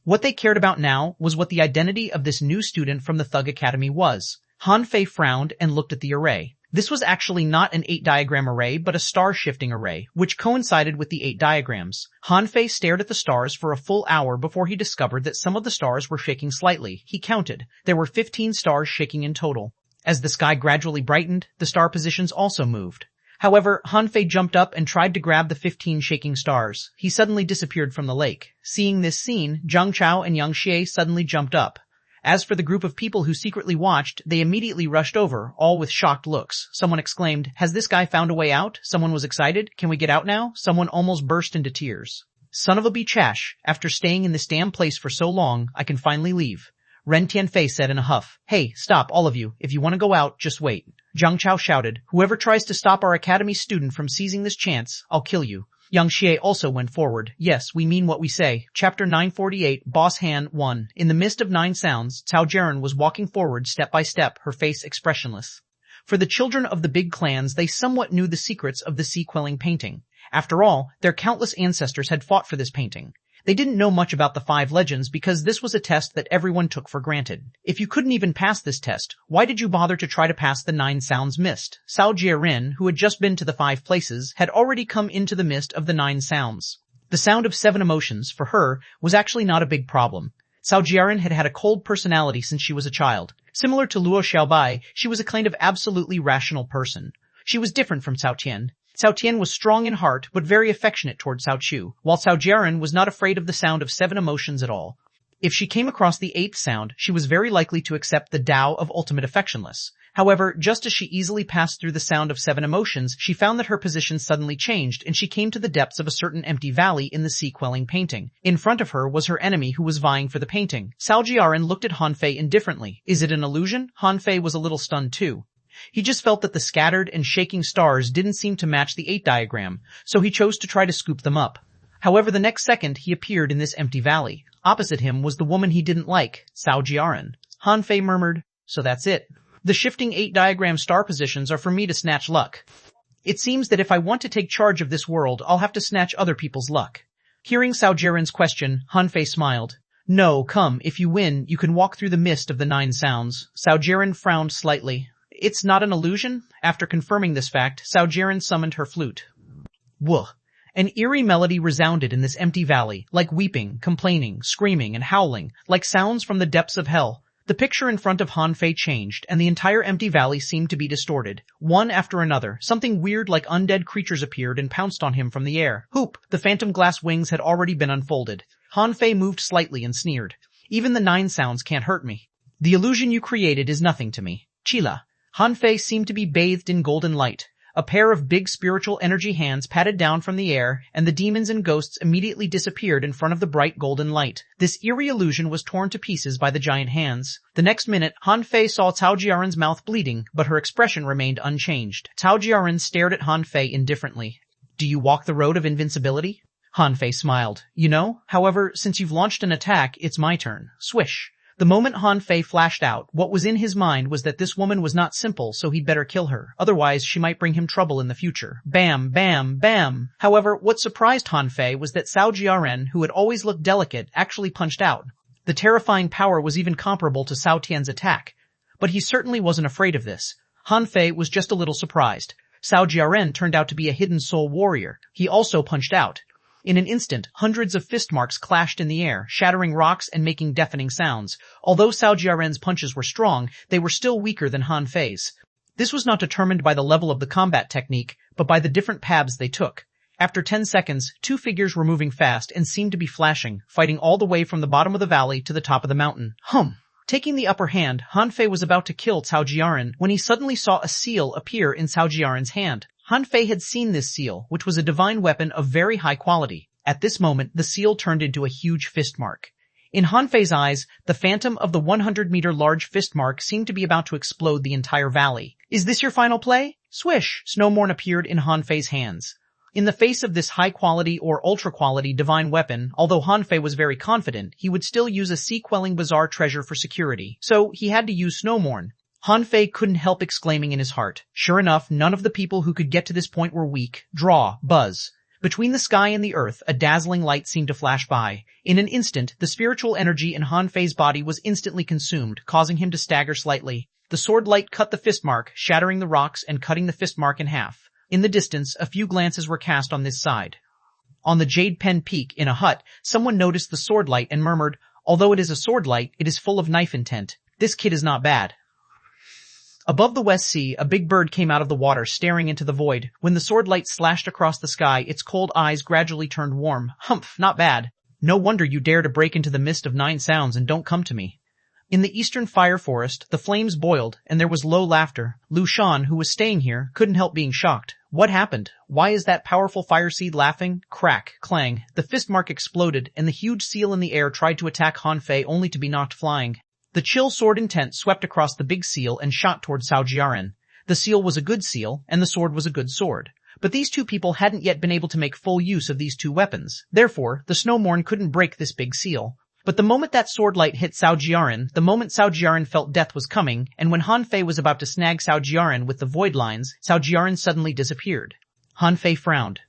What they cared about now was what the identity of this new student from the Thug Academy was. Han Fei frowned and looked at the array. This was actually not an 8-diagram array, but a star-shifting array, which coincided with the 8 diagrams. Han Fei stared at the stars for a full hour before he discovered that some of the stars were shaking slightly. He counted. There were 15 stars shaking in total. As the sky gradually brightened, the star positions also moved. However, Han Fei jumped up and tried to grab the 15 shaking stars. He suddenly disappeared from the lake. Seeing this scene, Jiang Chao and Yang Xie suddenly jumped up. As for the group of people who secretly watched, they immediately rushed over, all with shocked looks. Someone exclaimed, "Has this guy found a way out?" Someone was excited, "Can we get out now?" Someone almost burst into tears. Son of a bechash, after staying in this damn place for so long, I can finally leave. Ren Tianfei said in a huff. "Hey, stop, all of you. If you want to go out, just wait." Jiang Chao shouted, "Whoever tries to stop our academy student from seizing this chance, I'll kill you." Yang Xie also went forward. "Yes, we mean what we say." Chapter 948, Boss Han 1. In the midst of 9 sounds, Cao Jiren was walking forward step by step, her face expressionless. For the children of the big clans, they somewhat knew the secrets of the sea-quelling painting. After all, their countless ancestors had fought for this painting. They didn't know much about the 5 legends because this was a test that everyone took for granted. If you couldn't even pass this test, why did you bother to try to pass the 9 sounds mist? Cao Jiaren, who had just been to the 5 places, had already come into the mist of the 9 sounds. The sound of 7 emotions, for her, was actually not a big problem. Cao Jiaren had had a cold personality since she was a child. Similar to Luo Xiaobai, she was a kind of absolutely rational person. She was different from Cao Tian. Cao Tian was strong in heart but very affectionate toward Cao Chu, while Cao Jiaren was not afraid of the sound of 7 emotions at all. If she came across the 8th sound, she was very likely to accept the Tao of ultimate affectionless. However, just as she easily passed through the sound of 7 emotions, she found that her position suddenly changed and she came to the depths of a certain empty valley in the sea-quelling painting. In front of her was her enemy who was vying for the painting. Cao Jiaren looked at Han Fei indifferently. Is it an illusion? Han Fei was a little stunned too. He just felt that the scattered and shaking stars didn't seem to match the 8 diagram, so he chose to try to scoop them up. However, the next second he appeared in this empty valley. Opposite him was the woman he didn't like, Cao Jiaren. Han Fei murmured, "So that's it. The shifting 8 diagram star positions are for me to snatch luck. It seems that if I want to take charge of this world, I'll have to snatch other people's luck." Hearing Cao Jiaren's question, Han Fei smiled. "No, come, if you win, you can walk through the mist of the 9 sounds." Cao Jiaren frowned slightly. It's not an illusion? After confirming this fact, Cao Jiaren summoned her flute. Wooh! An eerie melody resounded in this empty valley, like weeping, complaining, screaming, and howling, like sounds from the depths of hell. The picture in front of Han Fei changed, and the entire empty valley seemed to be distorted. One after another, something weird like undead creatures appeared and pounced on him from the air. Hoop! The phantom glass wings had already been unfolded. Han Fei moved slightly and sneered. Even the 9 sounds can't hurt me. The illusion you created is nothing to me. Chila. Han Fei seemed to be bathed in golden light. A pair of big spiritual energy hands patted down from the air, and the demons and ghosts immediately disappeared in front of the bright golden light. This eerie illusion was torn to pieces by the giant hands. The next minute, Han Fei saw Cao Jiaren's mouth bleeding, but her expression remained unchanged. Cao Jiaren stared at Han Fei indifferently. "Do you walk the road of invincibility?" Han Fei smiled. "You know, however, since you've launched an attack, it's my turn." Swish. The moment Han Fei flashed out, what was in his mind was that this woman was not simple, so he'd better kill her. Otherwise, she might bring him trouble in the future. Bam, bam, bam. However, what surprised Han Fei was that Cao Jiaren, who had always looked delicate, actually punched out. The terrifying power was even comparable to Cao Tian's attack. But he certainly wasn't afraid of this. Han Fei was just a little surprised. Cao Jiaren turned out to be a hidden soul warrior. He also punched out. In an instant, hundreds of fist marks clashed in the air, shattering rocks and making deafening sounds. Although Cao Jiaren's punches were strong, they were still weaker than Han Fei's. This was not determined by the level of the combat technique, but by the different paths they took. After 10 seconds, 2 figures were moving fast and seemed to be flashing, fighting all the way from the bottom of the valley to the top of the mountain. Taking the upper hand, Han Fei was about to kill Cao Jiaren when he suddenly saw a seal appear in Cao Jiaren's hand. Han Fei had seen this seal, which was a divine weapon of very high quality. At this moment, the seal turned into a huge fist mark. In Han Fei's eyes, the phantom of the 100-meter large fist mark seemed to be about to explode the entire valley. "Is this your final play?" Swish! Snowmorn appeared in Han Fei's hands. In the face of this high-quality or ultra-quality divine weapon, although Han Fei was very confident, he would still use a sea-quelling bazaar treasure for security, so he had to use Snowmorn. Han Fei couldn't help exclaiming in his heart. Sure enough, none of the people who could get to this point were weak. Draw. Buzz. Between the sky and the earth, a dazzling light seemed to flash by. In an instant, the spiritual energy in Han Fei's body was instantly consumed, causing him to stagger slightly. The sword light cut the fist mark, shattering the rocks and cutting the fist mark in half. In the distance, a few glances were cast on this side. On the Jade Pen Peak, in a hut, someone noticed the sword light and murmured, "Although it is a sword light, it is full of knife intent. This kid is not bad." Above the West Sea, a big bird came out of the water, staring into the void. When the sword light slashed across the sky, its cold eyes gradually turned warm. "Humph, not bad. No wonder you dare to break into the mist of 9 sounds and don't come to me." In the eastern fire forest, the flames boiled, and there was low laughter. Lu Shan, who was staying here, couldn't help being shocked. What happened? Why is that powerful fire seed laughing? Crack, clang. The fist mark exploded, and the huge seal in the air tried to attack Han Fei only to be knocked flying. The chill sword intent swept across the big seal and shot toward Cao Jiaren. The seal was a good seal, and the sword was a good sword. But these two people hadn't yet been able to make full use of these two weapons. Therefore, the Snowmorn couldn't break this big seal. But the moment that sword light hit Cao Jiaran, the moment Cao Jiaran felt death was coming, and when Han Fei was about to snag Cao Jiaran with the void lines, Cao Jiaran suddenly disappeared. Han Fei frowned.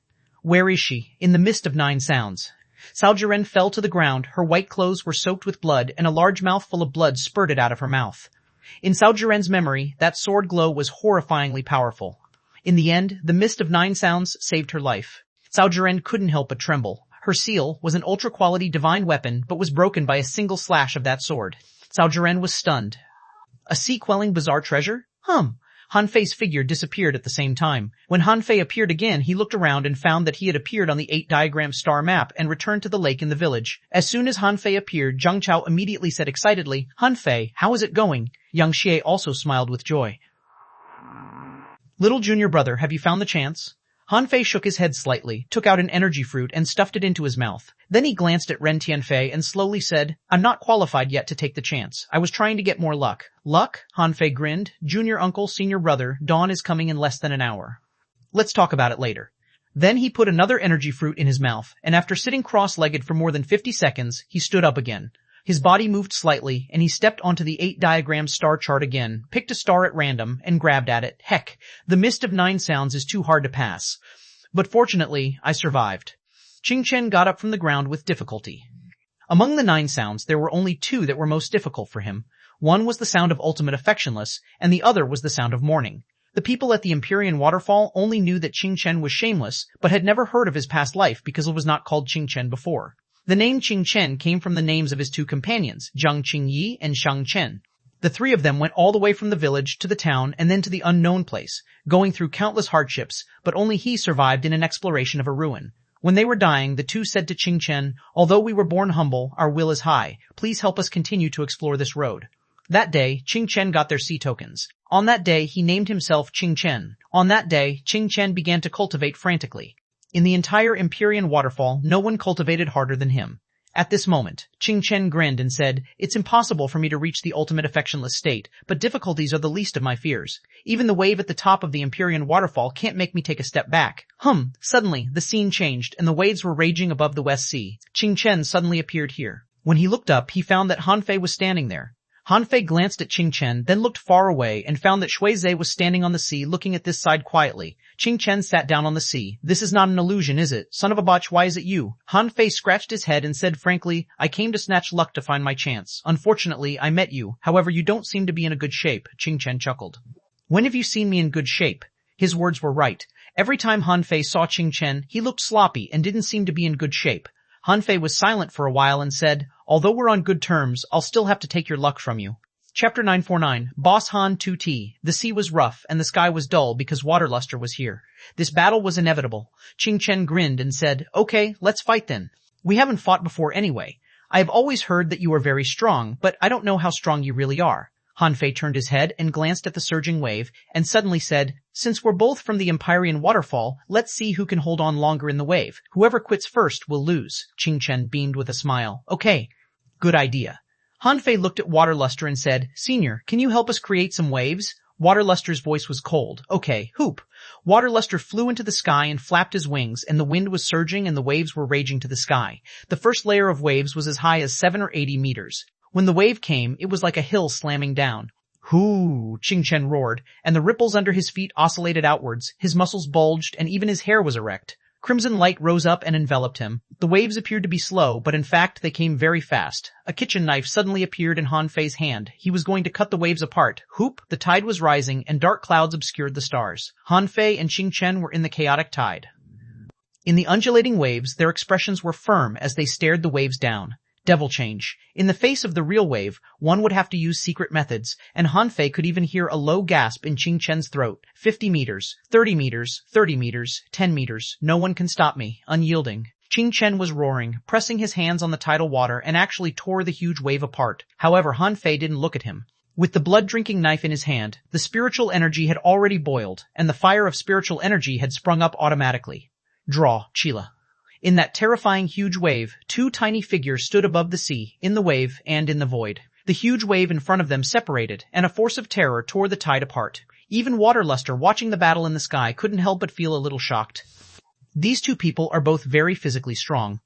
Where is she? In the mist of 9 sounds. Cao Jiaran fell to the ground, her white clothes were soaked with blood, and a large mouthful of blood spurted out of her mouth. In Cao Jiaran's memory, that sword glow was horrifyingly powerful. In the end, the mist of 9 sounds saved her life. Cao Jiaran couldn't help but tremble. Her seal was an ultra-quality divine weapon, but was broken by a single slash of that sword. Cao Jiaran was stunned. A sea-quelling bizarre treasure? Han Fei's figure disappeared at the same time. When Han Fei appeared again, he looked around and found that he had appeared on the 8-diagram star map and returned to the lake in the village. As soon as Han Fei appeared, Zhang Chao immediately said excitedly, Han Fei, how is it going? Yang Xie also smiled with joy. Little junior brother, have you found the chance? Han Fei shook his head slightly, took out an energy fruit and stuffed it into his mouth. Then he glanced at Ren Tianfei and slowly said, I'm not qualified yet to take the chance. I was trying to get more luck. Luck? Han Fei grinned. Junior uncle, senior brother, dawn is coming in less than an hour. Let's talk about it later. Then he put another energy fruit in his mouth, and after sitting cross-legged for more than 50 seconds, he stood up again. His body moved slightly, and he stepped onto the 8-diagram star chart again, picked a star at random, and grabbed at it. Heck, the mist of 9 sounds is too hard to pass. But fortunately, I survived. Qing Chen got up from the ground with difficulty. Among the 9 sounds, there were only 2 that were most difficult for him. One was the sound of ultimate affectionless, and the other was the sound of mourning. The people at the Empyrean Waterfall only knew that Qing Chen was shameless, but had never heard of his past life because it was not called Qing Chen before. The name Qing Chen came from the names of his 2 companions, Zhang Qingyi and Shang Chen. The 3 of them went all the way from the village to the town and then to the unknown place, going through countless hardships, but only he survived in an exploration of a ruin. When they were dying, the 2 said to Qing Chen, although we were born humble, our will is high. Please help us continue to explore this road. That day, Qing Chen got their sea tokens. On that day, he named himself Qing Chen. On that day, Qing Chen began to cultivate frantically. In the entire Empyrean Waterfall, no one cultivated harder than him. At this moment, Qing Chen grinned and said, it's impossible for me to reach the ultimate affectionless state, but difficulties are the least of my fears. Even the wave at the top of the Empyrean Waterfall can't make me take a step back. Suddenly, the scene changed and the waves were raging above the West Sea. Qing Chen suddenly appeared here. When he looked up, he found that Han Fei was standing there. Han Fei glanced at Qing Chen, then looked far away and found that Shui Zhe was standing on the sea looking at this side quietly. Qing Chen sat down on the sea. This is not an illusion, is it? Son of a botch, why is it you? Han Fei scratched his head and said frankly, I came to snatch luck to find my chance. Unfortunately, I met you. However, you don't seem to be in a good shape. Qing Chen chuckled. When have you seen me in good shape? His words were right. Every time Han Fei saw Qing Chen, he looked sloppy and didn't seem to be in good shape. Han Fei was silent for a while and said, although we're on good terms, I'll still have to take your luck from you. Chapter 949, Boss Han 2T. The sea was rough and the sky was dull because water luster was here. This battle was inevitable. Qing Chen grinned and said, okay, let's fight then. We haven't fought before anyway. I have always heard that you are very strong, but I don't know how strong you really are. Han Fei turned his head and glanced at the surging wave and suddenly said, since we're both from the Empyrean Waterfall, let's see who can hold on longer in the wave. Whoever quits first will lose. Qing Chen beamed with a smile. Okay. Good idea. Han Fei looked at Waterluster and said, Senior, can you help us create some waves? Waterluster's voice was cold. Okay, hoop. Waterluster flew into the sky and flapped his wings, and the wind was surging and the waves were raging to the sky. The first layer of waves was as high as 7 or 80 meters. When the wave came, it was like a hill slamming down. Hoo! Qing Chen roared, and the ripples under his feet oscillated outwards, his muscles bulged, and even his hair was erect. Crimson light rose up and enveloped him. The waves appeared to be slow, but in fact they came very fast. A kitchen knife suddenly appeared in Han Fei's hand. He was going to cut the waves apart. Whoop! The tide was rising, and dark clouds obscured the stars. Han Fei and Qing Chen were in the chaotic tide. In the undulating waves, their expressions were firm as they stared the waves down. Devil change. In the face of the real wave, one would have to use secret methods, and Han Fei could even hear a low gasp in Qing Chen's throat. 50 meters, 30 meters, 30 meters, 10 meters. No one can stop me. Unyielding. Qing Chen was roaring, pressing his hands on the tidal water and actually tore the huge wave apart. However, Han Fei didn't look at him. With the blood-drinking knife in his hand, the spiritual energy had already boiled, and the fire of spiritual energy had sprung up automatically. Draw, Chila. In that terrifying huge wave, 2 tiny figures stood above the sea, in the wave and in the void. The huge wave in front of them separated, and a force of terror tore the tide apart. Even Waterluster, watching the battle in the sky, couldn't help but feel a little shocked. These 2 people are both very physically strong.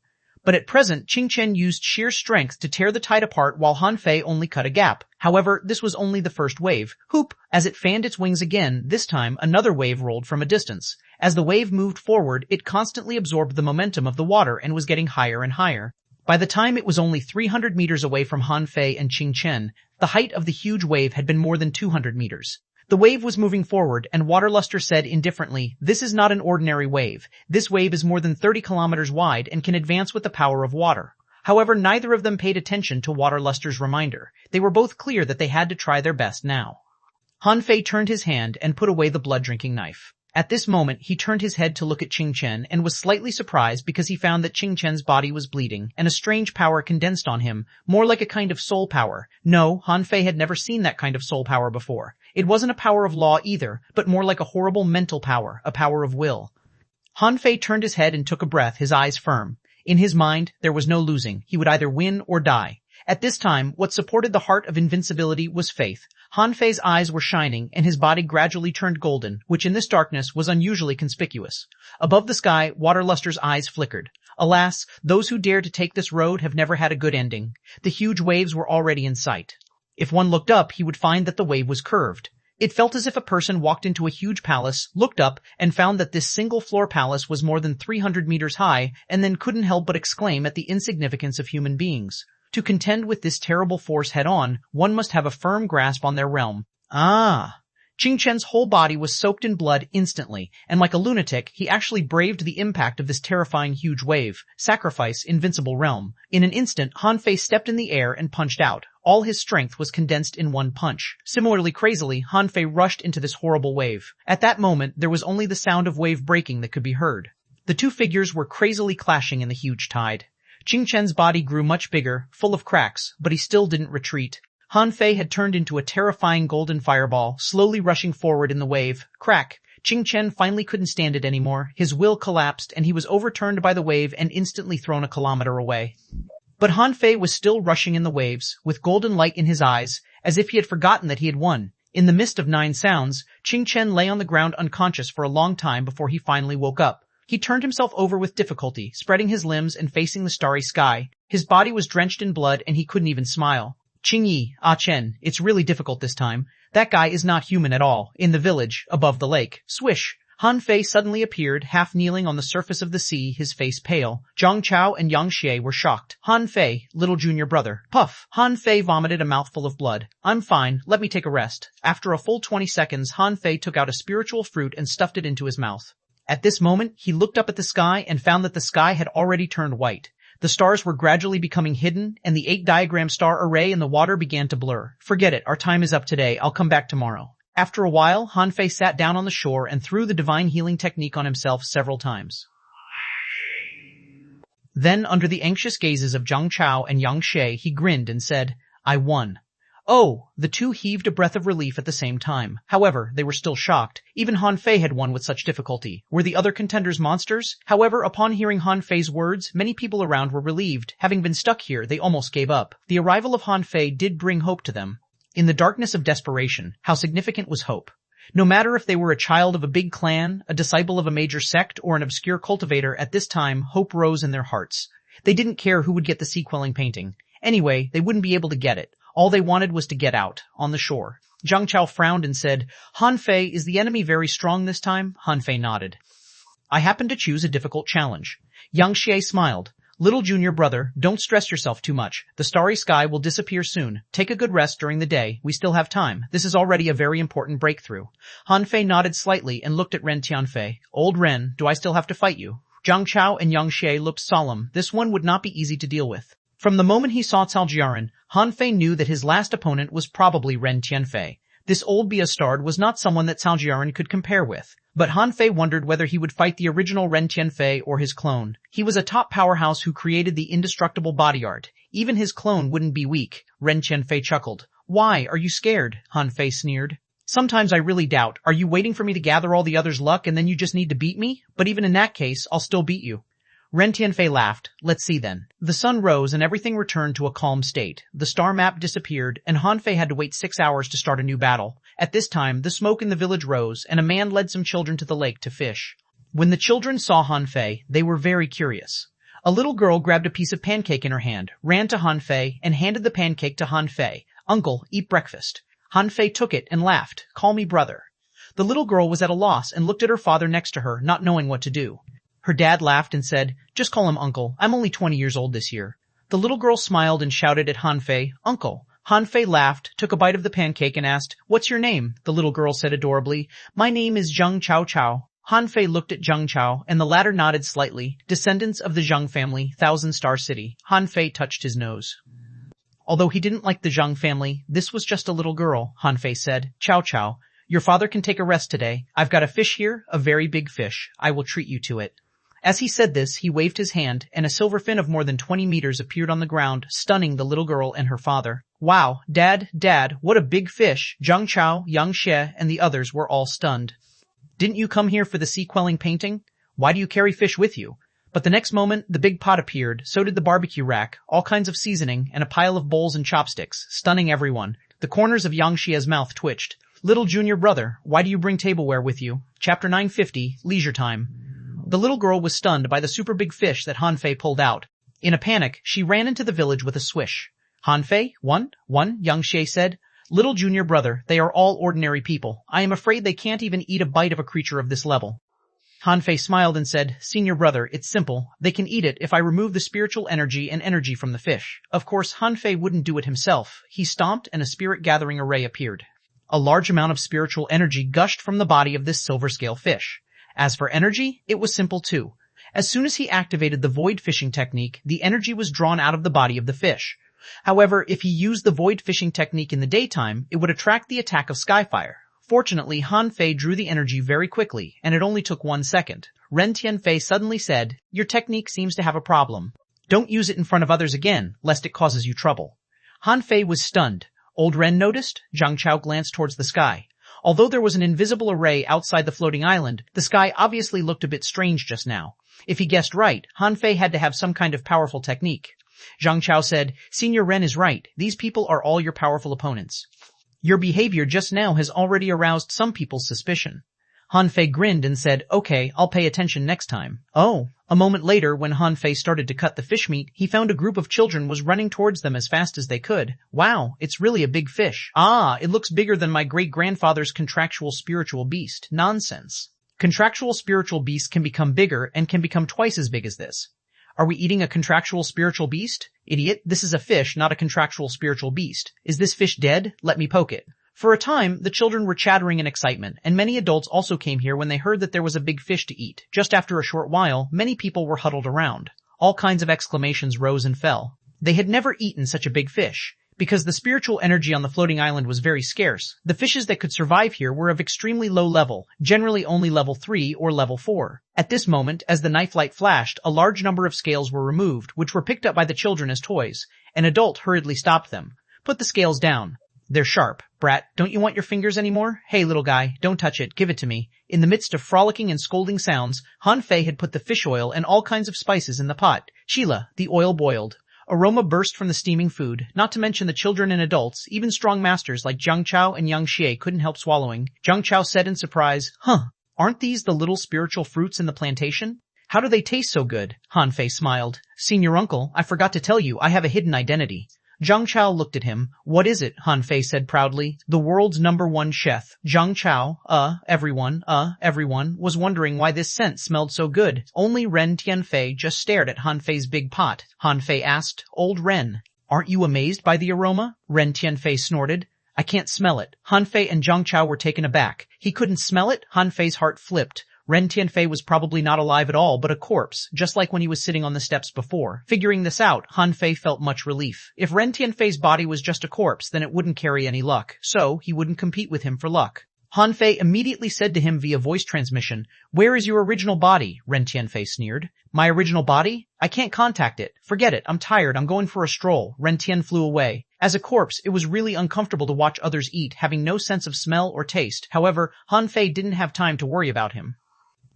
But at present, Qingchen used sheer strength to tear the tide apart while Han Fei only cut a gap. However, this was only the first wave. Whoop! As it fanned its wings again, this time another wave rolled from a distance. As the wave moved forward, it constantly absorbed the momentum of the water and was getting higher and higher. By the time it was only 300 meters away from Han Fei and Qingchen, the height of the huge wave had been more than 200 meters. The wave was moving forward, and Waterluster said indifferently, "This is not an ordinary wave. This wave is more than 30 kilometers wide and can advance with the power of water." However, neither of them paid attention to Waterluster's reminder. They were both clear that they had to try their best now. Han Fei turned his hand and put away the blood-drinking knife. At this moment, he turned his head to look at Qingchen and was slightly surprised because he found that Qingchen's body was bleeding and a strange power condensed on him, more like a kind of soul power. No, Han Fei had never seen that kind of soul power before. It wasn't a power of law either, but more like a horrible mental power, a power of will. Han Fei turned his head and took a breath, his eyes firm. In his mind, there was no losing. He would either win or die. At this time, what supported the heart of invincibility was faith. Han Fei's eyes were shining, and his body gradually turned golden, which in this darkness was unusually conspicuous. Above the sky, Waterluster's eyes flickered. Alas, those who dare to take this road have never had a good ending. The huge waves were already in sight. If one looked up, he would find that the wave was curved. It felt as if a person walked into a huge palace, looked up, and found that this single-floor palace was more than 300 meters high, and then couldn't help but exclaim at the insignificance of human beings. To contend with this terrible force head-on, one must have a firm grasp on their realm. Qingchen's whole body was soaked in blood instantly, and like a lunatic, he actually braved the impact of this terrifying huge wave. Sacrifice, invincible realm. In an instant, Han Fei stepped in the air and punched out. All his strength was condensed in one punch. Similarly crazily, Han Fei rushed into this horrible wave. At that moment, there was only the sound of wave breaking that could be heard. The two figures were crazily clashing in the huge tide. Qingchen's body grew much bigger, full of cracks, but he still didn't retreat. Han Fei had turned into a terrifying golden fireball, slowly rushing forward in the wave. Crack! Qingchen finally couldn't stand it anymore. His will collapsed, and he was overturned by the wave and instantly thrown a kilometer away. But Han Fei was still rushing in the waves, with golden light in his eyes, as if he had forgotten that he had won. In the midst of 9 sounds, Qingchen lay on the ground unconscious for a long time before he finally woke up. He turned himself over with difficulty, spreading his limbs and facing the starry sky. His body was drenched in blood and he couldn't even smile. Qingyi, Chen, it's really difficult this time. That guy is not human at all. In the village, above the lake. Swish! Han Fei suddenly appeared, half kneeling on the surface of the sea, his face pale. Zhang Chao and Yang Xie were shocked. Han Fei, little junior brother. Puff! Han Fei vomited a mouthful of blood. I'm fine, let me take a rest. After a full 20 seconds, Han Fei took out a spiritual fruit and stuffed it into his mouth. At this moment, he looked up at the sky and found that the sky had already turned white. The stars were gradually becoming hidden, and the 8-diagram star array in the water began to blur. Forget it, our time is up today, I'll come back tomorrow. After a while, Han Fei sat down on the shore and threw the divine healing technique on himself several times. Then, under the anxious gazes of Zhang Chao and Yang Xie, he grinned and said, I won. Oh, the two heaved a breath of relief at the same time. However, they were still shocked. Even Han Fei had won with such difficulty. Were the other contenders monsters? However, upon hearing Han Fei's words, many people around were relieved. Having been stuck here, they almost gave up. The arrival of Han Fei did bring hope to them. In the darkness of desperation, how significant was hope? No matter if they were a child of a big clan, a disciple of a major sect, or an obscure cultivator, at this time, hope rose in their hearts. They didn't care who would get the sea-quelling painting. Anyway, they wouldn't be able to get it. All they wanted was to get out, on the shore. Zhang Chao frowned and said, Han Fei, is the enemy very strong this time? Han Fei nodded. I happen to choose a difficult challenge. Yang Xie smiled. Little junior brother, don't stress yourself too much. The starry sky will disappear soon. Take a good rest during the day. We still have time. This is already a very important breakthrough. Han Fei nodded slightly and looked at Ren Tianfei. Old Ren, do I still have to fight you? Zhang Chao and Yang Xie looked solemn. This one would not be easy to deal with. From the moment he saw Cao Jiaran, Han Fei knew that his last opponent was probably Ren Tianfei. This old bastard was not someone that Cao Jiaran could compare with. But Han Fei wondered whether he would fight the original Ren Tianfei or his clone. He was a top powerhouse who created the indestructible body art. Even his clone wouldn't be weak. Ren Tianfei chuckled. Why, are you scared? Han Fei sneered. Sometimes I really doubt. Are you waiting for me to gather all the others' luck and then you just need to beat me? But even in that case, I'll still beat you. Ren Tianfei laughed. Let's see then. The sun rose and everything returned to a calm state. The star map disappeared and Han Fei had to wait 6 hours to start a new battle. At this time, the smoke in the village rose and a man led some children to the lake to fish. When the children saw Han Fei, they were very curious. A little girl grabbed a piece of pancake in her hand, ran to Han Fei, and handed the pancake to Han Fei. "Uncle, eat breakfast." Han Fei took it and laughed. "Call me brother." The little girl was at a loss and looked at her father next to her, not knowing what to do. Her dad laughed and said, "Just call him Uncle. I'm only 20 years old this year." The little girl smiled and shouted at Han Fei, "Uncle." Han Fei laughed, took a bite of the pancake and asked, "What's your name?" The little girl said adorably, "My name is Zheng Chao Chao." Han Fei looked at Zheng Chao, and the latter nodded slightly. Descendants of the Zheng family, Thousand Star City. Han Fei touched his nose. Although he didn't like the Zheng family, this was just a little girl, Han Fei said. "Chow Chow, your father can take a rest today. I've got a fish here, a very big fish. I will treat you to it." As he said this, he waved his hand, and a silver fin of more than 20 meters appeared on the ground, stunning the little girl and her father. "Wow, Dad, what a big fish!" Zheng Chao, Yang Xie, and the others were all stunned. "Didn't you come here for the sea-quelling painting? Why do you carry fish with you?" But the next moment, the big pot appeared, so did the barbecue rack, all kinds of seasoning, and a pile of bowls and chopsticks, stunning everyone. The corners of Yang Xie's mouth twitched. "Little junior brother, why do you bring tableware with you?" Chapter 950, Leisure Time. The little girl was stunned by the super big fish that Han Fei pulled out. In a panic, she ran into the village with a swish. "Han Fei, one, Yang Xie said. "Little junior brother, they are all ordinary people. I am afraid they can't even eat a bite of a creature of this level." Han Fei smiled and said, "Senior brother, it's simple. They can eat it if I remove the spiritual energy and energy from the fish." Of course, Han Fei wouldn't do it himself. He stomped and a spirit-gathering array appeared. A large amount of spiritual energy gushed from the body of this silver scale fish. As for energy, it was simple too. As soon as he activated the void fishing technique, the energy was drawn out of the body of the fish. However, if he used the void fishing technique in the daytime, it would attract the attack of Skyfire. Fortunately, Han Fei drew the energy very quickly, and it only took 1 second. Ren Tianfei suddenly said, "Your technique seems to have a problem. Don't use it in front of others again, lest it causes you trouble." Han Fei was stunned. Old Ren noticed. Zhang Chao glanced towards the sky. Although there was an invisible array outside the floating island, the sky obviously looked a bit strange just now. If he guessed right, Han Fei had to have some kind of powerful technique. Zhang Chao said, "Senior Ren is right. These people are all your powerful opponents. Your behavior just now has already aroused some people's suspicion." Han Fei grinned and said, "Okay, I'll pay attention next time." Oh. A moment later, when Han Fei started to cut the fish meat, he found a group of children was running towards them as fast as they could. "Wow, it's really a big fish. Ah, it looks bigger than my great-grandfather's contractual spiritual beast." Nonsense. Contractual spiritual beasts can become bigger and can become twice as big as this. Are we eating a contractual spiritual beast? Idiot, this is a fish, not a contractual spiritual beast. Is this fish dead? Let me poke it. For a time, the children were chattering in excitement, and many adults also came here when they heard that there was a big fish to eat. Just after a short while, many people were huddled around. All kinds of exclamations rose and fell. They had never eaten such a big fish. Because the spiritual energy on the floating island was very scarce, the fishes that could survive here were of extremely low level, generally only level 3 or level 4. At this moment, as the knife light flashed, a large number of scales were removed, which were picked up by the children as toys. An adult hurriedly stopped them. "Put the scales down. They're sharp. Brat, don't you want your fingers anymore? Hey, little guy, don't touch it. Give it to me." In the midst of frolicking and scolding sounds, Han Fei had put the fish oil and all kinds of spices in the pot. Sheila, the oil boiled. Aroma burst from the steaming food, not to mention the children and adults. Even strong masters like Zhang Chao and Yang Xie couldn't help swallowing. Zhang Chao said in surprise, "Aren't these the little spiritual fruits in the plantation? How do they taste so good?" Han Fei smiled. "Senior uncle, I forgot to tell you, I have a hidden identity." Zhang Chao looked at him. "What is it?" Han Fei said proudly. "The world's #1 chef." Zhang Chao, everyone was wondering why this scent smelled so good. Only Ren Tianfei just stared at Han Fei's big pot. Han Fei asked, "Old Ren, aren't you amazed by the aroma?" Ren Tianfei snorted. "I can't smell it." Han Fei and Zhang Chao were taken aback. He couldn't smell it? Han Fei's heart flipped. Ren Tianfei was probably not alive at all, but a corpse, just like when he was sitting on the steps before. Figuring this out, Han Fei felt much relief. If Ren Tianfei's body was just a corpse, then it wouldn't carry any luck, so he wouldn't compete with him for luck. Han Fei immediately said to him via voice transmission, "Where is your original body?" Ren Tianfei sneered. "My original body? I can't contact it. Forget it, I'm tired, I'm going for a stroll." Ren Tian flew away. As a corpse, it was really uncomfortable to watch others eat, having no sense of smell or taste. However, Han Fei didn't have time to worry about him.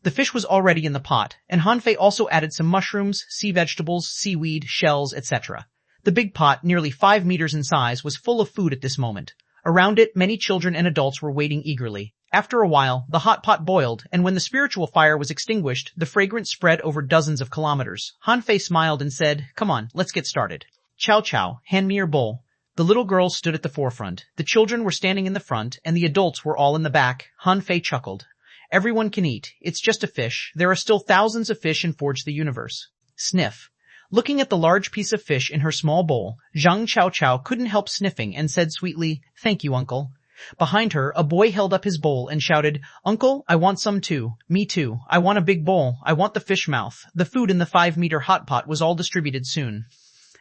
The fish was already in the pot, and Han Fei also added some mushrooms, sea vegetables, seaweed, shells, etc. The big pot, nearly 5 meters in size, was full of food at this moment. Around it, many children and adults were waiting eagerly. After a while, the hot pot boiled, and when the spiritual fire was extinguished, the fragrance spread over dozens of kilometers. Han Fei smiled and said, "Come on, let's get started." "Chow Chow, hand me your bowl." The little girls stood at the forefront. The children were standing in the front, and the adults were all in the back. Han Fei chuckled. "Everyone can eat. It's just a fish. There are still thousands of fish in Forge the Universe." Sniff. Looking at the large piece of fish in her small bowl, Zhang Chow Chow couldn't help sniffing and said sweetly, "Thank you, Uncle." Behind her, a boy held up his bowl and shouted, "Uncle, I want some too. Me too. I want a big bowl. I want the fish mouth." The food in the 5-meter hot pot was all distributed soon.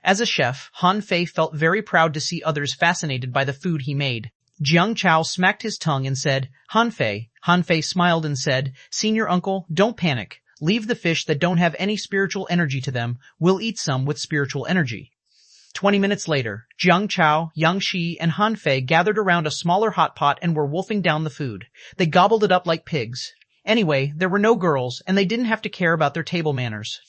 As a chef, Han Fei felt very proud to see others fascinated by the food he made. Jiang Chao smacked his tongue and said, Han Fei." Han Fei smiled and said, "Senior uncle, don't panic. Leave the fish that don't have any spiritual energy to them. We'll eat some with spiritual energy." 20 minutes later, Jiang Chao, Yang Shi, and Han Fei gathered around a smaller hot pot and were wolfing down the food. They gobbled it up like pigs. Anyway, there were no girls, and they didn't have to care about their table manners.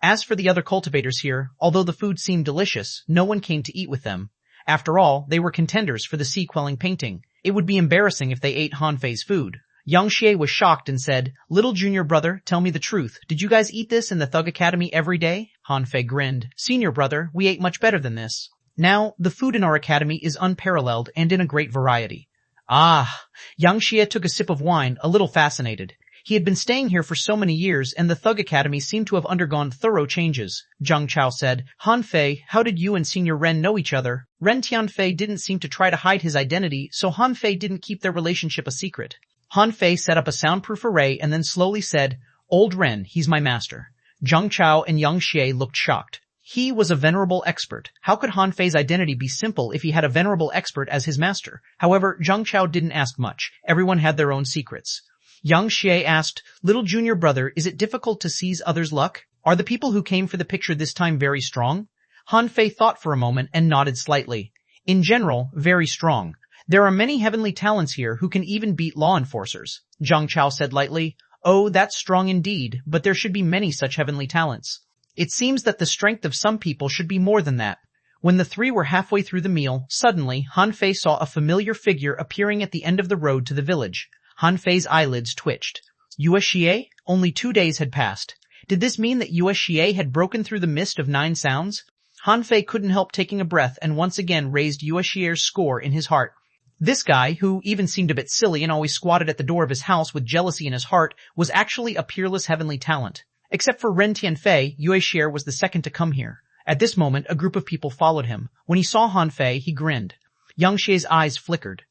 As for the other cultivators here, although the food seemed delicious, no one came to eat with them. After all, they were contenders for the sea-quelling painting. It would be embarrassing if they ate Han Fei's food. Yang Xie was shocked and said, "Little junior brother, tell me the truth. Did you guys eat this in the Thug Academy every day?" Han Fei grinned. "Senior brother, we ate much better than this. Now, the food in our academy is unparalleled and in a great variety." Ah! Yang Xie took a sip of wine, a little fascinated. He had been staying here for so many years, and the Thug Academy seemed to have undergone thorough changes. Zhang Chao said, "Han Fei, how did you and Senior Ren know each other?" Ren Tianfei didn't seem to try to hide his identity, so Han Fei didn't keep their relationship a secret. Han Fei set up a soundproof array and then slowly said, "Old Ren, he's my master." Zhang Chao and Yang Xie looked shocked. He was a venerable expert. How could Han Fei's identity be simple if he had a venerable expert as his master? However, Zhang Chao didn't ask much. Everyone had their own secrets. Yang Xie asked, "Little junior brother, is it difficult to seize others' luck? Are the people who came for the picture this time very strong?" Han Fei thought for a moment and nodded slightly. "In general, very strong. There are many heavenly talents here who can even beat law enforcers." Zhang Chao said lightly, "Oh, that's strong indeed, but there should be many such heavenly talents. It seems that the strength of some people should be more than that." When the three were halfway through the meal, suddenly Han Fei saw a familiar figure appearing at the end of the road to the village. Han Fei's eyelids twitched. Yue Xie? Only 2 days had passed. Did this mean that Yue Xie had broken through the mist of 9 sounds? Han Fei couldn't help taking a breath and once again raised Yue Xie's score in his heart. This guy, who even seemed a bit silly and always squatted at the door of his house with jealousy in his heart, was actually a peerless heavenly talent. Except for Ren Tianfei, Yue Xie was the second to come here. At this moment, a group of people followed him. When he saw Han Fei, he grinned. Yang Xie's eyes flickered.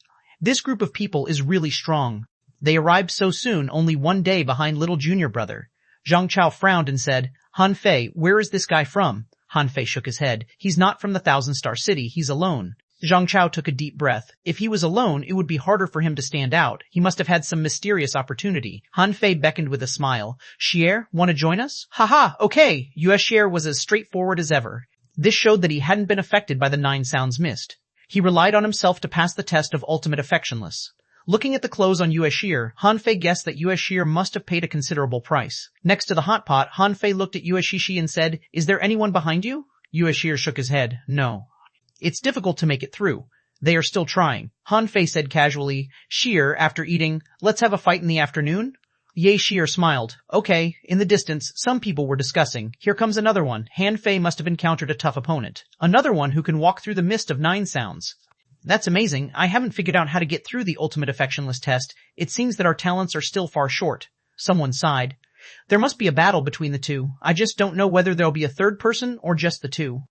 This group of people is really strong. They arrived so soon, only 1 day behind little junior brother. Zhang Chao frowned and said, "Han Fei, where is this guy from?" Han Fei shook his head. "He's not from the Thousand-Star City. He's alone." Zhang Chao took a deep breath. If he was alone, it would be harder for him to stand out. He must have had some mysterious opportunity. Han Fei beckoned with a smile. "Xier, want to join us?" "Haha, okay." Yue Xier was as straightforward as ever. This showed that he hadn't been affected by the 9 sounds mist. He relied on himself to pass the test of ultimate affectionless. Looking at the clothes on Yue Xier, Han Fei guessed that Yue Xier must have paid a considerable price. Next to the hot pot, Han Fei looked at Yue Shishi and said, "Is there anyone behind you?" Yue Xier shook his head. "No. It's difficult to make it through. They are still trying." Han Fei said casually, "Xier, after eating, let's have a fight in the afternoon?" Ye Xier smiled. "Okay." In the distance, some people were discussing. "Here comes another one. Han Fei must have encountered a tough opponent. Another one who can walk through the mist of 9 sounds. That's amazing. I haven't figured out how to get through the ultimate affectionless test. It seems that our talents are still far short." Someone sighed. "There must be a battle between the two. I just don't know whether there'll be a third person or just the two."